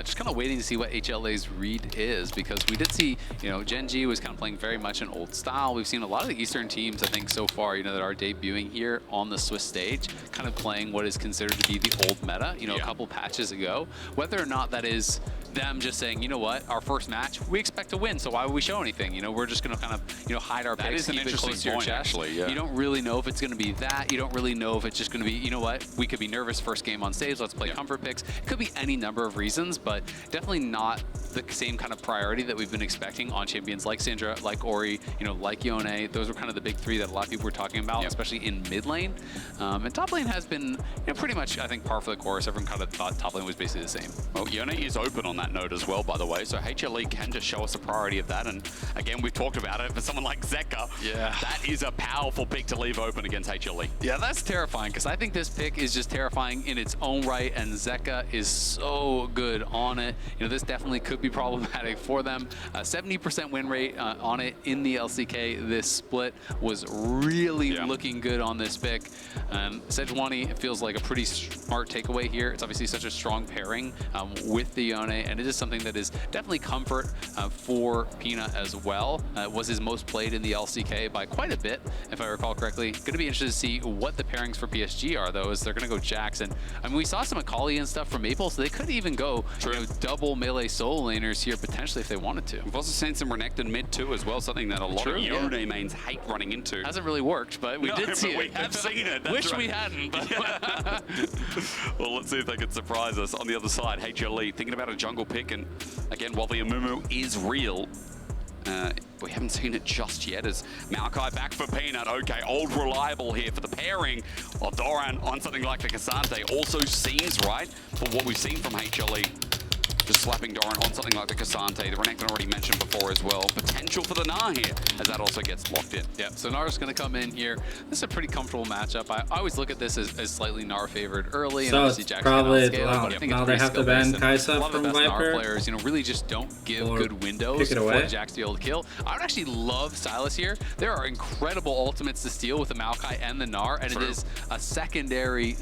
just kind of waiting to see what HLA's read is, because we did see, Gen G was kind of playing very much an old style. We've seen a lot of the Eastern teams, I think, so far, that are debuting here on the Swiss stage, kind of playing what is considered to be the old meta, a couple patches ago. Whether or not that is them just saying, you know what, our first match, we expect to win, so why would we show anything? We're just going to kind of, hide our picks, keep it close to your chest. Actually, yeah. You don't really know if it's going to be that. You don't really know if it's just going to be, you know what, we could be nervous first game on stage, let's play comfort picks. It could be any number of reasons, but definitely not the same kind of priority that we've been expecting on champions like Syndra, like Ori, like Yone. Those were kind of the big three that a lot of people were talking about, especially in mid lane. And top lane has been pretty much, I think, par for the course. Everyone kind of thought top lane was basically the same. Well, Yone is open on that note as well, by the way, so HLE can just show us a priority of that. And again, we've talked about it, for someone like Zeka, that is a powerful pick to leave open against HLE. Yeah, that's terrifying, because I think this pick is just terrifying in its own right, and Zeka is so good on it. This definitely could be problematic for them. 70% win rate on it in the LCK. This split was really looking good on this pick. Sejuani, it feels like a pretty smart takeaway here. It's obviously such a strong pairing with the Yone, and it is something that is definitely comfort for Pina as well. It was his most played in the LCK by quite a bit, if I recall correctly. Going to be interested to see what the pairings for PSG are, though, as they're going to go Jackson. I mean, we saw some Akali and stuff from Maple, so they could even go double melee solo laners here potentially if they wanted to. We've also seen some Renekton mid too as well, something that a lot of Yone mains hate running into. Hasn't really worked, but we did see it. We have seen it. Wish we hadn't. But well, let's see if they can surprise us. On the other side, HLE thinking about a jungle pick, and again, while the Amumu is real, we haven't seen it just yet as Maokai back for Peanut. Okay, old reliable here for the pairing of Doran on something like the Cassante. Also seems right for what we've seen from HLE. Just slapping Doran on something like the Cassante. The Renekton already mentioned before as well. Potential for the Gnar here, as that also gets locked in. Yeah, so Gnar's going to come in here. This is a pretty comfortable matchup. I always look at this as slightly Gnar favored early. So and it's probably, now they have to ban Kai'Sa from Viper. Gnar players, really just don't give good windows for Jax to be able to kill. I would actually love Sylas here. There are incredible ultimates to steal with the Maokai and the Gnar, and it is a secondary,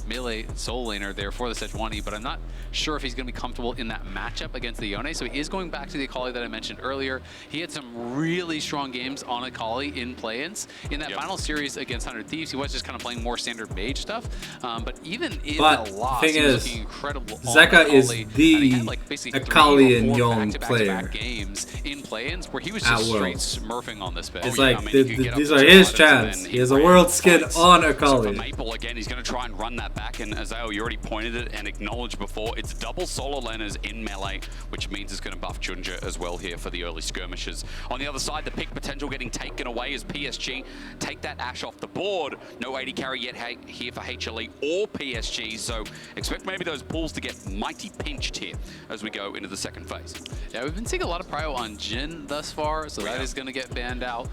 melee soul laner there for the Sejuani, but I'm not sure if he's going to be comfortable in that matchup against the Yone. So he is going back to the Akali that I mentioned earlier. He had some really strong games on Akali in play-ins. In that final series against 100 Thieves, he was just kind of playing more standard mage stuff. But even in the loss, he was looking incredible. Zeka is the Akali and Yone player games in play-ins where he was just straight smurfing on this bit. It's these are his chance. He has a world skin on Akali. So for Maple, again, he's going to try and run that back, and Azale, you already pointed it and acknowledged before, it's double solo laners in melee, which means it's going to buff Junja as well here for the early skirmishes. On the other side, the pick potential getting taken away as PSG take that Ashe off the board. No 80 carry yet here for HLE or PSG, so expect maybe those pulls to get mighty pinched here as we go into the second phase. Yeah, we've been seeing a lot of prio on Jhin thus far, so that is going to get banned out.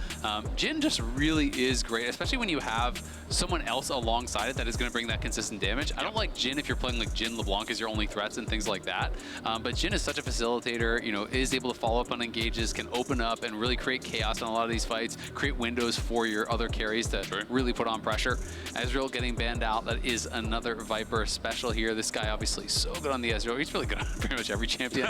Jhin just really is great, especially when you have someone else alongside it that is going to bring that consistent damage. I don't like Jhin if you're playing like Jhin LeBlanc as your only threats and things like that. But Jhin is such a facilitator, is able to follow up on engages, can open up and really create chaos in a lot of these fights, create windows for your other carries to really put on pressure. Ezreal getting banned out, that is another Viper special here. This guy obviously so good on the Ezreal. He's really good on pretty much every champion.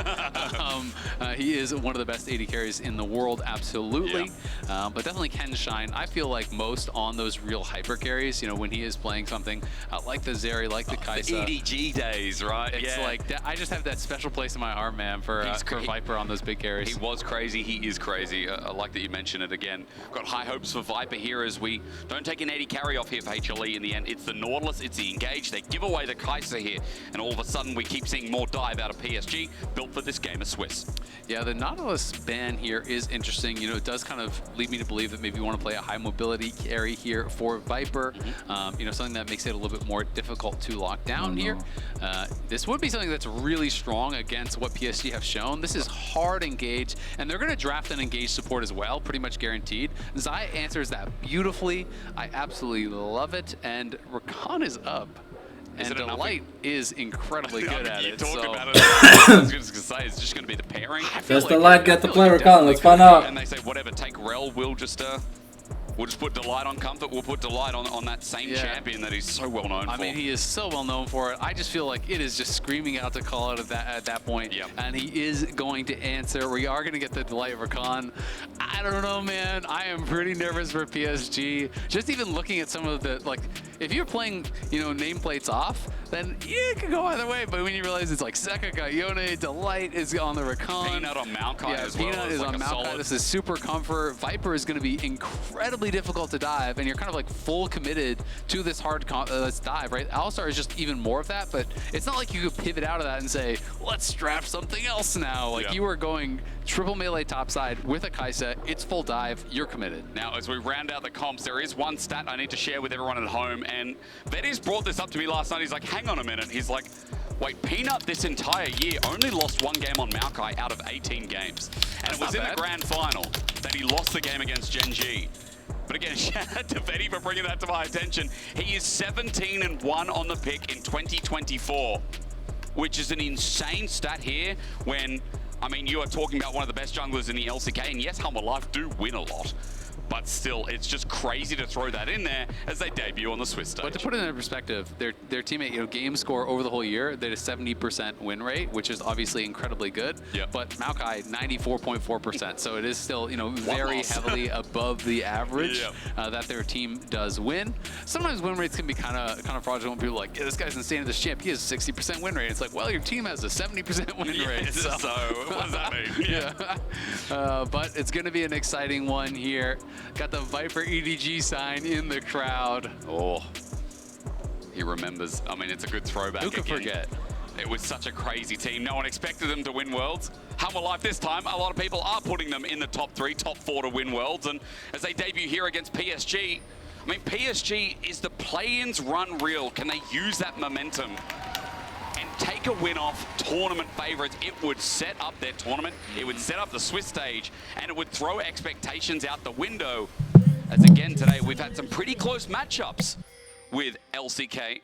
He is one of the best AD carries in the world, absolutely. But definitely can shine, I feel like, most on those real hyper carries, when he is playing something like the Zeri, like the Kai'Sa. The EDG days, right? It's like, I just have that special place in my heart, man, for Viper on those big carries. He was crazy, he is crazy. I like that you mentioned it again. Got high hopes for Viper here as we don't take an 80 carry off here for HLE in the end. It's the Nautilus, it's the Engage. They give away the Kai'Sa here, and all of a sudden we keep seeing more dive out of PSG, built for this game of Swiss. Yeah, the Nautilus ban here is interesting. It does kind of lead me to believe that maybe you want to play a high mobility carry here for Viper. Something that makes it a little bit more difficult to lock down here. This would be something that's really strong against what PSG have shown. This is hard engage, and they're going to draft an engage support as well, pretty much guaranteed. Zai answers that beautifully. I absolutely love it, and Rakan is up. And Delight is incredibly good at it. About it. I was just going to say, it's just going to be the pairing. Does Delight get to play Rakan? Let's find out. And they say, whatever, take Rel, we'll just We'll just put Delight on Comfort. We'll put Delight on that same champion that he's so well known for. I mean, he is so well known for it. I just feel like it is just screaming out to call out at that point. Yep. And he is going to answer. We are going to get the Delight of Rakan. I don't know, man. I am pretty nervous for PSG. Just even looking at some of the, like, if you're playing, you know, nameplates off, then yeah, it could go either way. But when you realize it's like Seka got Yone, Delight is on the Rakan. Peanut on Maokai as well. Peanut is like on Maokai. This is super comfort. Viper is going to be incredibly difficult to dive, and you're kind of like full committed to this hard dive, right? Alistar is just even more of that, but it's not like you could pivot out of that and say, let's draft something else now. Like you are going triple melee topside with a Kai'Sa. It's full dive. You're committed. Now, as we round out the comps, there is one stat I need to share with everyone at home, and Vetti's brought this up to me last night. He's like, hang on a minute. He's like, wait, Peanut this entire year only lost 1 game on Maokai out of 18 games. And it was in the grand final that he lost the game against Gen G. But again, shout out to Vetti for bringing that to my attention. He is 17-1 on the pick in 2024, which is an insane stat here when, I mean, you are talking about one of the best junglers in the LCK, and yes, Humble Life do win a lot. But still, it's just crazy to throw that in there as they debut on the Swiss stage. But to put it in perspective, their teammate, you know, game score over the whole year, they had a 70% win rate, which is obviously incredibly good. Yep. But Maokai, 94.4%. So it is still, you know, very heavily above the average that their team does win. Sometimes win rates can be kind of fraudulent. People are like, yeah, this guy's insane at this champ. He has a 60% win rate. It's like, well, your team has a 70% win rate. So what does that mean? But it's going to be an exciting one here. Got the Viper EDG sign in the crowd. Oh, he remembers. I mean, it's a good throwback. Who could forget? It was such a crazy team. No one expected them to win Worlds. Humble Life this time, a lot of people are putting them in the top 3, top 4 to win Worlds. And as they debut here against PSG, I mean, PSG is the play-ins run real. Can they use that momentum and take a win off tournament favorites? It would set up their tournament, it would set up the Swiss stage, and it would throw expectations out the window. As again today, we've had some pretty close matchups with LCK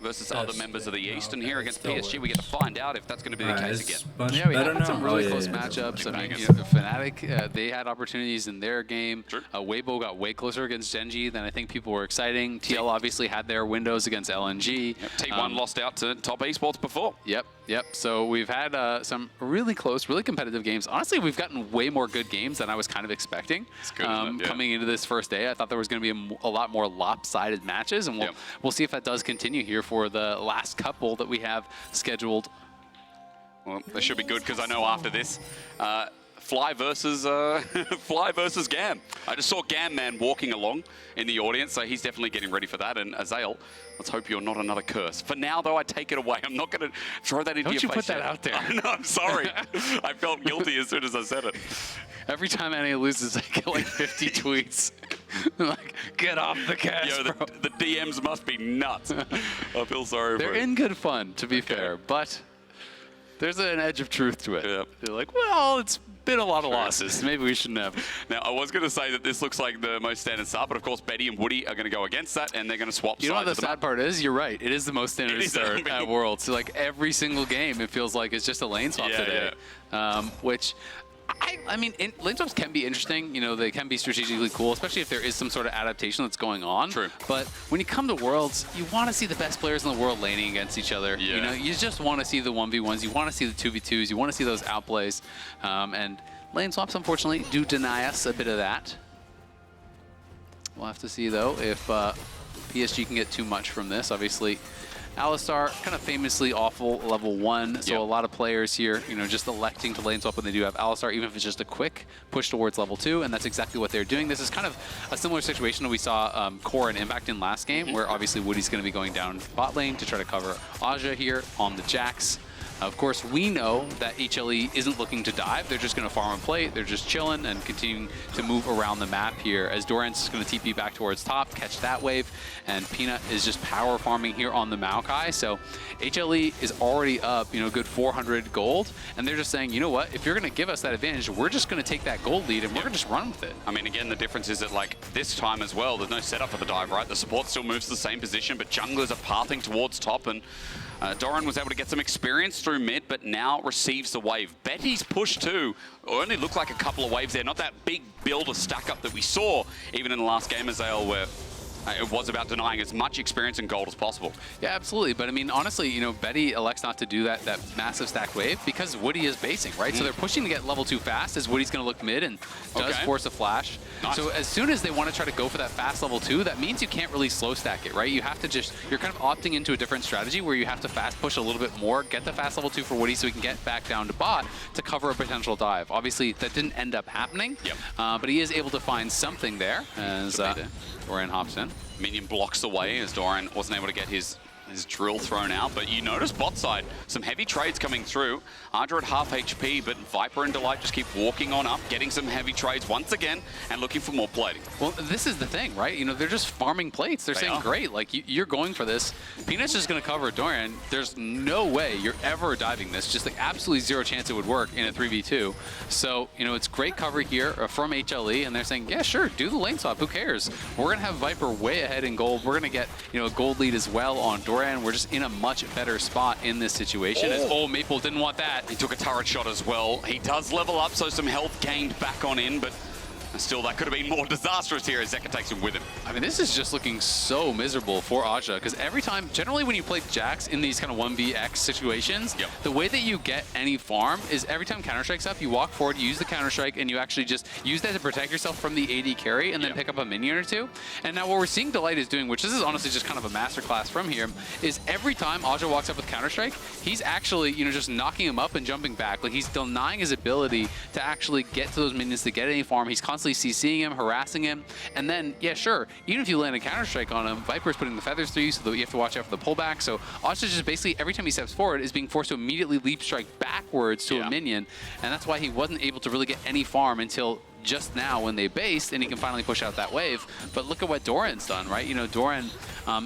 versus other members of the East, and here against PSG, we get to find out if that's going to be the case again. Yeah, we had some really close matchups. I mean, you know, Fnatic, they had opportunities in their game. Sure. Weibo got way closer against Gen G than I think people were exciting. TL obviously had their windows against LNG. Yep. T1 lost out to Top Esports before. Yep. So we've had some really close, really competitive games. Honestly, we've gotten way more good games than I was kind of expecting. It's good, isn't it? Coming into this first day. I thought there was going to be a lot more lopsided matches, and we'll see if that does continue here for the last couple that we have scheduled. Well, they should be good, because I know after this, Fly versus Gam. I just saw Gam Man walking along in the audience, so he's definitely getting ready for that. And Azael, let's hope you're not another curse. For now, though, I take it away. I'm not going to throw that into your face. Don't you put that out there. I know, I'm sorry. I felt guilty as soon as I said it. Every time NA loses, I get like 50 tweets. Like, get off the cast, Yo, the DMs must be nuts. I feel sorry for it. They're in good fun, to be fair, but there's an edge of truth to it. Yep. They're like, well, it's been a lot of losses. Maybe we shouldn't have. Now, I was going to say that this looks like the most standard start, but of course, Betty and Woody are going to go against that, and they're going to swap sides. You know what the sad part is? You're right. It is the most standard start at Worlds. So, like, every single game, it feels like it's just a lane swap today. Which... I mean, lane swaps can be interesting. You know, they can be strategically cool, especially if there is some sort of adaptation that's going on. True. But when you come to Worlds, you want to see the best players in the world laning against each other. Yeah. You know, you just want to see the 1v1s. You want to see the 2v2s. You want to see those outplays. And lane swaps, unfortunately, do deny us a bit of that. We'll have to see, though, if PSG can get too much from this. Obviously, Alistar, kind of famously awful level 1, so a lot of players here, you know, just electing to lane swap when they do have Alistar, even if it's just a quick push towards level 2, and that's exactly what they're doing. This is kind of a similar situation that we saw Core and Impact in last game, where obviously Woody's going to be going down bot lane to try to cover Aja here on the Jax. Of course, we know that HLE isn't looking to dive. They're just going to farm and play. They're just chilling and continuing to move around the map here as Dorance is going to TP back towards top, catch that wave, and Peanut is just power farming here on the Maokai. So HLE is already up, you know, good 400 gold, and they're just saying, you know what, if you're going to give us that advantage, we're just going to take that gold lead and we're going to just run with it. I mean, again, the difference is that, like, this time as well, there's no setup for the dive, right? The support still moves to the same position, but junglers are pathing towards top, and Doran was able to get some experience through mid, but now receives the wave. Betty's push too. Only looked like a couple of waves there. Not that big build or stack up that we saw even in the last game, Azael, where it was about denying as much experience in gold as possible. Yeah, absolutely. But I mean, honestly, you know, Betty elects not to do that massive stack wave because Woody is basing, right? So they're pushing to get level 2 fast as Woody's going to look mid and does force a flash. Nice. So as soon as they want to try to go for that fast level 2, that means you can't really slow stack it, right? You have to just, you're kind of opting into a different strategy where you have to fast push a little bit more, get the fast level 2 for Woody so he can get back down to bot to cover a potential dive. Obviously, that didn't end up happening, but he is able to find something there as Dorian hops in. Minion blocks away as Dorian wasn't able to get his drill thrown out, but you notice bot side, some heavy trades coming through. Ardra at half HP, but Viper and Delight just keep walking on up, getting some heavy trades once again, and looking for more plating. Well, this is the thing, right? You know, they're just farming plates. They're saying, great, like, you're going for this. Peanut's just going to cover Dorian. There's no way you're ever diving this. Just like absolutely zero chance it would work in a 3v2. So, you know, it's great cover here from HLE, and they're saying, yeah, sure, do the lane swap. Who cares? We're going to have Viper way ahead in gold. We're going to get, you know, a gold lead as well on Dorian. We're just in a much better spot in this situation. Maple didn't want that. He took a turret shot as well. He does level up, so some health gained back on in, but still, that could have been more disastrous here as Zeka takes him with him. I mean, this is just looking so miserable for Aja, because every time, generally when you play Jax in these kind of 1vx situations, the way that you get any farm is every time Counter-Strike's up, you walk forward, you use the Counter-Strike, and you actually just use that to protect yourself from the AD carry, and then pick up a minion or two. And now what we're seeing Delight is doing, which this is honestly just kind of a masterclass from here, is every time Aja walks up with Counter-Strike, he's actually, you know, just knocking him up and jumping back. Like, he's denying his ability to actually get to those minions to get any farm. He's constantly CCing him, harassing him, and then, yeah, sure, even if you land a Counter-Strike on him, Viper's putting the feathers through you, so that you have to watch out for the pullback. So Aja just basically, every time he steps forward, is being forced to immediately leap strike backwards to a minion, and that's why he wasn't able to really get any farm until just now when they based, and he can finally push out that wave. But look at what Doran's done, right? You know, Doran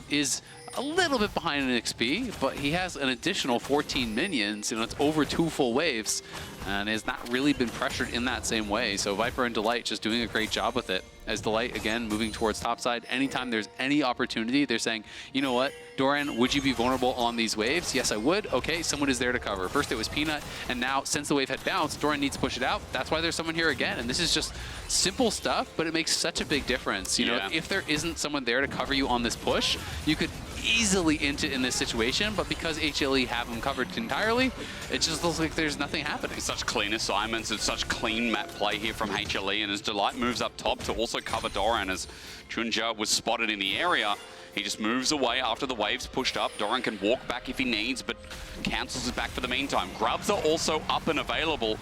is a little bit behind in XP, but he has an additional 14 minions, you know, it's over 2 full waves, and has not really been pressured in that same way. So Viper and Delight just doing a great job with it. As Delight, again, moving towards topside. Anytime there's any opportunity, they're saying, you know what, Dorian, would you be vulnerable on these waves? Yes, I would. Okay, someone is there to cover. First it was Peanut, and now since the wave had bounced, Dorian needs to push it out. That's why there's someone here again. And this is just simple stuff, but it makes such a big difference. You know, if there isn't someone there to cover you on this push, you could easily int it in this situation, but because HLE have them covered entirely, it just looks like there's nothing happening. Such clean assignments and such clean map play here from HLE, and as Delight moves up top to also cover Doran, as Junja was spotted in the area, he just moves away after the waves pushed up. Doran can walk back if he needs, but cancels his back for the meantime. Grubs are also up and available.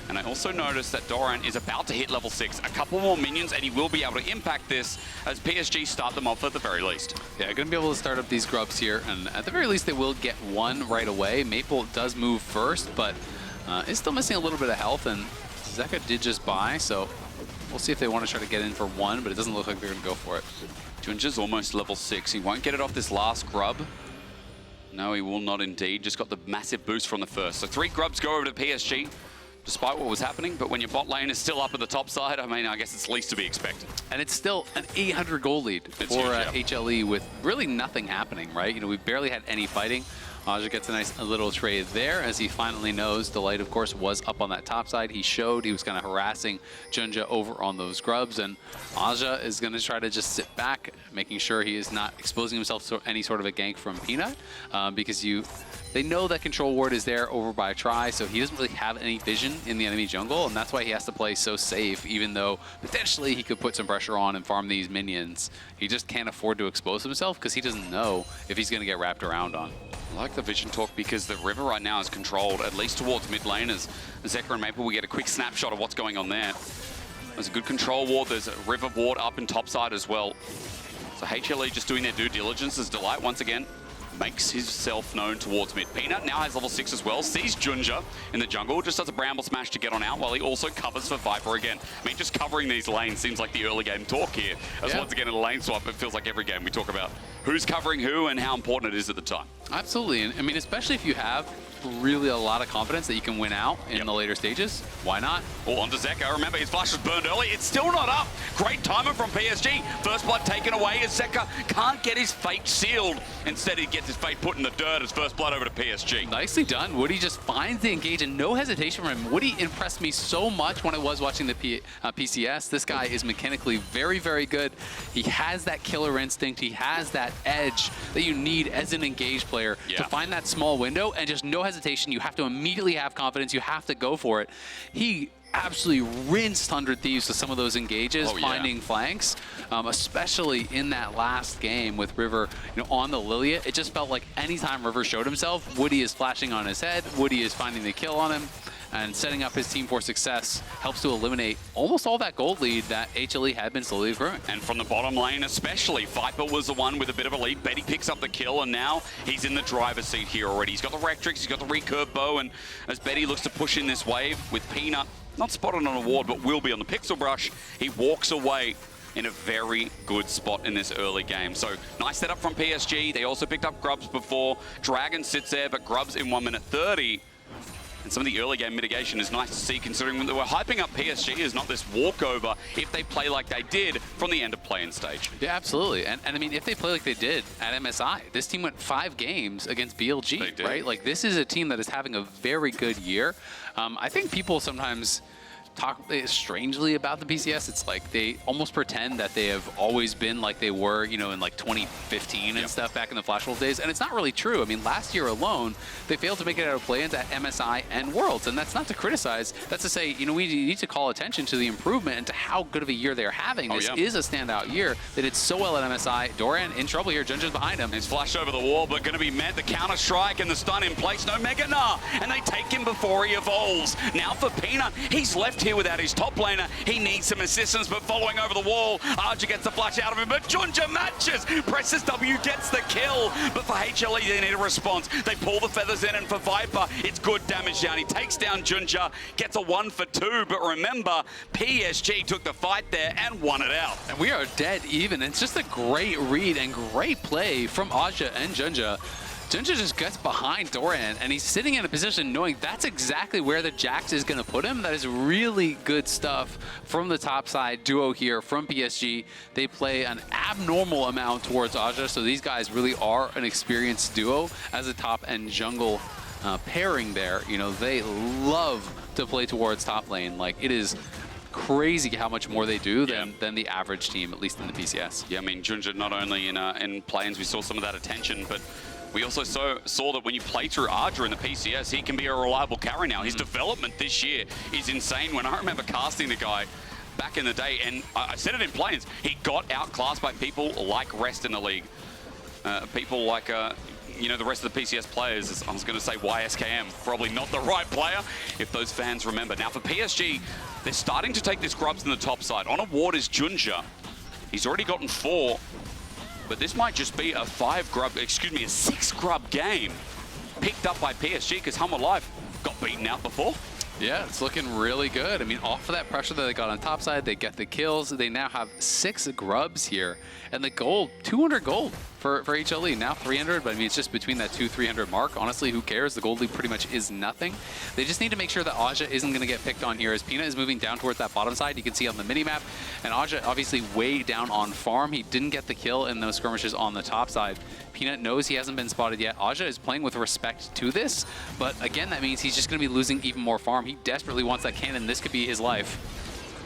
And I also noticed that Doran is about to hit level 6. A couple more minions, and he will be able to impact this as PSG start them off at the very least. Yeah, going to be able to start up these grubs here, and at the very least, they will get one right away. Maple does move first, but is still missing a little bit of health, and Zeka did just buy, so we'll see if they want to try to get in for one, but it doesn't look like they're going to go for it. Junja's almost level 6. He won't get it off this last grub. No, he will not indeed. Just got the massive boost from the first. So 3 grubs go over to PSG, despite what was happening, but when your bot lane is still up at the top side, I mean, I guess it's least to be expected. And it's still an 800 goal lead for HLE with really nothing happening, right? You know, we barely had any fighting. Aja gets a nice little trade there as he finally knows Delight, of course, was up on that top side. He showed he was kind of harassing Junja over on those grubs, and Aja is going to try to just sit back, making sure he is not exposing himself to any sort of a gank from Peanut, because they know that Control Ward is there over by Tri, so he doesn't really have any vision in the enemy jungle, and that's why he has to play so safe, even though potentially he could put some pressure on and farm these minions. He just can't afford to expose himself because he doesn't know if he's going to get wrapped around on. I like the vision talk because the river right now is controlled, at least towards mid lane, as Zeka and Maple, we get a quick snapshot of what's going on there. There's a good control ward, there's a river ward up in topside as well. So HLE just doing their due diligence as Delight once again makes himself known towards mid. Peanut now has level 6 as well, sees Junja in the jungle, just does a bramble smash to get on out while he also covers for Viper again. I mean, just covering these lanes seems like the early game talk here. As once again in a lane swap, it feels like every game we talk about who's covering who and how important it is at the time. Absolutely, and I mean, especially if you have really a lot of confidence that you can win out in the later stages, why not? Well, on to Zeka. Remember, his flash was burned early. It's still not up. Great timer from PSG. First blood taken away as Zeka can't get his fate sealed. Instead, he gets his fate put in the dirt as first blood over to PSG. Nicely done. Woody just finds the engage and no hesitation from him. Woody impressed me so much when I was watching the PCS. This guy is mechanically very, very good. He has that killer instinct. He has that edge that you need as an engaged player to find that small window and just no hesitation. You have to immediately have confidence. You have to go for it. He absolutely rinsed 100 Thieves with some of those engages, finding flanks, especially in that last game with River on the Lilia. It just felt like anytime River showed himself, Woody is flashing on his head, Woody is finding the kill on him, and setting up his team for success helps to eliminate almost all that gold lead that HLE had been slowly growing. And from the bottom lane especially, Viper was the one with a bit of a lead. Betty picks up the kill, and now he's in the driver's seat here already. He's got the Rectrix, he's got the recurve bow, and as Betty looks to push in this wave with Peanut, not spotted on a ward, but will be on the Pixel Brush, he walks away in a very good spot in this early game. So nice setup from PSG. They also picked up Grubs before. Dragon sits there, but Grubs in 1 minute 30. And some of the early game mitigation is nice to see, considering that we're hyping up PSG as not this walkover if they play like they did from the end of play-in stage. Yeah, absolutely. And I mean, if they play like they did at MSI, this team went 5 games against BLG, right? Like, this is a team that is having a very good year. I think people sometimes talk strangely about the PCS. It's like they almost pretend that they have always been like they were, in like 2015 and stuff back in the Flash Wolf days. And it's not really true. I mean, last year alone, they failed to make it out of play-ins at MSI and Worlds. And that's not to criticize. That's to say, we need to call attention to the improvement and to how good of a year they're having. This is a standout year. They did so well at MSI. Doran in trouble here. Junja's behind him. He's flashed over the wall, but going to be met. The counter-strike and the stun in place. No Mega Nah. And they take him before he evolves. Now for Peanut, he's left here without his top laner. He needs some assistance, but following over the wall, Arja gets the flash out of him, but Junja matches, presses W, gets the kill, but for HLE they need a response. They pull the feathers in, and for Viper, it's good damage down. He takes down Junja, gets a 1 for 2, but remember, PSG took the fight there and won it out. And we are dead even. It's just a great read and great play from Arja and Junja. Junja just gets behind Doran, and he's sitting in a position knowing that's exactly where the Jax is going to put him. That is really good stuff from the top side duo here from PSG. They play an abnormal amount towards Aja, so these guys really are an experienced duo as a top and jungle pairing there. They love to play towards top lane. Like, it is crazy how much more they do than the average team, at least in the PCS. Yeah, I mean, Junja not only in play-ins, we saw some of that attention, but we also saw that when you play through Arja in the PCS, he can be a reliable carry now. His development this year is insane. When I remember casting the guy back in the day, and I said it in play-ins, he got outclassed by people like Rest in the league. People like, the rest of the PCS players. I was going to say YSKM, probably not the right player, if those fans remember. Now for PSG, they're starting to take this Grubs in the top side. On a ward is Junja. He's already gotten 4. But this might just be a 6 grub game picked up by PSG, because Humble Life got beaten out before. Yeah, it's looking really good. I mean, off of that pressure that they got on top side, they get the kills. They now have 6 grubs here. And the gold, 200 gold for HLE. Now 300, but I mean, it's just between that 200-300 mark. Honestly, who cares? The gold lead pretty much is nothing. They just need to make sure that Aja isn't going to get picked on here, as Peanut is moving down towards that bottom side. You can see on the minimap. And Aja obviously way down on farm. He didn't get the kill in those skirmishes on the top side. Peanut knows he hasn't been spotted yet. Aja is playing with respect to this, but again, that means he's just going to be losing even more farm. He desperately wants that cannon. This could be his life.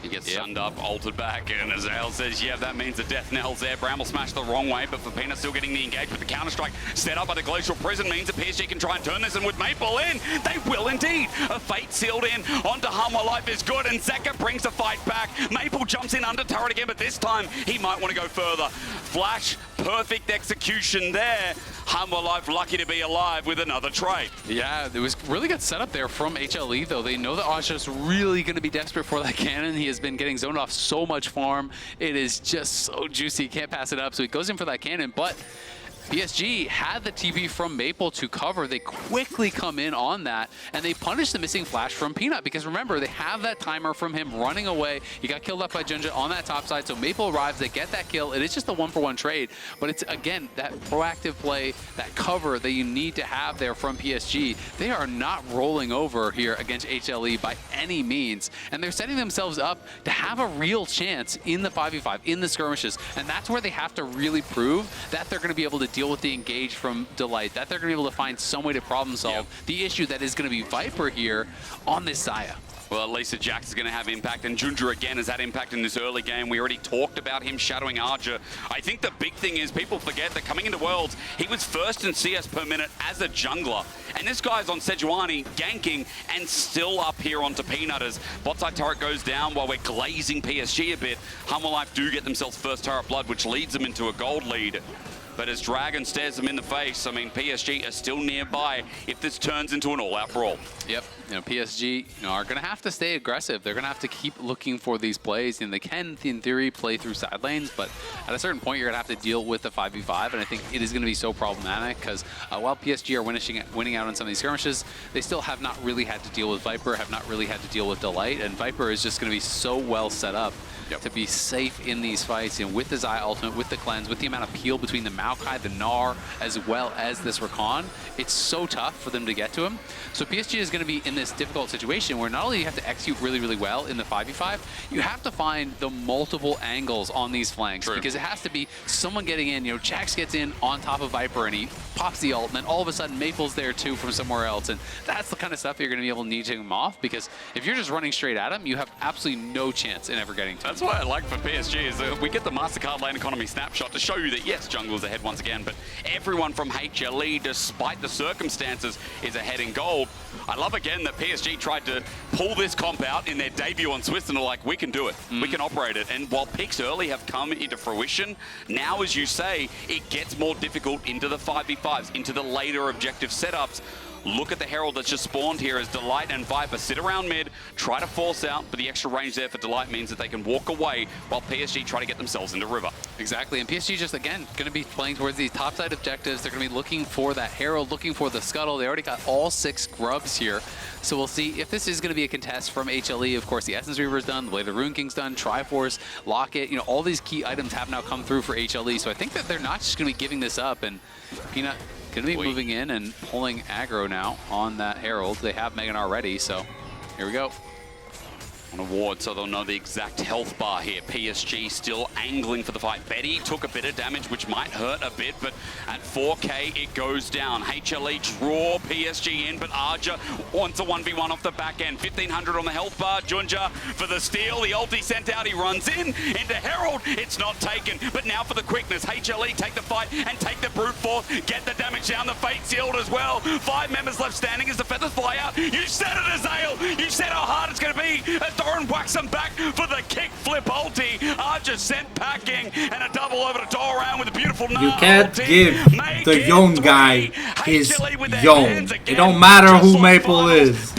He gets sunned up, altered back, and as Ale says, yeah, that means the death knell's there. Bramble smashed the wrong way, but for Peanut still getting the engage with the counter-strike set up by the Glacial Prison means that PSG can try and turn this, and with Maple in, they will indeed. A fate sealed in onto Humble Life is good, and Zeka brings the fight back. Maple jumps in under turret again, but this time he might want to go further. Flash, perfect execution there. Humble Life lucky to be alive with another trade. Yeah, it was really good setup there from HLE, though. They know that Aja's really going to be desperate for that cannon. He has been getting zoned off so much farm. It is just so juicy. Can't pass it up. So he goes in for that cannon, but PSG had the TP from Maple to cover. They quickly come in on that, and they punish the missing flash from Peanut, because remember, they have that timer from him running away. He got killed up by Junja on that top side, so Maple arrives, they get that kill. It is just a 1-for-1 trade, but it's, again, that proactive play, that cover that you need to have there from PSG. They are not rolling over here against HLE by any means, and they're setting themselves up to have a real chance in the 5v5, in the skirmishes, and that's where they have to really prove that they're going to be able to deal with the engage from Delight, that they're going to be able to find some way to problem solve the issue that is going to be Viper here on this Xayah. Well, at least Jax is going to have impact, and Junja again has had impact in this early game. We already talked about him shadowing Arja. I think the big thing is people forget that coming into Worlds, he was first in CS per minute as a jungler. And this guy's on Sejuani, ganking, and still up here onto Peanut as bot side turret goes down while we're glazing PSG a bit. Humble Life do get themselves first turret blood, which leads them into a gold lead. But as Dragon stares them in the face, I mean, PSG are still nearby if this turns into an all-out brawl. Yep, PSG are going to have to stay aggressive. They're going to have to keep looking for these plays. And they can, in theory, play through side lanes, but at a certain point, you're going to have to deal with the 5v5, and I think it is going to be so problematic because while PSG are winning out on some of these skirmishes, they still have not really had to deal with Viper, have not really had to deal with Delight, and Viper is just going to be so well set up to be safe in these fights, and with the Xayah ultimate, with the cleanse, with the amount of peel between the Maokai, the Gnar, as well as this Rakan, it's so tough for them to get to him. So PSG is going to be in this difficult situation where not only you have to execute really, really well in the 5v5, you have to find the multiple angles on these flanks. True. Because it has to be someone getting in, Jax gets in on top of Viper and he pops the ult, and then all of a sudden Maple's there too from somewhere else, and that's the kind of stuff you're going to be able to need to take him off, because if you're just running straight at him, you have absolutely no chance in ever getting to him. That's what I like for PSG is that we get the MasterCard lane economy snapshot to show you that yes, jungle's ahead once again, but everyone from HLE, despite the circumstances, is ahead in gold. I love again that PSG tried to pull this comp out in their debut on Swiss and are like, we can do it, we can operate it. And while picks early have come into fruition, now as you say, it gets more difficult into the 5v5s, into the later objective setups. Look at the Herald that's just spawned here as Delight and Viper sit around mid, try to force out, but the extra range there for Delight means that they can walk away while PSG try to get themselves into River. Exactly, and PSG just, again, going to be playing towards these topside objectives. They're going to be looking for that Herald, looking for the Scuttle. They already got all 6 grubs here. So we'll see if this is going to be a contest from HLE. Of course, the Essence Reaver's done, the Blade of the Rune King's done, Triforce, Locket, all these key items have now come through for HLE. So I think that they're not just going to be giving this up, and Peanut going to be moving in and pulling aggro now on that Herald. They have Mega Gnar ready, so here we go. On a ward, so they'll know the exact health bar here. PSG still angling for the fight. Betty took a bit of damage, which might hurt a bit, but at 4K, it goes down. HLE draw PSG in, but Arja wants a 1v1 off the back end. 1500 on the health bar. Junja for the steal. The ulti sent out. He runs into Herald. It's not taken, but now for the quickness. HLE take the fight and take the brute force. Get the damage down. The fate sealed as well. 5 members left standing as the feathers fly out. You said it, Azael. You said how hard it's going to be. Doran whacks him back for the kick flip ulti. Arja sent packing and a double over to Doran with a beautiful Gnar. You can't give the young guy his young. It don't matter who Maple is.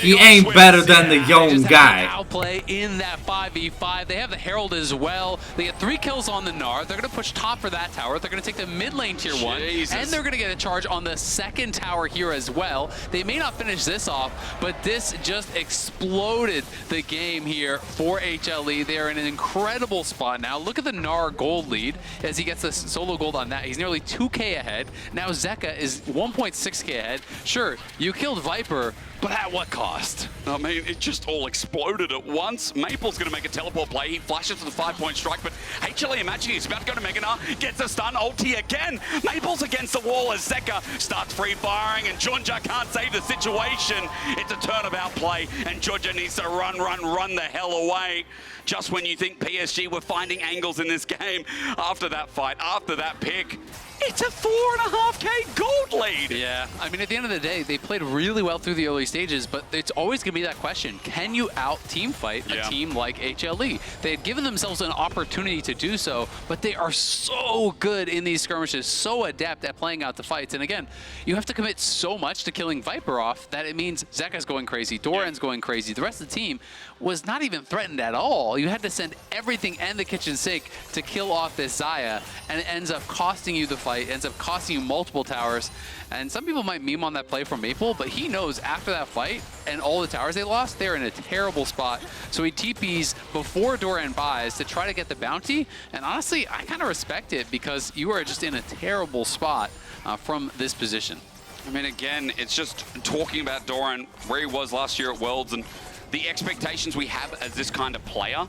He ain't better than the young guy. Outplay in that 5v5. They have the Herald as well. They get 3 kills on the Gnar. They're going to push top for that tower. They're going to take the mid lane tier 1. And they're going to get a charge on the second tower here as well. They may not finish this off, but this just exploded the game here for HLE. They're in an incredible spot now. Look at the Gnar gold lead as he gets the solo gold on that. He's nearly 2k ahead. Now Zeka is 1.6k ahead. Sure, you killed Viper, but at what cost? I mean, it just all exploded at once. Maple's going to make a teleport play. He flashes for the 5-point strike, but HLE Imagine he's about to go to Mega Gnar, gets a stun, ulti again. Maple's against the wall as Zeka starts free firing, and Junja can't save the situation. It's a turnabout play, and Junja needs to run the hell away. Just when you think PSG were finding angles in this game, after that fight, after that pick, it's a 4.5k gold lead. Yeah, I mean, at the end of the day, they played really well through the early stages, but it's always going to be that question. Can you out-team fight a team like HLE? They had given themselves an opportunity to do so, but they are so good in these skirmishes, so adept at playing out the fights. And again, you have to commit so much to killing Viper off that it means Zeka's going crazy, Doran's going crazy. The rest of the team, was not even threatened at all. You had to send everything and the kitchen sink to kill off this Xayah, and it ends up costing you the fight, ends up costing you multiple towers. And some people might meme on that play from Maple, but he knows after that fight and all the towers they lost, they're in a terrible spot. So he TPs before Doran buys to try to get the bounty. And honestly, I kind of respect it because you are just in a terrible spot from this position. I mean, again, it's just talking about Doran, where he was last year at Worlds, and the expectations we have as this kind of player.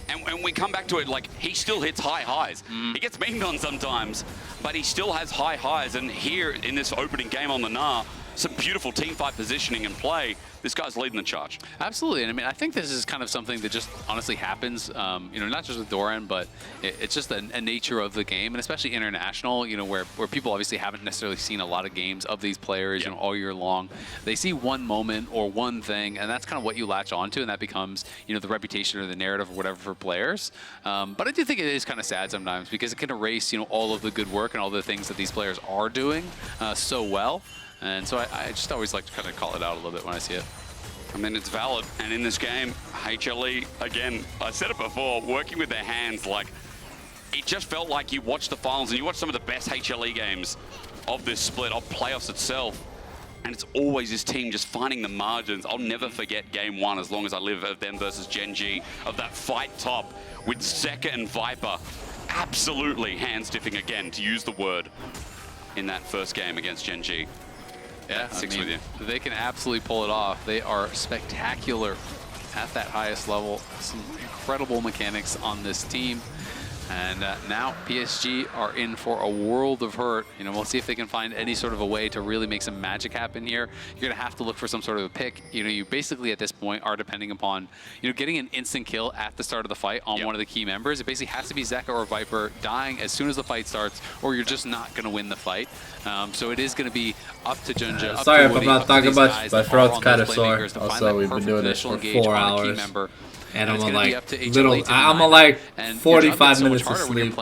And when we come back to it, like, he still hits high highs. He gets memed on sometimes, but he still has high highs. And here in this opening game on the Gnar, some beautiful teamfight positioning and play. This guy's leading the charge. Absolutely, and I mean, I think this is kind of something that just honestly happens, you know, not just with Doran, but it's just a nature of the game, and especially international, you know, where people obviously haven't necessarily seen a lot of games of these players, you know, all year long. They see one moment or one thing, and that's kind of what you latch onto, and that becomes, you know, the reputation or the narrative or whatever for players. But I do think it is kind of sad sometimes because it can erase, you know, all of the good work and all the things that these players are doing so well. And so I just always like to kind of call it out a little bit when I see it. I mean, it's valid. And in this game, HLE, again, I said it before, working with their hands, like, it just felt like you watched the finals and you watched some of the best HLE games of this split, of playoffs itself. And it's always this team just finding the margins. I'll never forget game one as long as I live of them versus Gen G, of that fight top with Zeka and Viper. Absolutely hand-stiffing again, to use the word, in that first game against Gen G. Yeah, I mean, with you. They can absolutely pull it off. They are spectacular at that highest level. Some incredible mechanics on this team. And now PSG are in for a world of hurt. You know, we'll see if they can find any sort of a way to really make some magic happen here. You're gonna have to look for some sort of a pick. You know, you basically at this point are depending upon, you know, getting an instant kill at the start of the fight on one of the key members. It basically has to be Zeka or Viper dying as soon as the fight starts, or you're just not gonna win the fight. So it is gonna be up to Junja. Sorry if I'm not talking much. My throat's kind of sore. Also, we've been doing this for 4 hours. And I'm on like 45 minutes of sleep.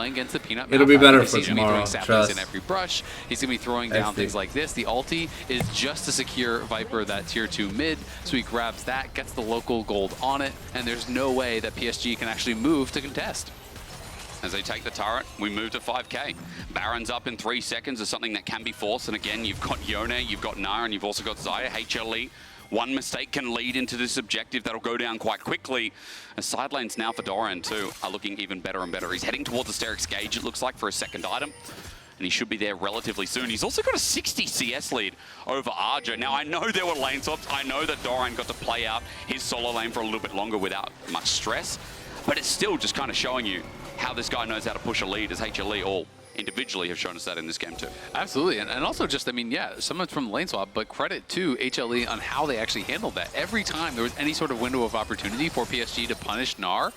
It'll be better for tomorrow, trust. In every brush. He's going to be throwing down things like this. The ulti is just to secure Viper that tier 2 mid, so he grabs that, gets the local gold on it, and there's no way that PSG can actually move to contest. As they take the turret, we move to 5k. Baron's up in 3 seconds is something that can be forced, and again, you've got Yone, you've got Gnar, and you've also got Xayah, HLE. One mistake can lead into this objective that'll go down quite quickly. And side lanes now for Doran too are looking even better and better. He's heading towards the Asterix Gauge, it looks like, for a second item. And he should be there relatively soon. He's also got a 60 CS lead over Arja. Now, I know there were lane swaps. I know that Doran got to play out his solo lane for a little bit longer without much stress. But it's still just kind of showing you how this guy knows how to push a lead, as HLE all individually have shown us that in this game too. Absolutely, and also just, I mean, yeah, someone's from the lane swap, but credit to HLE on how they actually handled that. Every time there was any sort of window of opportunity for PSG to punish Gnar,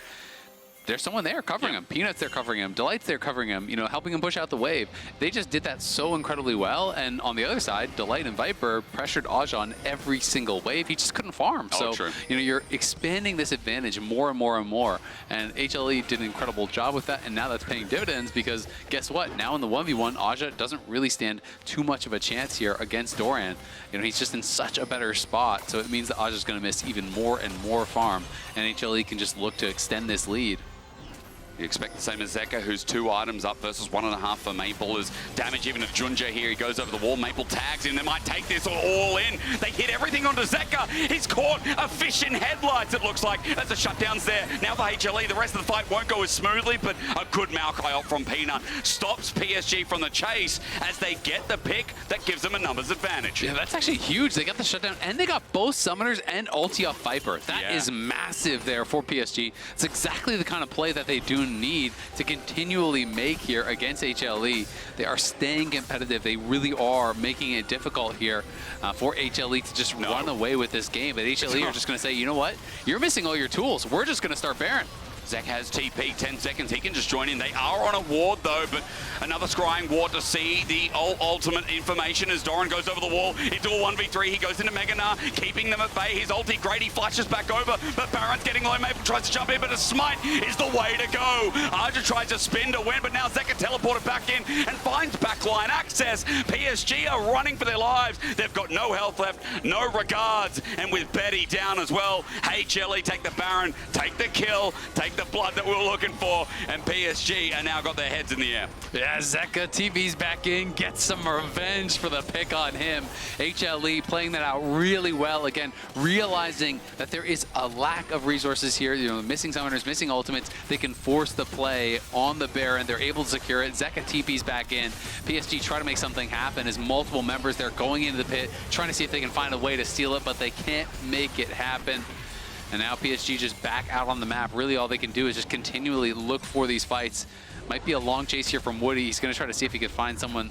there's someone there covering him. Peanut's there covering him. Delight's there covering him, you know, helping him push out the wave. They just did that so incredibly well. And on the other side, Delight and Viper pressured Aj on every single wave. He just couldn't farm. So, you know, you're expanding this advantage more and more and more. And HLE did an incredible job with that. And now that's paying dividends because guess what? Now in the 1v1, Aja doesn't really stand too much of a chance here against Doran. You know, he's just in such a better spot. So it means that Aja's going to miss even more and more farm. And HLE can just look to extend this lead. You expect the same as Zeka, who's 2 items up versus 1.5 for Maple. Is damage even to Junja here. He goes over the wall. Maple tags him. They might take this all in. They hit everything onto Zeka. He's caught a fish in headlights, it looks like, as the shutdown's there. Now for HLE, the rest of the fight won't go as smoothly, but a good Maokai ult from Peanut stops PSG from the chase as they get the pick that gives them a numbers advantage. Yeah, that's actually huge. They got the shutdown, and they got both Summoners and ulti off Viper. That is massive there for PSG. It's exactly the kind of play that they do need to continually make here against HLE. They are staying competitive. They really are making it difficult here for HLE to just run away with this game. But HLE are just going to say, you know what? You're missing all your tools. We're just going to start Baron. Zek has TP, 10 seconds. He can just join in. They are on a ward, though, but Another scrying ward to see the ultimate information as Doran goes over the wall into a 1v3. He goes into Mega Gnar, keeping them at bay. His ulti great, he flashes back over, but Baron's getting low. Maple tries to jump in, but a smite is the way to go. Arja tries to spin to win, but now Zeka teleported back in and finds backline access. PSG are running for their lives. They've got no health left, no regards, and with Betty down as well, HLE take the Baron, take the kill, take the blood that we were looking for, and PSG are now got their heads in the air. Yeah, Zeka TV's back in, gets some revenge for the pick on him. HLE playing that out really well. Again, realizing that there is a lack of resources here. You know, missing summoners, missing ultimates. They can force the play on the Baron. They're able to secure it. Zeka TP's back in. PSG try to make something happen as multiple members there going into the pit, trying to see if they can find a way to steal it, but they can't make it happen. And now PSG just back out on the map. Really all they can do is just continually look for these fights. Might be a long chase here from Woody. He's going to try to see if he could find someone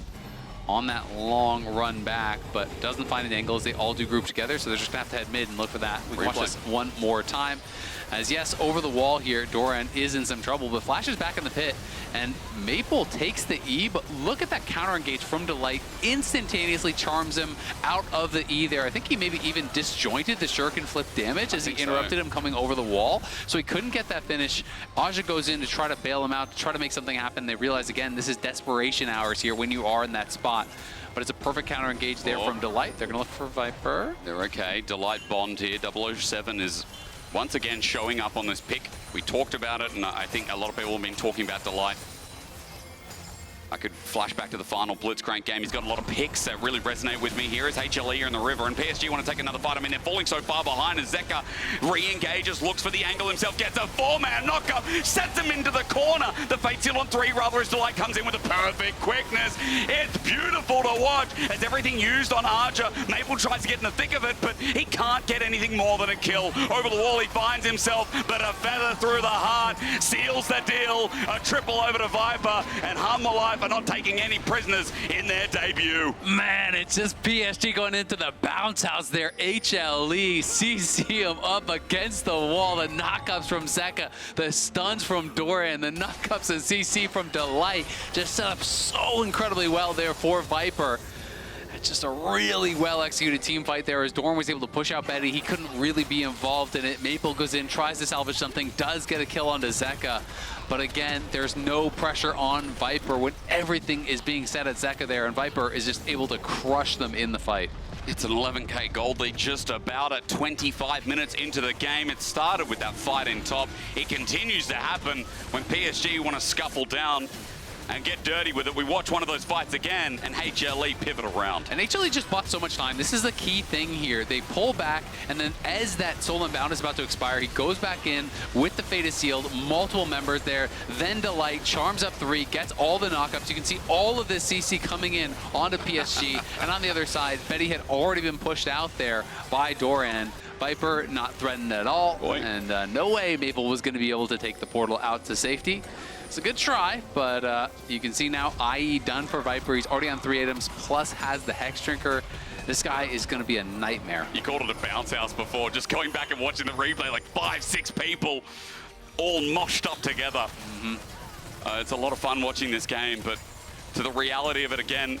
on that long run back, but doesn't find an angle as they all do group together, so they're just going to have to head mid and look for that. We can watch this one more time. As yes, over the wall here, Doran is in some trouble, but Flash is back in the pit, and Maple takes the E, but look at that counter engage from Delight, instantaneously charms him out of the E there. I think he maybe even disjointed the shuriken flip damage as he interrupted him coming over the wall, so he couldn't get that finish. Aja goes in to try to bail him out, to try to make something happen. They realize, again, this is desperation hours here when you are in that spot. But it's a perfect counter engage there from Delight. They're going to look for Viper. They're okay. Delight Bond here. 007 is once again showing up on this pick. We talked about it, and I think a lot of people have been talking about Delight. I could flash back to the final Blitzcrank game. He's got a lot of picks that really resonate with me. Here is HLE in the river, and PSG want to take another fight. I mean, they're falling so far behind as Zeka re-engages, looks for the angle himself, gets a 4-man knockup, sets him into the corner. The Fate Seal on 3, rather, as Delight comes in with a perfect quickness. It's beautiful to watch as everything used on Archer. Maple tries to get in the thick of it, but he can't get anything more than a kill. Over the wall, he finds himself, but a feather through the heart seals the deal. A triple over to Viper, and Humalife are not taking any prisoners in their debut. Man, it's just PSG going into the bounce house there. HLE, CC him up against the wall. The knockups from Zeka, the stuns from Doran, the knockups and CC from Delight just set up so incredibly well there for Viper. It's just a really well-executed team fight there as Doran was able to push out Betty. He couldn't really be involved in it. Maple goes in, tries to salvage something, does get a kill onto Zeka. But again, there's no pressure on Viper when everything is being set at Zeka there, and Viper is just able to crush them in the fight. It's an 11k gold lead just about at 25 minutes into the game. It started with that fight in top. It continues to happen when PSG want to scuffle down and get dirty with it. We watch one of those fights again, and HLE pivot around. And HLE just bought so much time. This is the key thing here. They pull back, and then as that Soul Unbound is about to expire, he goes back in with the Fate is Sealed, multiple members there, then Delight, charms up 3, gets all the knockups. You can see all of this CC coming in onto PSG, and on the other side, Betty had already been pushed out there by Doran. Viper not threatened at all, and no way Maple was going to be able to take the portal out to safety. It's a good try, but you can see now IE done for Viper. He's already on 3 items, plus has the Hex Drinker. This guy is going to be a nightmare. You called it a bounce house before. Just going back and watching the replay, like 5-6 people all moshed up together. It's a lot of fun watching this game, but to the reality of it again,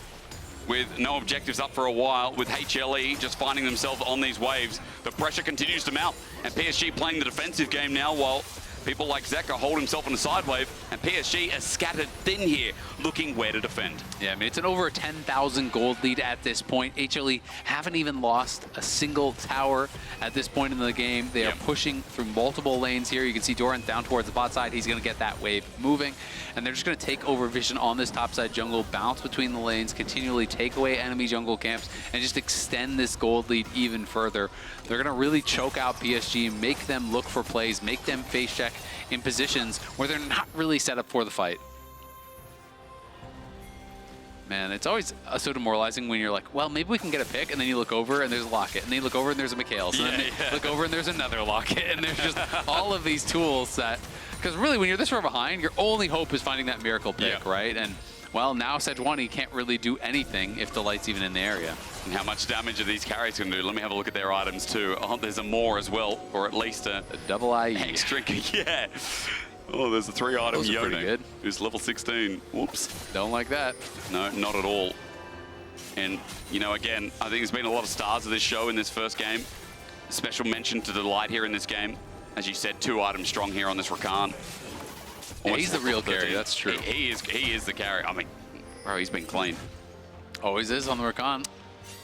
with no objectives up for a while, with HLE just finding themselves on these waves, the pressure continues to mount, and PSG playing the defensive game now while people like Zeka hold himself on the side wave, and PSG is scattered thin here, looking where to defend. Yeah, I mean, it's an over 10,000 gold lead at this point. HLE haven't even lost a single tower at this point in the game. They are pushing through multiple lanes here. You can see Doran down towards the bot side. He's going to get that wave moving, and they're just going to take over vision on this topside jungle, bounce between the lanes, continually take away enemy jungle camps, and just extend this gold lead even further. They're going to really choke out PSG, make them look for plays, make them face check in positions where they're not really set up for the fight. Man, it's always so demoralizing when you're like, well, maybe we can get a pick, and then you look over and there's a Locket, and then you look over and there's a Mikhails, and then you look over and there's another Locket, and there's just all of these tools that, because really when you're this far behind, your only hope is finding that miracle pick, right? And well, now Sejuani can't really do anything if the light's even in the area. And how much damage are these carries going to do? Let me have a look at their items too. Oh, there's a more as well, or at least a double IE. Hex Drinker, Oh, there's a 3-item Yone, who's level 16. Whoops. Don't like that. No, not at all. And, you know, again, I think there's been a lot of stars of this show in this first game. Special mention to Delight here in this game. As you said, 2 items strong here on this Rakan. Yeah, he's the real carry, that's true. He is the carry. I mean, bro, he's been clean. Always is on the Rakan.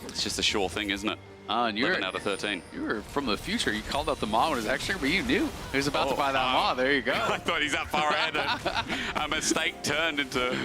It's just a sure thing, isn't it? And you're 11 out of 13. You were from the future. You called out the mod when it was extra, but you knew he was about to buy that mod. There you go. I thought he's that far ahead. A mistake turned into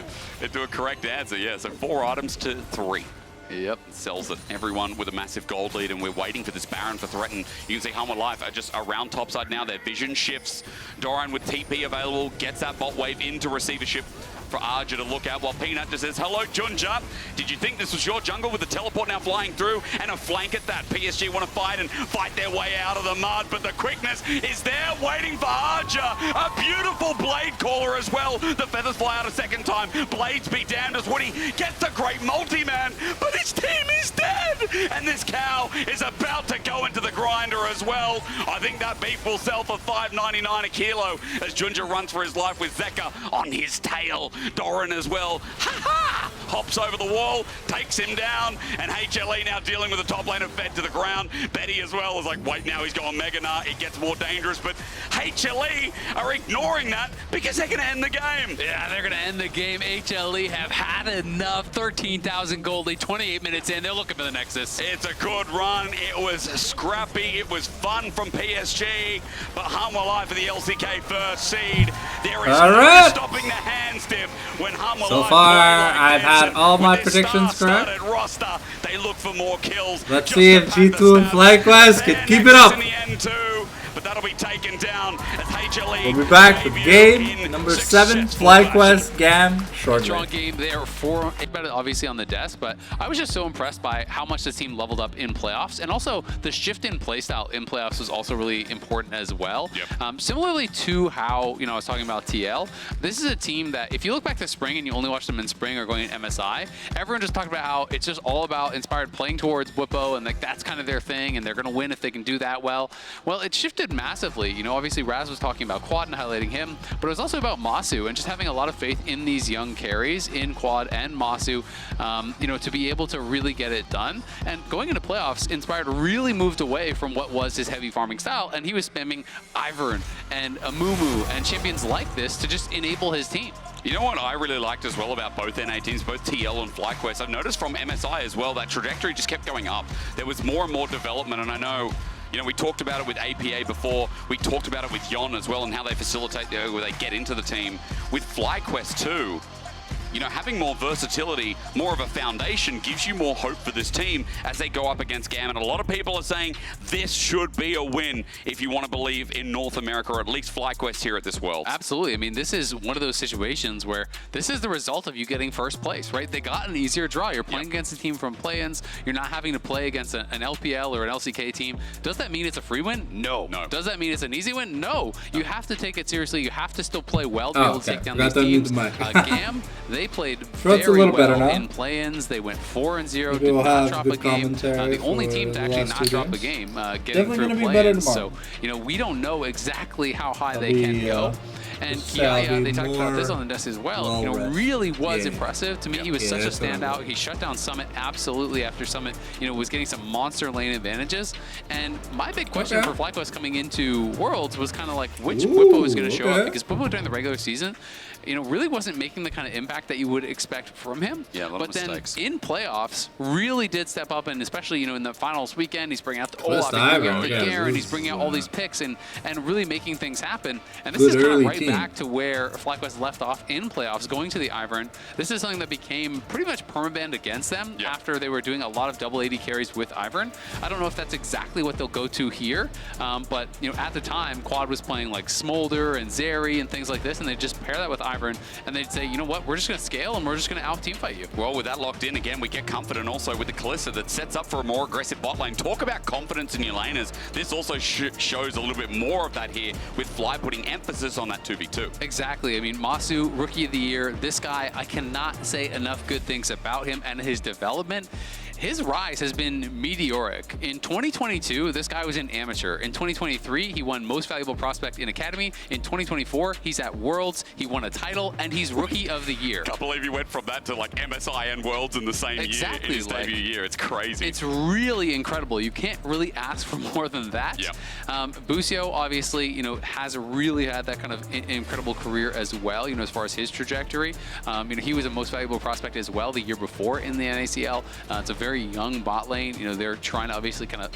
a correct answer. Yeah, so 4 items to 3. Yep. Sells it. Everyone with a massive gold lead, and we're waiting for this Baron for threaten. You can see Hanwha Life are just around topside now. Their vision shifts. Doran with TP available gets that bot wave into receivership for Arja to look at, while Peanut just says, hello, Junja. Did you think this was your jungle with the teleport now flying through and a flank at that? PSG want to fight their way out of the mud, but the quickness is there waiting for Arja. A beautiful blade caller as well. The feathers fly out a second time. Blades be damned as Woody gets the great multi-man, but his team is dead. And this cow is about to go into the grinder as well. I think that beef will sell for $5.99 a kilo as Junja runs for his life with Zeka on his tail. Doran as well, ha-ha! Hops over the wall, takes him down, and HLE now dealing with the top laner fed to the ground. Betty as well is like, wait, now he's going Mega Gnar. It gets more dangerous, but HLE are ignoring that because they're going to end the game. Yeah, they're going to end the game. HLE have had enough. 13,000 gold lead, 28 minutes in. They're looking for the Nexus. It's a good run. It was scrappy. It was fun from PSG, but Hanwha Life for the LCK first seed. There is no stopping the hand stiff. When so far, I've had all my predictions correct. Roster, they look for more kills. Let's see if G2 and FlyQuest can keep it up. In the end too, but that'll be taken down as HLE. We'll be back with game number 7, FlyQuest GAM shortly. Strong game there for obviously on the desk, but I was just so impressed by how much the team leveled up in playoffs, and also the shift in playstyle in playoffs was also really important as well. Yep. Similarly to how I was talking about TL, this is a team that if you look back to spring and you only watch them in spring or going in MSI, everyone just talked about how it's just all about Inspired playing towards Bwipo, and like that's kind of their thing, and they're going to win if they can do that well. Well, it shifted massively. Obviously Raz was talking about Quad and highlighting him, but it was also about Masu and just having a lot of faith in these young carries in Quad and Masu, to be able to really get it done. And going into playoffs, Inspired really moved away from what was his heavy farming style, and he was spamming Ivern and Amumu and champions like this to just enable his team. You know what I really liked as well about both NA teams, both TL and FlyQuest? I've noticed from MSI as well, that trajectory just kept going up. There was more and more development, and I know, we talked about it with APA before. We talked about it with Yon as well and how they facilitate where they get into the team. With FlyQuest too, having more versatility, more of a foundation gives you more hope for this team as they go up against GAM. And a lot of people are saying this should be a win if you want to believe in North America, or at least FlyQuest here at this World. Absolutely. I mean, this is one of those situations where this is the result of you getting first place, right? They got an easier draw. You're playing against a team from play-ins. You're not having to play against an LPL or an LCK team. Does that mean it's a free win? No. Does that mean it's an easy win? No. You have to take it seriously. You have to still play well to be able to take down these teams. GAM, they played very well in play-ins. They went 4-0, did not drop a game. The only team to actually not drop a game, getting through play-ins. So, we don't know exactly how high they can go. And Kiaya, they talked about this on the desk as well, really was impressive. To me, he was such a standout. He shut down Summit absolutely after Summit, was getting some monster lane advantages. And my big question for FlyQuest coming into Worlds was kind of like which Bwipo is going to show up, because Bwipo during the regular season, really wasn't making the kind of impact that you would expect from him. Yeah, a lot of mistakes. Then in playoffs, really did step up, and especially, in the finals weekend, he's bringing out the Olaf, he's bringing out the Garen, he's bringing out all these picks and really making things happen. And this is kind of right back to where FlyQuest left off in playoffs, going to the Ivern. This is something that became pretty much permabanned against them after they were doing a lot of double AD carries with Ivern. I don't know if that's exactly what they'll go to here, but at the time, Quad was playing like Smolder and Zeri and things like this, and they just pair that with Ivern, and they'd say, you know what, we're just going to scale and we're just going to out-team fight you. Well, with that locked in, again, we get confident also with the Kalista that sets up for a more aggressive bot lane. Talk about confidence in your laners. This also shows a little bit more of that here with Fly putting emphasis on that 2v2. Exactly. I mean, Masu, Rookie of the Year, this guy, I cannot say enough good things about him and his development. his rise has been meteoric. In 2022, this guy was an amateur. In 2023, he won Most Valuable Prospect in Academy. In 2024, he's at Worlds. He won a title, and he's Rookie of the Year. Can't believe he went from that to like MSI and Worlds in the same year, in his debut year. It's crazy. It's really incredible. You can't really ask for more than that. Yep. Busio, obviously, you know, has really had that kind of incredible career as well, you know, as far as his trajectory. You know, he was a Most Valuable Prospect as well the year before in the NACL. It's a very young bot lane. You know, they're trying to obviously kind of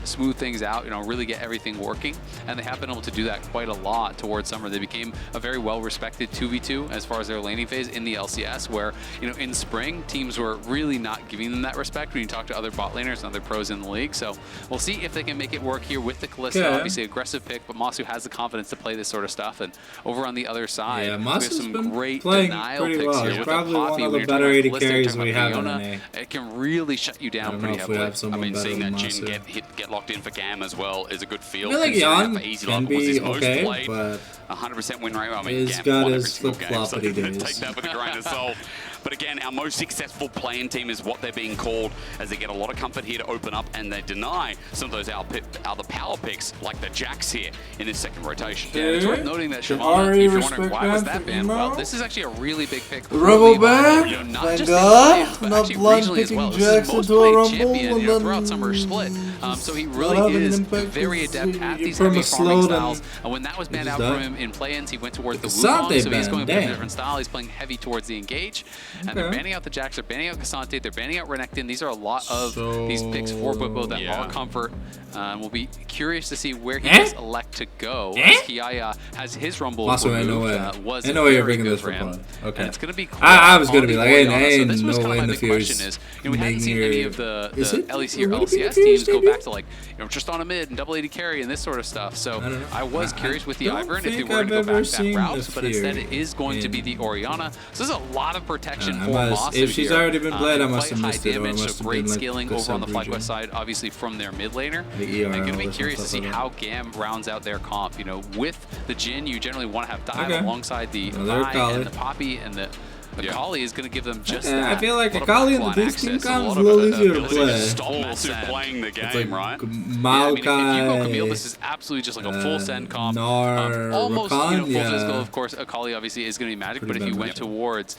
smooth things out, you know, really get everything working. And they have been able to do that quite a lot towards summer. They became a very well-respected 2v2 as far as their laning phase in the LCS, where, you know, in spring, teams were really not giving them that respect when you talk to other bot laners and other pros in the league. So we'll see if they can make it work here with the Kalista. Obviously, aggressive pick, but Masu has the confidence to play this sort of stuff. And over on the other side, we have some great denial picks well. here with probably Poppy. one of the better AD carries we have in NA. It can really shut you down pretty heavily. I mean, seeing that Jhin get locked in for Gam as well is a good feel. I feel like Jan can be okay, but 100% win rate. I mean, he's got his flip-floppity days. Take that with a grain of salt. But again, our most successful playing team is what they're being called, as they get a lot of comfort here to open up, and they deny some of those other power picks, like the Jax here in his second rotation. Yeah, it's worth noting that Shyvana, if you're wondering why was that banned, well, this is actually a really big pick. Rumble back, you know, not thank just God, in not blind picking Jax into a Rumble, champion, you know, throughout summer split. So he really is very adept at these heavy farming styles. And when that was banned out from him in play-ins, he went towards the Wukong, so he's going for a different style. He's playing heavy towards the engage. And they're banning out the Jax, they're banning out K'Sante, they're banning out Renekton. These are a lot of these picks for Bwipo that are comfort. We'll be curious to see where he does elect to go. As Kiaya has his Rumble. Also, I know why you're bringing this for fun. Okay. And it's going to be cool. I was going to be like, hey, so no way in the question is, you know, we haven't seen any of the LEC or LCS teams go back to like, you know, just on a mid and double AD carry and this sort of stuff. So I was curious with the Ivern if they were going to go back that route, but instead it is going to be the Orianna. So there's a lot of protection for Masu. If she's already been played, I must have missed it. So great scaling over on the FlyQuest side, obviously from their mid laner. And going to be curious to see how Gam rounds out their comp. You know, with the Jhin, you generally want to have dive alongside the Vi and the Poppy, and the Akali is going to give them just that. I feel like Akali in the Deuce team comp is a little easier to play. Stop Massive playing the game, right? Maokai, if you go Camille, this is absolutely just like a full send comp. Almost, Rakan, you know, full physical. Of course, Akali obviously is going to be magic, but if you went towards,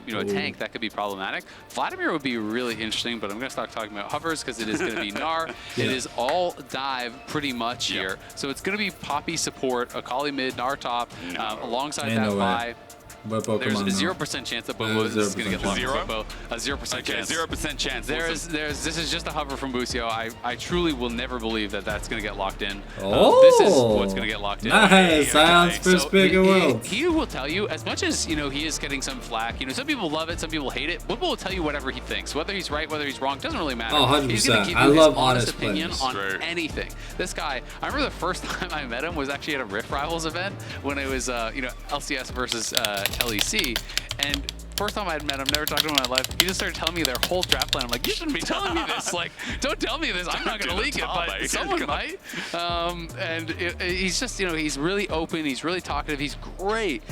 you know, a tank, that could be problematic. Vladimir would be really interesting, but I'm going to start talking about hovers because it is going to be Gnar. It is all dive pretty much here. So it's going to be Poppy support, Akali mid, Gnar top, alongside that Vi. There's a 0% chance that Bwipo is going to get locked. A 0% chance. 0% chance. This is just a hover from Busio. I truly will never believe that that's going to get locked in. This is what's going to get locked in. Nice. Sion's first pick of Worlds. He will tell you, as much as, you know, he is getting some flack, you know, some people love it, some people hate it. Bwipo will tell you whatever he thinks. Whether he's right, whether he's wrong, doesn't really matter. Oh, 100%. He's going to give you his honest opinion on anything. This guy, I remember the first time I met him was actually at a Rift Rivals event when it was, you know, LCS versus LEC. And first time I had met him, never talked to him in my life, he just started telling me their whole draft plan. I'm like, you shouldn't be telling me this. Like, don't tell me this. I'm not going to leak it, but someone might. And he's just, you know, he's really open. He's really talkative. He's great,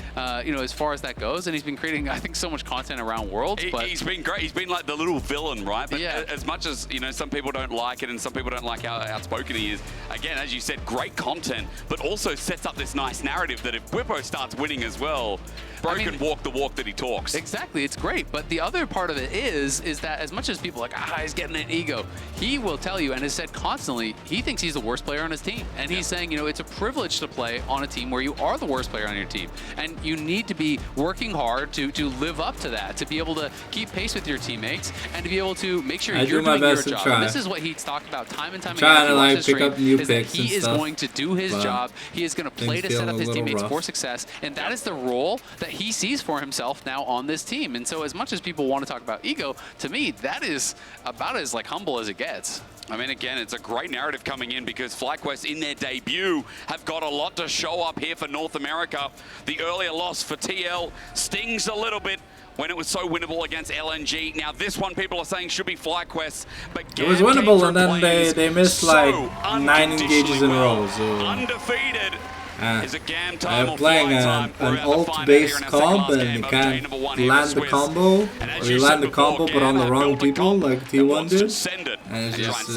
you know, as far as that goes. And he's been creating, I think, so much content around Worlds. But he's been great. He's been like the little villain, right? But as much as, you know, some people don't like it and some people don't like how outspoken he is, again, as you said, great content, but also sets up this nice narrative that if Bwipo starts winning as well, Bro can walk the walk that he talks. Exactly, it's great. But the other part of it is that as much as people are like, he's getting an ego, he will tell you and has said constantly, he thinks he's the worst player on his team. And he's saying, you know, it's a privilege to play on a team where you are the worst player on your team. And you need to be working hard to live up to that, to be able to keep pace with your teammates and to be able to make sure you're doing your job. And this is what he's talked about time and time again. Trying to like pick up new picks he is going to do his job. He is going to play to set up his teammates for success. And that is the role that he sees for himself now on this team. And so as much as people want to talk about ego, to me, that is about as like humble as it gets. I mean, again, it's a great narrative coming in because FlyQuest in their debut have got a lot to show up here for North America. The earlier loss for TL stings a little bit when it was so winnable against LNG. Now this one people are saying should be FlyQuest, but it was winnable and then they missed like 9 engages in a row. So. Undefeated. I'm playing an ult-based comp and you can't land the combo, or you land the combo but on the wrong people like T1 did. And it's just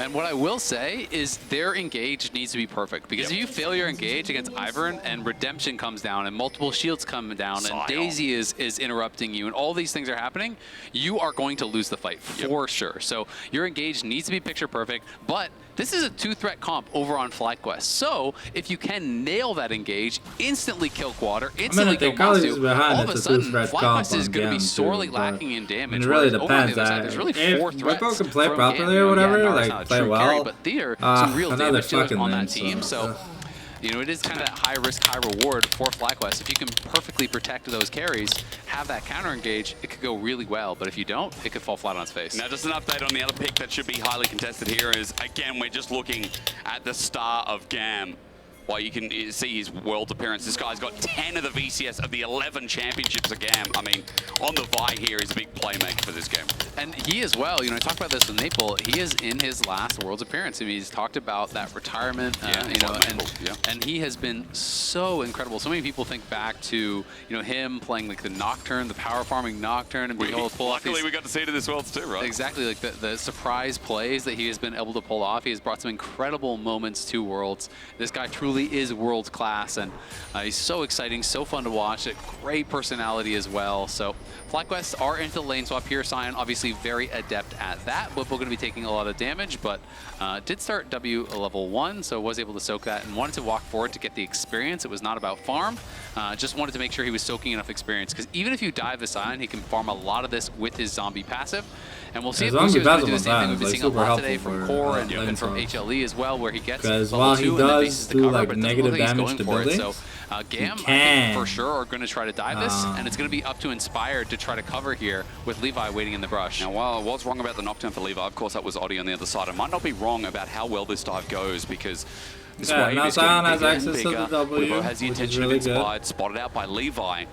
and what I will say is their engage needs to be perfect, because if you fail your engage against Ivern and Redemption comes down and multiple shields come down and Daisy is interrupting you and all these things are happening, you are going to lose the fight for sure. So your engage needs to be picture perfect, but this is a 2-threat comp over on FlyQuest. So if you can nail that engage, instantly kill Quad, instantly kill Masu, all of a sudden FlyQuest is going to be sorely lacking in damage. It really depends. There's really 4 threats. If can play properly or whatever, like play well, carry, but there some real damage to it on that team. So you know, it is kind of that high risk, high reward for FlyQuest. If you can perfectly protect those carries, have that counter engage, it could go really well. But if you don't, it could fall flat on its face. Now, just an update on the other pick that should be highly contested here is, again, we're just looking at the star of GAM. Well, you can see his world appearance. This guy's got 10 of the VCS of the 11 championships of GAM. I mean, on the Vi here is a big playmaker for this game. And he as well, you know, I talked about this with Maple, he is in his last Worlds appearance. I mean, he's talked about that retirement, you know, and he has been so incredible. So many people think back to, you know, him playing like the Nocturne, the power farming Nocturne, and being able to pull off Luckily, we got to see it in this Worlds too, right? Exactly, like the surprise plays that he has been able to pull off. He has brought some incredible moments to Worlds. This guy truly is world class, and he's so exciting, so fun to watch. A great personality as well. So FlyQuest are into the lane swap here. Sion obviously very adept at that. Whipple going to be taking a lot of damage, but did start W level 1, so was able to soak that and wanted to walk forward to get the experience. It was not about farm. Just wanted to make sure he was soaking enough experience, because even if you dive the Sion, he can farm a lot of this with his zombie passive. And we'll see if Lucio is going to do the same thing. We've been seeing a lot today from Core and from HLE as well, where he gets level 2 and then bases the cover, like but negative damage to buildings. So GAM, I think for sure, are going to try to dive this, and it's going to be up to Inspired to try to cover here with Levi waiting in the brush. Now, while I was wrong about the Nocturne for Levi, of course, that was Oddie on the other side. I might not be wrong about how well this dive goes, because this wave is Sion has getting access bigger. to the W, Weebo has the attention really of Inspired, spotted out by Levi.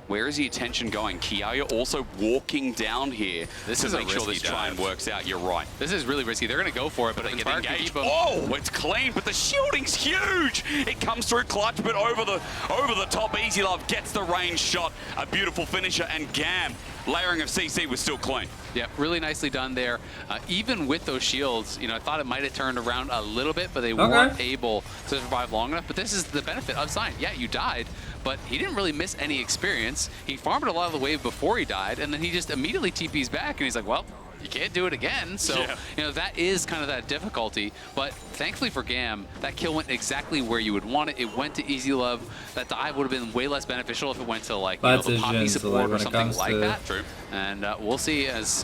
Where is the attention going? Kiaya also walking down here to make sure this try and works out. You're right. This is really risky. They're going to go for it, but Inspired can keep him. Oh, it's clean, but the shielding's huge. It comes through clutch, but over the top. Easy Love gets the range shot. A beautiful finisher, and GAM, layering of CC was still clean. Yeah, really nicely done there. Even with those shields, you know, I thought it might have turned around a little bit, but they weren't able to survive long enough. But this is the benefit of Sion. Yeah, you died, but he didn't really miss any experience. He farmed a lot of the wave before he died, and then he just immediately TP's back, and he's like, well, you can't do it again. So, you know, that is kind of that difficulty. But thankfully for GAM, that kill went exactly where you would want it. It went to Easy Love. That dive would have been way less beneficial if it went to, like, you know, the Poppy support or something like that. True. And we'll see as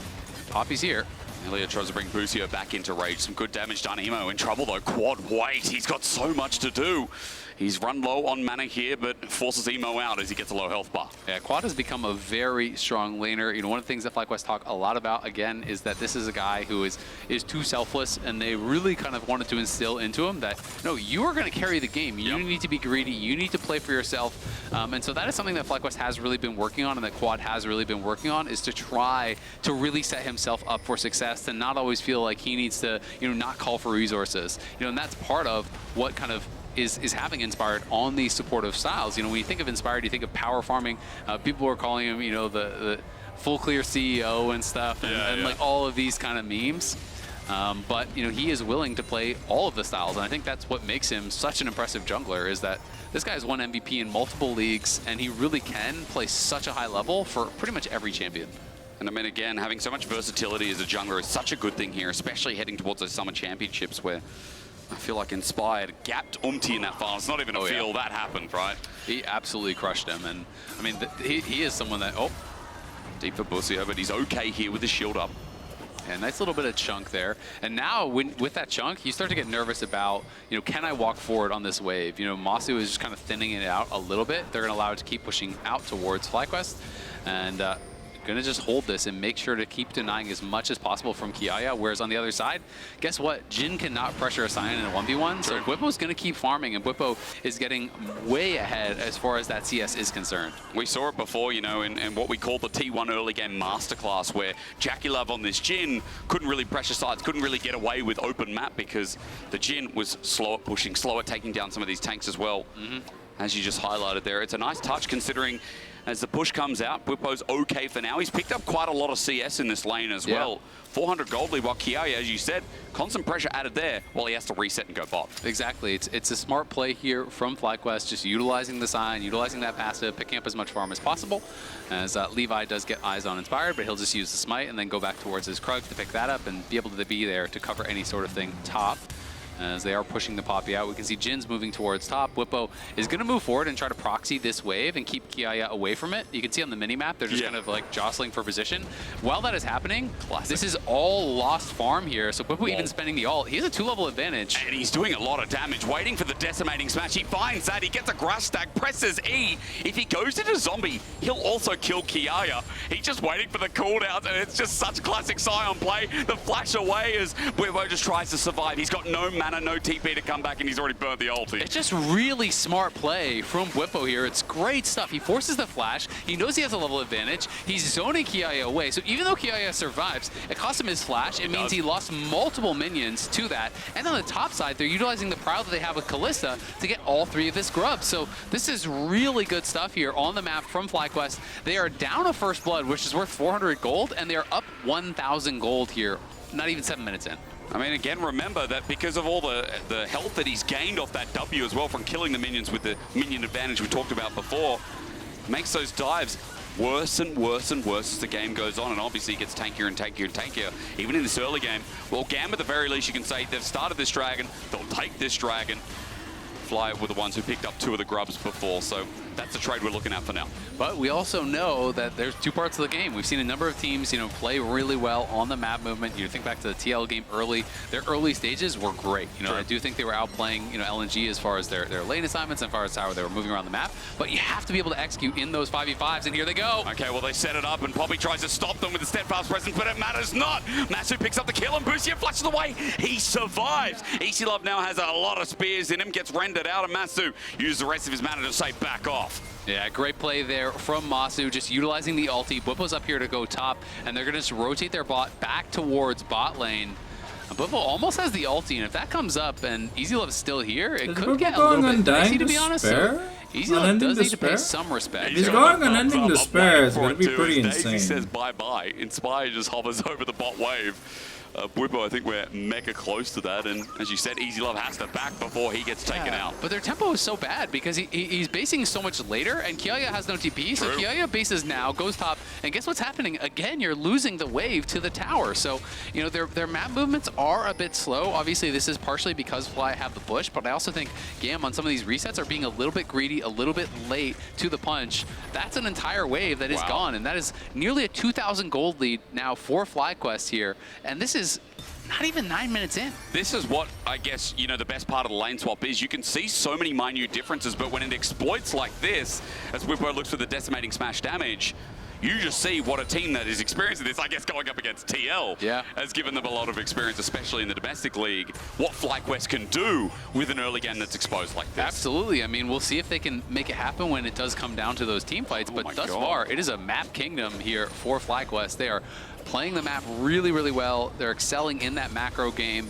Poppy's here. Elliot tries to bring Busio back into rage. Some good damage done. Emo in trouble though. Quad, wait, he's got so much to do. He's run low on mana here, but forces Emo out as he gets a low health bar. Yeah, Quad has become a very strong laner. You know, one of the things that FlyQuest talk a lot about, again, is that this is a guy who is too selfless, and they really kind of wanted to instill into him that, no, you are going to carry the game. You need to be greedy. You need to play for yourself. And so that is something that FlyQuest has really been working on, and that Quad has really been working on, is to try to really set himself up for success, to not always feel like he needs to, you know, not call for resources. You know, and that's part of what kind of is having Inspired on these supportive styles. You know, when you think of Inspired, you think of power farming. People are calling him, you know, the full clear CEO and stuff, and like all of these kind of memes. But, you know, he is willing to play all of the styles, and I think that's what makes him such an impressive jungler, is that this guy has won MVP in multiple leagues, and he really can play such a high level for pretty much every champion. And I mean, again, having so much versatility as a jungler is such a good thing here, especially heading towards those summer championships where I feel like Inspired gapped Umti in that final. It's not even a feel that happened, right? He absolutely crushed him. And I mean, he is someone that, deep for Busio, but he's okay here with the shield up. Yeah, nice little bit of chunk there. And now with that chunk, you start to get nervous about, you know, can I walk forward on this wave? You know, Masu is just kind of thinning it out a little bit. They're going to allow it to keep pushing out towards FlyQuest. And going to just hold this and make sure to keep denying as much as possible from Kiaya, whereas on the other side, guess what? Jin cannot pressure a Sion in a 1v1, so Bwipo's going to keep farming, and Bwipo is getting way ahead as far as that CS is concerned. We saw it before, you know, in what we call the T1 early game masterclass, where JackeyLove on this Jin couldn't really pressure sides, couldn't really get away with open map because the Jin was slow at pushing, slow at taking down some of these tanks as well. As you just highlighted there, it's a nice touch considering as the push comes out, Bwipo's okay for now. He's picked up quite a lot of CS in this lane as well. 400 gold lead, while Kiaya, as you said, constant pressure added there while he has to reset and go bot. Exactly. It's a smart play here from FlyQuest, just utilizing the sign, utilizing that passive, picking up as much farm as possible. As Levi does get eyes on Inspired, but he'll just use the smite and then go back towards his Krug to pick that up and be able to be there to cover any sort of thing top. As they are pushing the Poppy out, we can see Jin's moving towards top. Bwipo is going to move forward and try to proxy this wave and keep Kiaya away from it. You can see on the mini-map, they're just kind of like jostling for position. While that is happening, this is all lost farm here, so Bwipo even spending the ult. He has a 2-level advantage. And he's doing a lot of damage, waiting for the decimating smash. He finds that, he gets a Grush stack, presses E. If he goes into zombie, he'll also kill Kiaya. He's just waiting for the cooldown, and it's just such classic Sion play. The flash away as Bwipo just tries to survive. He's got no mana, no TP to come back, and he's already burnt the ulti. It's just really smart play from Bwipo here. It's great stuff. He forces the flash. He knows he has a level advantage. He's zoning Kiaya away. So even though Kiaya survives, it cost him his flash. It means he lost multiple minions to that. And on the top side, they're utilizing the Prowl that they have with Kalista to get all 3 of this grub. So this is really good stuff here on the map from FlyQuest. They are down a first blood, which is worth 400 gold, and they are up 1,000 gold here, not even 7 minutes in. I mean, again, remember that because of all the health that he's gained off that W as well from killing the minions with the minion advantage we talked about before, makes those dives worse and worse and worse as the game goes on, and obviously it gets tankier and tankier and tankier, even in this early game. Well, Gam, at the very least, you can say they've started this dragon, they'll take this dragon. Fly were the ones who picked up 2 of the grubs before, so that's the trade we're looking at for now. But we also know that there's 2 parts of the game. We've seen a number of teams, play really well on the map movement. You think back to the TL game early. Their early stages were great. I do think they were outplaying, LNG as far as their lane assignments and as far as how they were moving around the map. But you have to be able to execute in those 5v5s, and here they go. Okay, well, they set it up, and Poppy tries to stop them with the steadfast presence, but it matters not. Masu picks up the kill, and Busia flashes away. He survives. EasyLove now has a lot of spears in him, gets rendered out, and Masu uses the rest of his mana to say back off. Yeah, great play there from Masu, just utilizing the ulti. Bwipo's up here to go top, and they're going to just rotate their bot back towards bot lane. Bwipo almost has the ulti, and if that comes up and EasyLove is still here, it could get a little bit dicey, to be honest. So EasyLove does need to pay some respect. He's going on ending despair. It's going to be pretty insane. He says bye-bye. Inspire just hovers over the bot wave. Bwipo, I think we're mega close to that, and as you said, EasyLove has to back before he gets taken out. But their tempo is so bad because he's basing so much later, and Kiaya has no TP, so Kiaya bases now, goes top, and guess what's happening? Again, you're losing the wave to the tower. So, their map movements are a bit slow. Obviously, this is partially because Fly have the push, but I also think Gam on some of these resets are being a little bit greedy, a little bit late to the punch. That's an entire wave that is gone, and that is nearly a 2,000 gold lead now for FlyQuest here, and this is not even 9 minutes in. This is what, I guess, the best part of the lane swap is. You can see so many minute differences, but when it exploits like this, as Bwipo looks for the decimating smash damage, you just see what a team that is experiencing this, I guess, going up against TL has given them a lot of experience, especially in the domestic league, what FlyQuest can do with an early game that's exposed like this. Absolutely. I mean, we'll see if they can make it happen when it does come down to those team fights, but thus far, it is a map kingdom here for FlyQuest. They are playing the map really, really well. They're excelling in that macro game.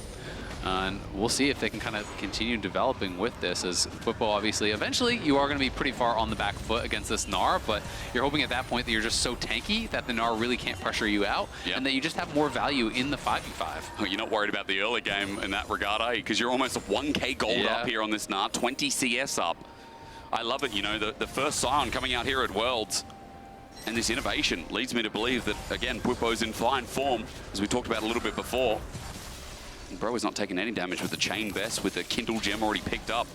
And we'll see if they can kind of continue developing with this, as Bwipo, obviously, eventually you are going to be pretty far on the back foot against this Gnar, but you're hoping at that point that you're just so tanky that the Gnar really can't pressure you out, and that you just have more value in the 5v5. Oh, you're not worried about the early game in that regard, eh? Because you're almost 1k gold up here on this Gnar, 20 CS up. I love it, the first Sion coming out here at Worlds. And this innovation leads me to believe that, again, Bwipo's in fine form, as we talked about a little bit before. Bro is not taking any damage with the Chain Vest, with the Kindle Gem already picked up.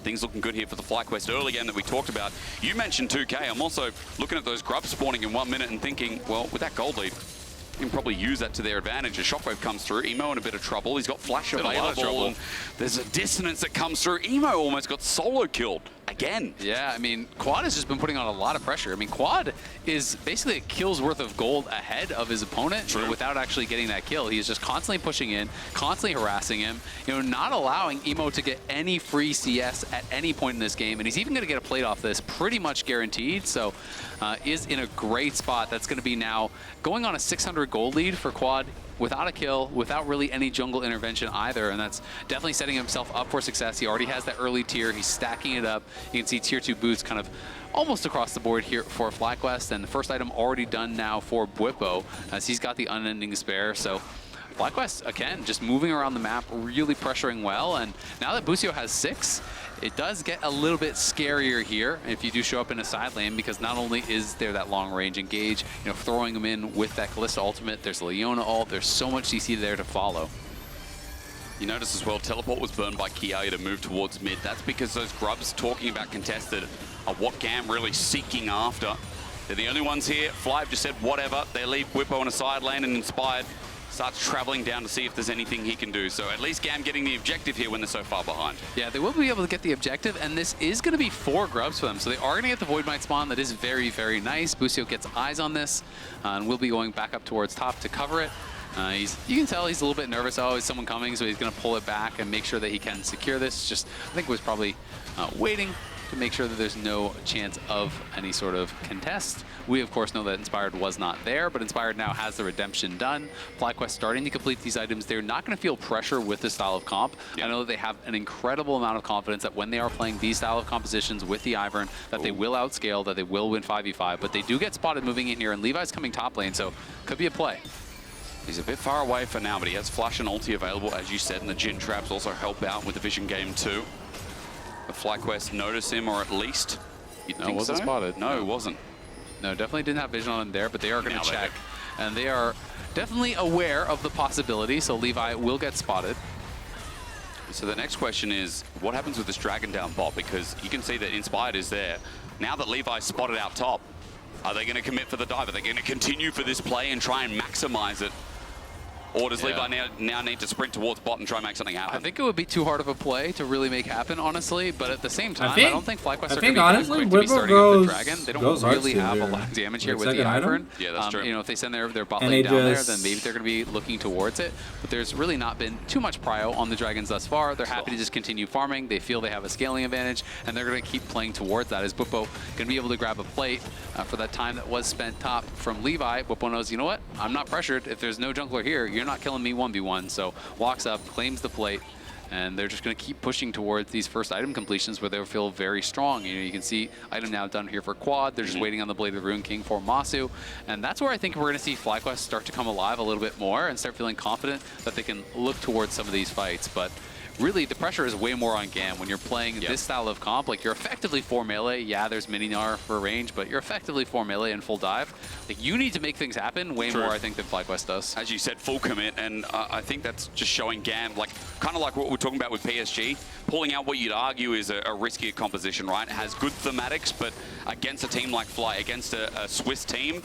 Things looking good here for the FlyQuest early game that we talked about. You mentioned 2K. I'm also looking at those grubs spawning in 1 minute and thinking, well, with that gold lead, you can probably use that to their advantage. A Shockwave comes through. Emo in a bit of trouble. He's got Flash available. And there's a dissonance that comes through. Emo almost got solo killed again. Yeah, I mean, Quad has just been putting on a lot of pressure. I mean, Quad is basically a kill's worth of gold ahead of his opponent without actually getting that kill. He's just constantly pushing in, constantly harassing him, you know, not allowing Emo to get any free CS at any point in this game, and he's even going to get a plate off this pretty much guaranteed, so is in a great spot. That's going to be now going on a 600 gold lead for Quad, without a kill, without really any jungle intervention either, and that's definitely setting himself up for success. He already has that early tier. He's stacking it up. You can see tier 2 boots kind of almost across the board here for FlyQuest, and the first item already done now for Bwipo, as he's got the Unending Despair. So FlyQuest, again, just moving around the map, really pressuring well, and now that Busio has 6, it does get a little bit scarier here if you do show up in a side lane, because not only is there that long range engage, you know, throwing them in with that Kalista ultimate, there's Leona ult, there's so much CC there to follow. You notice as well, teleport was burned by Kiaia to move towards mid. That's because those grubs talking about contested are what GAM really seeking after. They're the only ones here. Fly just said whatever. They leave Bwipo in a side lane, and Inspired starts traveling down to see if there's anything he can do. So at least GAM getting the objective here when they're so far behind. Yeah, they will be able to get the objective, and this is going to be 4 grubs for them. So they are going to get the Void Might spawn. That is very, very nice. Busio gets eyes on this, and will be going back up towards top to cover it. You can tell he's a little bit nervous. Oh, is someone coming? So he's going to pull it back and make sure that he can secure this. Just, I think, was probably waiting to make sure that there's no chance of any sort of contest. We, of course, know that Inspired was not there, but Inspired now has the redemption done. FlyQuest starting to complete these items. They're not going to feel pressure with this style of comp. I know that they have an incredible amount of confidence that when they are playing these style of compositions with the Ivern, that they will outscale, that they will win 5v5, but they do get spotted moving in here, and Levi's coming top lane, so could be a play. He's a bit far away for now, but he has Flash and ulti available, as you said, and the Jhin traps also help out with the Vision game too. The FlyQuest notice him, or at least you'd think wasn't so? spotted. No, it wasn't. No, definitely didn't have vision on him there, but they are going to check. And they are definitely aware of the possibility, so Levi will get spotted. So the next question is, what happens with this Dragon down bot? Because you can see that Inspired is there. Now that Levi's spotted out top, are they going to commit for the dive? Are they going to continue for this play and try and maximize it? Or does Levi now need to sprint towards bot and try and make something happen? I think it would be too hard of a play to really make happen, honestly. But at the same time, I don't think FlyQuest are going to be quick to be starting up the Dragon. They don't really have a lot of damage here with the Ivern. Yeah, that's true. You know, if they send their bot lane down there, then maybe they're going to be looking towards it. But there's really not been too much prio on the Dragons thus far. They're happy to just continue farming. They feel they have a scaling advantage, and they're going to keep playing towards that. As Bwipo going to be able to grab a plate for that time that was spent top from Levi. Bwipo knows, you know what? I'm not pressured. If there's no jungler here, you're not killing me 1v1. So walks up, claims the plate, and they're just going to keep pushing towards these first item completions where they'll feel very strong. You know, you can see item now done here for Quad. They're just waiting on the Blade of the Rune King for Masu, and that's where I think we're going to see FlyQuest start to come alive a little bit more and start feeling confident that they can look towards some of these fights. But really, the pressure is way more on GAM when you're playing this style of comp. Like, you're effectively 4 melee. Yeah, there's mini Gnar for range, but you're effectively 4 melee and full dive. Like, you need to make things happen way more, I think, than FlyQuest does. As you said, full commit, and I think that's just showing GAM, like, kind of like what we're talking about with PSG, pulling out what you'd argue is a riskier composition, right? It has good thematics, but against a team like Fly, against a Swiss team,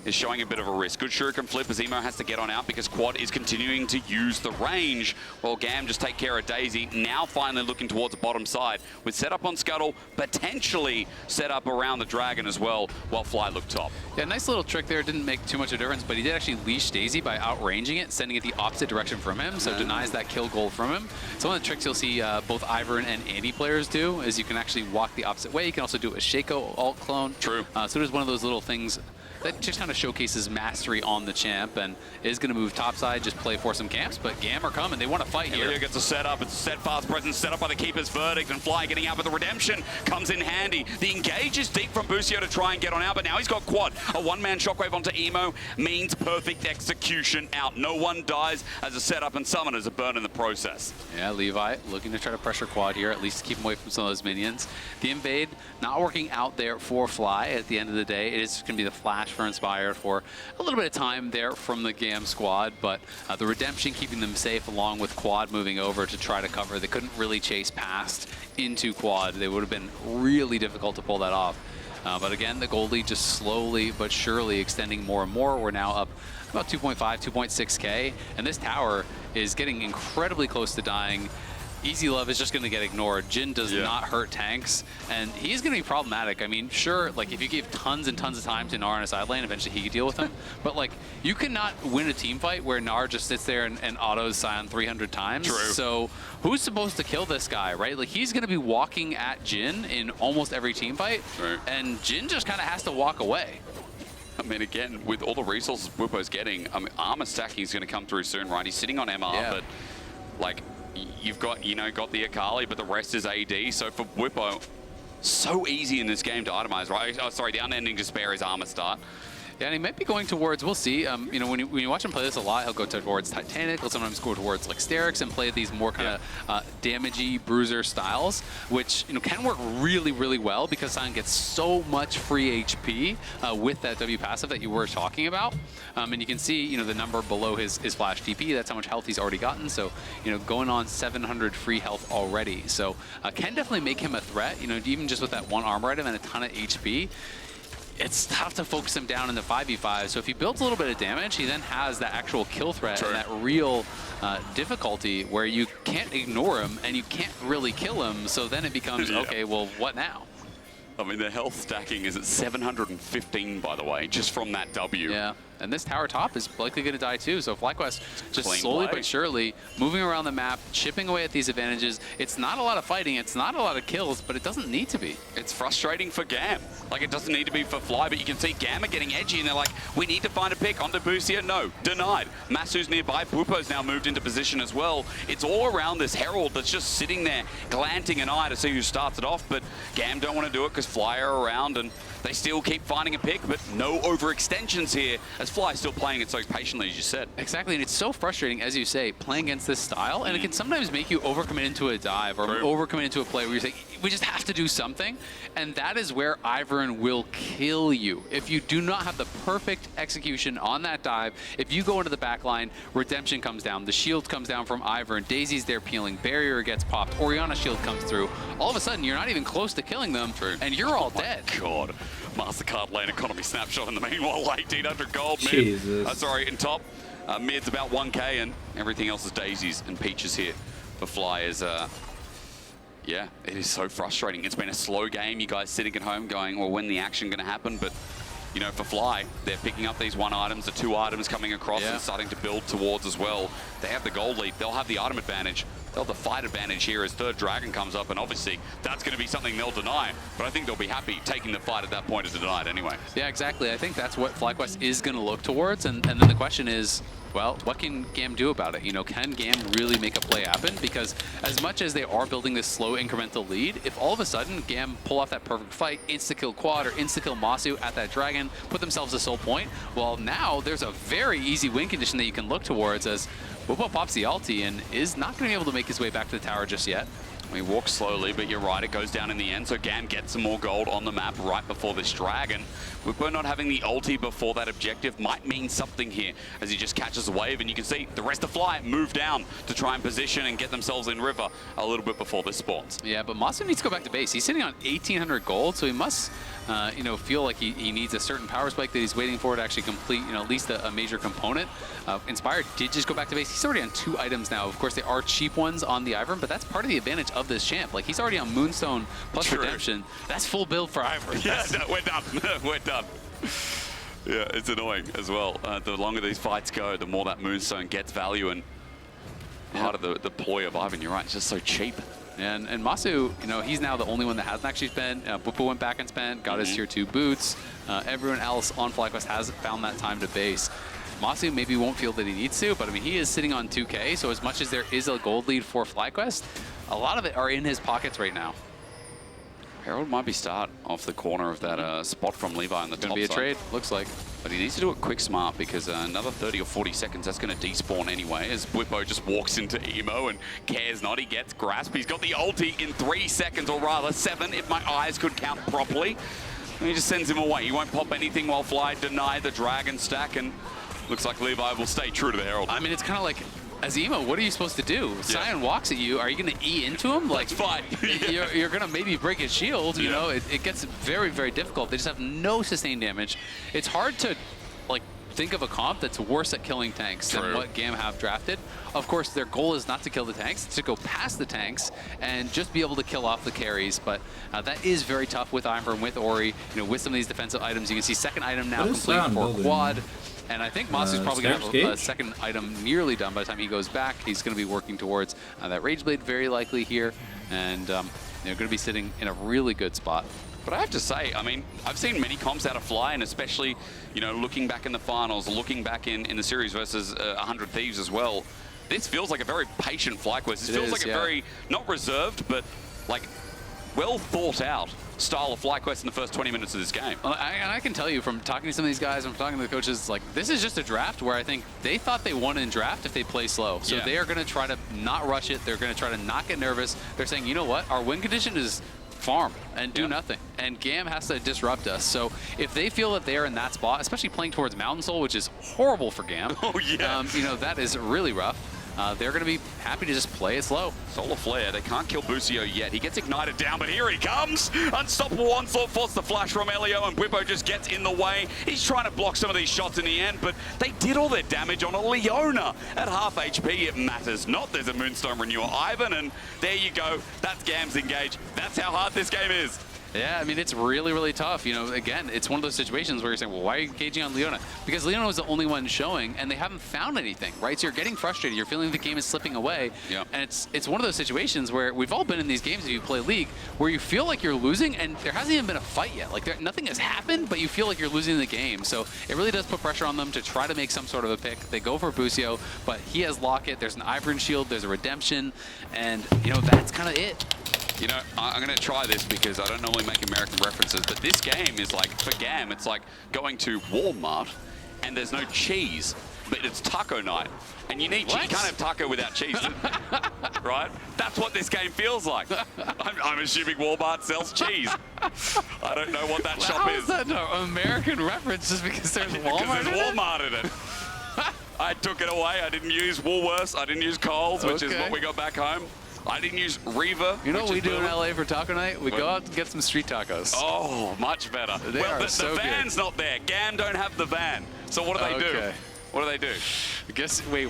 is showing a bit of a risk. Good shuriken flip as Emo has to get on out because Quad is continuing to use the range while GAM just take care of Daisy. Now finally looking towards the bottom side with setup on Scuttle, potentially set up around the Dragon as well while Fly looked top. Yeah, nice little trick there. Didn't make too much of a difference, but he did actually leash Daisy by outranging it, sending it the opposite direction from him, so denies that kill goal from him. So one of the tricks you'll see both Ivern and Andy players do is you can actually walk the opposite way. You can also do a Shaco alt clone. True. So there's one of those little things that just kind of showcases mastery on the champ and is going to move topside, just play for some camps, but GAM are coming. They want to fight here. Leo gets a setup. It's a steadfast presence set up by the Keeper's Verdict, and Fly getting out with the redemption comes in handy. The engage is deep from Busio to try and get on out, but now he's got Quad. A one-man shockwave onto Emo means perfect execution out. No one dies as a setup, and Summoners are burned in the process. Yeah, Levi looking to try to pressure Quad here, at least to keep him away from some of those minions. The invade not working out there for Fly at the end of the day. It is going to be the flash for Inspired for a little bit of time there from the GAM squad, but the redemption keeping them safe along with Quad moving over to try to cover. They couldn't really chase past into Quad. They would have been really difficult to pull that off. But again, the gold lead just slowly but surely extending more and more. We're now up about 2.5, 2.6K, and this tower is getting incredibly close to dying. Easy Love is just going to get ignored. Jin does not hurt tanks, and he's going to be problematic. I mean, sure, like if you gave tons and tons of time to Gnar in a side lane, eventually he could deal with him. But like, you cannot win a team fight where Gnar just sits there and autos Sion 300 times. True. So who's supposed to kill this guy, right? Like he's going to be walking at Jin in almost every team fight, and Jin just kind of has to walk away. I mean, again, with all the resources Bwipo's getting, I mean, armor stacking is going to come through soon, right? He's sitting on MR, but like, you've got, got the Akali, but the rest is AD. So for Bwipo, so easy in this game to itemize, right? Oh, sorry, the Unending Despair is armor start. Yeah, and he might be going towards, we'll see, when you watch him play this a lot, he'll go towards Titanic, he'll sometimes go towards like Sterix and play these more kind of damagey bruiser styles, which can work really, really well because Sion gets so much free HP with that W passive that you were talking about. And you can see, the number below his flash TP, that's how much health he's already gotten. So, going on 700 free health already. So, can definitely make him a threat, even just with that one armor item and a ton of HP. It's tough to focus him down in the 5v5. So if he builds a little bit of damage, he then has that actual kill threat and that real difficulty where you can't ignore him and you can't really kill him. So then it becomes, okay, well, what now? I mean, the health stacking is at 715, by the way, just from that W. Yeah, and this tower top is likely going to die too. So FlyQuest just slowly but surely moving around the map, chipping away at these advantages. It's not a lot of fighting, it's not a lot of kills, but it doesn't need to be. It's frustrating for Gam. Like, it doesn't need to be for Fly, but you can see Gam are getting edgy, and they're like, we need to find a pick. Onto Busia, no, denied. Masu's nearby, Bwipo's now moved into position as well. It's all around this Herald that's just sitting there, glanting an eye to see who starts it off, but Gam don't want to do it because Fly are around, and they still keep finding a pick, but no overextensions here, as Fly still playing it so patiently, as you said. Exactly, and it's so frustrating, as you say, playing against this style, and it can sometimes make you overcommit into a dive or overcommit into a play where you say, we just have to do something, and that is where Ivern will kill you. If you do not have the perfect execution on that dive, if you go into the back line, Redemption comes down, the shield comes down from Ivern, Daisy's there peeling, Barrier gets popped, Orianna shield comes through, all of a sudden you're not even close to killing them, and you're all dead. God. MasterCard lane economy snapshot in the meanwhile, 1800 gold mid. Jesus. Sorry, in top. Mid's about 1k, and everything else is daisies and peaches here for Fly. Yeah, it is so frustrating. It's been a slow game. You guys sitting at home going, well, when the action going to happen? But, for Fly, they're picking up these 1 items, the 2 items coming across and starting to build towards as well. They have the gold lead. They'll have the item advantage. They'll have the fight advantage here as third dragon comes up, and obviously that's going to be something they'll deny. But I think they'll be happy taking the fight at that point to deny it anyway. Yeah, exactly. I think that's what FlyQuest is going to look towards, and then the question is, well, what can Gam do about it? Can Gam really make a play happen? Because as much as they are building this slow incremental lead, if all of a sudden Gam pull off that perfect fight, insta-kill Quad or insta-kill Masu at that dragon, put themselves a soul point, well, now there's a very easy win condition that you can look towards as Bwipo pops the ulti and is not going to be able to make his way back to the tower just yet. We walk slowly, but you're right, it goes down in the end, so Gam gets some more gold on the map right before this dragon. Bwipo not having the ulti before that objective might mean something here, as he just catches a wave, and you can see the rest of Fly move down to try and position and get themselves in river a little bit before this spawns. Yeah, but Masu needs to go back to base. He's sitting on 1,800 gold, so he must feel like he needs a certain power spike that he's waiting for to actually complete, at least a major component. Inspired did just go back to base. He's already on 2 items now. Of course, they are cheap ones on the Ivern, but that's part of the advantage of this champ. Like, he's already on Moonstone plus Redemption. That's full build for Ivern. Yeah, no, we're done. We're done. Yeah, it's annoying as well. The longer these fights go, the more that Moonstone gets value, and part of the ploy of Ivern, you're right, it's just so cheap. And Masu, he's now the only one that hasn't actually spent. Bwipo went back and spent, got his tier 2 boots. Everyone else on FlyQuest has found that time to base. Masu maybe won't feel that he needs to, but I mean, he is sitting on 2k, so as much as there is a gold lead for FlyQuest, a lot of it are in his pockets right now. Herald might be start off the corner of that spot from Levi on the top side. Gonna be a trade, looks like. But he needs to do it quick smart, because another 30 or 40 seconds, that's going to despawn anyway, as Bwipo just walks into Emo and cares not. He gets grasp. He's got the ulti in 3 seconds, or rather 7, if my eyes could count properly. And he just sends him away. He won't pop anything while Fly deny the dragon stack, and looks like Levi will stay true to the Herald. I mean, it's kind of like, as Emo, what are you supposed to do? Sion walks at you. Are you going to E into him? Like, fight. You're going to maybe break his shield. You know, it gets very, very difficult. They just have no sustained damage. It's hard to think of a comp that's worse at killing tanks than what GAM have drafted. Of course, their goal is not to kill the tanks, it's to go past the tanks and just be able to kill off the carries. But that is very tough with Ivern, with Ori, with some of these defensive items. You can see second item now complete for Quad. And I think Masu's probably going to have a second item nearly done by the time he goes back. He's going to be working towards that Rage Blade very likely here. And they're going to be sitting in a really good spot. But I have to say, I mean, I've seen many comps out of Fly, and especially, looking back in the finals, looking back in the series versus 100 Thieves as well, this feels like a very patient FlyQuest. This feels like a very, not reserved, but like well thought out style of FlyQuest in the first 20 minutes of this game. And I can tell you from talking to some of these guys, from talking to the coaches, like this is just a draft where I think they thought they won in draft if they play slow. So they are going to try to not rush it. They're going to try to not get nervous. They're saying, you know what, our win condition is farm and do nothing, and GAM has to disrupt us. So if they feel that they're in that spot, especially playing towards Mountain Soul, which is horrible for GAM, that is really rough. They're going to be happy to just play it slow. Solar Flare, they can't kill Busio yet. He gets ignited down, but here he comes. Unstoppable Onslaught forced the flash from Elio, and Bwipo just gets in the way. He's trying to block some of these shots in the end, but they did all their damage on a Leona. At half HP, it matters not. There's a Moonstone Renewer Ivern, and there you go. That's GAM's engage. That's how hard this game is. Yeah, I mean, it's really, really tough. Again, it's one of those situations where you're saying, well, why are you engaging on Leona? Because Leona was the only one showing, and they haven't found anything, right? So you're getting frustrated. You're feeling the game is slipping away. Yeah. And it's one of those situations where we've all been in these games if you play League, where you feel like you're losing, and there hasn't even been a fight yet. Like, nothing has happened, but you feel like you're losing the game. So it really does put pressure on them to try to make some sort of a pick. They go for Busio, but he has Locket. There's an Ivern shield. There's a Redemption. And, that's kind of it. I'm going to try this because I don't normally make American references, but this game is like, for GAM, it's like going to Walmart and there's no cheese, but it's taco night. And you need cheese. You can't have taco without cheese, right? That's what this game feels like. I'm assuming Walmart sells cheese. I don't know what that shop is. How is that an American reference just because there's Walmart because there's Walmart in it. I took it away. I didn't use Woolworths. I didn't use Coles, which is what we got back home. I didn't use Reva. You know what we do in LA for taco night? We go out and get some street tacos. Oh, much better. The van's not there. GAM don't have the van. So what do they do? What do they do?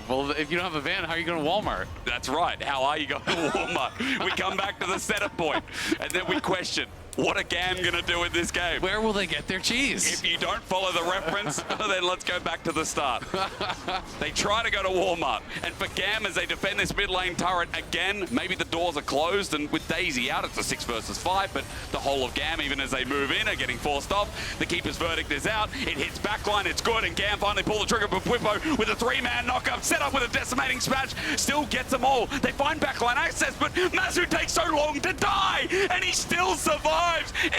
Well, if you don't have a van, how are you going to Walmart? That's right. How are you going to Walmart? We come back to the setup point, and then we question, what are GAM going to do in this game? Where will they get their cheese? If you don't follow the reference, then let's go back to the start. They try to go to Walmart, and for GAM, as they defend this mid lane turret, again, maybe the doors are closed, and with Daisy out, it's a 6 versus 5, but the whole of GAM, even as they move in, are getting forced off. The Keeper's Verdict is out. It hits backline. It's good, and GAM finally pull the trigger, but Bwipo with a 3-man knockup, set up with a decimating smash, still gets them all. They find backline access, but Mazu takes so long to die, and he still survives.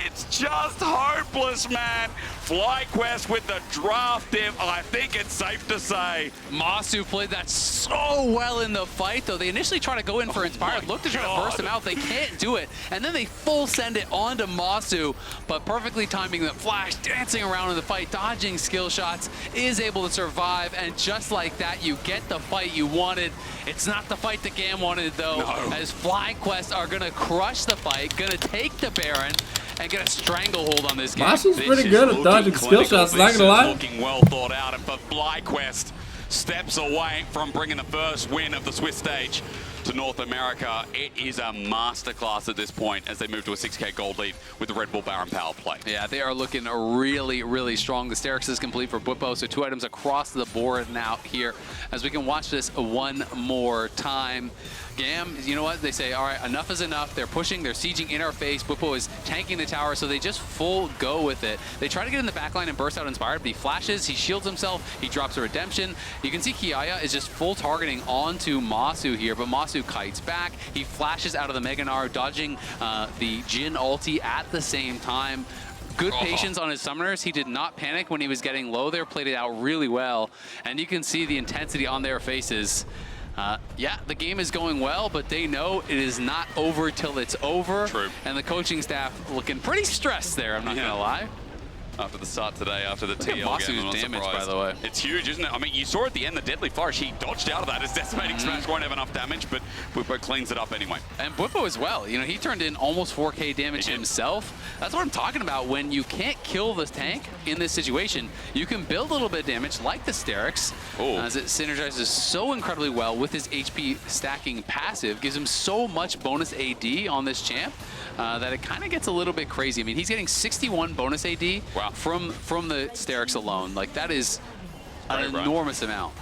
It's just hopeless, man. FlyQuest with the draft div, I think it's safe to say. Masu played that so well in the fight, though. They initially try to go in for Inspired, look to try to burst him out. They can't do it, and then they full send it onto Masu, but perfectly timing the flash, dancing around in the fight, dodging skill shots, is able to survive, and just like that, you get the fight you wanted. It's not the fight that GAM wanted, though, as FlyQuest are going to crush the fight, going to take the Baron, and get a stranglehold on this game. Masu's pretty good at dodging skill shots, not gonna lie. Looking well thought out, and for FlyQuest steps away from bringing the first win of the Swiss stage to North America. It is a masterclass at this point as they move to a 6K gold lead with the Red Bull Baron power play. Yeah, they are looking really, really strong. The Sterix is complete for Bwipo, so 2 items across the board now here as we can watch this one more time. GAM, you know what? They say, all right, enough is enough. They're pushing, they're sieging in our face. Bwipo is tanking the tower, so they just full go with it. They try to get in the backline and burst out Inspired, but he flashes, he shields himself, he drops a Redemption. You can see Kiaya is just full targeting onto Masu here, but Masu kites back. He flashes out of the Mega Gnar, dodging the Jhin ulti at the same time. Good patience on his summoners. He did not panic when he was getting low there, played it out really well. And you can see the intensity on their faces. Yeah, the game is going well, but they know it is not over till it's over. True. And the coaching staff looking pretty stressed there, I'm not going to lie. after the start today, after the TL game. Damage, by the way. It's huge, isn't it? I mean, you saw at the end the Deadly Flourish. He dodged out of that. His Decimating Smash won't have enough damage, but Bwipo cleans it up anyway. And Bwipo as well. You know, he turned in almost 4K damage himself. That's what I'm talking about. When you can't kill the tank in this situation, you can build a little bit of damage, like the Sterix, as it synergizes so incredibly well with his HP stacking passive. Gives him so much bonus AD on this champ that it kind of gets a little bit crazy. I mean, he's getting 61 bonus AD from the Sterix alone. Like, that is an enormous amount.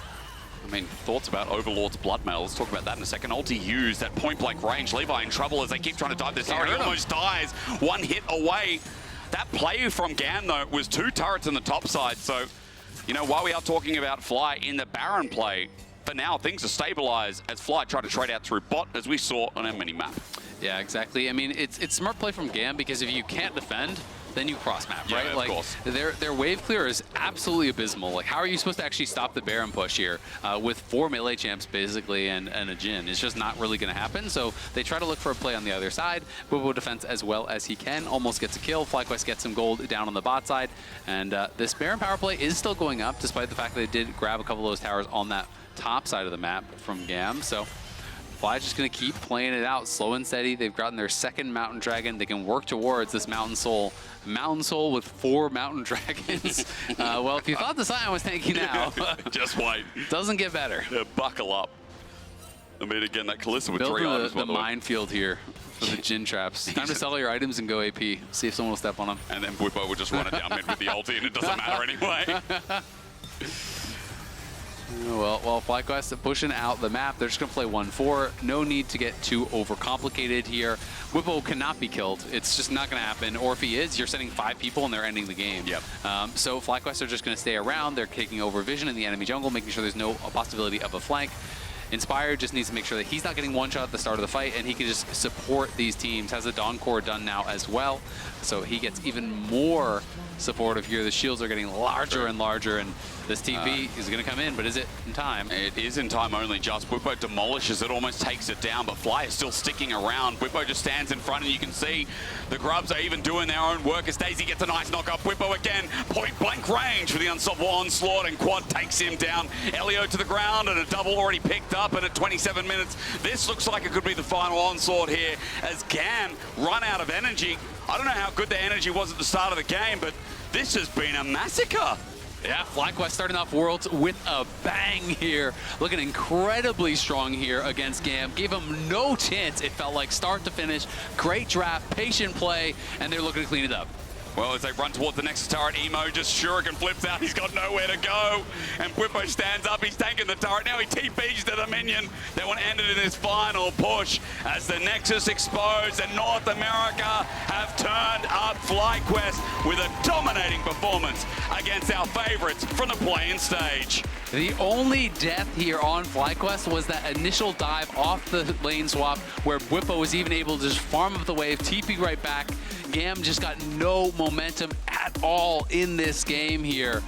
I mean, thoughts about Overlord's Bloodmail. Let's talk about that in a second. Ulti used at point-blank range. Levi in trouble as they keep trying to dive this turret. He almost dies. One hit away. That play from Gam, though, was 2 turrets in the top side. So, you know, while we are talking about Fly in the Baron play, for now, things are stabilized as Fly try to trade out through bot, as we saw on our mini-map. Yeah, exactly. I mean, it's smart play from Gam, because if you can't defend, then you cross map, right? Of course. Their wave clear is absolutely abysmal. Like, how are you supposed to actually stop the Baron push here with 4 melee champs basically and a Jhin? It's just not really going to happen. So they try to look for a play on the other side. Bwipo defends as well as he can, almost gets a kill. FlyQuest gets some gold down on the bot side, and this Baron power play is still going up, despite the fact that they did grab a couple of those towers on that top side of the map from Gam. So Fly's just going to keep playing it out slow and steady. They've gotten their second Mountain Dragon. They can work towards this Mountain Soul. Mountain Soul with 4 Mountain Dragons. Well, if you thought the Sion was tanky now, just wait. Doesn't get better. Yeah, buckle up. I mean, again, that Kalista with Build 3 items. the minefield here for the Jhin traps. Time to sell all your items and go AP. See if someone will step on them. And then Bwipo will just run it down mid with the ulti, and it doesn't matter anyway. Well, FlyQuest pushing out the map. They're just going to play 1-4. No need to get too overcomplicated here. Bwipo cannot be killed. It's just not going to happen. Or if he is, you're sending 5 people and they're ending the game. Yep. So FlyQuest are just going to stay around. They're taking over vision in the enemy jungle, making sure there's no possibility of a flank. Inspired just needs to make sure that he's not getting one shot at the start of the fight, and he can just support these teams. Has the Dawn Core done now as well, so he gets even more supportive here. The shields are getting larger and larger, and this TP is going to come in, but is it in time? It is in time only, just. Bwipo demolishes it, almost takes it down, but Fly is still sticking around. Bwipo just stands in front, and you can see the Grubs are even doing their own work as Daisy gets a nice knock up. Bwipo again, point-blank range for the Unstoppable Onslaught, and Quad takes him down. Elio to the ground, and a double already picked up, and at 27 minutes, this looks like it could be the final Onslaught here as Gam run out of energy. I don't know how good the energy was at the start of the game, but this has been a massacre. Yeah, FlyQuest starting off Worlds with a bang here. Looking incredibly strong here against Gam. Gave him no chance, it felt like, start to finish. Great draft, patient play, and they're looking to clean it up. Well, as they run towards the Nexus turret, Emo just Shuriken flips out. He's got nowhere to go. And Bwipo stands up. He's taking the turret. Now he TPs to the minion. That one ended in his final push as the Nexus exposed and North America have turned up FlyQuest with a dominating performance against our favorites from the play-in stage. The only death here on FlyQuest was that initial dive off the lane swap where Bwipo was even able to just farm up the wave, TP right back. Gam just got no momentum at all in this game here.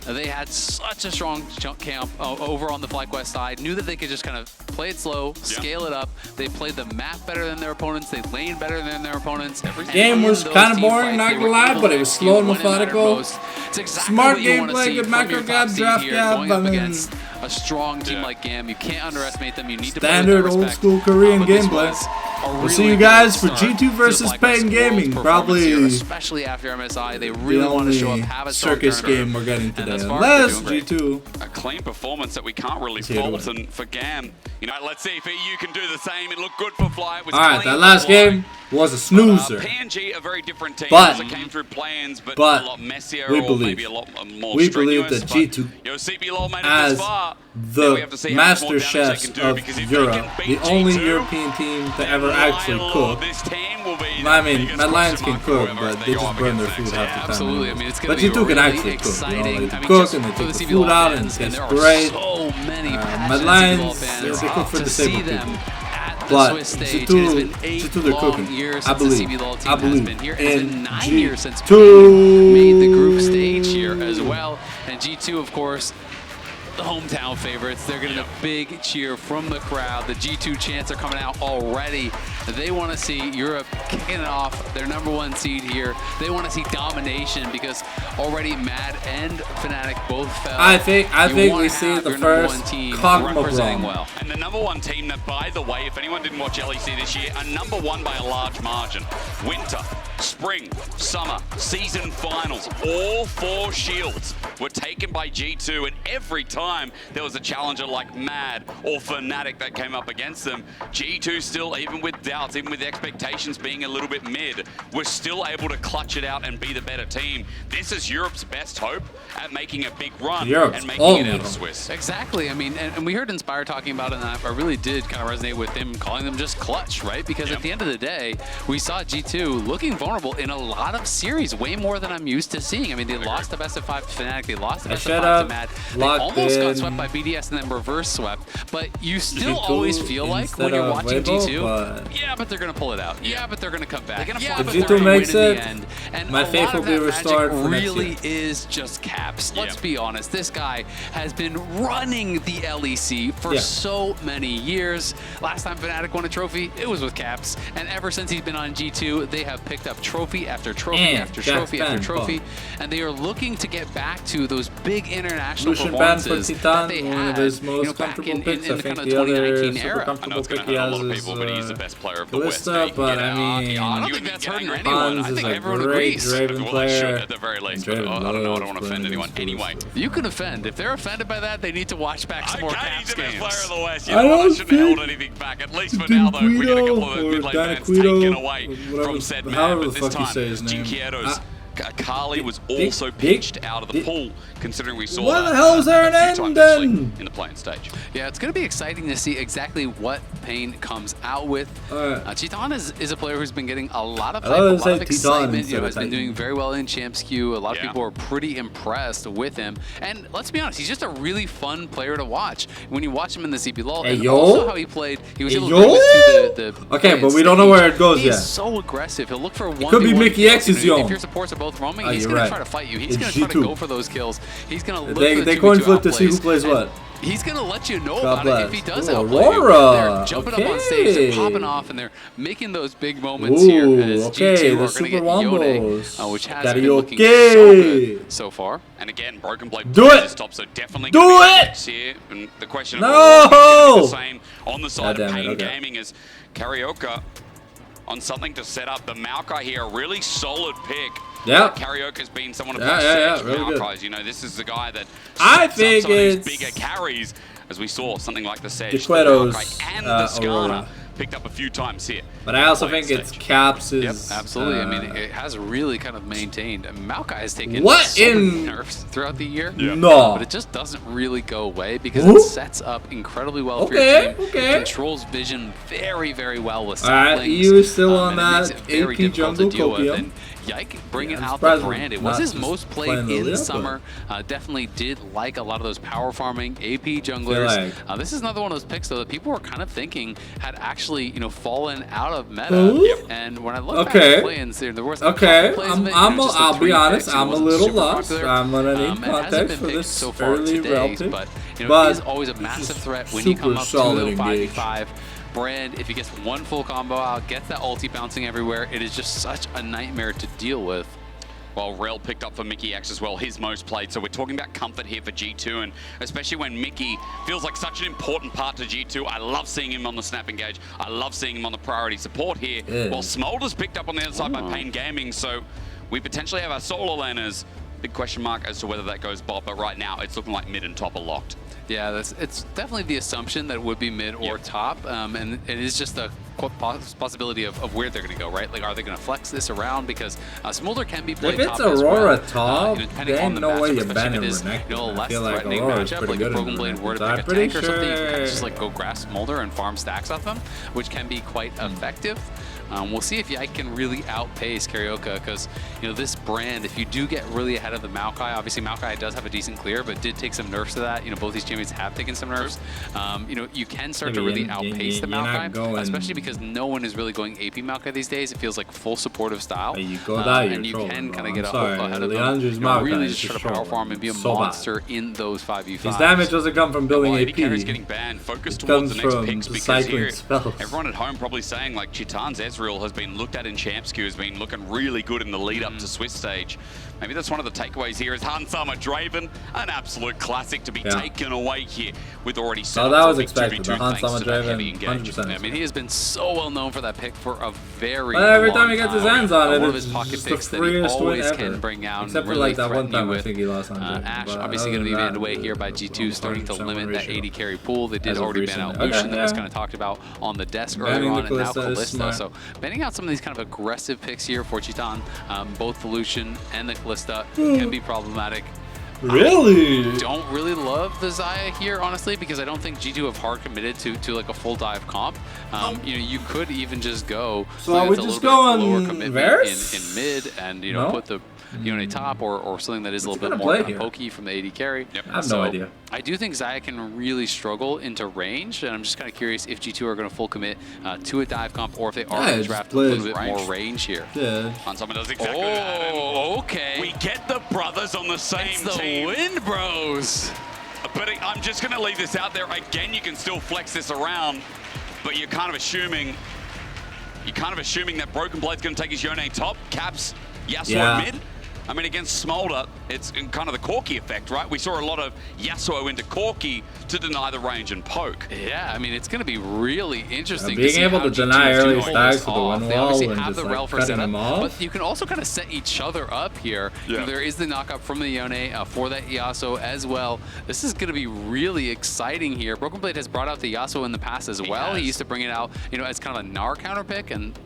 They had such a strong jump camp over on the FlyQuest side. Knew that they could just kind of play it slow, scale it up. They played the map better than their opponents. They laned better than their opponents. Game was kind of boring, not gonna lie, but it was slow and methodical. Exactly smart gameplay, good macro gap, draft gap. I mean, a strong team like Gam, you can't underestimate them. You need to standard old school Korean gameplay. We'll see you guys for G2 versus Pain Gaming. Probably especially after MSI, they really want to show up, have a circus game we're getting today. Unless G2 a clean performance that we can't really fault, and for Gam, you know, let's see if EU can do the same. It looked good for Fly. It was alright, that last game was a snoozer. PNG, a very different team. But it came through plans, but a lot messier, or maybe a lot more we believe that G2 as the master chefs of Europe, the only European team to ever actually cook. I mean, Mad Lions can cook, but they just burn their food half the time. Absolutely. I mean, it's but G2 can actually cook. You know, they cook and they take the food out and it tastes great. Mad Lions, they cook for the sake of people. But G2 they're cooking. I believe in G2 made the group stage here as well. And G2, of course, the hometown favorites. They're getting a big cheer from the crowd. The G2 chants are coming out already. They want to see Europe kicking it off, their #1 seed here. They want to see domination because already Mad and Fnatic both fell. I think we see the first Kog'Maw representing well. And the #1 team that, by the way, if anyone didn't watch LEC this year, are #1 by a large margin. Winter, spring, summer, season finals, all 4 shields were taken by G2, and every time there was a challenger like Mad or Fnatic that came up against them, G2 still, even with doubts, even with expectations being a little bit mid, was still able to clutch it out and be the better team. This is Europe's best hope at making a big run and making it out of Swiss. Exactly. I mean, and we heard Inspire talking about it, and I really did kind of resonate with him calling them just clutch, right? Because at the end of the day, we saw G2 looking vulnerable in a lot of series, way more than I'm used to seeing. I mean, they lost the best of 5 to Fnatic, they lost the best of 5 to Mad, they almost got swept by BDS and then reverse swept, but you still always feel like when you're watching G2, yeah, but they're going to pull it out. Yeah, but they're going to come back. Yeah, but they're going to win in the end. And my faith will be restored for really is just Caps. Let's be honest. This guy has been running the LEC for so many years. Last time Fnatic won a trophy, it was with Caps. And ever since he's been on G2, they have picked up trophy after trophy after trophy after trophy. And they are looking to get back to those big international performances that they had, back in the kind of 2019 era. I know it's going to hurt a lot of people, but he's the best player of the West. But I mean, I don't think that's hurting anyone. I think everyone agrees. Draven player. At the very least, but I don't know. I don't want to offend anyone. Anyway, you can offend. If they're offended by that, they need to watch back some more Caps games. He's the best player of the West. You know, I shouldn't have held anything back. At least for now, though, we get a couple of those mid-lane bans taken away from said man. But this time, Jinkieto's Akali was also pitched out of the pool, considering we saw what the hell is there an end then? In the playing stage. Yeah, it's going to be exciting to see exactly what Pain comes out with. Titan is a player who's been getting a lot of hype, a lot of excitement. You know, has been doing very well in Champs Q. A lot of people are pretty impressed with him. And let's be honest, he's just a really fun player to watch. When you watch him in the CBLOL, and also how he played, he was able to bring it to the okay, but we don't know where it goes yet. He's so aggressive. He'll look for one. Could be Mickey X's If your supports are both roaming, he's going to try to fight you. He's going to try to go for those kills. He's going to look for they coin flip to see who plays what. He's going to let you know about it if he does outplay you. They're jumping up on stage, they're popping off, and they're making those big moments here as G2 are going to get Yone, which has been looking so good so far. And again, Broken Blade do it! Top, so definitely do it! Here. And the question of the same on the side of Pain Gaming is Carioca on something to set up the Maokai here. A really solid pick. Yeah, Carioca's been someone to search really Maokai's. You know, this is the guy that I think it's bigger carries, as we saw something like the Sedge, the Maokai, and the Skarner picked up a few times here. But I also think it's Caps' absolutely. I mean, it has really kind of maintained. Maokai has taken so many nerfs throughout the year. No. But it just doesn't really go away because it sets up incredibly well for your team. It controls vision very, very well with saplings. Alright, EU is still on that AP jungle Copium. Yike bringing out the brand. It was his most played in the summer. Definitely did like a lot of those power farming AP junglers. This is another one of those picks though that people were kind of thinking had actually, you know, fallen out of meta. And when I look back at play-ins, there was a couple plays of it, I'll be honest, I'm a little lost. I'm gonna need context for this so far today, but you know, it is always a massive threat when you come up to the 5v5. Brand, if he gets one full combo out, gets that ulti bouncing everywhere, it is just such a nightmare to deal with. Well, Rel picked up for Mickey X as well, his most played. So we're talking about comfort here for G2, and especially when Mickey feels like such an important part to G2. I love seeing him on the snap engage. I love seeing him on the priority support here. Well, Smolder's picked up on the other side by Pain Gaming, so we potentially have our solo laners. Big question mark as to whether that goes bot, but right now it's looking like mid and top are locked. Yeah, it's definitely the assumption that it would be mid or top, and it is just a possibility of where they're going to go, right? Like, are they going to flex this around? Because Smolder can be played top as well. If it's Aurora top, depending on the no way matchup, you ban him. You know, a less threatening matchup, like a Broken Blade were to pick a tank or something, you can just like go grab Smolder and farm stacks off them, which can be quite effective. We'll see if Yike can really outpace Carioca, because, you know, this brand, if you do get really ahead of the Maokai, obviously Maokai does have a decent clear, but did take some nerfs to that. You know, both these champions have taken some nerfs. You know, you can start to really outpace the Maokai, especially because no one is really going AP Maokai these days. It feels like full supportive style. You go and you can kind of get ahead of them. You know, really just try to power farm and be a monster in those 5v5s. His damage doesn't come from building AP. Carry's getting banned. Focus towards the next picks, because here, spells. everyone at home probably saying like Chitan's Ezreal has been looked at in Champs Queue, has been looking really good in the lead up to Swiss stage. Maybe that's one of the takeaways here is Hansama Draven, an absolute classic to be taken away here with already set up. That was expected. The Hansama Draven, 100%. I mean, he has been so well known for that pick for a very every long time he gets his hands on it, one of his pocket picks that he always can bring out. Except for really like that one time with. I think he lost on Ash obviously going to be banned away here by G2, starting to limit that 80 carry pool. They did already ban out Lucian, that was kind of talked about on the desk earlier on, and now Kalista. So banning out some of these kind of aggressive picks here for Chitan, both the Lucian and the Kalista can be problematic. Really? I don't really love the Xayah here, honestly, because I don't think G2 have hard committed to like a full dive comp. You know, you could even just go so we just go on lower commitment in mid, and you know put the Yone top or something that is a little bit more pokey from the AD carry. Yep. I have no idea. I do think Xayah can really struggle into range, and I'm just kind of curious if G2 are going to full commit to a dive comp, or if they are going to draft a little bit more range here. Yeah. Hansama does exactly that. Okay. We get the brothers on the same team. It's the team. Wind Bros. But I'm just going to leave this out there. Again, you can still flex this around, but you're kind of assuming that Broken Blade's going to take his Yone top, Caps Yasuo mid. I mean, against Smolder, it's kind of the Corki effect, right? We saw a lot of Yasuo into Corki to deny the range and poke. Yeah, I mean, it's going to be really interesting. Being able to deny early stacks with the one wall and have just the like cutting them off. But you can also kind of set each other up here. Yeah. You know, there is the knockup from the Yone for that Yasuo as well. This is going to be really exciting here. Broken Blade has brought out the Yasuo in the past as well. He used to bring it out, you know, as kind of a Gnar counter pick, and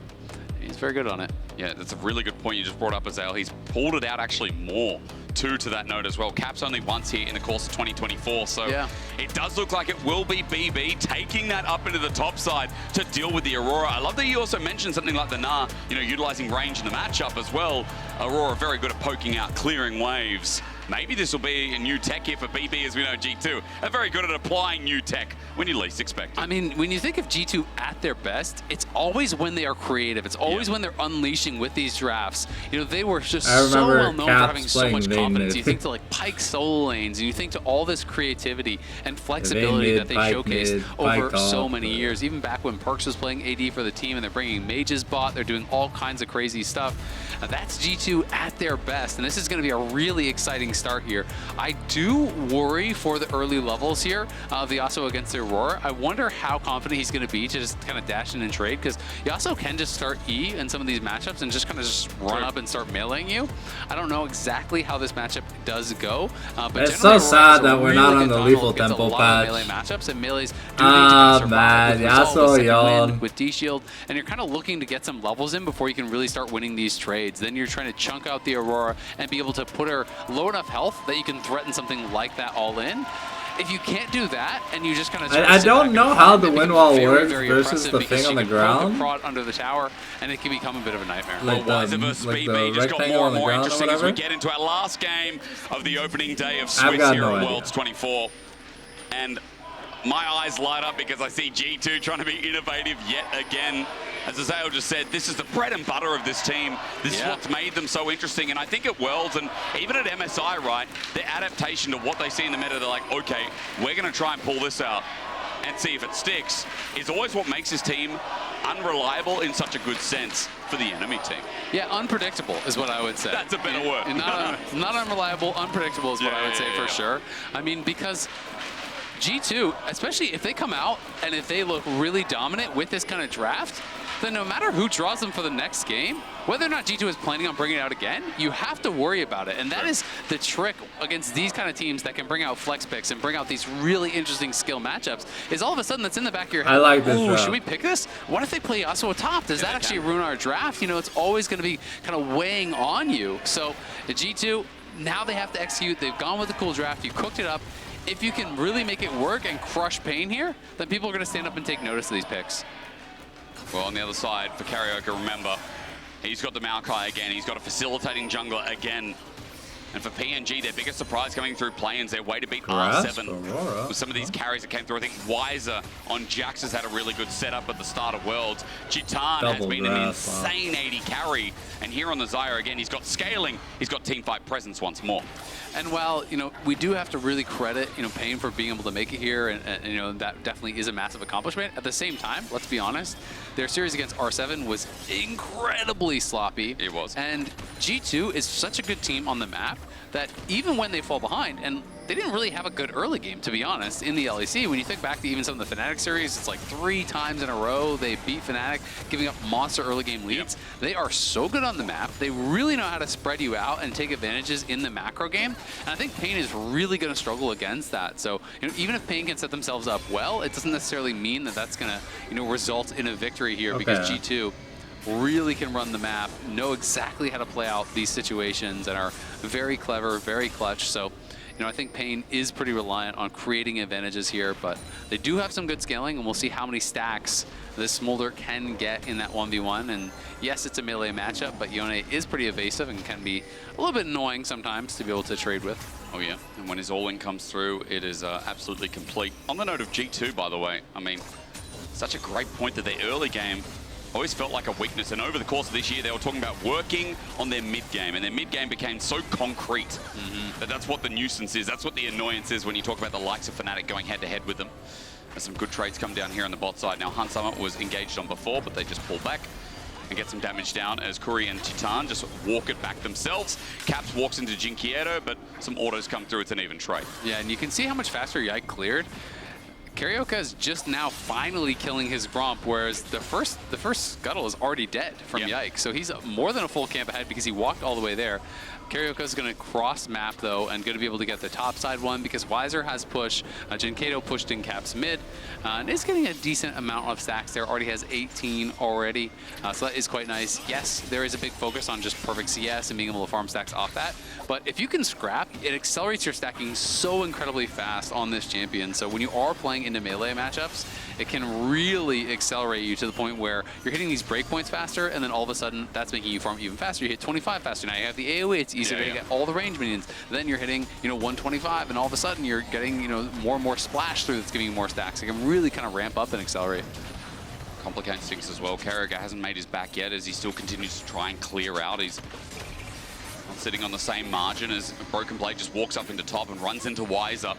he's very good on it. Yeah, that's a really good point you just brought up, Azael. He's pulled it out actually more, too, to that note as well. Caps only once here in the course of 2024, so it does look like it will be BB taking that up into the top side to deal with the Aurora. I love that you also mentioned something like the Gnar, you know, utilizing range in the matchup as well. Aurora very good at poking out, clearing waves. Maybe this will be a new tech here for BB, as we know G2 are very good at applying new tech when you least expect it. I mean, when you think of G2 at their best, it's always when they are creative. It's always when they're unleashing with these drafts. You know, they were just so well known for having so much confidence. You think to like Pyke solo lanes, and you think to all this creativity and flexibility that they showcased over so many years. Even back when Perkz was playing AD for the team, and they're bringing Mages bot, they're doing all kinds of crazy stuff. That's G2 at their best, and this is going to be a really exciting start here. I do worry for the early levels here of the Yasuo against the Aurora. I wonder how confident he's going to be to just kind of dash in and trade, because Yasuo can just start E in some of these matchups and just kind of just run up and start meleeing you. I don't know exactly how this matchup does go, but it's so sad that we're not on the Lethal Temple patch. Melee matchups, and melees do need to kind of survive with D-Shield, and you're kind of looking to get some levels in before you can really start winning these trades. Then you're trying to chunk out the Aurora and be able to put her low enough health that you can threaten something like that all in. If you can't do that, and you just kind of I don't know how the wind wall works versus the thing on the ground. Under the tower, and it can become a bit of a nightmare. Like BB just got more and more interesting as we get into our last game of the opening day of Swiss here at Worlds 24. And my eyes light up because I see G2 trying to be innovative yet again. As Azael just said, this is the bread and butter of this team. This is what's made them so interesting. And I think at Worlds and even at MSI, right, their adaptation to what they see in the meta, they're like, okay, we're going to try and pull this out and see if it sticks, is always what makes this team unreliable in such a good sense for the enemy team. Yeah, unpredictable is what I would say. That's a better word. Not unreliable, unpredictable is what I would say for sure. I mean, because G2, especially if they come out and if they look really dominant with this kind of draft, then no matter who draws them for the next game, whether or not G2 is planning on bringing it out again, you have to worry about it. And that is the trick against these kind of teams that can bring out flex picks and bring out these really interesting skill matchups, is all of a sudden that's in the back of your head. I like this draft. Should we pick this? What if they play Yasuo top? Does that actually ruin our draft? You know, it's always going to be kind of weighing on you. So the G2, now they have to execute. They've gone with the cool draft. You cooked it up. If you can really make it work and crush pain here, then people are going to stand up and take notice of these picks. Well, on the other side, for Karioka, remember, he's got the Maokai again. He's got a facilitating jungler again. And for PNG, their biggest surprise coming through play-ins, their way to beat R7 with some of these carries that came through. I think Wiser on Jax has had a really good setup at the start of Worlds. Chitan has been an insane 80 carry. And here on the Zyra again, he's got scaling. He's got teamfight presence once more. And while, you know, we do have to really credit, you know, Pain for being able to make it here, and you know, that definitely is a massive accomplishment. At the same time, let's be honest, their series against R7 was incredibly sloppy. It was. And G2 is such a good team on the map that even when they fall behind, and they didn't really have a good early game, to be honest, in the LEC. When you think back to even some of the Fnatic series, it's like 3 times in a row they beat Fnatic, giving up monster early game leads. Yep. They are so good on the map. They really know how to spread you out and take advantages in the macro game. And I think Pain is really going to struggle against that. So, you know, even if Pain can set themselves up well, it doesn't necessarily mean that that's going to, you know, result in a victory here, because G2 really can run the map, know exactly how to play out these situations, and are very clever, very clutch. So, you know, I think Pain is pretty reliant on creating advantages here, but they do have some good scaling, and we'll see how many stacks this Smolder can get in that 1v1. And yes, it's a melee matchup, but Yone is pretty evasive and can be a little bit annoying sometimes to be able to trade with. Oh yeah, and when his all-in comes through, it is absolutely complete. On the note of G2, by the way, I mean, such a great point that their early game always felt like a weakness, and over the course of this year they were talking about working on their mid game, and their mid game became so concrete that that's what the nuisance is, that's what the annoyance is when you talk about the likes of Fnatic going head to head with them. There's some good trades come down here on the bot side. Now Hunt Summit was engaged on before, but they just pull back and get some damage down as Kuri and Titan just walk it back themselves. Caps walks into Jinkiero, but some autos come through. It's an even trade. Yeah, and you can see how much faster Yike cleared. Karioka is just now finally killing his Gromp, whereas the first Scuttle is already dead from Yike. So he's more than a full camp ahead because he walked all the way there. Karioka is going to cross map though, and going to be able to get the top side one because Wiser has push. Jinkato pushed in Caps mid, and is getting a decent amount of stacks there. Already has 18 already, so that is quite nice. Yes, there is a big focus on just perfect CS and being able to farm stacks off that. But if you can scrap, it accelerates your stacking so incredibly fast on this champion. So when you are playing into melee matchups, it can really accelerate you to the point where you're hitting these breakpoints faster, and then all of a sudden that's making you farm even faster. You hit 25 faster. Now you have the AoE. It's easier to get all the range minions. Then you're hitting, you know, 125, and all of a sudden you're getting, you know, more and more splash through that's giving you more stacks. It can really kind of ramp up and accelerate. Complicates things as well. Karioka hasn't made his back yet as he still continues to try and clear out. He's not sitting on the same margin as Broken Blade just walks up into top and runs into Wiser.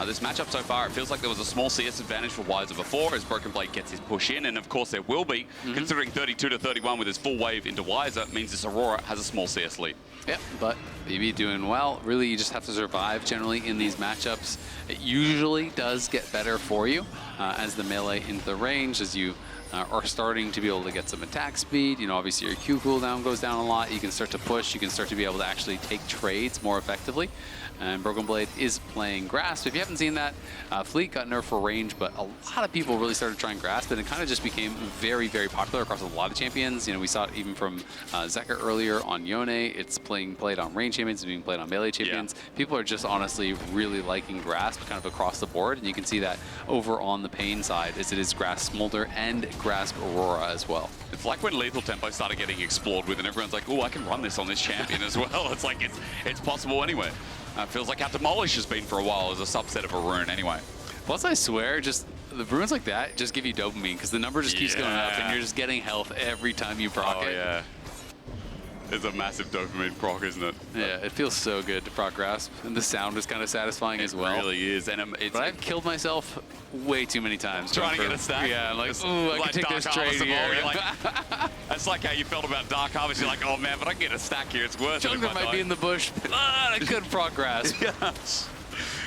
This matchup so far, it feels like there was a small CS advantage for Wiser before as Broken Blade gets his push in, and of course there will be, considering 32-31 with his full wave into Wiser, means this Aurora has a small CS lead. Yeah, but BB doing well. Really, you just have to survive generally in these matchups. It usually does get better for you as the melee into the range, as you are starting to be able to get some attack speed. You know, obviously your Q cooldown goes down a lot. You can start to push. You can start to be able to actually take trades more effectively. And Broken Blade is playing Grasp. If you haven't seen that, Fleet got nerfed for range, but a lot of people really started trying Grasp, and it kind of just became very, very popular across a lot of champions. You know, we saw it even from Zeka earlier on Yone. It's played on range champions, it's being played on melee champions. Yeah. People are just honestly really liking Grasp kind of across the board, and you can see that over on the Pain side, as it is Grasp Smolder and Grasp Aurora as well. It's like when Lethal Tempo started getting explored with, and everyone's like, oh, I can run this on this champion as well. It's like, it's possible anyway. Feels like how Demolish has been for a while as a subset of a rune anyway. Plus, I swear, just the runes like that just give you dopamine because the number just keeps going up and you're just getting health every time you proc it. Yeah. It's a massive dopamine proc, isn't it? Yeah, it feels so good to proc Grasp, and the sound is kind of satifying as well. It really is, and but I've killed myself way too many times. Trying to get a stack? Yeah, like, ooh, I can take this trade here. That's like how you felt about Dark Harvest. You're like, oh man, but I can get a stack here, it's worth it. Jungler might be in the bush. I could proc Grasp. Yes.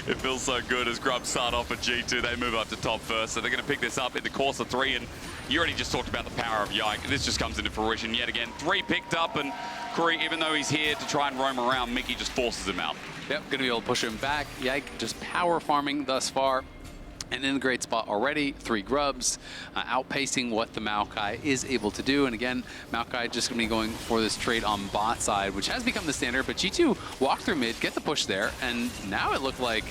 It feels so good as Grubs start off at G2. They move up to top first, so they're going to pick this up in the course of 3. And you already just talked about the power of Yike. This just comes into fruition yet again. 3 picked up, and Kuri, even though he's here to try and roam around, Mickey just forces him out. Yep, going to be able to push him back. Yike just power farming thus far. And in a great spot already, 3 grubs, outpacing what the Maokai is able to do. And again, Maokai just going to be going for this trade on bot side, which has become the standard. But G2 walk through mid, get the push there, and now it looked like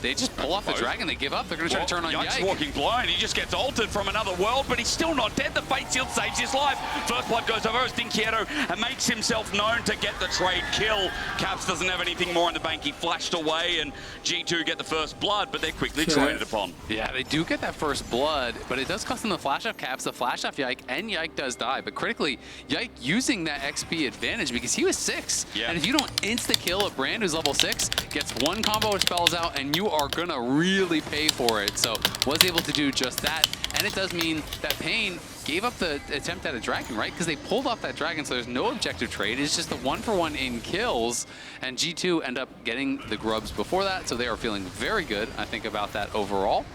They just pull off the dragon. They give up. They're going to try to turn on Yike's Yike. walking blind. He just gets ulted from another world, but he's still not dead. The Fate Shield saves his life. First blood goes over as Dinquieto and makes himself known to get the trade kill. Caps doesn't have anything more in the bank. He flashed away, and G2 get the first blood, but they're quickly traded upon. Yeah, they do get that first blood, but it does cost them the flash off Caps, the flash off Yike, and Yike does die. But critically, Yike using that XP advantage because he was 6. Yeah. And if you don't insta-kill a Brand who's level 6, gets one combo which spells out, and you are going to really pay for it. So was able to do just that. And it does mean that Pain gave up the attempt at a dragon, right? Because they pulled off that dragon, so there's no objective trade. It's just a 1-for-1 in kills, and G2 end up getting the grubs before that, so they are feeling very good, I think, about that overall.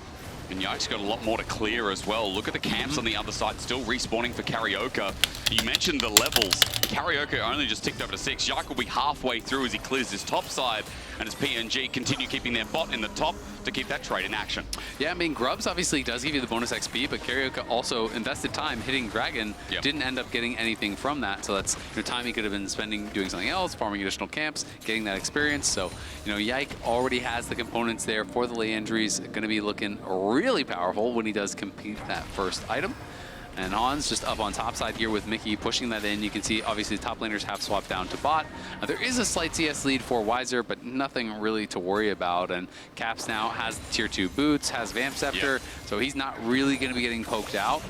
And Yike's got a lot more to clear as well. Look at the camps on the other side, still respawning for Carioca. You mentioned the levels. Carioca only just ticked over to 6. Yike will be halfway through as he clears his top side, and as PNG continue keeping their bot in the top to keep that trade in action. Yeah, I mean, Grubs obviously does give you the bonus XP, but Carioca also invested time hitting Dragon, didn't end up getting anything from that. So that's time he could have been spending doing something else, farming additional camps, getting that experience. So, Yike already has the components there for the Leandries. Going to be looking really powerful when he does complete that first item. And Hans just up on top side here with Mickey pushing that in. You can see, obviously, the top laners have swapped down to bot. There is a slight CS lead for Weiser, but nothing really to worry about. And Caps now has tier 2 boots, has Vamp Scepter, so he's not really going to be getting poked out.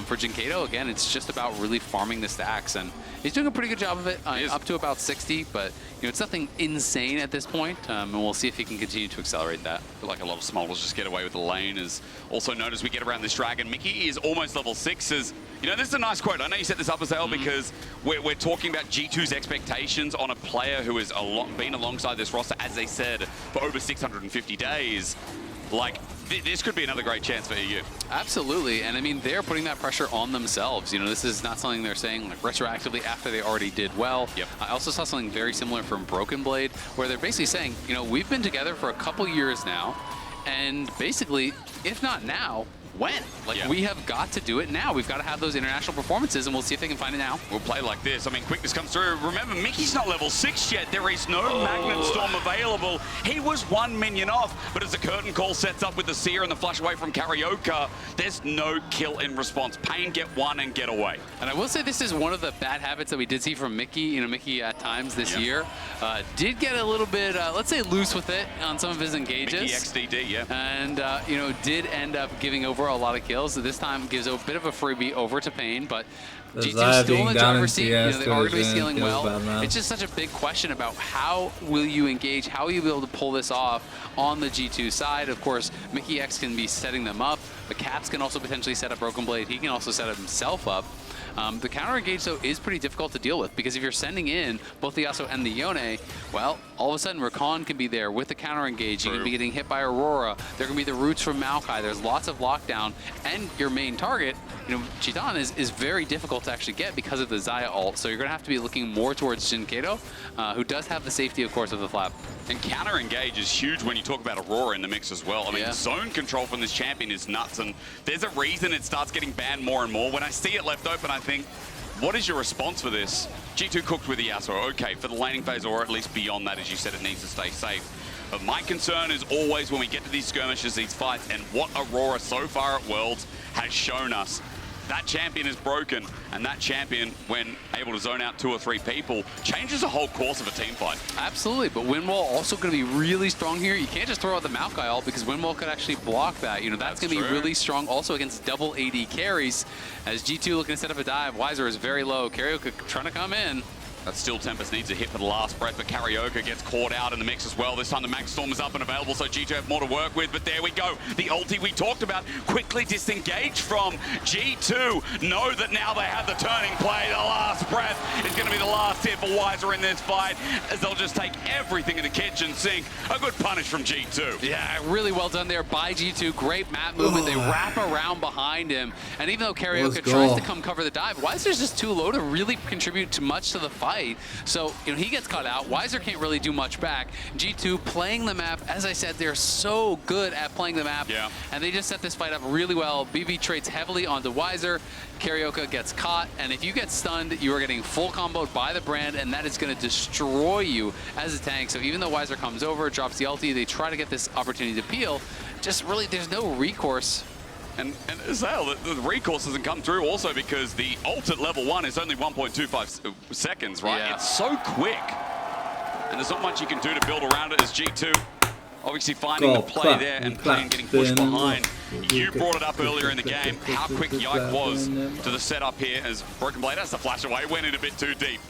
For Jinkato, again, it's just about really farming the stacks, and he's doing a pretty good job of it, up to about 60, but it's nothing insane at this point, and we'll see if he can continue to accelerate that. I feel like a lot of smolders just get away with the lane. As also known as we get around this dragon, Mickey is almost level 6. As this is a nice quote. I know you set this up, Azael, because we're talking about G2's expectations on a player who has been alongside this roster, as they said, for over 650 days. Like, this could be another great chance for EU. Absolutely, and I mean, they're putting that pressure on themselves. This is not something they're saying like retroactively after they already did well. I also saw something very similar from Broken Blade, where they're basically saying, we've been together for a couple years now, and basically, if not now, when? We have got to do it now. We've got to have those international performances, and we'll see if they can find it now. We'll play like this. I mean, quickness comes through. Remember, Mickey's not level 6 yet. There is no Magnet Storm available. He was 1 minion off, but as the curtain call sets up with the Seer and the flash away from Carioca, there's no kill in response. Pain get 1 and get away. And I will say this is one of the bad habits that we did see from Mickey. Mickey at times this year did get a little bit, let's say, loose with it on some of his engages. Mickey XDD, And, did end up giving over a lot of kills. So this time gives a bit of a freebie over to Pain, but G2 still in the driver's seat. They are going to be stealing well. It's just such a big question about how will you engage, how will you be able to pull this off on the G2 side. Of course, Mickey X can be setting them up, but Caps can also potentially set up Broken Blade. He can also set himself up. The counter engage, though, is pretty difficult to deal with because if you're sending in both the Yasuo and the Yone, well, all of a sudden Rakan can be there with the counter engage. You can be getting hit by Aurora. There can be the roots from Maokai. There's lots of lockdown. And your main target, Chitan, is very difficult to actually get because of the Xayah ult. So you're going to have to be looking more towards Jinkato, who does have the safety, of course, of the flap. And counter engage is huge when you talk about Aurora in the mix as well. I mean, zone control from this champion is nuts, and there's a reason it starts getting banned more and more. When I see it left open, I think, what is your response for this? G2 cooked with the Yasuo. Okay, for the laning phase, or at least beyond that, as you said, it needs to stay safe. But my concern is always when we get to these skirmishes, these fights, and what Aurora so far at Worlds has shown us. That champion is broken, and that champion, when able to zone out 2 or 3 people, changes the whole course of a team fight. Absolutely, but Windwall also going to be really strong here. You can't just throw out the Maokai ult because Windwall could actually block that. That's going to be really strong also against double AD carries. As G2 looking to set up a dive, Weiser is very low. Carioca trying to come in. That Steel Tempest needs a hit for the last breath, but Carioca gets caught out in the mix as well. This time the Mag Storm is up and available, so G2 have more to work with, but there we go. The ulti we talked about quickly disengaged from G2. Know that now they have the turning play. The last breath is going to be the last hit for Weiser in this fight, as they'll just take everything in the kitchen sink. A good punish from G2. Yeah, really well done there by G2. Great map movement. They wrap around behind him, and even though Carioca tries to come cover the dive, Weiser's just too low to really contribute too much to the fight. fight. So, you know, he gets caught out. Weiser can't really do much back. G2 playing the map. As I said, they're so good at playing the map. Yeah. And they just set this fight up really well. BB trades heavily onto Weiser. Karyoka gets caught, and if you get stunned, you are getting full comboed by the Brand, and that is going to destroy you as a tank. So even though Weiser comes over, drops the ulti, they try to get this opportunity to peel. Just really, there's no recourse. And as well, the recourse doesn't come through also because the ult at level 1 is only 1.25 seconds, right? Yeah. It's so quick. And there's not much you can do to build around it as G2. Obviously finding the play there and Pain getting pushed behind. You brought it up earlier in the game, how quick Yike was to the setup here as Broken Blade has to flash away, went in a bit too deep.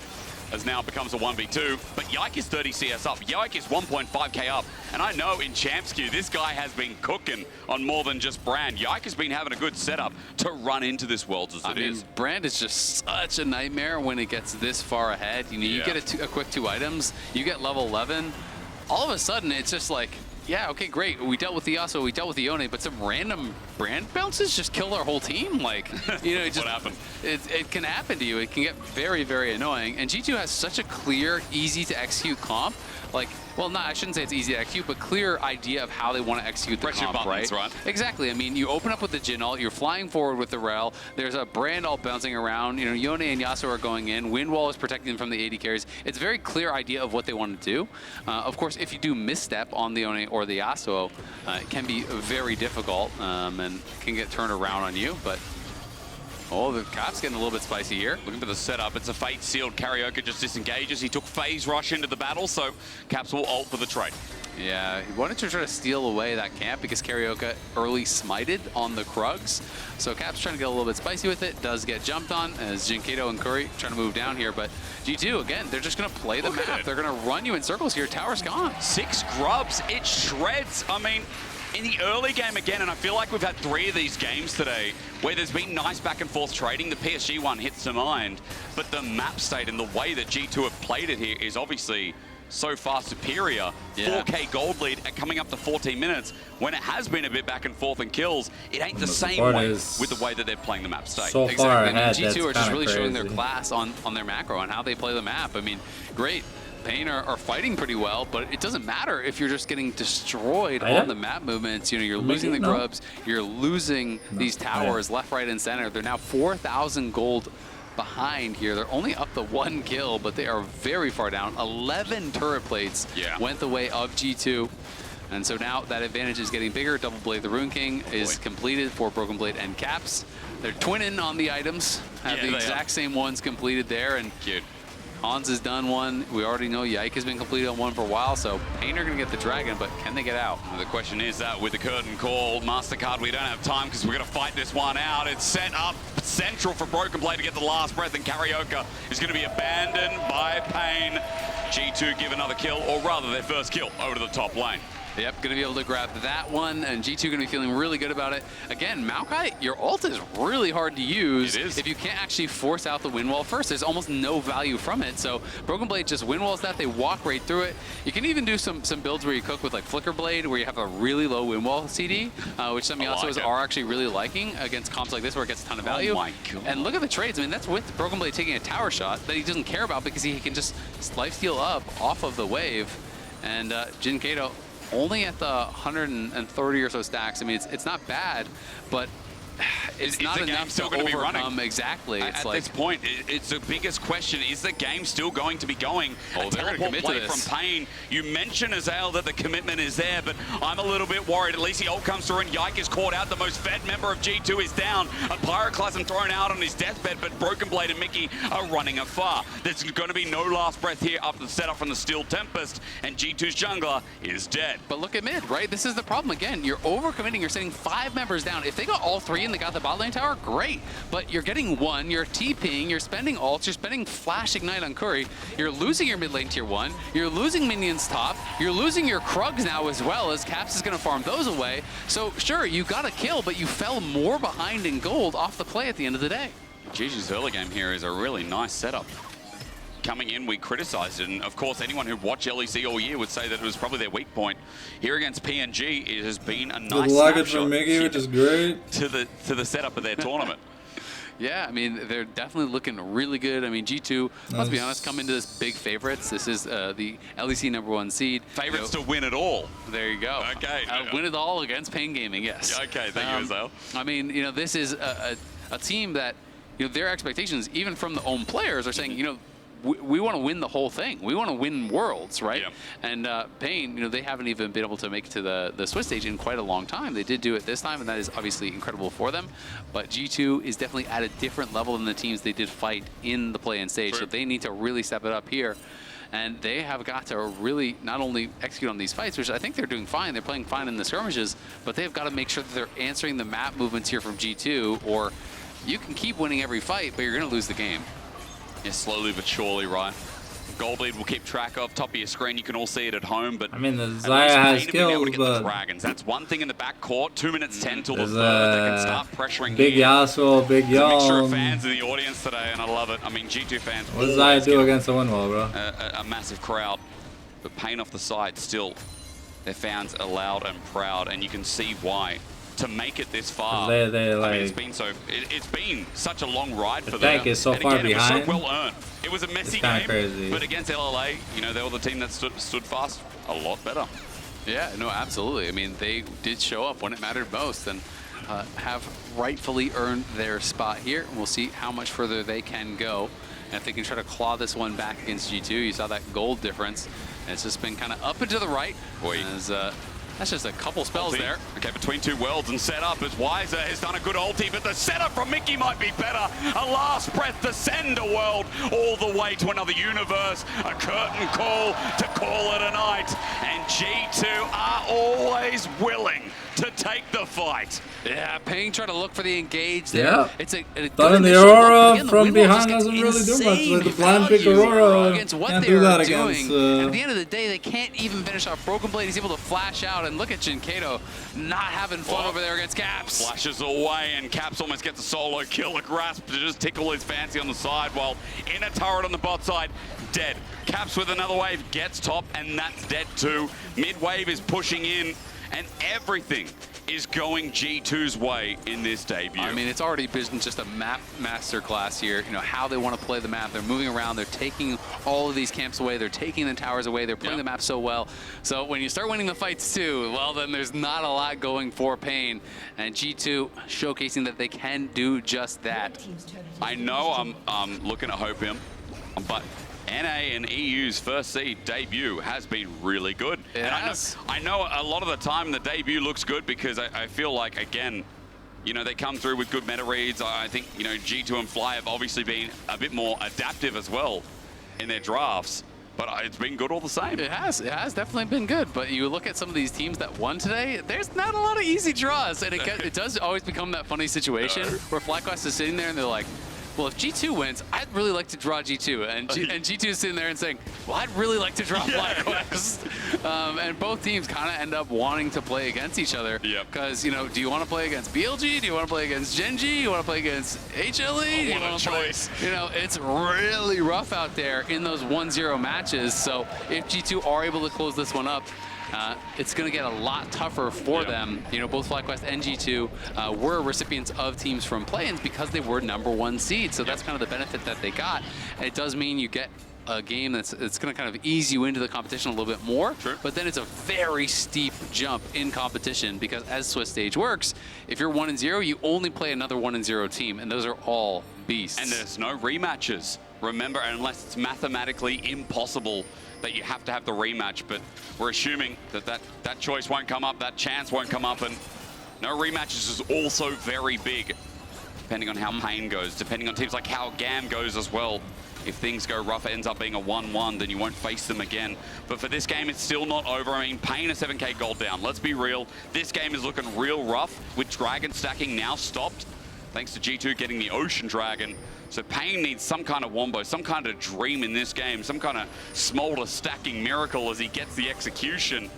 As now it becomes a 1v2, but Yike is 30 CS up. Yike is 1.5k up, and I know in Champs Queue, this guy has been cooking on more than just Brand. Yike has been having a good setup to run into this Worlds as it is. Brand is just such a nightmare when it gets this far ahead. You know, you get a quick 2 items, you get level 11, all of a sudden it's just like, yeah, okay, great. We dealt with the Yasuo, we dealt with the Yone, but some random Brand bounces just kill our whole team. Like, you know, it just, what happened? It can happen to you. It can get very, very annoying. And G2 has such a clear, easy to execute comp. Like, well, I shouldn't say it's easy to execute, but clear idea of how they want to execute the comp, buttons, right? Exactly. I mean, you open up with the Jhin ult, you're flying forward with the Rel, there's a Brand ult bouncing around, you know, Yone and Yasuo are going in, Windwall is protecting them from the AD carries. It's a very clear idea of what they want to do. Of course, if you do misstep on the Yone or the Yasuo, it can be very difficult and can get turned around on you, but oh, the Cap's getting a little bit spicy here. Looking for the setup. It's a Fate sealed. Karyoka just disengages. He took Phase Rush into the battle, so Caps will ult for the trade. Yeah, he wanted to try to steal away that camp because Karyoka early smited on the Krugs. So Cap's trying to get a little bit spicy with it. Does get jumped on as Jinkato and Curry trying to move down here. But G2, again, they're just going to play the map. They're going to run you in circles here. Tower's gone. 6 grubs. It shreds. I mean, in the early game again, and I feel like we've had 3 of these games today where there's been nice back and forth trading. The PSG one hits to mind, but the map state and the way that G2 have played it here is obviously so far superior. 4K gold lead at coming up to 14 minutes. When it has been a bit back and forth and kills, it ain't the same way with the way that they're playing the map state. So far ahead, G2 are just really showing their class on their macro and how they play the map. I mean, great. Pain are fighting pretty well, but it doesn't matter if you're just getting destroyed on the map movements. You know, you're losing the grubs, you're losing these towers left, right, and center. They're now 4,000 gold behind here. They're only up to 1 kill, but they are very far down. 11 turret plates went the way of G2. And so now that advantage is getting bigger. Double Blade the Rune King is completed for Broken Blade and Caps. They're twinning on the items, have the exact same ones completed there. And cute. Hans has done one. We already know Yike has been completed on one for a while, so Pain are going to get the Dragon, but can they get out? The question is that with the curtain call, MasterCard, we don't have time because we're going to fight this one out. It's set up central for Broken Blade to get the last breath, and Karyoka is going to be abandoned by Pain. G2 give another kill, or rather their first kill, over to the top lane. Yep, going to be able to grab that one, and G2 going to be feeling really good about it. Again, Maokai, your ult is really hard to use if you can't actually force out the wind wall first. There's almost no value from it, so Broken Blade just wind walls that, they walk right through it. You can even do some builds where you cook with like Flicker Blade, where you have a really low wind wall CD, which some Yasuos are actually really liking against comps like this where it gets a ton of value. Oh my God. And look at the trades. I mean, that's with Broken Blade taking a tower shot that he doesn't care about because he can just lifesteal up off of the wave. And Jinkato only at the 130 or so stacks. I mean, it's not bad, but it's not enough to overcome. Exactly. At this point, it's the biggest question. Is the game still going to be going? Oh, they're going to commit to this. From Pain. You mentioned, Azael, that the commitment is there, but I'm a little bit worried. At least the ult comes through and Yike is caught out. The most fed member of G2 is down. A Pyroclasm thrown out on his deathbed, but Broken Blade and Mickey are running afar. There's going to be no last breath here after the setup from the Steel Tempest, and G2's jungler is dead. But look at mid, right? This is the problem again. You're overcommitting. You're sending 5 members down. If they got all 3 and they got the bot lane tower, great. But you're getting 1, you're TPing, you're spending ults, you're spending Flash Ignite on Curry, you're losing your mid lane tier 1, you're losing minions top, you're losing your Krugs now as well, as Caps is going to farm those away. So sure, you got a kill, but you fell more behind in gold off the play at the end of the day. GG's early game here is a really nice setup. Coming in, we criticized it, and of course anyone who watched LEC all year would say that it was probably their weak point. Here against PNG, it has been a nice luggage from Mickey, which is great. To the setup of their tournament. Yeah, I mean, they're definitely looking really good. I mean, G2, let's be honest, come into this big favorites. This is the LEC #1 seed. Favorites to win it all. There you go. Okay. Win it all against Pain Gaming, yes. Okay, thank you, Azal. I mean, you know, this is a team that, you know, their expectations, even from the own players, are saying, you know, we want to win the whole thing. We want to win Worlds, right? Yeah. And Pain, you know, they haven't even been able to make it to the Swiss stage in quite a long time. They did do it this time, and that is obviously incredible for them. But G2 is definitely at a different level than the teams they did fight in the play-in stage. True. So they need to really step it up here. And they have got to really not only execute on these fights, which I think they're doing fine. They're playing fine in the skirmishes, but they've got to make sure that they're answering the map movements here from G2, or you can keep winning every fight, but you're going to lose the game. Yeah, slowly but surely, right? Goldbleed will keep track of. Top of your screen, you can all see it at home, but I mean, the Xayah has skills, but Dragons. That's one thing in the back court. 2 minutes 10 till the third. They can start pressuring. Big Yasuo, Big Yom. A mixture of fans in the audience today, and I love it. I mean, G2 fans. What does Xayah do against the Winwall, bro? A massive crowd, but Pain off the side still. Their fans are loud and proud, and you can see why. To make it this far, they I mean, it's been such a long ride for them. The tank is so far behind. It was so well earned. It was a messy game, crazy. But against LLA, you know, they were the team that stood fast a lot better. Yeah, no, absolutely. I mean, they did show up when it mattered most, and have rightfully earned their spot here. And we'll see how much further they can go. And if they can try to claw this one back against G2, you saw that gold difference. And it's just been kind of up and to the right. As, that's just a couple spells there. Okay, between two worlds and setup as Wiser has done a good ulti, but the setup from Mickey might be better. A last breath to send a world all the way to another universe. A curtain call to call it a night. And G2 are always willing to take the fight. Yeah, Pain trying to look for the engage. Yeah. It's a but in the Aurora from behind doesn't really do much. Like the blind pick Aurora against what can't they do that are doing. against. And at the end of the day, they can't even finish off Broken Blade. He's able to flash out, and look at Jinkato not having fun over there against Caps. Flashes away, and Caps almost gets a solo kill. A grasp to just tickle his fancy on the side, while in a turret on the bot side, dead. Caps with another wave, gets top, and that's dead too. Mid wave is pushing in, and everything is going G2's way in this debut. I mean, it's already been just a map masterclass here. You know, how they want to play the map. They're moving around. They're taking all of these camps away. They're taking the towers away. They're playing the map so well. So when you start winning the fights too, well, then there's not a lot going for Pain. And G2 showcasing that they can do just that. I know I'm looking at Hopium, but NA and EU's first seed debut has been really good. And I know a lot of the time the debut looks good because I feel like, again, you know, they come through with good meta reads. I think, you know, G2 and Fly have obviously been a bit more adaptive as well in their drafts, but it's been good all the same. It has definitely been good, but you look at some of these teams that won today, there's not a lot of easy draws, and it does always become that funny situation where FlyQuest is sitting there and they're like, well, if G2 wins, I'd really like to draw G2. And G2 is sitting there and saying, well, I'd really like to draw FlyQuest. And both teams kind of end up wanting to play against each other. Because, you know, do you want to play against BLG? Do you want to play against Gen G? Do you want to play against HLE? What a choice. You know, it's really rough out there in those 1-0 matches. So if G2 are able to close this one up, it's going to get a lot tougher for them. You know, both FlyQuest and G2 were recipients of teams from play-ins because they were #1 seed. So that's kind of the benefit that they got. And it does mean you get a game it's going to kind of ease you into the competition a little bit more. But then it's a very steep jump in competition because as Swiss stage works, if you're 1-0, you only play another 1-0 team, and those are all beasts. And there's no rematches. Remember, unless it's mathematically impossible that you have to have the rematch, but we're assuming that choice won't come up, that chance won't come up, and no rematches is also very big, depending on how Pain goes, depending on teams like how GAM goes as well. If things go rough, it ends up being a 1-1, then you won't face them again. But for this game, it's still not over. I mean, Pain is 7k gold down. Let's be real. This game is looking real rough with Dragon stacking now stopped, thanks to G2 getting the Ocean Dragon. So Pain needs some kind of wombo, some kind of dream in this game, some kind of smolder stacking miracle as he gets the execution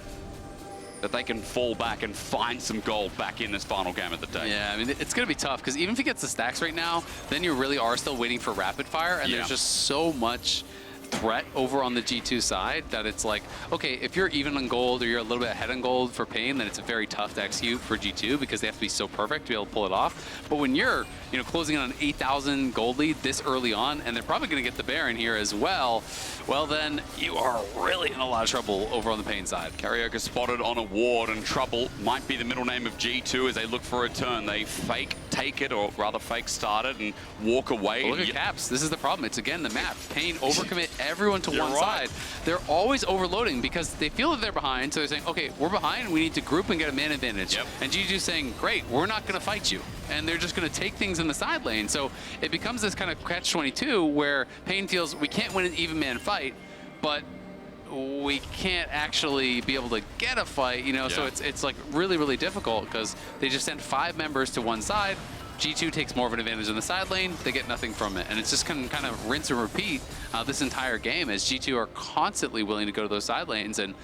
that they can fall back and find some gold back in this final game of the day. Yeah, I mean, it's going to be tough because even if he gets the stacks right now, then you really are still waiting for rapid fire, and there's just so much threat over on the G2 side that it's like, okay, if you're even on gold or you're a little bit ahead on gold for Pain, then it's very tough to execute for G2 because they have to be so perfect to be able to pull it off. But when you're, you know, closing on an 8,000 gold lead this early on, and they're probably going to get the Baron here as well, well then you are really in a lot of trouble over on the Pain side. Carioca spotted on a ward, and Trouble might be the middle name of G2 as they look for a turn. They fake take it, or rather fake start it, and walk away. Well, look at Caps. This is the problem. It's again the map. Pain overcommit everyone to one side. They're always overloading because they feel that they're behind, so they're saying, okay, we're behind, we need to group and get a man advantage. And G2's saying, great, we're not going to fight you. And they're just going to take things in the side lane. So it becomes this kind of catch-22 where Pain feels we can't win an even man fight, but we can't actually be able to get a fight, you know, so it's like really, really difficult because they just sent 5 members to one side. G2 takes more of an advantage in the side lane, they get nothing from it. And it's just kind of rinse and repeat this entire game as G2 are constantly willing to go to those side lanes, and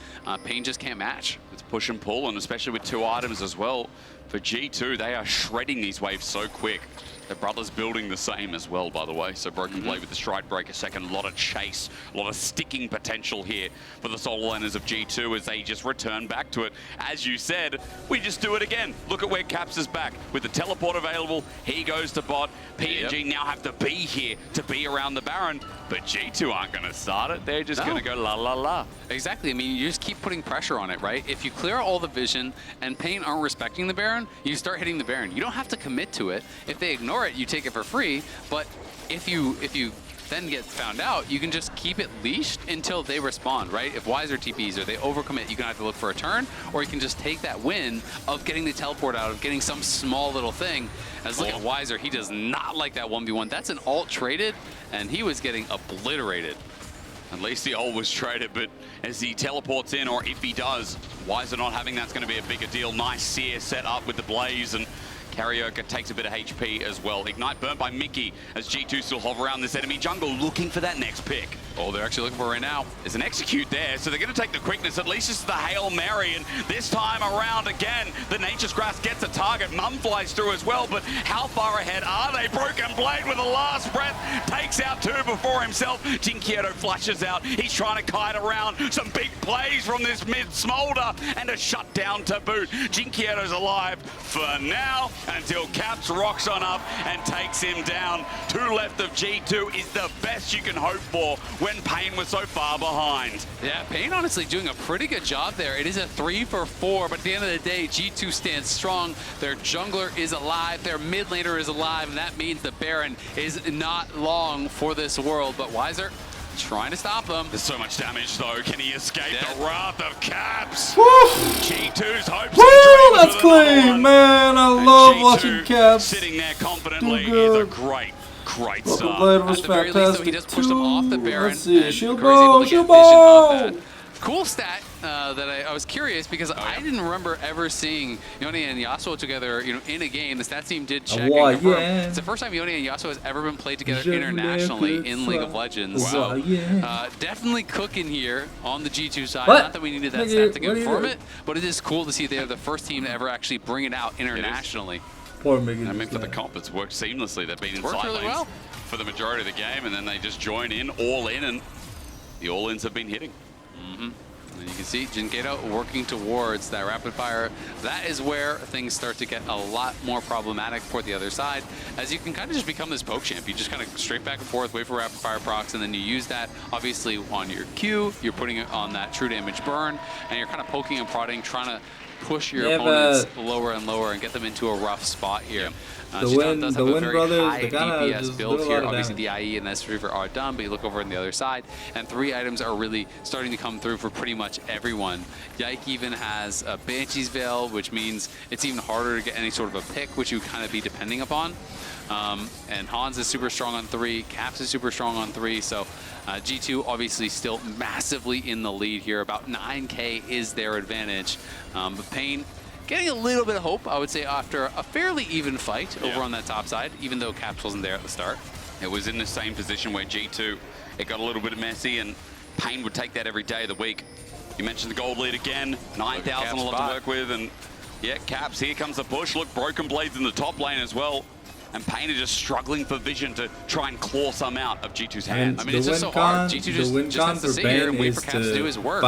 Pain just can't match. It's push and pull, and especially with 2 items as well. For G2, they are shredding these waves so quick. Their brother's building the same as well, by the way. So Broken Blade with the Stride Breaker second. A lot of chase, a lot of sticking potential here for the solo laners of G2 as they just return back to it. As you said, we just do it again. Look at where Caps is back. With the teleport available, he goes to bot. PNG now have to be here to be around the Baron, but G2 aren't going to start it. They're just going to go la la la. Exactly. I mean, you just keep putting pressure on it, right? If you clear all the vision and Pain aren't respecting the Baron, you start hitting the Baron. You don't have to commit to it. If they ignore it, you take it for free. But if you then get found out, you can just keep it leashed until they respond, right? If Wiser TPs or they overcommit, you can either look for a turn, or you can just take that win of getting the teleport out, of getting some small little thing. As look at Wiser, he does not like that 1v1. That's an ult traded, and he was getting obliterated. At least the ult was traded, but as he teleports in, or if he does, Wiser not having that's going to be a bigger deal. Nice Seer set up with the Blaze, and Carioca takes a bit of HP as well. Ignite burnt by Mickey as G2 still hover around this enemy jungle looking for that next pick. Oh, they're actually looking for it right now. There's an execute there, so they're going to take the quickness. At least it's the Hail Mary, and this time around again, the Nature's Grasp gets a target. Mum flies through as well, but how far ahead are they? Broken Blade with a last breath takes out 2 before himself. Jinkiero flashes out. He's trying to kite around. Some big plays from this mid Smolder, and a shutdown to boot. Jinkiero's alive for now until Caps rocks on up and takes him down. 2 left of G2 is the best you can hope for when Pain was so far behind. Yeah, Pain honestly doing a pretty good job there. It is a 3 for 4, but at the end of the day, G2 stands strong. Their jungler is alive, their mid laner is alive, and that means the Baron is not long for this world. But Wiser trying to stop them. There's so much damage though. Can he escape the wrath of Caps? Woo! G2's hopes Woo! That's clean, man. I love watching Caps. Sitting there confidently is a great start. Blade was At the very least, though, he does push them off the Baron. Let's see. And Shield Curry's able bow, to get shield vision bow. of that. Cool stat that I was curious because I didn't remember ever seeing Yone and Yasuo together, you know, in a game. The stats team did check. It's the first time Yone and Yasuo has ever been played together internationally in League of Legends. So definitely cooking here on the G2 side. Not that we needed that stat to confirm it, but it is cool to see they're the first team to ever actually bring it out internationally. Poor Megan. I mean, for the comp, it's worked seamlessly. They've been in side lanes for the majority of the game, and then they just join in, all in, and the all-ins have been hitting. And you can see Jinkedo working towards that rapid fire. That is where things start to get a lot more problematic for the other side, as you can kind of just become this poke champ. You just kind of straight back and forth, wait for rapid fire procs, and then you use that obviously on your Q. You're putting it on that true damage burn, and you're kind of poking and prodding, trying to push your opponents lower and lower and get them into a rough spot here. The Win brothers, high DPS build here. Obviously, the IE and the S-Reaver are done, but you look over on the other side, and 3 items are really starting to come through for pretty much everyone. Yike even has a Banshee's Veil, which means it's even harder to get any sort of a pick, which you kind of be depending upon. And Hans is super strong on 3, Caps is super strong on 3, so G2 obviously still massively in the lead here. About 9K is their advantage, but Pain getting a little bit of hope, I would say, after a fairly even fight over on that top side, even though Caps wasn't there at the start. It was in the same position where G2, it got a little bit messy, and Pain would take that every day of the week. You mentioned the gold lead again, 9,000 a lot to work with, and yeah, Caps, here comes the push. Look, Broken Blade's in the top lane as well. And Pain is just struggling for vision to try and claw some out of G2's hand. I mean, it's just so hard. G2 just has to sit here and wait for Caps to do his work.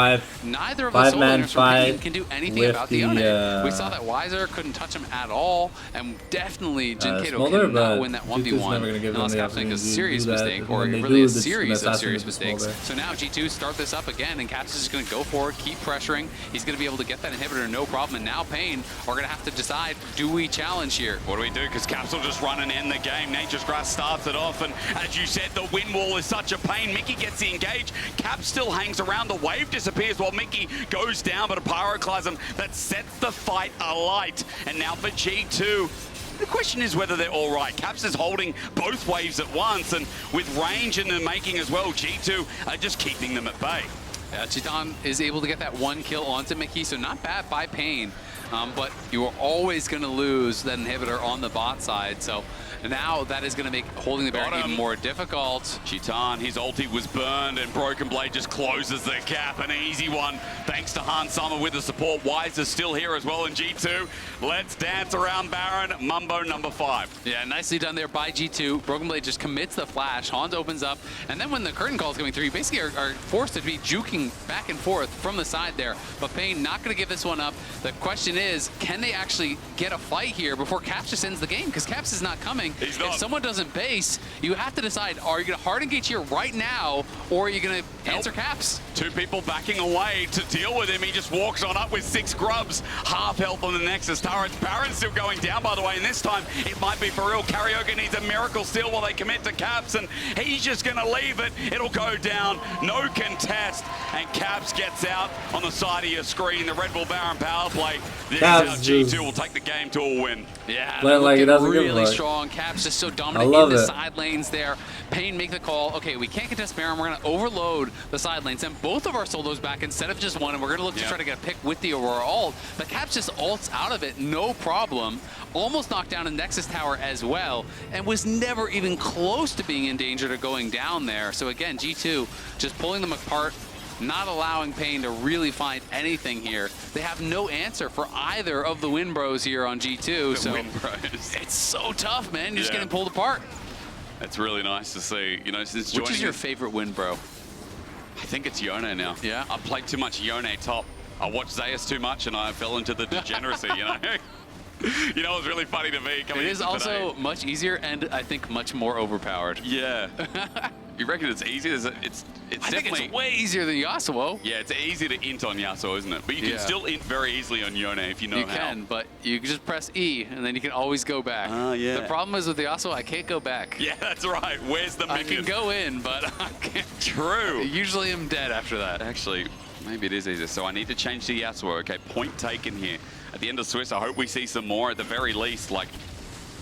Neither of the solo laners from Pain can do anything about the Yone. We saw that Weiser couldn't touch him at all, and definitely Jinkato cannot win that 1v1 unless Caps make a serious mistake, or really a series of serious mistakes. So now G2 start this up again, and Caps is just going to go forward, keep pressuring. He's going to be able to get that inhibitor no problem, and now Pain are going to have to decide, do we challenge here? What do we do? Because Caps will just run and end the game. Nature's Grass starts it off, and as you said, the wind wall is such a pain. Mickey gets the engage. Cap still hangs around. The wave disappears while Mickey goes down, but a pyroclasm that sets the fight alight. And now for G2. The question is whether they're all right. Caps is holding both waves at once, and with range in the making as well, G2 are just keeping them at bay. Yeah, Chitan is able to get that 1 kill onto Mickey, so not bad by Pain. But you are always going to lose that inhibitor on the bot side, so now that is going to make holding the Baron even more difficult. Chitan, his ulti was burned, and Broken Blade just closes the gap. An easy one, thanks to Hans Sama with the support. Wise is still here as well in G2. Let's dance around Baron, Mumbo number 5. Yeah, nicely done there by G2. Broken Blade just commits the flash. Hans opens up, and then when the curtain call is coming through, you basically are forced to be juking back and forth from the side there. But Pain not going to give this one up. The question is, can they actually get a fight here before Caps just ends the game? Because Caps is not coming. He's not. If someone doesn't base, you have to decide, are you going to hard engage here right now, or are you going to answer Caps? 2 people backing away to deal with him. He just walks on up with 6 grubs. Half health on the Nexus turret. Baron's still going down, by the way, and this time it might be for real. Karaoke needs a miracle steal while they commit to Caps, and he's just going to leave it. It'll go down. No contest, and Caps gets out on the side of your screen. The Red Bull Baron power play. This is how G2 will take the game to a win. Yeah, they're like, it doesn't really strong. Caps just so dominant in the side lanes there. Pain make the call. Okay, we can't contest Baron. We're going to overload the side lanes. Send both of our solos back instead of just one, and we're going to look to try to get a pick with the Aurora ult. But Caps just ults out of it, no problem. Almost knocked down a Nexus tower as well, and was never even close to being in danger to going down there. So again, G2 just pulling them apart, not allowing Pain to really find anything here. They have no answer for either of the Win Bros here on G2, so it's so tough, man. You're just getting pulled apart. It's really nice to see, you know, since joining. Which is your favorite Win Bro? I think it's Yone now. Yeah? I played too much Yone top. I watched Zeus too much, and I fell into the degeneracy, you know? You know, it was really funny to me. It is also much easier and I think much more overpowered. Yeah. You reckon it's easy? It's I definitely... think it's way easier than Yasuo. Yeah, it's easy to int on Yasuo, isn't it? But you can still int very easily on Yone if you know how. You can, but you can just press E, and then you can always go back. Yeah. The problem is with Yasuo, I can't go back. Yeah, that's right. Where's the minion? I can go in, but I can't. True. Usually I'm dead after that. Actually, maybe it is easier. So I need to change to Yasuo. Okay, point taken here. At the end of Swiss, I hope we see some more at the very least. Like,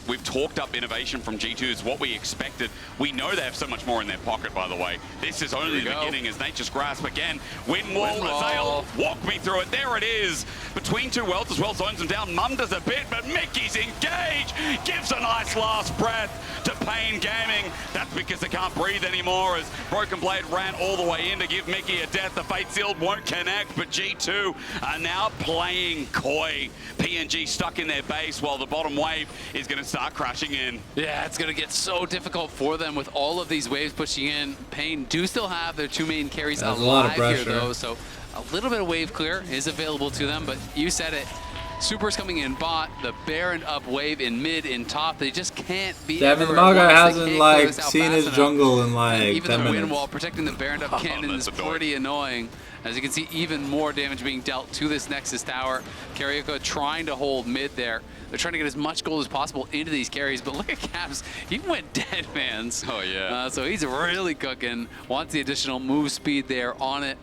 we've talked up innovation from G2. It's what we expected. We know they have so much more in their pocket, by the way. This is only the beginning as Nature's Grasp again. Wind wall, Azael, walk me through it. There it is. Between 2 worlds as well, zones them down. Mum does a bit, but Mickey's engaged. Gives a nice last breath to Pain Gaming. That's because they can't breathe anymore as Broken Blade ran all the way in to give Mickey a death. The Fate Sealed won't connect, but G2 are now playing coy. PNG stuck in their base while the bottom wave is going to start crashing in. Yeah, it's going to get so difficult for them with all of these waves pushing in. Pain do still have their 2 main carries alive here, though, so a little bit of wave clear is available to them, but you said it. Super's coming in bot, the Baron up wave in mid, in top. They just can't be Devin Maga hasn't like seen his jungle in like 10 minutes. Even the wind wall protecting the Baron up cannon is pretty annoying. As you can see, even more damage being dealt to this Nexus tower. Karaoke trying to hold mid there. They're trying to get as much gold as possible into these carries, but look at Caps. He went dead, fans. Oh, yeah. So he's really cooking. Wants the additional move speed there on it.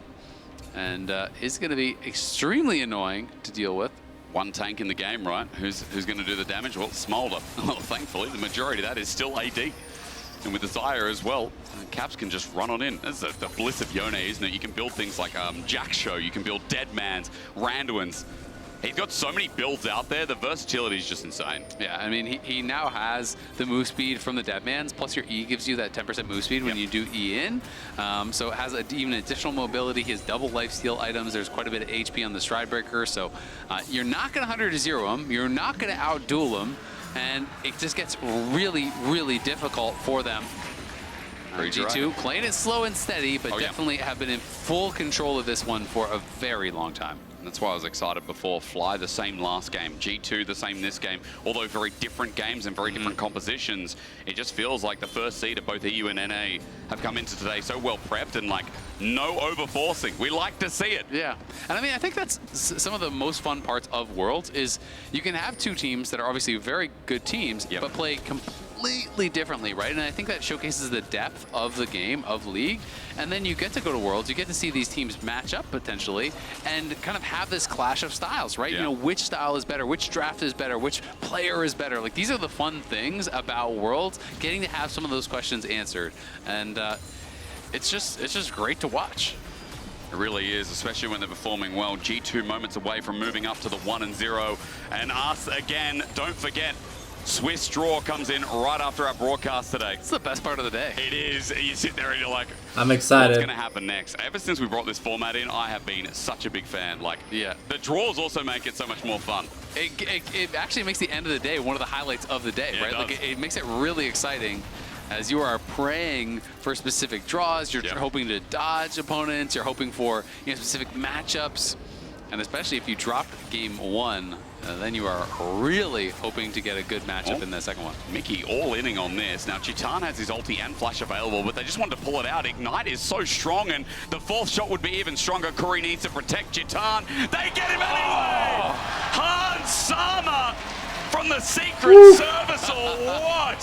And it's going to be extremely annoying to deal with. 1 tank in the game, right? Who's going to do the damage? Well, Smolder. Well, thankfully, the majority of that is still AD. And with the Desire as well, Caps can just run on in. That's the bliss of Yone, isn't it? You can build things like Jack Show, you can build Deadmans, Randuins. He's got so many builds out there, the versatility is just insane. Yeah, I mean, he now has the move speed from the Deadmans, plus your E gives you that 10% move speed when you do E in. So it has even additional mobility. He has double lifesteal items. There's quite a bit of HP on the Stridebreaker, so you're not going to 100 to 0 him. You're not going to outduel him. and it just gets really, really difficult for them. G2 playing it slow and steady, but definitely have been in full control of this one for a very long time. That's why I was excited before. Fly the same last game, G2 the same this game. Although very different games and very different compositions, it just feels like the first seed of both EU and NA have come into today so well prepped and like no overforcing. We like to see it. Yeah, and I mean, I think that's some of the most fun parts of Worlds is you can have two teams that are obviously very good teams, but play completely differently, right? And I think that showcases the depth of the game, of League. And then you get to go to Worlds, you get to see these teams match up potentially and kind of have this clash of styles, right? You know, which style is better, which draft is better, which player is better. Like, these are the fun things about Worlds, getting to have some of those questions answered. And it's just great to watch. It really is, especially when they're performing well. G2 moments away from moving up to the 1-0. And us again, don't forget, Swiss draw comes in right after our broadcast today. It's the best part of the day. It is. You sit there and you're like, I'm excited. What's going to happen next? Ever since we brought this format in, I have been such a big fan. Like, the draws also make it so much more fun. It actually makes the end of the day one of the highlights of the day, right? Like, it makes it really exciting. As you are praying for specific draws, you're hoping to dodge opponents, you're hoping for specific matchups, and especially if you drop game one, then you are really hoping to get a good matchup in the second one. Mickey all-inning on this. Now, Chitan has his ulti and flash available, but they just wanted to pull it out. Ignite is so strong, and the fourth shot would be even stronger. Kuri needs to protect Chitan. They get him anyway! Hans Sama from the Secret Service, or what?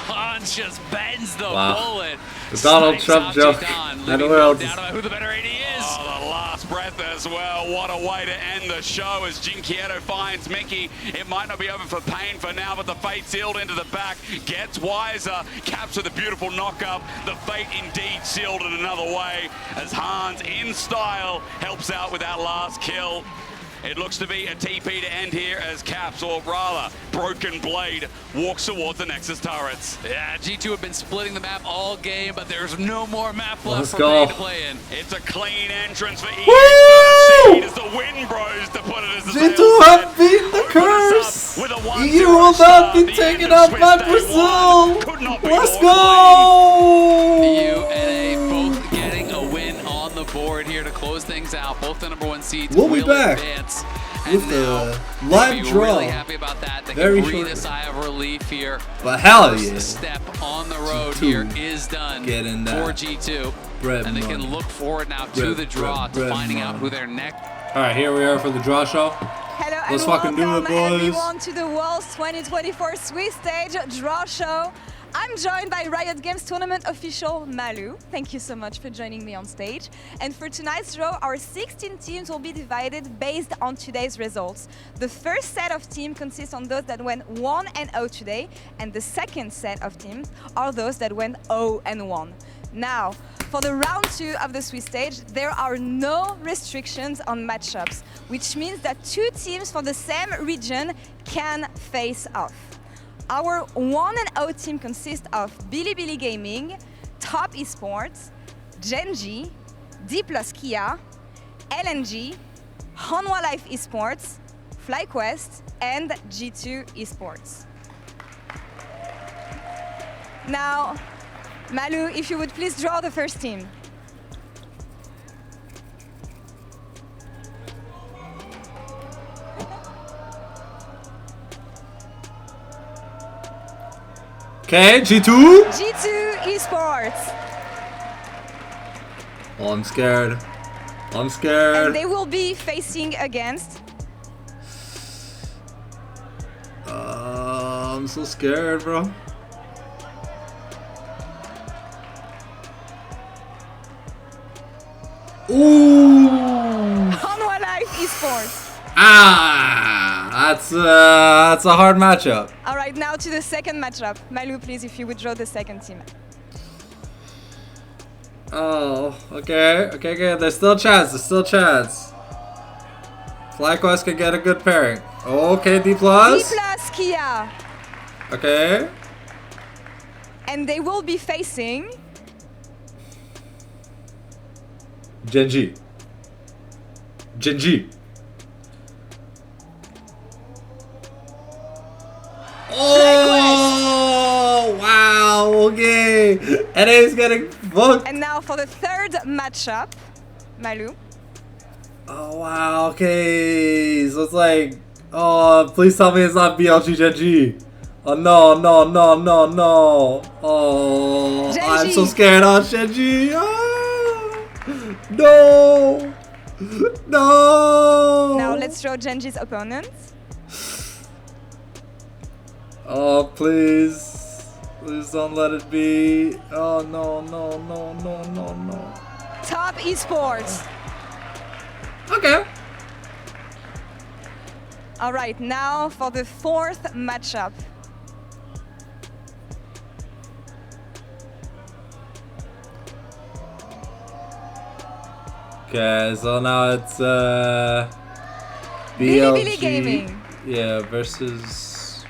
Hans just bends the bullet. The Donald Trump joke. I know where else. Down about who the better AD is. Oh, the last breath as well. What a way to end the show as Jinkietto finds Mickey. It might not be over for Pain for now, but the Fate sealed into the back. Gets wiser. Caps with a beautiful knock-up. The Fate indeed sealed in another way as Hans, in style, helps out with that last kill. It looks to be a TP to end here as Caps, or rather, Broken Blade, walks towards the Nexus turrets. Yeah, G2 have been splitting the map all game, but there's no more map left for Pain to play in. It's a clean entrance for EA as the Win Bros, to put it as the G2 have beaten the curse! EU will not be taken out by Brazil! Let's go! EU and NA both getting a win on the board here to close things out. Both the #1 seeds will be back advance. with the live draw. Really happy about that. They Very can breathe a sigh of relief here. But hell yeah. First step on the road here is done for G2. And they can look forward now to the draw, to finding out who their next. All right, here we are for the draw show. Hello Let's and fucking do it, boys. Everyone to the Worlds 2024 Swiss Stage Draw Show. I'm joined by Riot Games tournament official Malu. Thank you so much for joining me on stage. And for tonight's draw, our 16 teams will be divided based on today's results. The first set of teams consists on those that went 1-0 today, and the second set of teams are those that went 0-1. Now, for the round 2 of the Swiss stage, there are no restrictions on matchups, which means that two teams from the same region can face off. Our 1-0 team consists of Bilibili Gaming, Top Esports, Gen.G, D+ Kia, LNG, Hanwha Life Esports, FlyQuest, and G2 Esports. Now, Malu, if you would please draw the first team. Okay, G2. G2 Esports. Oh, I'm scared. I'm scared. And they will be facing against. I'm so scared, bro. Ooh. Hanwha Life Esports. That's a hard matchup. All right, now to the second matchup. Malu, please, if you would draw the second team. Oh, okay. There's still a chance. FlyQuest could get a good pairing. Okay, D+. D+ Kia. Okay. And they will be facing Gen.G. Oh, wow, okay. And he's getting booked. And now for the third matchup, Malu. Oh, wow, okay. So it's like, oh, please tell me it's not BLG Gen-G. Oh, no, no, no, no, no. Oh, Gen-G. I'm so scared. Oh, Gen-G. Oh, no. No. Now let's draw Gen-G's opponent. Oh, please. Please don't let it be. Oh, no, no, no, no, no, no. Top Esports. Okay. All right, now for the fourth matchup. Okay, so now it's Bilibili Gaming. Yeah, versus.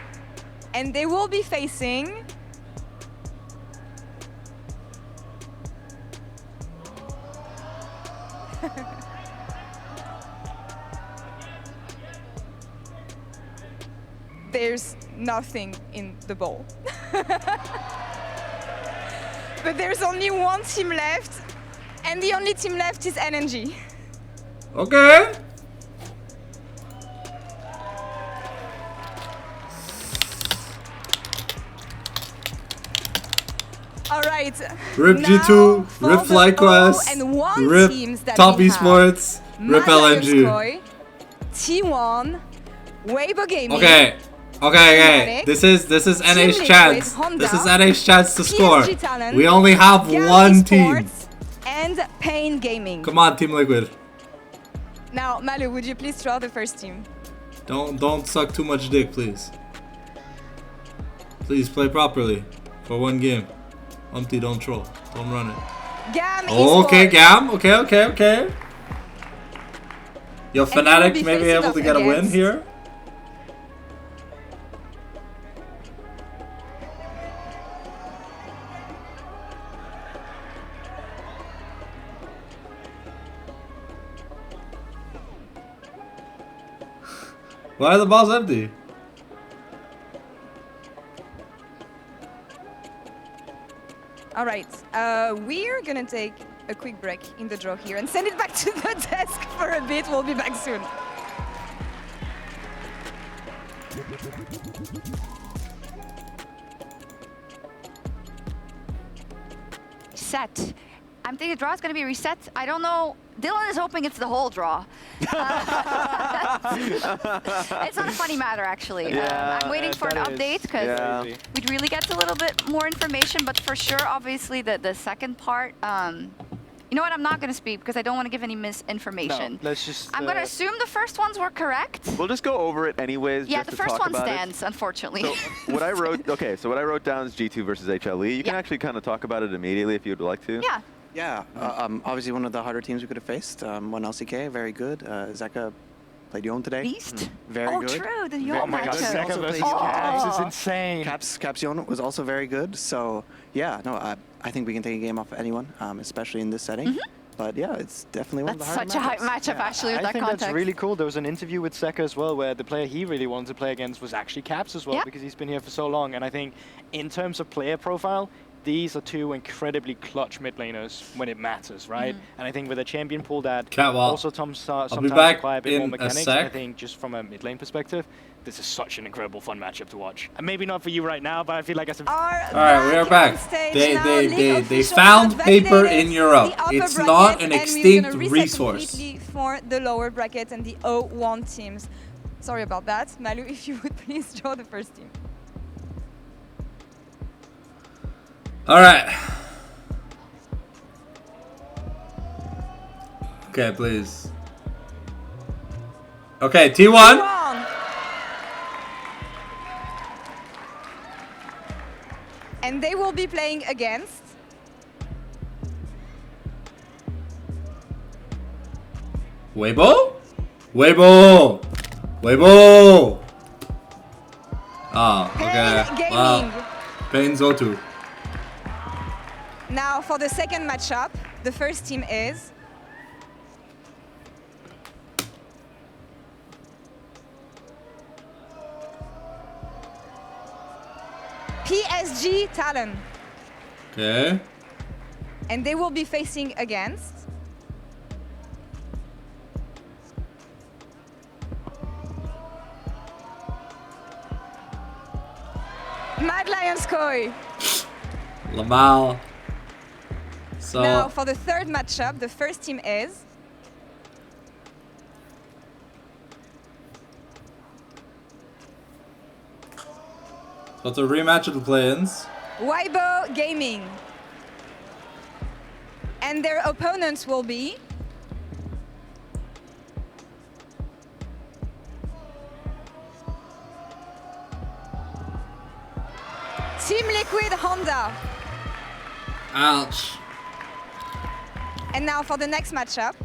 And they will be facing there's nothing in the bowl. But there's only one team left, and the only team left is NNG. Okay. All right. RIP G2, RIP FlyQuest, RIP Top Esports, RIP LNG. T1, Weibo Gaming. Okay. Okay. This is NA's chance. This is NA's chance to score. We only have one team. And Pain Gaming. Come on, Team Liquid. Now, Malu, would you please draw the first team? Don't suck too much dick, please. Please play properly for one game. Umpty, don't troll. Don't run it. Gam okay, Esports. Gam. Okay. Yo, Fnatic may be able to get a win here. Why are the balls empty? All right, we're gonna take a quick break in the draw here and send it back to the desk for a bit. We'll be back soon. Set. I'm thinking the draw is going to be reset. I don't know. Dylan is hoping it's the whole draw. It's not a funny matter, actually. Yeah, I'm waiting for an update because we'd really get a little bit more information. But for sure, obviously, the second part, you know what? I'm not going to speak because I don't want to give any misinformation. No, let's just. I'm going to assume the first ones were correct. We'll just go over it anyways. Yeah, just the to first talk one about stands, unfortunately. So what I wrote, so what I wrote down is G2 versus HLE. You can actually kind of talk about it immediately if you'd like to. Yeah. Yeah, obviously one of the harder teams we could have faced. One LCK, very good. Zeka played Yone today. Beast? Very good. True, the Yone matchup. Zeka versus Caps is insane. Caps Yone was also very good. So yeah, no, I think we can take a game off of anyone, especially in this setting. But yeah, it's definitely one of the harder That's such a hype matchup, actually, with that context. I think that's really cool. There was an interview with Zeka as well, where the player he really wanted to play against was actually Caps as well, because he's been here for so long. And I think in terms of player profile, these are two incredibly clutch mid laners when it matters, right? And I think with a champion pool that also sometimes require a bit more mechanics, I think just from a mid lane perspective, this is such an incredible fun matchup to watch. And maybe not for you right now, but I feel like as a... Alright, we are back. They found paper in Europe. It's not an extinct resource. For the lower bracket and the 0-1 teams. Sorry about that. Malu, if you would please draw the first team. Alright. Okay, please. Okay, T1. And they will be playing against Weibo? Ah, okay. Wow. Pain Zotu. Now for the second matchup, the first team is PSG Talon. Okay. And they will be facing against Mad Lions Koi. Lamal. So now for the third matchup, the first team is so it's a rematch of the play-ins. Weibo Gaming. And their opponents will be Team Liquid Honda. Ouch. And now for the next matchup.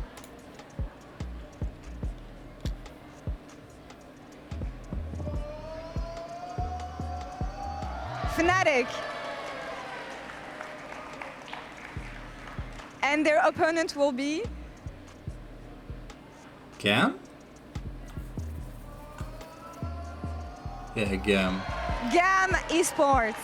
Fnatic. And their opponent will be Gam? Yeah, Gam. GAM Esports.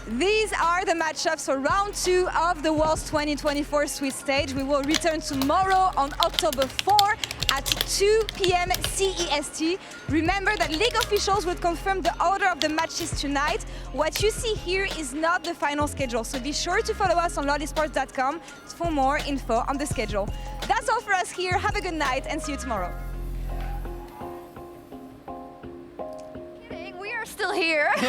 These are the matchups for round 2 of the Worlds 2024 Sweet Stage. We will return tomorrow on October 4 at 2 p.m. CEST. Remember that League officials will confirm the order of the matches tonight. What you see here is not the final schedule, so be sure to follow us on lolesports.com for more info on the schedule. That's all for us here. Have a good night and see you tomorrow. Still here. We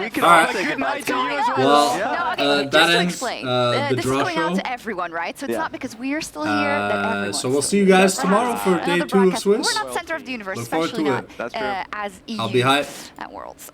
can all all say goodnight to you as well. Well, that ends the this draw is going show. out to everyone, right? So it's not because we're still here that everyone's so we'll see you guys tomorrow for day 2 of Swiss. We're not center of the universe, Look forward especially to not it. That's true. as EU I'll be hyped. at Worlds.